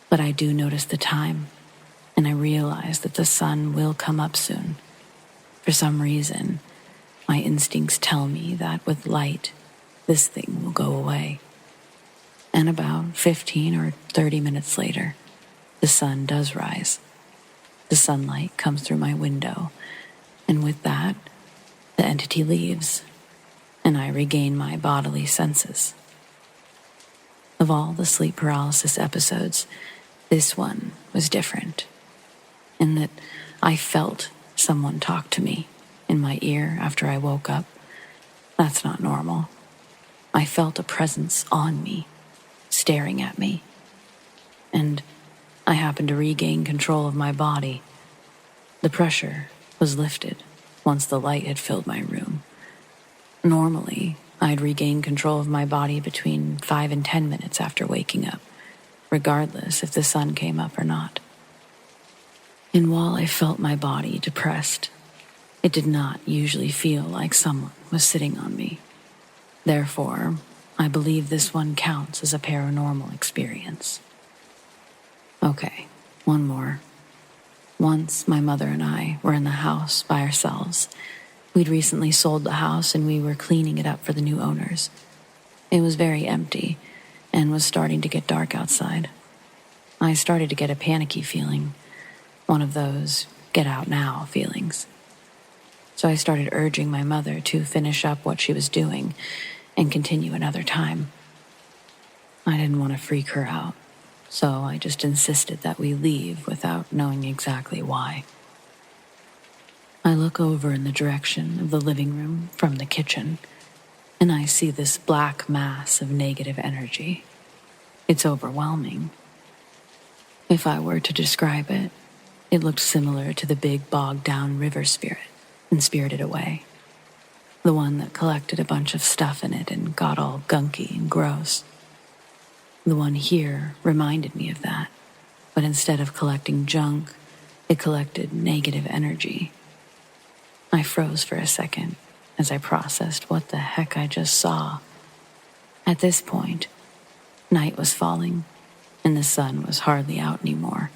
but I do notice the time, and I realize that the sun will come up soon. For some reason, my instincts tell me that with light, this thing will go away. And about 15 or 30 minutes later, the sun does rise. The sunlight comes through my window, and with that, the entity leaves. and I regain my bodily senses. Of all the sleep paralysis episodes, this one was different, in that I felt someone talk to me in my ear after I woke up. That's not normal. I felt a presence on me, staring at me, and I happened to regain control of my body. The pressure was lifted once the light had filled my room. Normally, I'd regain control of my body between 5 and 10 minutes after waking up, regardless if the sun came up or not. And while I felt my body depressed, it did not usually feel like someone was sitting on me. Therefore, I believe this one counts as a paranormal experience. Okay, one more. Once my mother and I were in the house by ourselves. We'd recently sold the house and we were cleaning it up for the new owners. It was very empty and was starting to get dark outside. I started to get a panicky feeling, one of those get out now feelings. So I started urging my mother to finish up what she was doing and continue another time. I didn't want to freak her out, so I just insisted that we leave without knowing exactly why. I look over in the direction of the living room from the kitchen, and I see this black mass of negative energy. It's overwhelming. If I were to describe it, it looked similar to the big bogged-down river spirit in Spirited Away, the one that collected a bunch of stuff in it and got all gunky and gross. The one here reminded me of that, but instead of collecting junk, it collected negative energy. I froze for a second as I processed what the heck I just saw. At this point, night was falling, and the sun was hardly out anymore.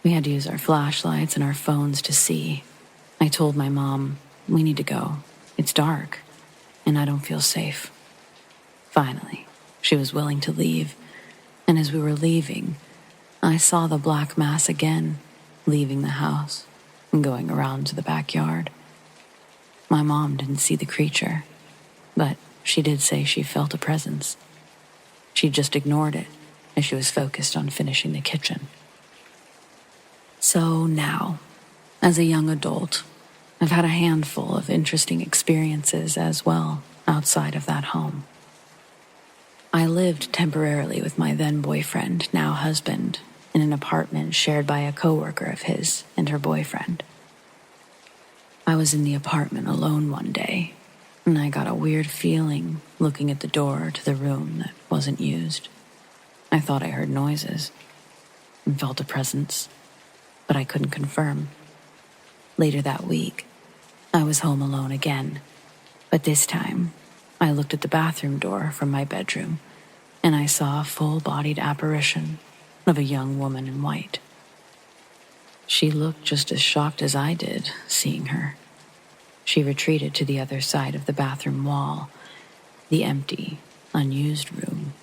We had to use our flashlights and our phones to see. I told my mom, we need to go. It's dark, and I don't feel safe. Finally, she was willing to leave, and as we were leaving, I saw the black mass again, leaving the house and going around to the backyard. My mom didn't see the creature, but she did say she felt a presence. She just ignored it as she was focused on finishing the kitchen. So now, as a young adult, I've had a handful of interesting experiences as well outside of that home. I lived temporarily with my then boyfriend, now husband, in an apartment shared by a coworker of his and her boyfriend. I was in the apartment alone one day, and I got a weird feeling looking at the door to the room that wasn't used. I thought I heard noises and felt a presence, but I couldn't confirm. Later that week, I was home alone again, but this time, I looked at the bathroom door from my bedroom, and I saw a full-bodied apparition of a young woman in white. She looked just as shocked as I did, seeing her. She retreated to the other side of the bathroom wall, the empty, unused room.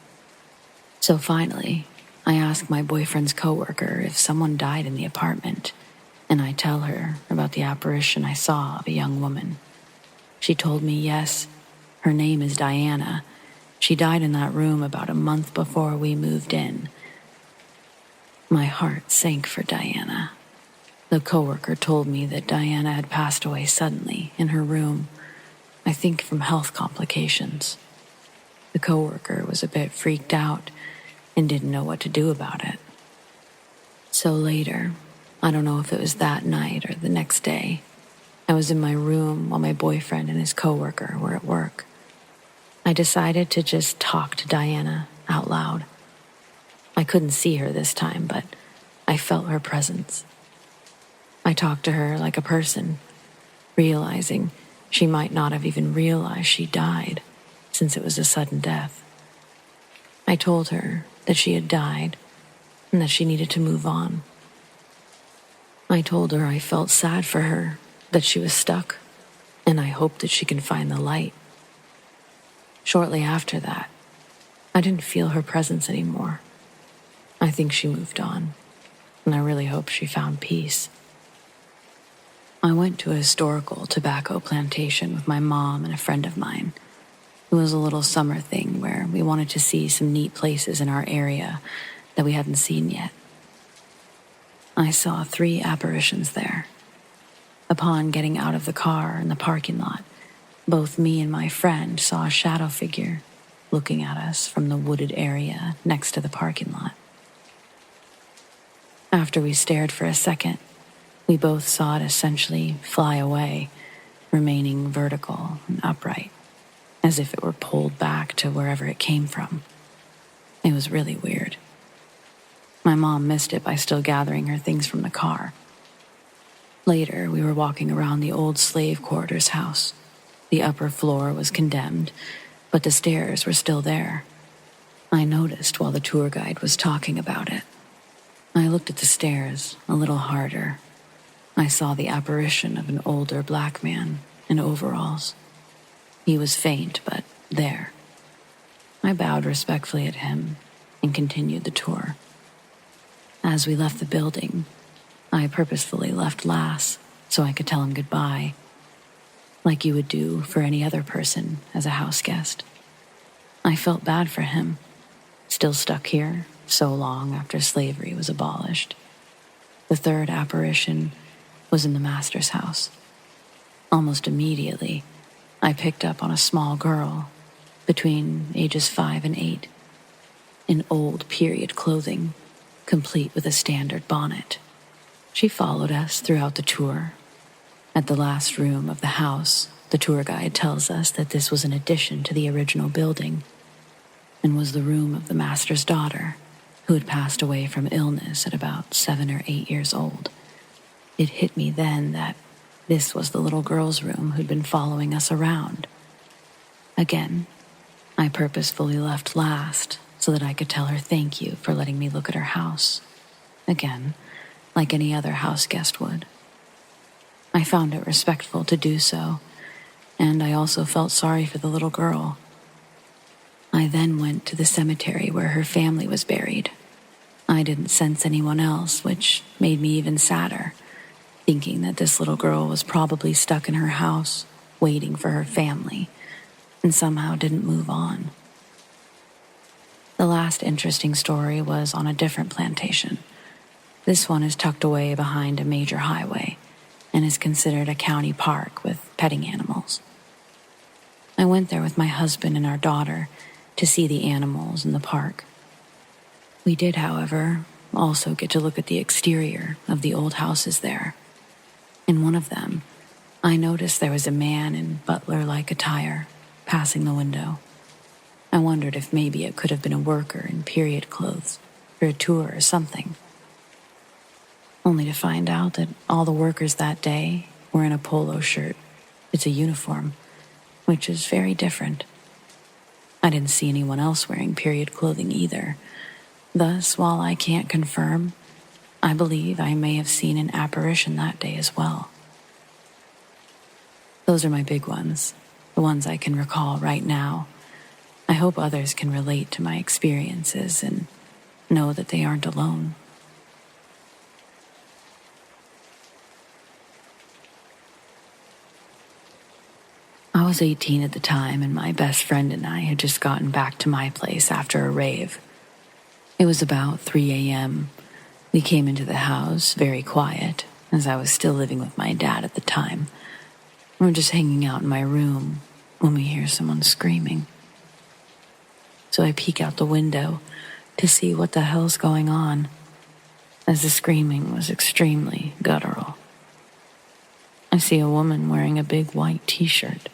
So finally, I asked my boyfriend's coworker if someone died in the apartment, and I tell her about the apparition I saw of a young woman. She told me yes, her name is Diana. She died in that room about a month before we moved in. My heart sank for Diana. The coworker told me that Diana had passed away suddenly in her room, I think from health complications. The coworker was a bit freaked out and didn't know what to do about it. So later, I don't know if it was that night or the next day, I was in my room while my boyfriend and his coworker were at work. I decided to just talk to Diana out loud. I couldn't see her this time, but I felt her presence. I talked to her like a person, realizing she might not have even realized she died, since it was a sudden death. I told her that she had died and that she needed to move on. I told her I felt sad for her, that she was stuck, and I hoped that she can find the light. Shortly after that, I didn't feel her presence anymore. I think she moved on, and I really hope she found peace. I went to a historical tobacco plantation with my mom and a friend of mine. It was a little summer thing where we wanted to see some neat places in our area that we hadn't seen yet. I saw 3 apparitions there. Upon getting out of the car in the parking lot, both me and my friend saw a shadow figure looking at us from the wooded area next to the parking lot. After we stared for a second, we both saw it essentially fly away, remaining vertical and upright, as if it were pulled back to wherever it came from. It was really weird. My mom missed it by still gathering her things from the car. Later, we were walking around the old slave quarters house. The upper floor was condemned, but the stairs were still there. I noticed while the tour guide was talking about it. I looked at the stairs a little harder. I saw the apparition of an older black man in overalls. He was faint, but there. I bowed respectfully at him and continued the tour. As we left the building, I purposefully left last so I could tell him goodbye, like you would do for any other person as a house guest. I felt bad for him, still stuck here so long after slavery was abolished. The 3rd apparition was in the master's house. Almost immediately, I picked up on a small girl between ages 5 and 8, in old period clothing, complete with a standard bonnet. She followed us throughout the tour. At the last room of the house, the tour guide tells us that this was an addition to the original building and was the room of the master's daughter, who had passed away from illness at about 7 or 8 years old. It hit me then that this was the little girl's room who'd been following us around. Again, I purposefully left last so that I could tell her thank you for letting me look at her house. Again, like any other house guest would. I found it respectful to do so, and I also felt sorry for the little girl. I then went to the cemetery where her family was buried. I didn't sense anyone else, which made me even sadder, thinking that this little girl was probably stuck in her house, waiting for her family, and somehow didn't move on. The last interesting story was on a different plantation. This one is tucked away behind a major highway and is considered a county park with petting animals. I went there with my husband and our daughter to see the animals in the park. We did, however, also get to look at the exterior of the old houses there. In one of them, I noticed there was a man in butler-like attire passing the window. I wondered if maybe it could have been a worker in period clothes for a tour or something. Only to find out that all the workers that day were in a polo shirt. It's a uniform, which is very different. I didn't see anyone else wearing period clothing either. Thus, while I can't confirm, I believe I may have seen an apparition that day as well. Those are my big ones, the ones I can recall right now. I hope others can relate to my experiences and know that they aren't alone. I was 18 at the time, and my best friend and I had just gotten back to my place after a rave. It was about 3 a.m. We came into the house very quiet, as I was still living with my dad at the time. We were just hanging out in my room when we hear someone screaming. So I peek out the window to see what the hell's going on, as the screaming was extremely guttural. I see a woman wearing a big white t-shirt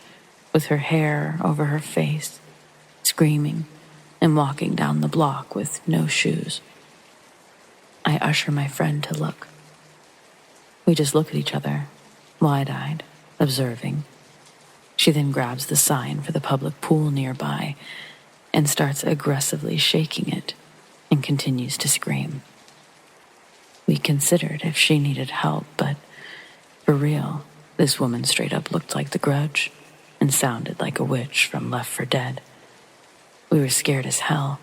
with her hair over her face, screaming and walking down the block with no shoes. I usher my friend to look. We just look at each other, wide-eyed, observing. She then grabs the sign for the public pool nearby and starts aggressively shaking it and continues to scream. We considered if she needed help, but for real, this woman straight up looked like the Grudge and sounded like a witch from Left 4 Dead. We were scared as hell.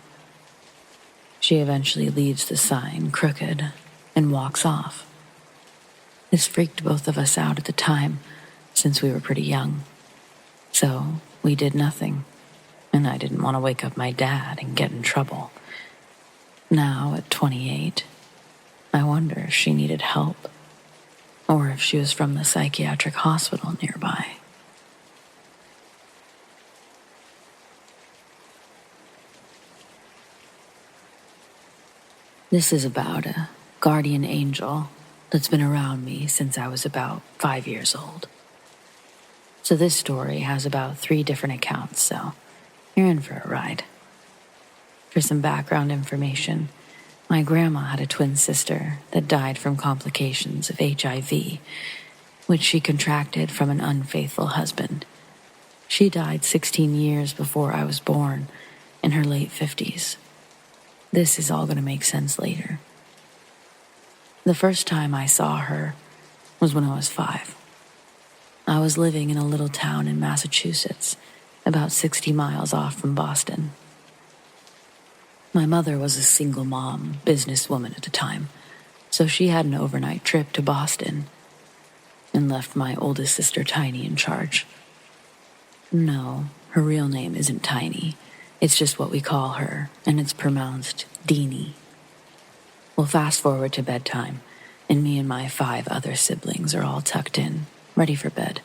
She eventually leaves the sign crooked and walks off. This freaked both of us out at the time, since we were pretty young. So we did nothing, and I didn't want to wake up my dad and get in trouble. Now, at 28, I wonder if she needed help, or if she was from the psychiatric hospital nearby. This is about a guardian angel that's been around me since I was about 5 years old. So this story has about 3 different accounts, so you're in for a ride. For some background information, my grandma had a twin sister that died from complications of HIV, which she contracted from an unfaithful husband. She died 16 years before I was born, in her late 50s. This is all going to make sense later. The first time I saw her was when I was 5. I was living in a little town in Massachusetts, about 60 miles off from Boston. My mother was a single mom, businesswoman at the time, so she had an overnight trip to Boston and left my oldest sister Tiny in charge. No, her real name isn't Tiny. It's just what we call her, and it's pronounced Deanie. Well, fast forward to bedtime, and me and my 5 other siblings are all tucked in, ready for bed.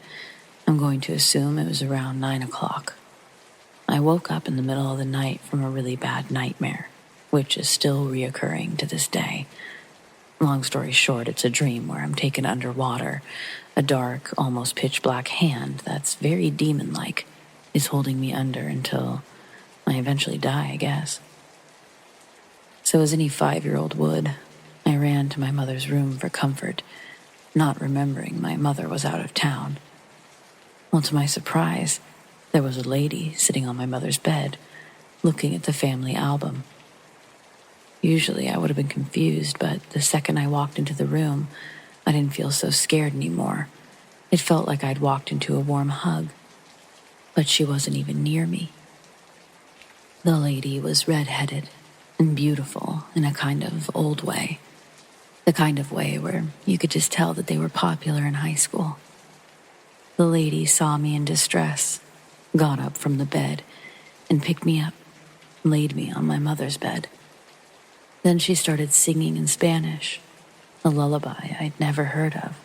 I'm going to assume it was around 9 o'clock. I woke up in the middle of the night from a really bad nightmare, which is still reoccurring to this day. Long story short, it's a dream where I'm taken underwater. A dark, almost pitch-black hand that's very demon-like is holding me under until I eventually die, I guess. So as any 5-year-old would, I ran to my mother's room for comfort, not remembering my mother was out of town. Well, to my surprise, there was a lady sitting on my mother's bed, looking at the family album. Usually I would have been confused, but the second I walked into the room, I didn't feel so scared anymore. It felt like I'd walked into a warm hug, but she wasn't even near me. The lady was red-headed and beautiful in a kind of old way. The kind of way where you could just tell that they were popular in high school. The lady saw me in distress, got up from the bed, and picked me up, laid me on my mother's bed. Then she started singing in Spanish, a lullaby I'd never heard of,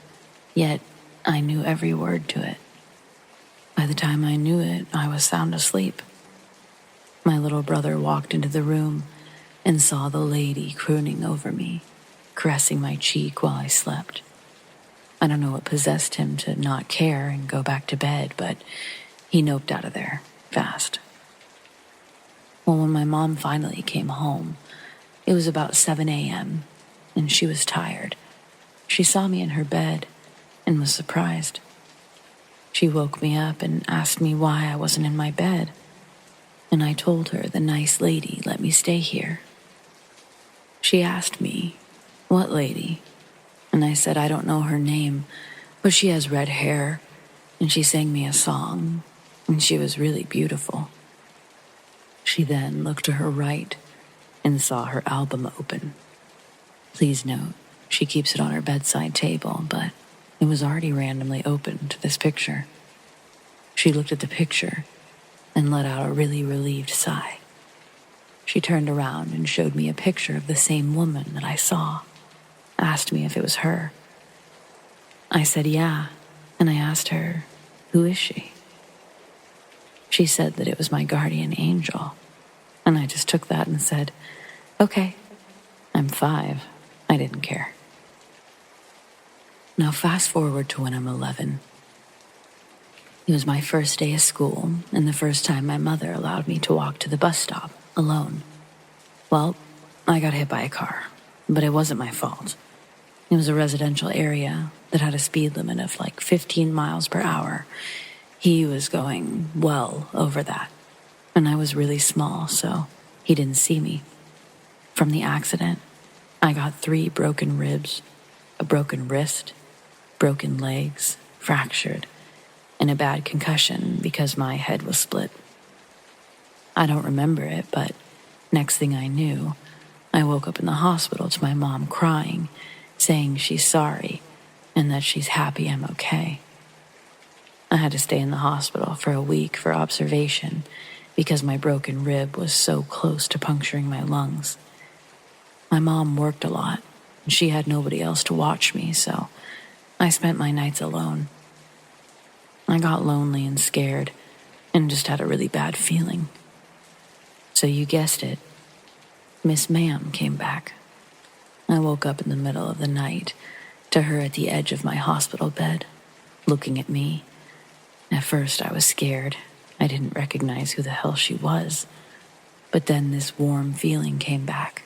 yet I knew every word to it. By the time I knew it, I was sound asleep. My little brother walked into the room and saw the lady crooning over me, caressing my cheek while I slept. I don't know what possessed him to not care and go back to bed, but he noped out of there fast. Well, when my mom finally came home, it was about 7 a.m., and she was tired. She saw me in her bed and was surprised. She woke me up and asked me why I wasn't in my bed, and I told her the nice lady let me stay here. She asked me, "What lady?" And I said I don't know her name, but she has red hair, and she sang me a song, and she was really beautiful. She then looked to her right and saw her album open. Please note, she keeps it on her bedside table, but it was already randomly opened to this picture. She looked at the picture and let out a really relieved sigh. She turned around and showed me a picture of the same woman that I saw, asked me if it was her. I said yeah, and I asked her, "Who is she?" She said that it was my guardian angel, and I just took that and said, "Okay, I'm 5. I didn't care." Now fast forward to when I'm 11. It was my first day of school, and the first time my mother allowed me to walk to the bus stop alone. Well, I got hit by a car, but it wasn't my fault. It was a residential area that had a speed limit of like 15 miles per hour. He was going well over that, and I was really small, so he didn't see me. From the accident, I got 3 broken ribs, a broken wrist, broken legs, fractured, and a bad concussion because my head was split. I don't remember it, but next thing I knew, I woke up in the hospital to my mom crying, saying she's sorry, and that she's happy I'm okay. I had to stay in the hospital for a week for observation because my broken rib was so close to puncturing my lungs. My mom worked a lot, and she had nobody else to watch me, so I spent my nights alone. I got lonely and scared, and just had a really bad feeling. So you guessed it, Miss Ma'am came back. I woke up in the middle of the night to her at the edge of my hospital bed, looking at me. At first I was scared. I didn't recognize who the hell she was. But then this warm feeling came back,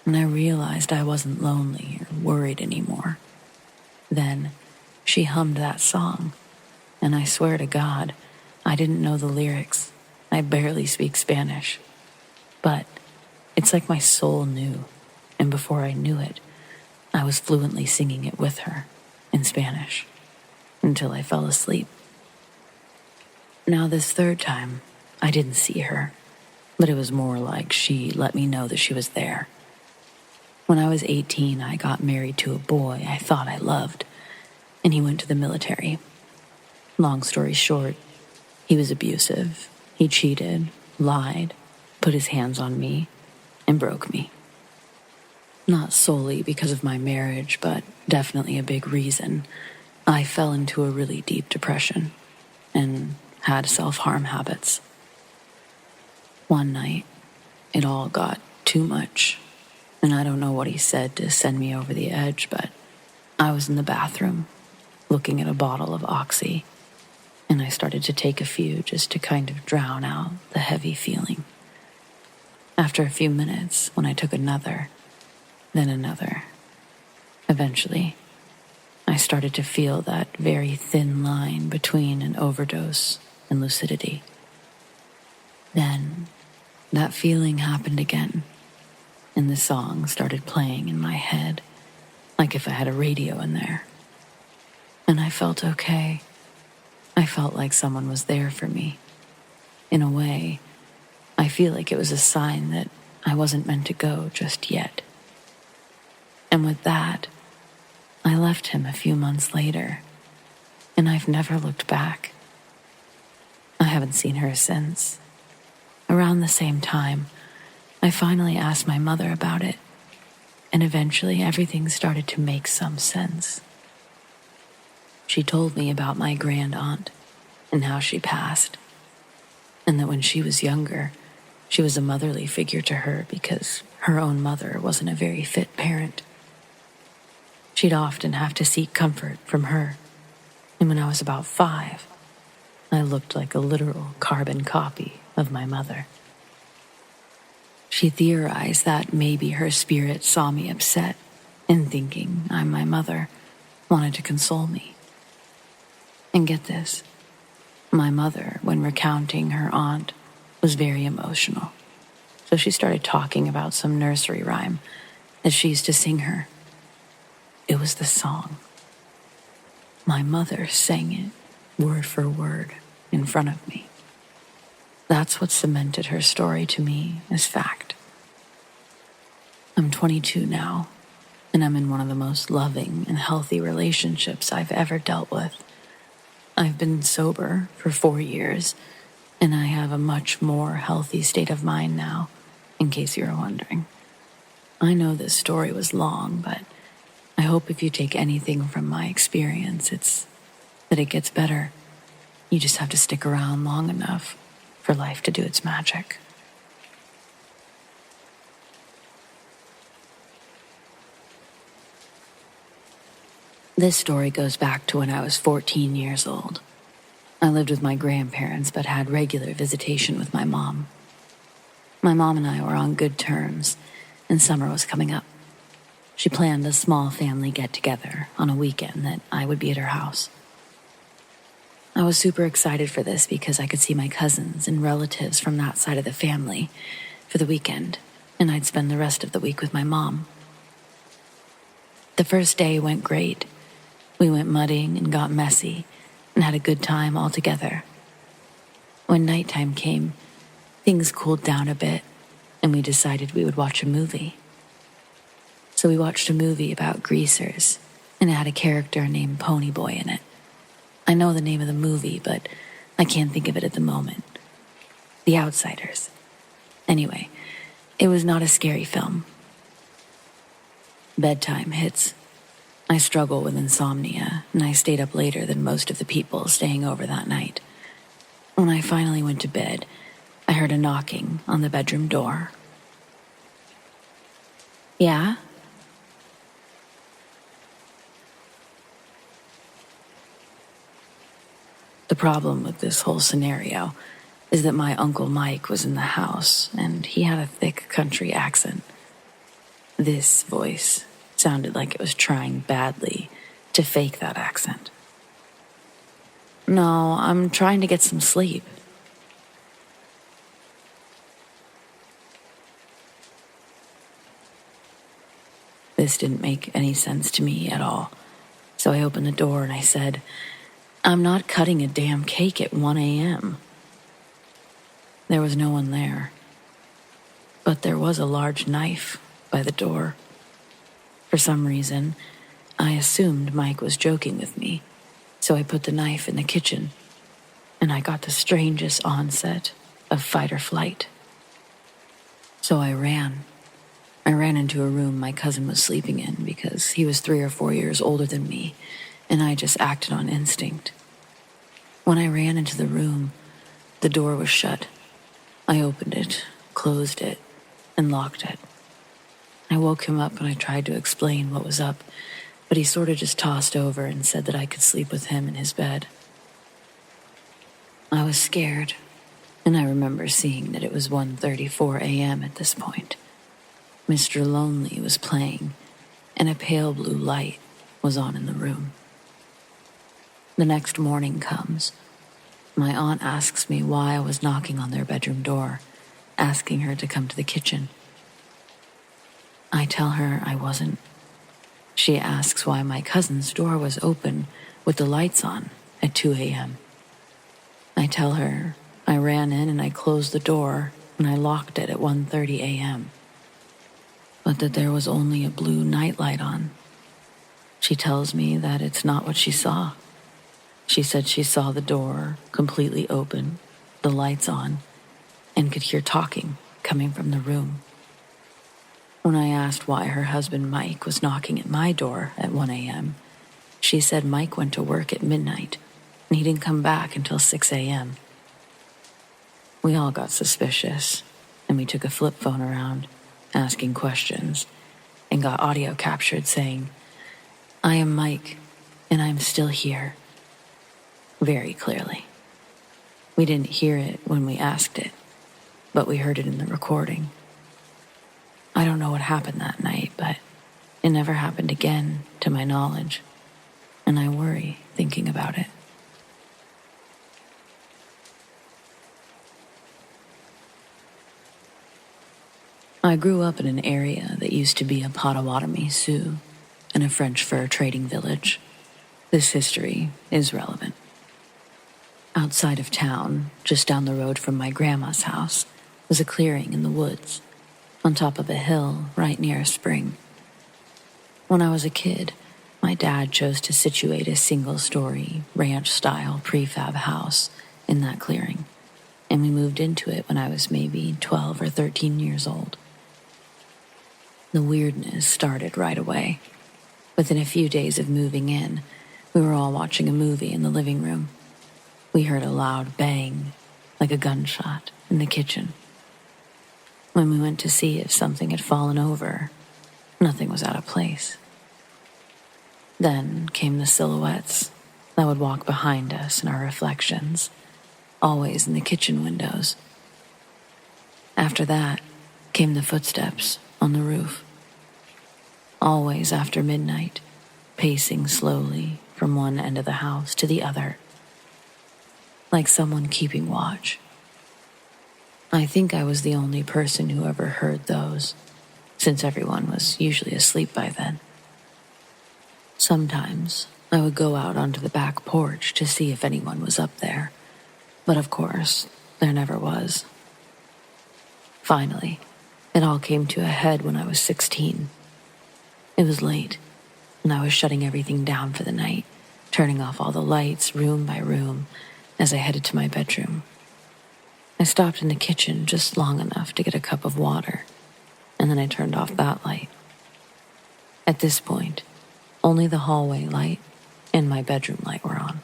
and I realized I wasn't lonely or worried anymore. Then she hummed that song, and I swear to God, I didn't know the lyrics. I barely speak Spanish. But it's like my soul knew, and before I knew it, I was fluently singing it with her in Spanish until I fell asleep. Now this third time, I didn't see her, but it was more like she let me know that she was there. When I was 18, I got married to a boy I thought I loved, and he went to the military. Long story short, he was abusive. He cheated, lied, put his hands on me, and broke me. Not solely because of my marriage, but definitely a big reason. I fell into a really deep depression and had self-harm habits. One night, it all got too much, and I don't know what he said to send me over the edge, but I was in the bathroom looking at a bottle of Oxy, and I started to take a few just to kind of drown out the heavy feeling. After a few minutes, when I took another, then another, eventually, I started to feel that very thin line between an overdose and lucidity. Then, that feeling happened again, and the song started playing in my head, like if I had a radio in there. And I felt okay. I felt like someone was there for me. In a way, I feel like it was a sign that I wasn't meant to go just yet. And with that, I left him a few months later, and I've never looked back. I haven't seen her since. Around the same time, I finally asked my mother about it, and eventually everything started to make some sense. She told me about my grand aunt and how she passed, and that when she was younger, she was a motherly figure to her because her own mother wasn't a very fit parent. She'd often have to seek comfort from her, and when I was about 5, I looked like a literal carbon copy of my mother. She theorized that maybe her spirit saw me upset and, thinking I'm my mother, wanted to console me. And get this, my mother, when recounting her aunt, was very emotional. So she started talking about some nursery rhyme that she used to sing her. It was the song. My mother sang it word for word in front of me. That's what cemented her story to me as fact. I'm 22 now, and I'm in one of the most loving and healthy relationships I've ever dealt with. I've been sober for 4 years, and I have a much more healthy state of mind now, in case you were wondering. I know this story was long, but I hope if you take anything from my experience, it's that it gets better. You just have to stick around long enough for life to do its magic. This story goes back to when I was 14 years old. I lived with my grandparents but had regular visitation with my mom. My mom and I were on good terms, and summer was coming up. She planned a small family get-together on a weekend that I would be at her house. I was super excited for this because I could see my cousins and relatives from that side of the family for the weekend, and I'd spend the rest of the week with my mom. The first day went great. We went mudding and got messy and had a good time all together. When nighttime came, things cooled down a bit, and we decided we would watch a movie. So we watched a movie about greasers and it had a character named Ponyboy in it. I know the name of the movie, but I can't think of it at the moment. The Outsiders. Anyway, it was not a scary film. Bedtime hits. I struggle with insomnia, and I stayed up later than most of the people staying over that night. When I finally went to bed, I heard a knocking on the bedroom door. Yeah? The problem with this whole scenario is that my Uncle Mike was in the house, and he had a thick country accent. This voice sounded like it was trying badly to fake that accent. No, I'm trying to get some sleep. This didn't make any sense to me at all, so I opened the door and I said, I'm not cutting a damn cake at 1 a.m. There was no one there, but there was a large knife by the door. For some reason, I assumed Mike was joking with me, so I put the knife in the kitchen, and I got the strangest onset of fight or flight. So I ran. I ran into a room my cousin was sleeping in because he was 3 or 4 years older than me, and I just acted on instinct. When I ran into the room, the door was shut. I opened it, closed it, and locked it. I woke him up and I tried to explain what was up, but he sort of just tossed over and said that I could sleep with him in his bed. I was scared, and I remember seeing that it was 1:34 a.m. at this point. Mr. Lonely was playing, and a pale blue light was on in the room. The next morning comes. My aunt asks me why I was knocking on their bedroom door, asking her to come to the kitchen. I tell her I wasn't. She asks why my cousin's door was open with the lights on at 2 a.m. I tell her I ran in and I closed the door and I locked it at 1:30 a.m., but that there was only a blue nightlight on. She tells me that it's not what she saw. She said she saw the door completely open, the lights on, and could hear talking coming from the room. When I asked why her husband Mike was knocking at my door at 1 a.m., she said Mike went to work at midnight and he didn't come back until 6 a.m. We all got suspicious, and we took a flip phone around, asking questions, and got audio captured saying, I am Mike, and I'm still here. Very clearly. We didn't hear it when we asked it, but we heard it in the recording. I don't know what happened that night, but it never happened again, to my knowledge, and I worry thinking about it. I grew up in an area that used to be a Potawatomi Sioux and a French fur trading village. This history is relevant. Outside of town, just down the road from my grandma's house, was a clearing in the woods, on top of a hill right near a spring. When I was a kid, my dad chose to situate a single-story, ranch-style prefab house in that clearing, and we moved into it when I was maybe 12 or 13 years old. The weirdness started right away. Within a few days of moving in, we were all watching a movie in the living room. We heard a loud bang, like a gunshot, in the kitchen. When we went to see if something had fallen over, nothing was out of place. Then came the silhouettes that would walk behind us and our reflections, always in the kitchen windows. After that came the footsteps on the roof. Always after midnight, pacing slowly from one end of the house to the other, like someone keeping watch. I think I was the only person who ever heard those, since everyone was usually asleep by then. Sometimes I would go out onto the back porch to see if anyone was up there, but of course, there never was. Finally, it all came to a head when I was 16. It was late, and I was shutting everything down for the night, turning off all the lights room by room as I headed to my bedroom. I stopped in the kitchen just long enough to get a cup of water, and then I turned off that light. At this point, only the hallway light and my bedroom light were on.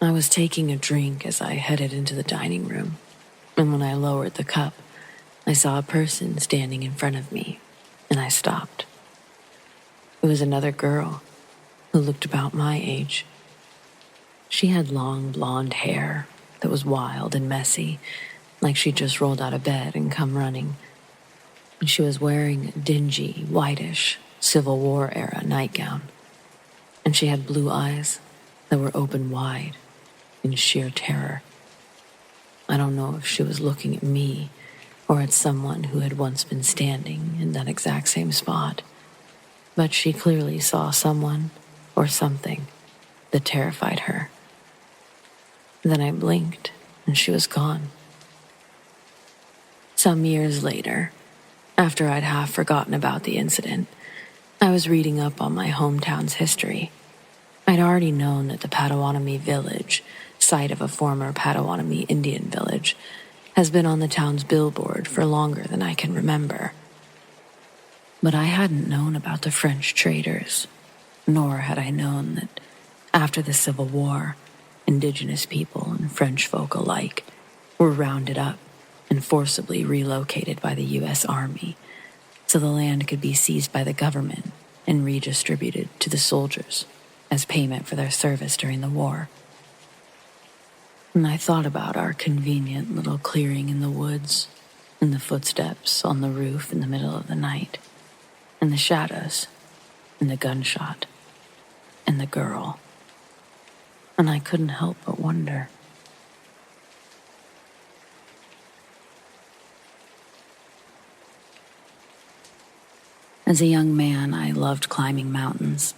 I was taking a drink as I headed into the dining room, and when I lowered the cup, I saw a person standing in front of me, and I stopped. It was another girl who looked about my age. She had long blonde hair that was wild and messy, like she'd just rolled out of bed and come running. And she was wearing a dingy, whitish, Civil War-era nightgown. And she had blue eyes that were open wide in sheer terror. I don't know if she was looking at me or at someone who had once been standing in that exact same spot, but she clearly saw someone or something that terrified her. Then I blinked, and she was gone. Some years later, after I'd half forgotten about the incident, I was reading up on my hometown's history. I'd already known that the Potawatomi village, site of a former Potawatomi Indian village, has been on the town's billboard for longer than I can remember. But I hadn't known about the French traders, nor had I known that after the Civil War, Indigenous people and French folk alike were rounded up and forcibly relocated by the U.S. Army so the land could be seized by the government and redistributed to the soldiers as payment for their service during the war. And I thought about our convenient little clearing in the woods, and the footsteps on the roof in the middle of the night, and the shadows, and the gunshot, and the girl. And I couldn't help but wonder. As a young man, I loved climbing mountains.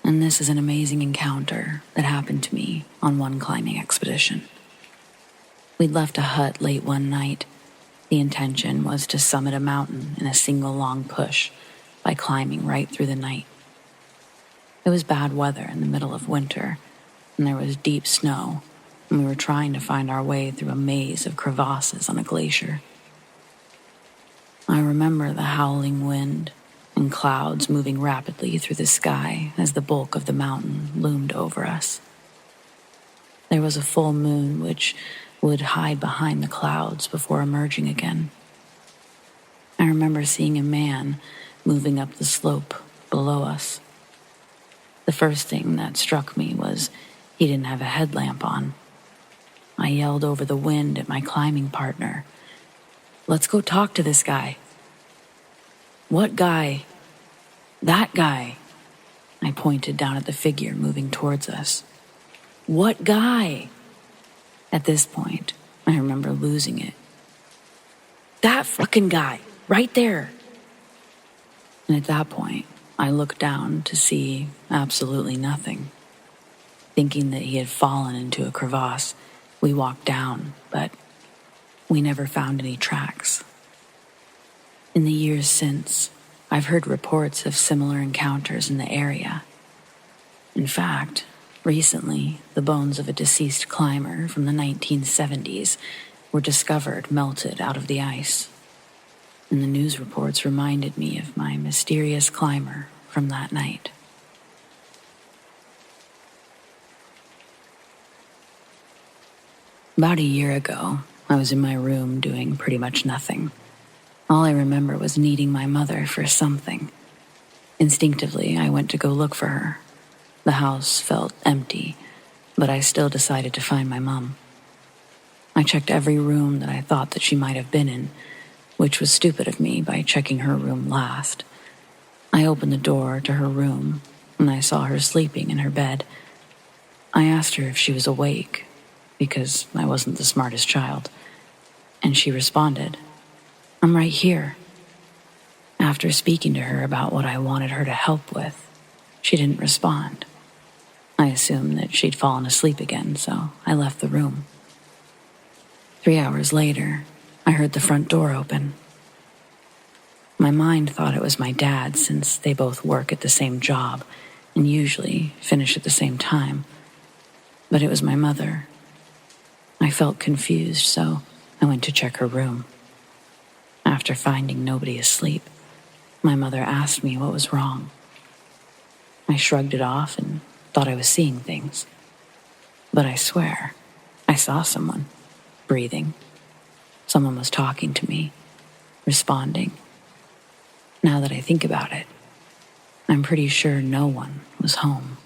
And this is an amazing encounter that happened to me on one climbing expedition. We'd left a hut late one night. The intention was to summit a mountain in a single long push by climbing right through the night. It was bad weather in the middle of winter, and there was deep snow, and we were trying to find our way through a maze of crevasses on a glacier. I remember the howling wind and clouds moving rapidly through the sky as the bulk of the mountain loomed over us. There was a full moon which would hide behind the clouds before emerging again. I remember seeing a man moving up the slope below us. The first thing that struck me was he didn't have a headlamp on. I yelled over the wind at my climbing partner, "Let's go talk to this guy." "What guy?" "That guy." I pointed down at the figure moving towards us. "What guy?" At this point, I remember losing it. "That fucking guy, right there." And at that point, I looked down to see absolutely nothing. Thinking that he had fallen into a crevasse, we walked down, but we never found any tracks. In the years since, I've heard reports of similar encounters in the area. In fact, recently, the bones of a deceased climber from the 1970s were discovered melted out of the ice. And the news reports reminded me of my mysterious climber from that night. About a year ago, I was in my room doing pretty much nothing. All I remember was needing my mother for something. Instinctively, I went to go look for her. The house felt empty, but I still decided to find my mom. I checked every room that I thought that she might have been in, which was stupid of me by checking her room last. I opened the door to her room, and I saw her sleeping in her bed. I asked her if she was awake, because I wasn't the smartest child, and she responded, "I'm right here." After speaking to her about what I wanted her to help with, she didn't respond. I assumed that she'd fallen asleep again, so I left the room. 3 hours later, I heard the front door open. My mind thought it was my dad since they both work at the same job and usually finish at the same time. But it was my mother. I felt confused, so I went to check her room. After finding nobody asleep, my mother asked me what was wrong. I shrugged it off and thought I was seeing things. But I swear, I saw someone, breathing. Someone was talking to me, responding. Now that I think about it, I'm pretty sure no one was home.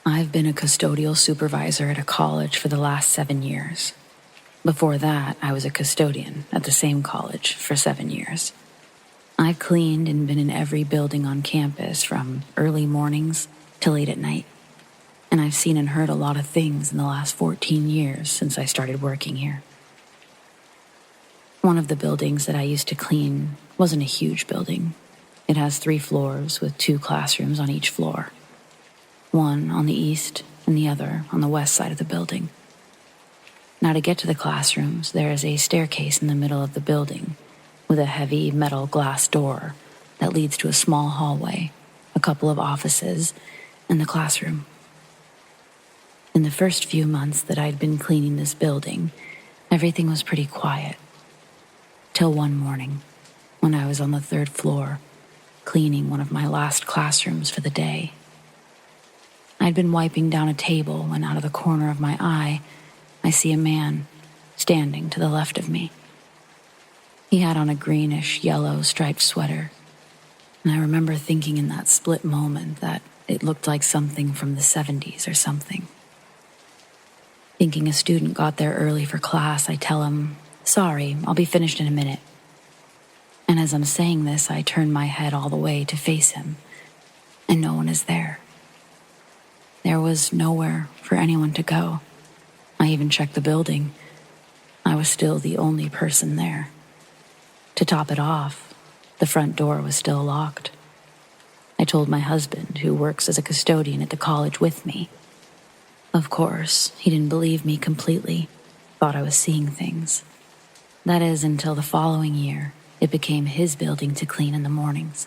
I've been a custodial supervisor at a college for the last 7 years. Before that, I was a custodian at the same college for 7 years. I've cleaned and been in every building on campus from early mornings to late at night. And I've seen and heard a lot of things in the last 14 years since I started working here. One of the buildings that I used to clean wasn't a huge building. It has 3 floors with 2 classrooms on each floor. One on the east and the other on the west side of the building. Now to get to the classrooms, there is a staircase in the middle of the building with a heavy metal glass door that leads to a small hallway, a couple of offices, and the classroom. In the first few months that I'd been cleaning this building, everything was pretty quiet. Till one morning, when I was on the 3rd floor, cleaning one of my last classrooms for the day. I'd been wiping down a table when out of the corner of my eye, I see a man standing to the left of me. He had on a greenish-yellow striped sweater, and I remember thinking in that split moment that it looked like something from the 70s or something. Thinking a student got there early for class, I tell him, "Sorry, I'll be finished in a minute." And as I'm saying this, I turn my head all the way to face him, and no one is there. There was nowhere for anyone to go. I even checked the building. I was still the only person there. To top it off, the front door was still locked. I told my husband, who works as a custodian at the college with me. Of course, he didn't believe me completely, thought I was seeing things. That is, until the following year, it became his building to clean in the mornings.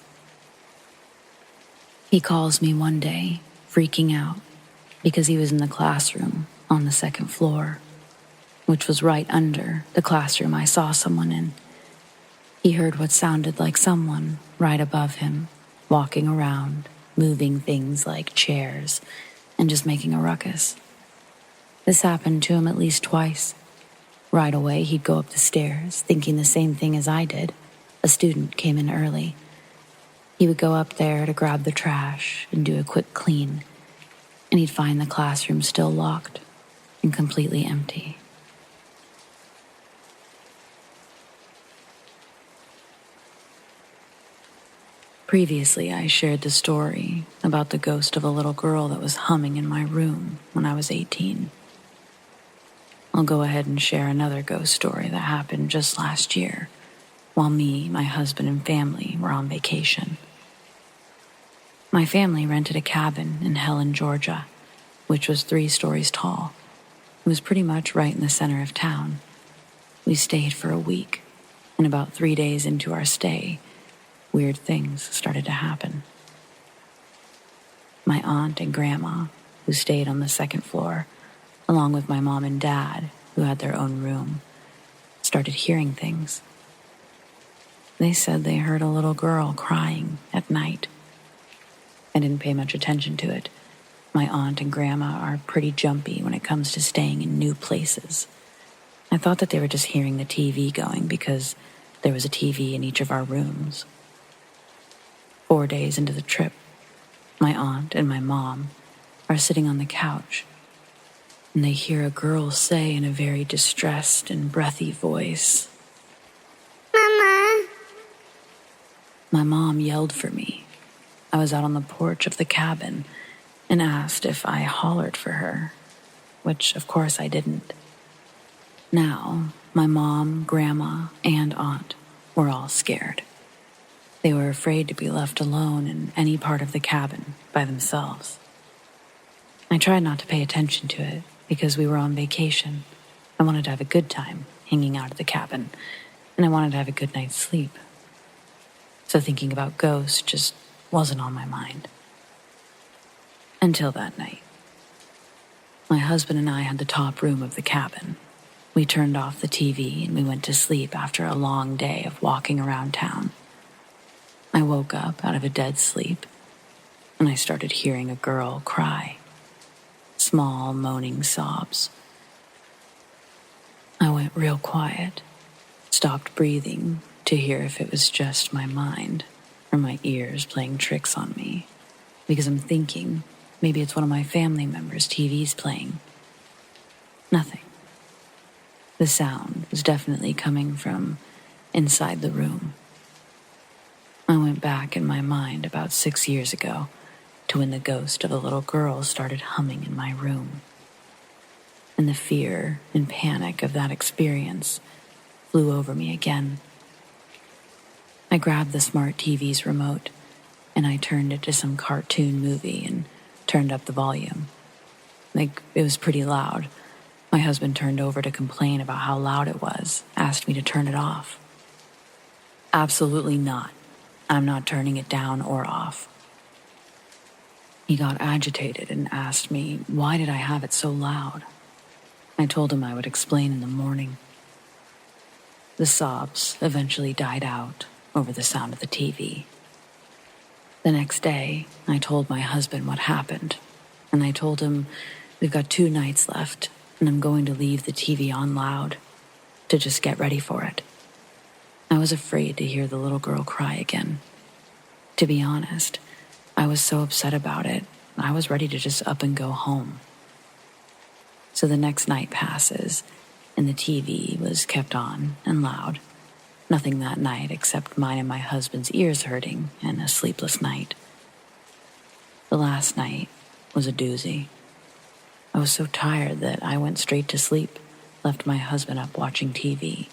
He calls me one day, freaking out, because he was in the classroom on the 2nd floor, which was right under the classroom I saw someone in. He heard what sounded like someone right above him, walking around, moving things like chairs, and just making a ruckus. This happened to him at least twice. Right away, he'd go up the stairs, thinking the same thing as I did. A student came in early. He would go up there to grab the trash and do a quick clean, and he'd find the classroom still locked and completely empty. Previously, I shared the story about the ghost of a little girl that was humming in my room when I was 18. I'll go ahead and share another ghost story that happened just last year, while me, my husband, and family were on vacation. My family rented a cabin in Helen, Georgia, which was 3 stories tall. It was pretty much right in the center of town. We stayed for a week, and about 3 days into our stay, weird things started to happen. My aunt and grandma, who stayed on the 2nd floor, along with my mom and dad, who had their own room, started hearing things. They said they heard a little girl crying at night. I didn't pay much attention to it. My aunt and grandma are pretty jumpy when it comes to staying in new places. I thought that they were just hearing the TV going because there was a TV in each of our rooms. 4 days into the trip, my aunt and my mom are sitting on the couch, and they hear a girl say in a very distressed and breathy voice, "Mama." My mom yelled for me. I was out on the porch of the cabin and asked if I hollered for her, which of course I didn't. Now, my mom, grandma, and aunt were all scared. They were afraid to be left alone in any part of the cabin by themselves. I tried not to pay attention to it because we were on vacation. I wanted to have a good time hanging out at the cabin, and I wanted to have a good night's sleep. So thinking about ghosts just wasn't on my mind. Until that night. My husband and I had the top room of the cabin. We turned off the TV and we went to sleep after a long day of walking around town. I woke up out of a dead sleep, and I started hearing a girl cry. Small, moaning sobs. I went real quiet, stopped breathing to hear if it was just my mind or my ears playing tricks on me, because I'm thinking maybe it's one of my family members' TVs playing. Nothing. The sound was definitely coming from inside the room. I went back in my mind about 6 years ago to when the ghost of a little girl started humming in my room. And the fear and panic of that experience flew over me again. I grabbed the smart TV's remote and I turned it to some cartoon movie and turned up the volume. It was pretty loud. My husband turned over to complain about how loud it was, asked me to turn it off. Absolutely not. I'm not turning it down or off. He got agitated and asked me, why did I have it so loud? I told him I would explain in the morning. The sobs eventually died out over the sound of the TV. The next day, I told my husband what happened, and I told him we've got 2 nights left, and I'm going to leave the TV on loud to just get ready for it. I was afraid to hear the little girl cry again. To be honest, I was so upset about it, I was ready to just up and go home. So the next night passes, and the TV was kept on and loud. Nothing that night except mine and my husband's ears hurting and a sleepless night. The last night was a doozy. I was so tired that I went straight to sleep, left my husband up watching TV.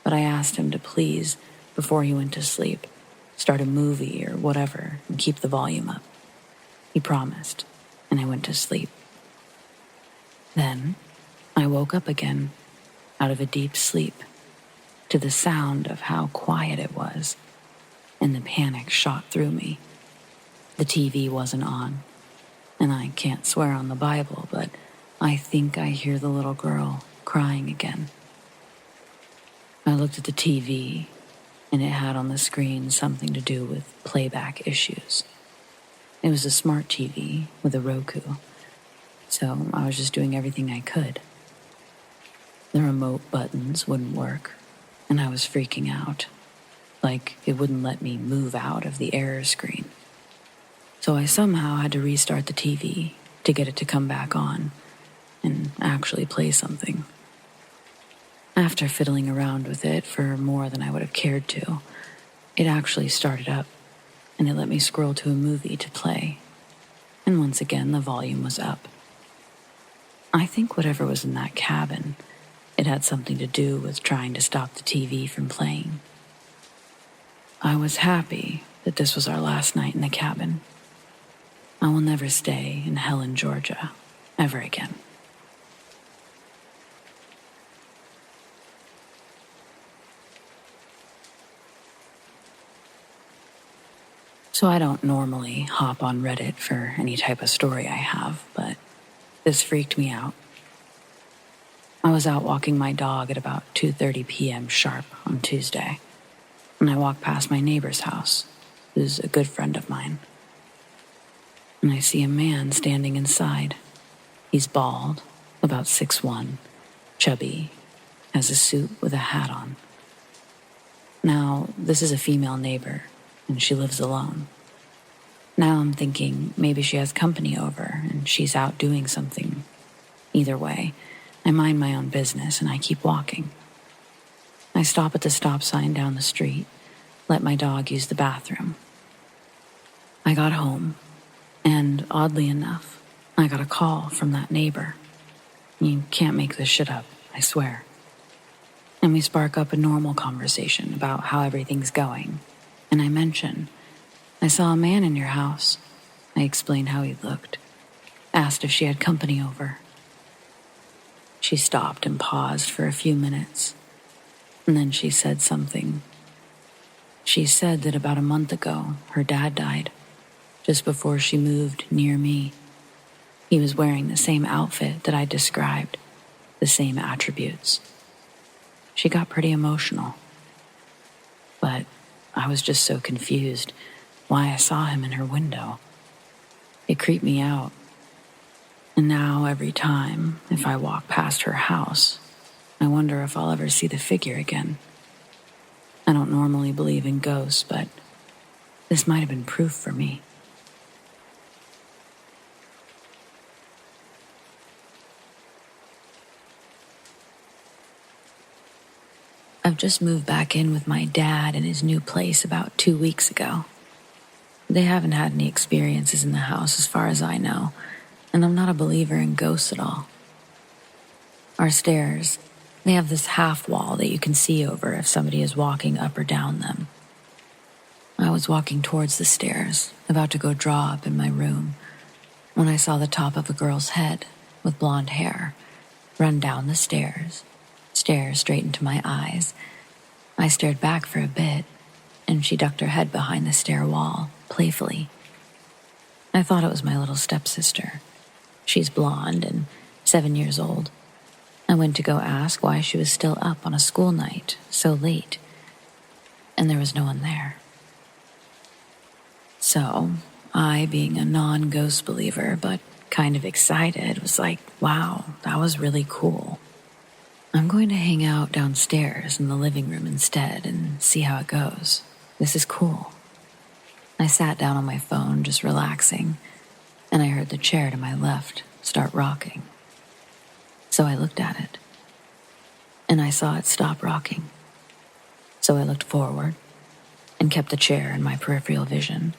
But I asked him to please, before he went to sleep, start a movie or whatever and keep the volume up. He promised, and I went to sleep. Then I woke up again, out of a deep sleep, to the sound of how quiet it was, and the panic shot through me. The TV wasn't on, and I can't swear on the Bible, but I think I hear the little girl crying again. I looked at the TV, and it had on the screen something to do with playback issues. It was a smart TV with a Roku, so I was just doing everything I could. The remote buttons wouldn't work, and I was freaking out, like it wouldn't let me move out of the error screen. So I somehow had to restart the TV to get it to come back on and actually play something. After fiddling around with it for more than I would have cared to, it actually started up, and it let me scroll to a movie to play. And once again, the volume was up. I think whatever was in that cabin, it had something to do with trying to stop the TV from playing. I was happy that this was our last night in the cabin. I will never stay in Helen, Georgia, ever again. So I don't normally hop on Reddit for any type of story I have, but this freaked me out. I was out walking my dog at about 2:30 p.m. sharp on Tuesday, and I walked past my neighbor's house, who's a good friend of mine. And I see a man standing inside. He's bald, about 6'1", chubby, has a suit with a hat on. Now, this is a female neighbor, and she lives alone. Now I'm thinking maybe she has company over and she's out doing something. Either way, I mind my own business and I keep walking. I stop at the stop sign down the street, let my dog use the bathroom. I got home, and oddly enough, I got a call from that neighbor. You can't make this shit up, I swear. And we spark up a normal conversation about how everything's going. And I mention, I saw a man in your house. I explained how he looked. Asked if she had company over. She stopped and paused for a few minutes, and then she said something. She said that about a month ago, her dad died, just before she moved near me. He was wearing the same outfit that I described, the same attributes. She got pretty emotional, but I was just so confused why I saw him in her window. It creeped me out. And now every time, if I walk past her house, I wonder if I'll ever see the figure again. I don't normally believe in ghosts, but this might have been proof for me. I've just moved back in with my dad in his new place about 2 weeks ago. They haven't had any experiences in the house as far as I know, and I'm not a believer in ghosts at all. Our stairs, they have this half wall that you can see over if somebody is walking up or down them. I was walking towards the stairs, about to go draw up in my room, when I saw the top of a girl's head with blonde hair run down the stairs, stare straight into my eyes. I stared back for a bit, and she ducked her head behind the stair wall, playfully. I thought it was my little stepsister. She's blonde and 7 years old. I went to go ask why she was still up on a school night so late, and there was no one there. So, I, being a non-ghost believer but kind of excited, was like, wow, that was really cool. I'm going to hang out downstairs in the living room instead and see how it goes. This is cool. I sat down on my phone, just relaxing, and I heard the chair to my left start rocking. So I looked at it, and I saw it stop rocking. So I looked forward and kept the chair in my peripheral vision.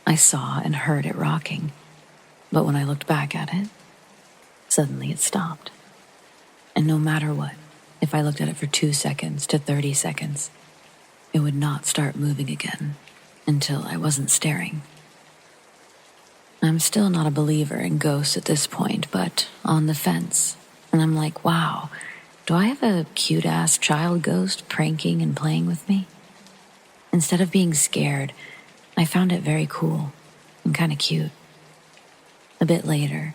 I saw and heard it rocking, but when I looked back at it, suddenly it stopped. And no matter what, if I looked at it for 2 seconds to 30 seconds, it would not start moving again until I wasn't staring. I'm still not a believer in ghosts at this point, but on the fence. And I'm like, wow, do I have a cute-ass child ghost pranking and playing with me? Instead of being scared, I found it very cool and kind of cute. A bit later,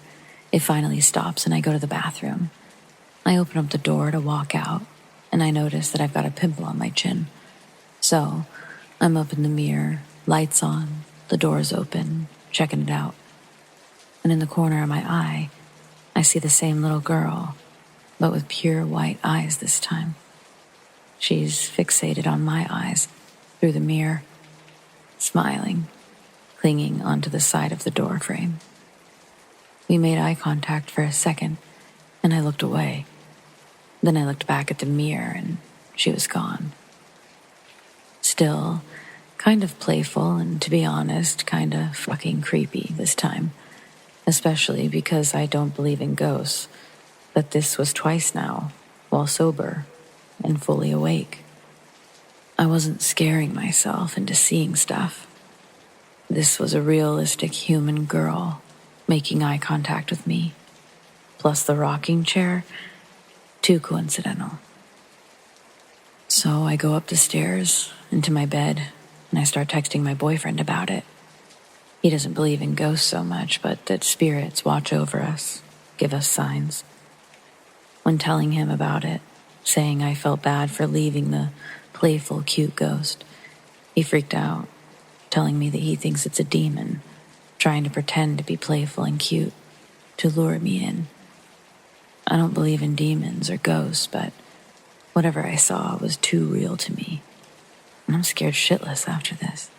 it finally stops and I go to the bathroom. I open up the door to walk out, and I notice that I've got a pimple on my chin. So, I'm up in the mirror, lights on, the door's open, checking it out. And in the corner of my eye, I see the same little girl, but with pure white eyes this time. She's fixated on my eyes through the mirror, smiling, clinging onto the side of the door frame. We made eye contact for a second, and I looked away. Then I looked back at the mirror, and she was gone. Still, kind of playful, and to be honest, kind of fucking creepy this time. Especially because I don't believe in ghosts, but this was twice now, while sober and fully awake. I wasn't scaring myself into seeing stuff. This was a realistic human girl making eye contact with me. Plus the rocking chair, too coincidental. So I go up the stairs into my bed and I start texting my boyfriend about it. He doesn't believe in ghosts so much, but that spirits watch over us, give us signs. When telling him about it, saying I felt bad for leaving the playful, cute ghost, he freaked out, telling me that he thinks it's a demon, trying to pretend to be playful and cute, to lure me in. I don't believe in demons or ghosts, but whatever I saw was too real to me, and I'm scared shitless after this.